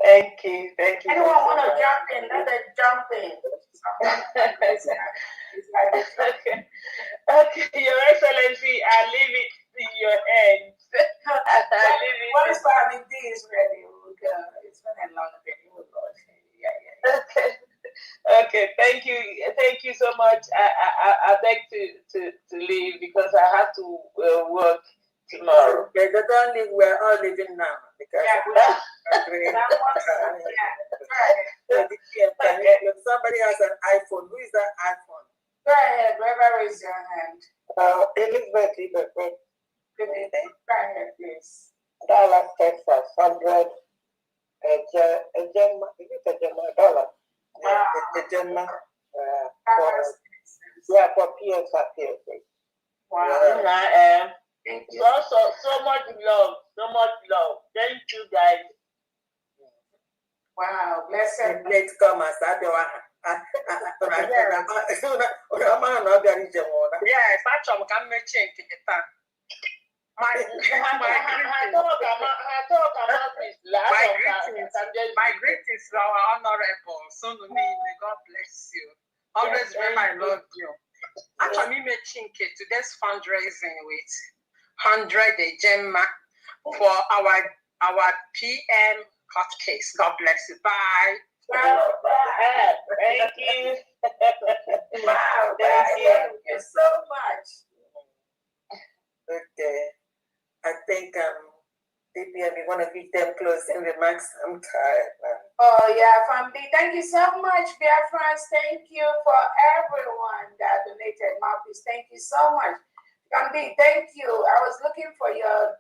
Thank you. Anyone want to jump in? Let them jump in. Okay, Your Excellency, I leave it in your hands. Once Family D is ready, we'll go. It's been a long day. Okay. much. I beg to leave because I have to work tomorrow. Okay, they don't live. We're all living now because somebody has an iPhone. Who is that iPhone? Go ahead, whoever raise your hand. Elizabeth, Go ahead, please. Dallas, Texas, 100. $1 for PS appeal. Wow. So much love. Thank you guys. Wow, blessed. Let's come and start the one. Yes, actually, I'm making it. My greetings to our honorable Sonuni. May God bless you. Always remember I love you. Actually, me making today's fundraising with 100 Gemma for our PM hot case. God bless you. Bye. Thank you. Wow, thank you so much. Okay. I think DPM, you want to give them closing remarks? I'm tired, man. Oh, yeah, family. Thank you so much, Biafrans. Thank you for everyone that donated. Mouthpiece, thank you so much. Family, thank you. I was looking for your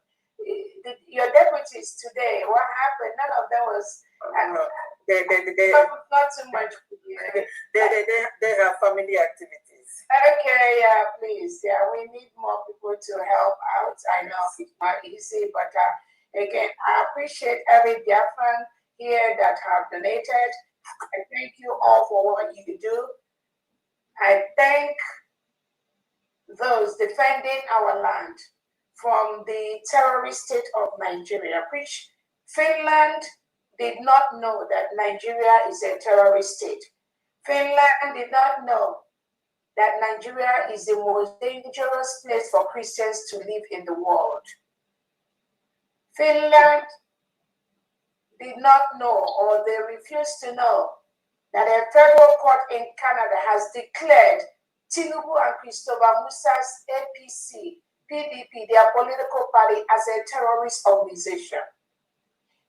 deputies today. What happened? None of them was. Not too much. They have family activities. Okay, yeah, please. Yeah, we need more people to help out. I know it's not easy, but again, I appreciate every Biafran here that have donated. I thank you all for what you do. I thank those defending our land from the terrorist state of Nigeria, which Finland did not know that Nigeria is a terrorist state. Finland did not know that Nigeria is the most dangerous place for Christians to live in the world. Finland did not know, or they refused to know, that a federal court in Canada has declared Tinubu and Christopher Musa's APC, PDP, their political party, as a terrorist organization.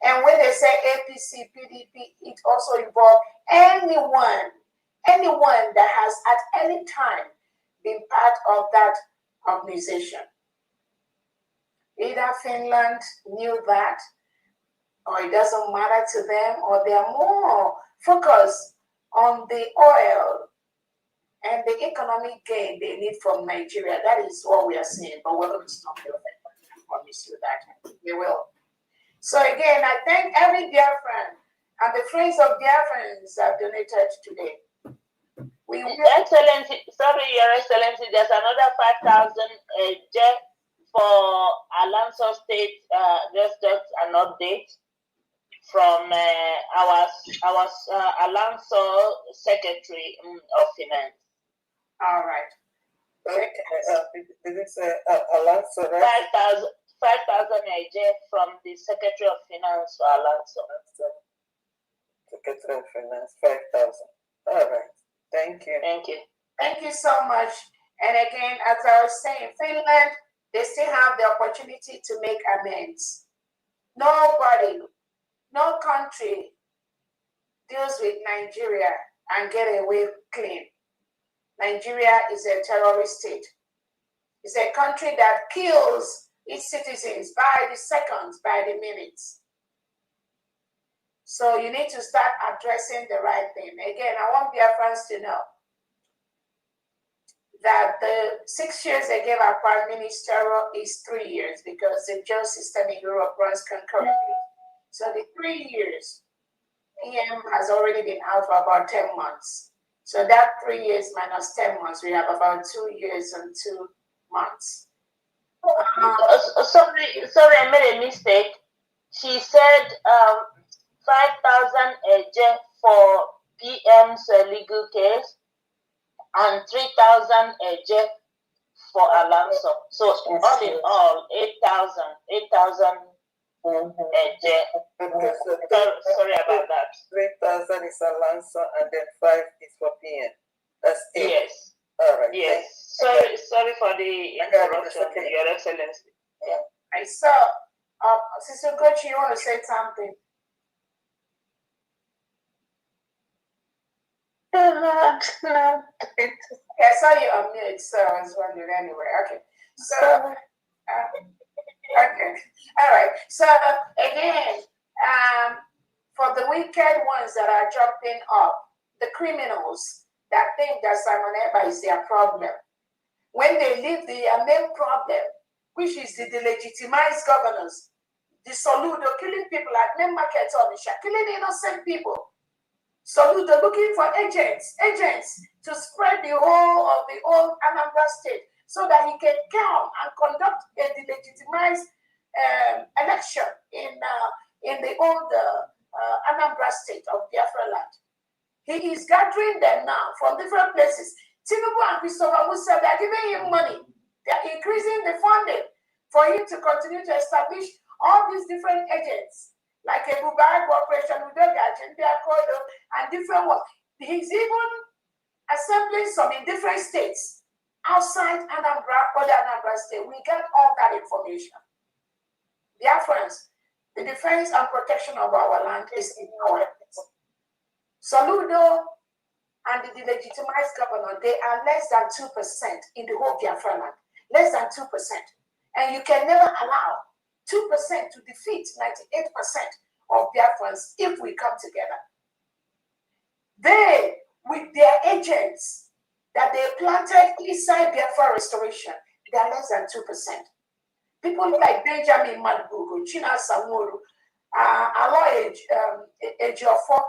And when they say APC, PDP, it also involves anyone that has at any time been part of that organization. Either Finland knew that, or it doesn't matter to them, or they are more focused on the oil and the economic gain they need from Nigeria. That is what we are seeing, but we're going to stop there. I promise you that. We will. So again, I thank every Biafran and the friends of Biafrans that donated today. Excellency, sorry, Your Excellency, there's another 5,000 for Alonso State. Just an update from our Alonso Secretary of Finance. All right. Did it say Alonso? 5,000 from the Secretary of Finance for Alonso. Secretary of Finance, 5,000. All right. Thank you. Thank you. Thank you so much. And again, as I was saying, Finland, they still have the opportunity to make amends. Nobody, no country deals with Nigeria and get away clean. Nigeria is a terrorist state. It's a country that kills its citizens by the seconds, by the minutes. So you need to start addressing the right thing. Again, I want Biafrans to know that the 6 years they gave our prime minister is 3 years because the jail system in Europe runs concurrently. So the 3 years, PM has already been out for about 10 months. So that 3 years minus 10 months, we have about 2 years and 2 months. Sorry, I made a mistake. She said 5,000 for PM's legal case and 3,000 for Alonso. So all in all, 8,000 Sorry about that. 3,000 is Alonso and then 5 is for PM. state. Yes. All right. Yes. Sorry for the interruption, Your Excellency. Yeah. I saw, Sister Gochi, you want to say something? No. Yeah, I saw you on mute, so I was wondering anyway. Okay. So, okay. All right. So, again, for the wicked ones that are jumping up, the criminals that think that Simon Eba is their problem, when they leave their main problem, which is the delegitimized governors, the Soludo killing people at main market on Isha, killing innocent people. Soludo looking for agents to spread the whole of the old Anambra state so that he can come and conduct a delegitimized election in the old Anambra state of Biafra land. He is gathering them now from different places. Tinubu and Christopher Musa, they are giving him money. They are increasing the funding for him to continue to establish all these different agents, like a Bubai Operation and different ones. He's even assembling some in different states outside Anambra, other Anambra state. We get all that information. Biafrans, the defense and protection of our land is in our hands. Soludo and the delegitimized governor, they are less than 2% in the whole Biafra land. Less than 2%. And you can never allow 2% to defeat 98% of Biafrans if we come together. They, with their agents that they planted inside Biafra restoration, they are less than 2%. People like Benjamin Madugu, China Samuru, Aloy Ejiofor,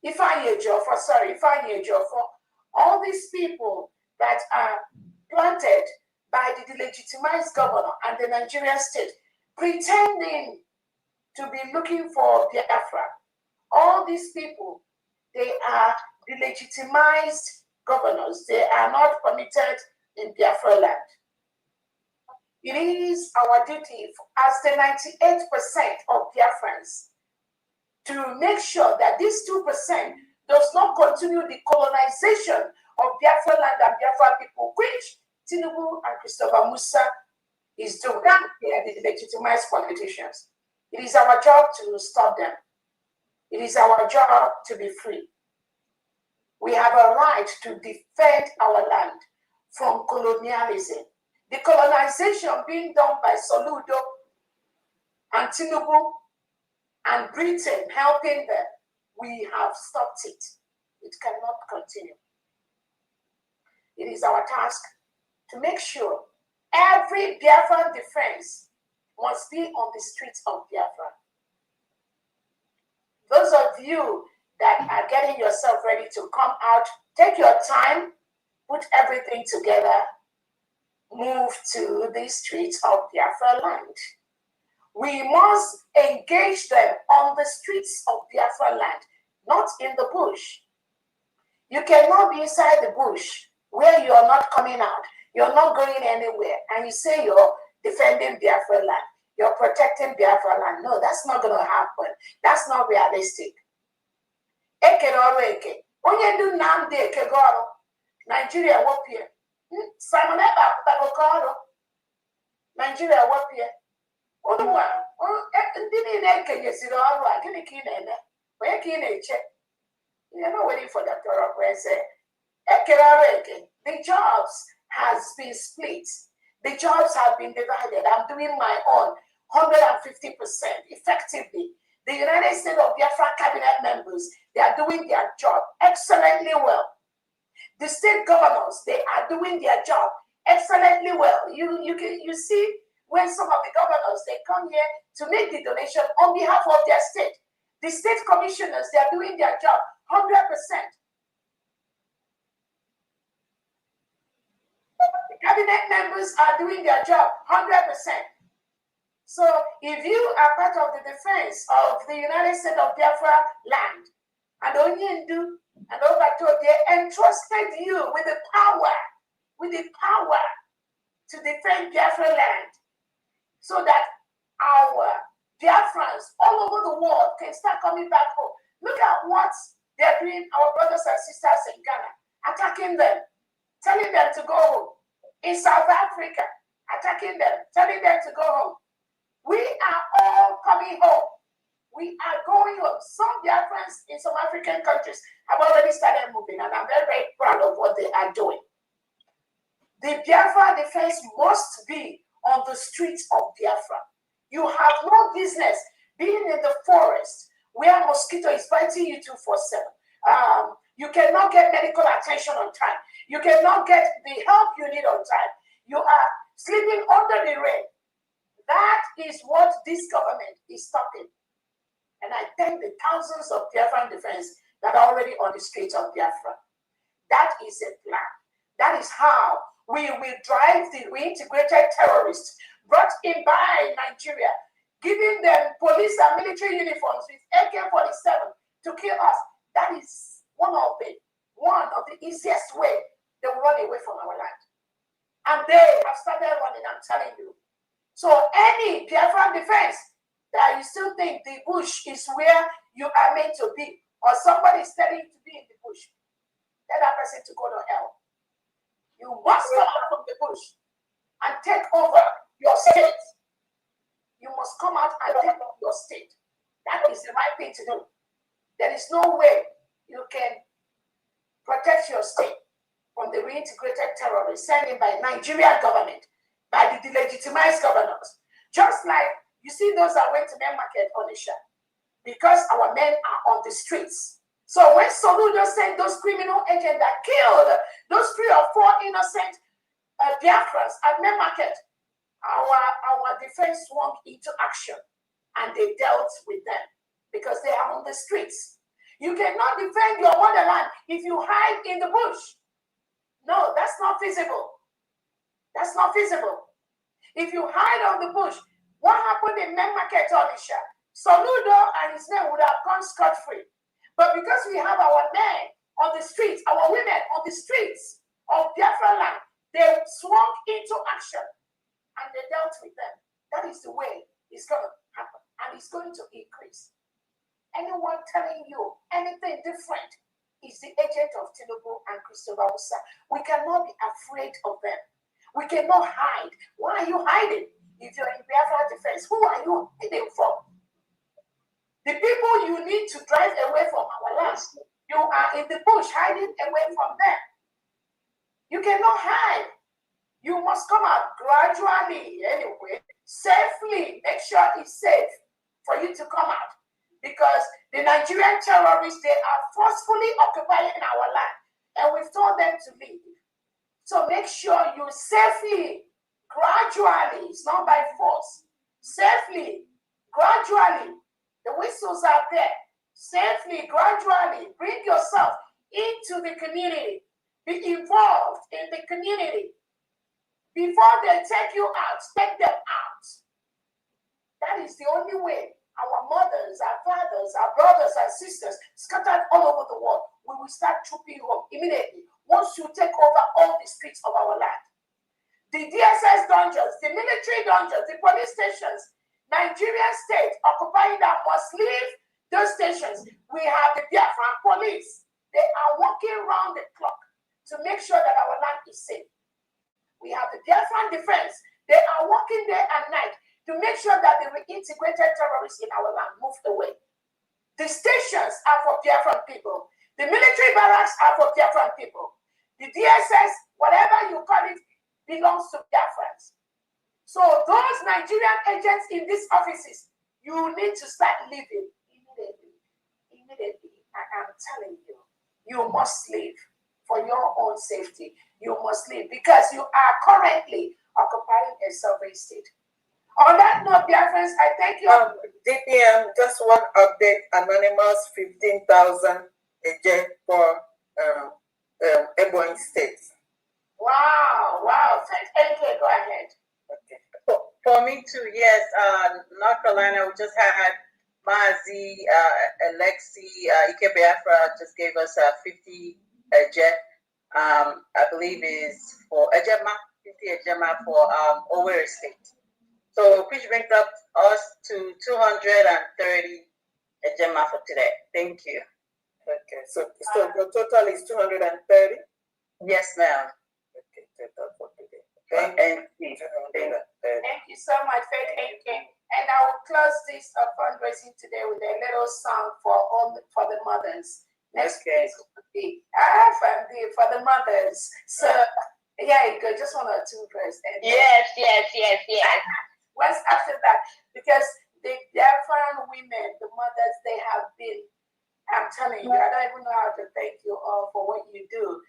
Ifeanyi Ejiofor, all these people that are planted by the delegitimized governor and the Nigerian state, pretending to be looking for Biafra. All these people, they are delegitimized governors. They are not permitted in Biafra land. It is our duty as the 98% of Biafrans to make sure that this 2% does not continue the colonization of Biafra land and Biafra people, which Tinubu and Christopher Musa is doing. They are the legitimized politicians. It is our job to stop them. It is our job to be free. We have a right to defend our land from colonialism. The colonization being done by Soludo and Tinubu and Britain helping them, we have stopped it. It cannot continue. It is our task to make sure every Biafran defense must be on the streets of Biafra. Those of you that are getting yourself ready to come out, take your time, put everything together, move to the streets of Biafra land. We must engage them on the streets of Biafra land, not in the bush. You cannot be inside the bush where you are not coming out. You're not going anywhere. And you say you're defending Biafra land. You're protecting Biafra land. No, that's not going to happen. That's not realistic. Onye ndu Nnamdi Ekegoro, Nigeria wopie. Simon Eba Putagokoro, Nigeria wopie. Odumwa, ndị niile ekenyesiri ọrụ a, gịnị ka ị na-eme? Onye ka ị na-eche? You're not waiting for the Torah present. The jobs has been split. The jobs have been divided. I'm doing my own 150% effectively. The United States of Biafra cabinet members, they are doing their job excellently well. The state governors, they are doing their job excellently well. You see when some of the governors, they come here to make the donation on behalf of their state. The state commissioners, they are doing their job 100%. The cabinet members are doing their job 100%. So if you are part of the defense of the United States of Biafra land, and Onyendu and Obatoye, they entrusted you with the power to defend Biafra land, so that our Biafrans all over the world can start coming back home. Look at what they're doing, our brothers and sisters in Ghana. attacking them, telling them to go home. In South Africa, attacking them, telling them to go home. We are all coming home. We are going home. Some Biafrans in some African countries have already started moving, and I'm very, very proud of what they are doing. The Biafra defense must be on the streets of Biafra. You have no business being in the forest where mosquito is biting you 24/7. You cannot get medical attention on time. You cannot get the help you need on time. You are sleeping under the rain. That is what this government is stopping. And I thank the thousands of Biafran defense that are already on the streets of Biafra. That is a plan. That is how we will drive the reintegrated terrorists brought in by Nigeria, giving them police and military uniforms with AK-47 to kill us. That is one of the easiest way they will run away from our land. And they have started running, I'm telling you. So any Biafran defense that you still think the bush is where you are meant to be, or somebody is telling you to be in the bush, tell that person to go to hell. You must come out from the bush and take over your state. You must come out and take over your state. That is the right thing to do. There is no way you can protect your state from the reintegrated terrorists sent in by Nigerian government, by the delegitimized governors. Just like you see those that went to main market on Isha, because our men are on the streets. So when Soludo sent those criminal agents that killed those 3 or 4 innocent Biafrans at main market, our defense swung into action and they dealt with them because they are on the streets. You cannot defend your motherland if you hide in the bush. No, that's not feasible. That's not feasible. If you hide on the bush, what happened in main market on Isha? Soludo and his men would have gone scot-free. But because we have our men on the streets, our women on the streets of Biafra land, they swung into action and they dealt with them. That is the way it's going to happen. And it's going to increase. Anyone telling you anything different is the agent of Tinubu and Christopher Musa. We cannot be afraid of them. We cannot hide. Why are you hiding? If you're in Biafra defense, who are you hiding from? The people you need to drive away from our land, you are in the bush hiding away from them. You cannot hide. You must come out gradually anyway, safely. Make sure it's safe for you to come out. Because the Nigerian terrorists, they are forcefully occupying our land. And we've told them to leave. So make sure you safely, gradually, it's not by force, safely, gradually, the whistles are there, safely, gradually, bring yourself into the community, be involved in the community. Before they take you out, take them out. That is the only way our mothers, our fathers, our brothers and sisters scattered all over the world, we will start trooping home immediately once you take over all the streets of our land. The DSS dungeons, the military dungeons, the police stations, Nigerian state occupying that must leave those stations. We have the Biafran police. They are working around the clock to make sure that our land is safe. We have the Biafran defense. They are working day and night to make sure that the reintegrated terrorists in our land move away. The stations are for Biafran people. The military barracks are for Biafran people. The DSS, whatever you call it, belongs to Biafrans. So those Nigerian agents in these offices, you need to start leaving immediately. Immediately. I am telling you, you must leave for your own safety. You must leave because you are currently occupying a sovereign state. On that note, Biafrans, I thank you. DPM, just one update. Anonymous 15,000 again for Ebonyi State. Wow. Thank you. Go ahead. Okay. For me too, yes. North Carolina, we just had Mazi, Alexi, Ike Biafra just gave us 50 jet. I believe is for Ejema, 50 Ejema for Owerri State. So which brings up us to 230 Ejema for today. Thank you. Okay, so the total is 230. Yes, ma'am. Okay, take that for today. Thank you so much, Faith. And I will close this fundraising today with a little song for the mothers. Next case will be for the mothers. So yeah, you go. Just one or two verse. Yes. What's after that? Because the Biafran women, the mothers, they have been. I'm telling you, I don't even know how to thank you all for what you do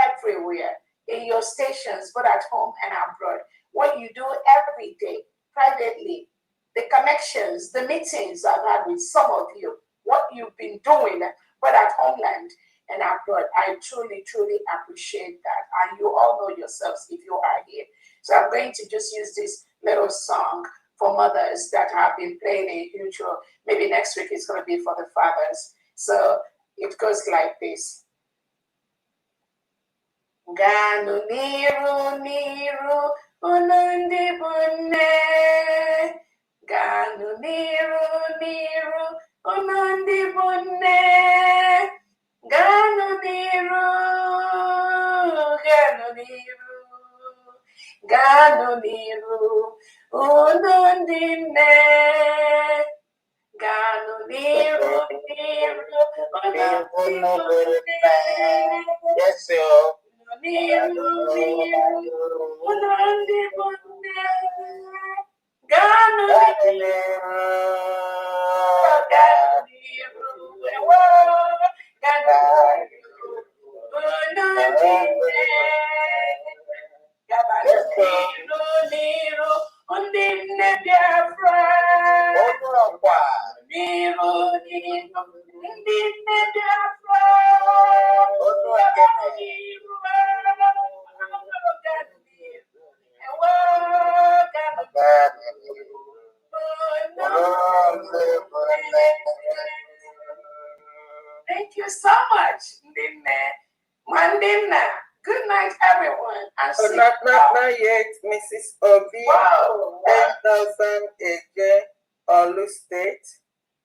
everywhere in your stations, both at home and abroad. What you do every day, privately, the connections, the meetings I've had with some of you, what you've been doing, both at homeland and abroad. I truly, truly appreciate that. And you all know yourselves if you are here. So I'm going to just use this little song for mothers that have been playing a huge role. Maybe next week it's going to be for the fathers. So it goes like this. Ganu niru unundi bunne. Ganu niru unundi bunne. Ganu niru unundine. Ganu niru yes, sir. Unundi bunne. Thank you so much, Mandina. Good night, everyone. Not yet, Mrs. Obi. Wow. 10,000 again, Olu State.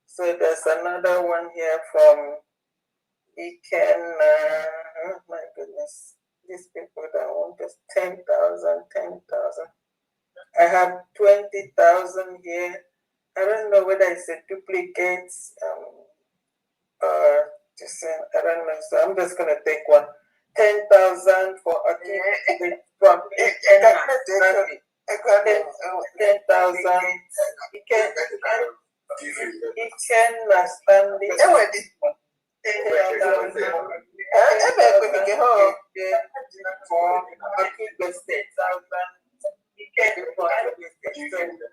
So there's another one here from Iken. Oh my goodness. These people that want us 10,000. I have 20,000 here. I don't know whether it's a duplicate or just, I don't know. So I'm just going to take one. 10,000 for a from 10,000. He can stand it.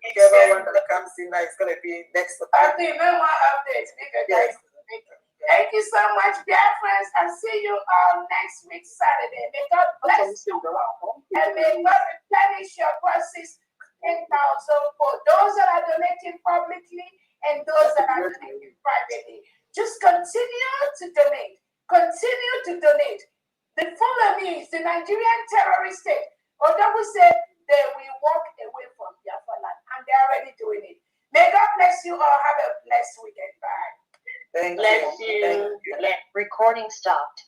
Whichever one that comes in now is going to be next. Okay, no more updates. Yes. Thank you so much, dear friends. I'll see you all next week, Saturday. May God bless you and may God replenish your purses 10,000 for those that are donating publicly and those that are donating privately. Just continue to donate. Continue to donate. The Fulani is the Nigerian terrorist state. Odabu said they will walk away from Biafran, and they're already doing it. May God bless you all. Have a blessed weekend. Bye. Bless you. Recording stopped.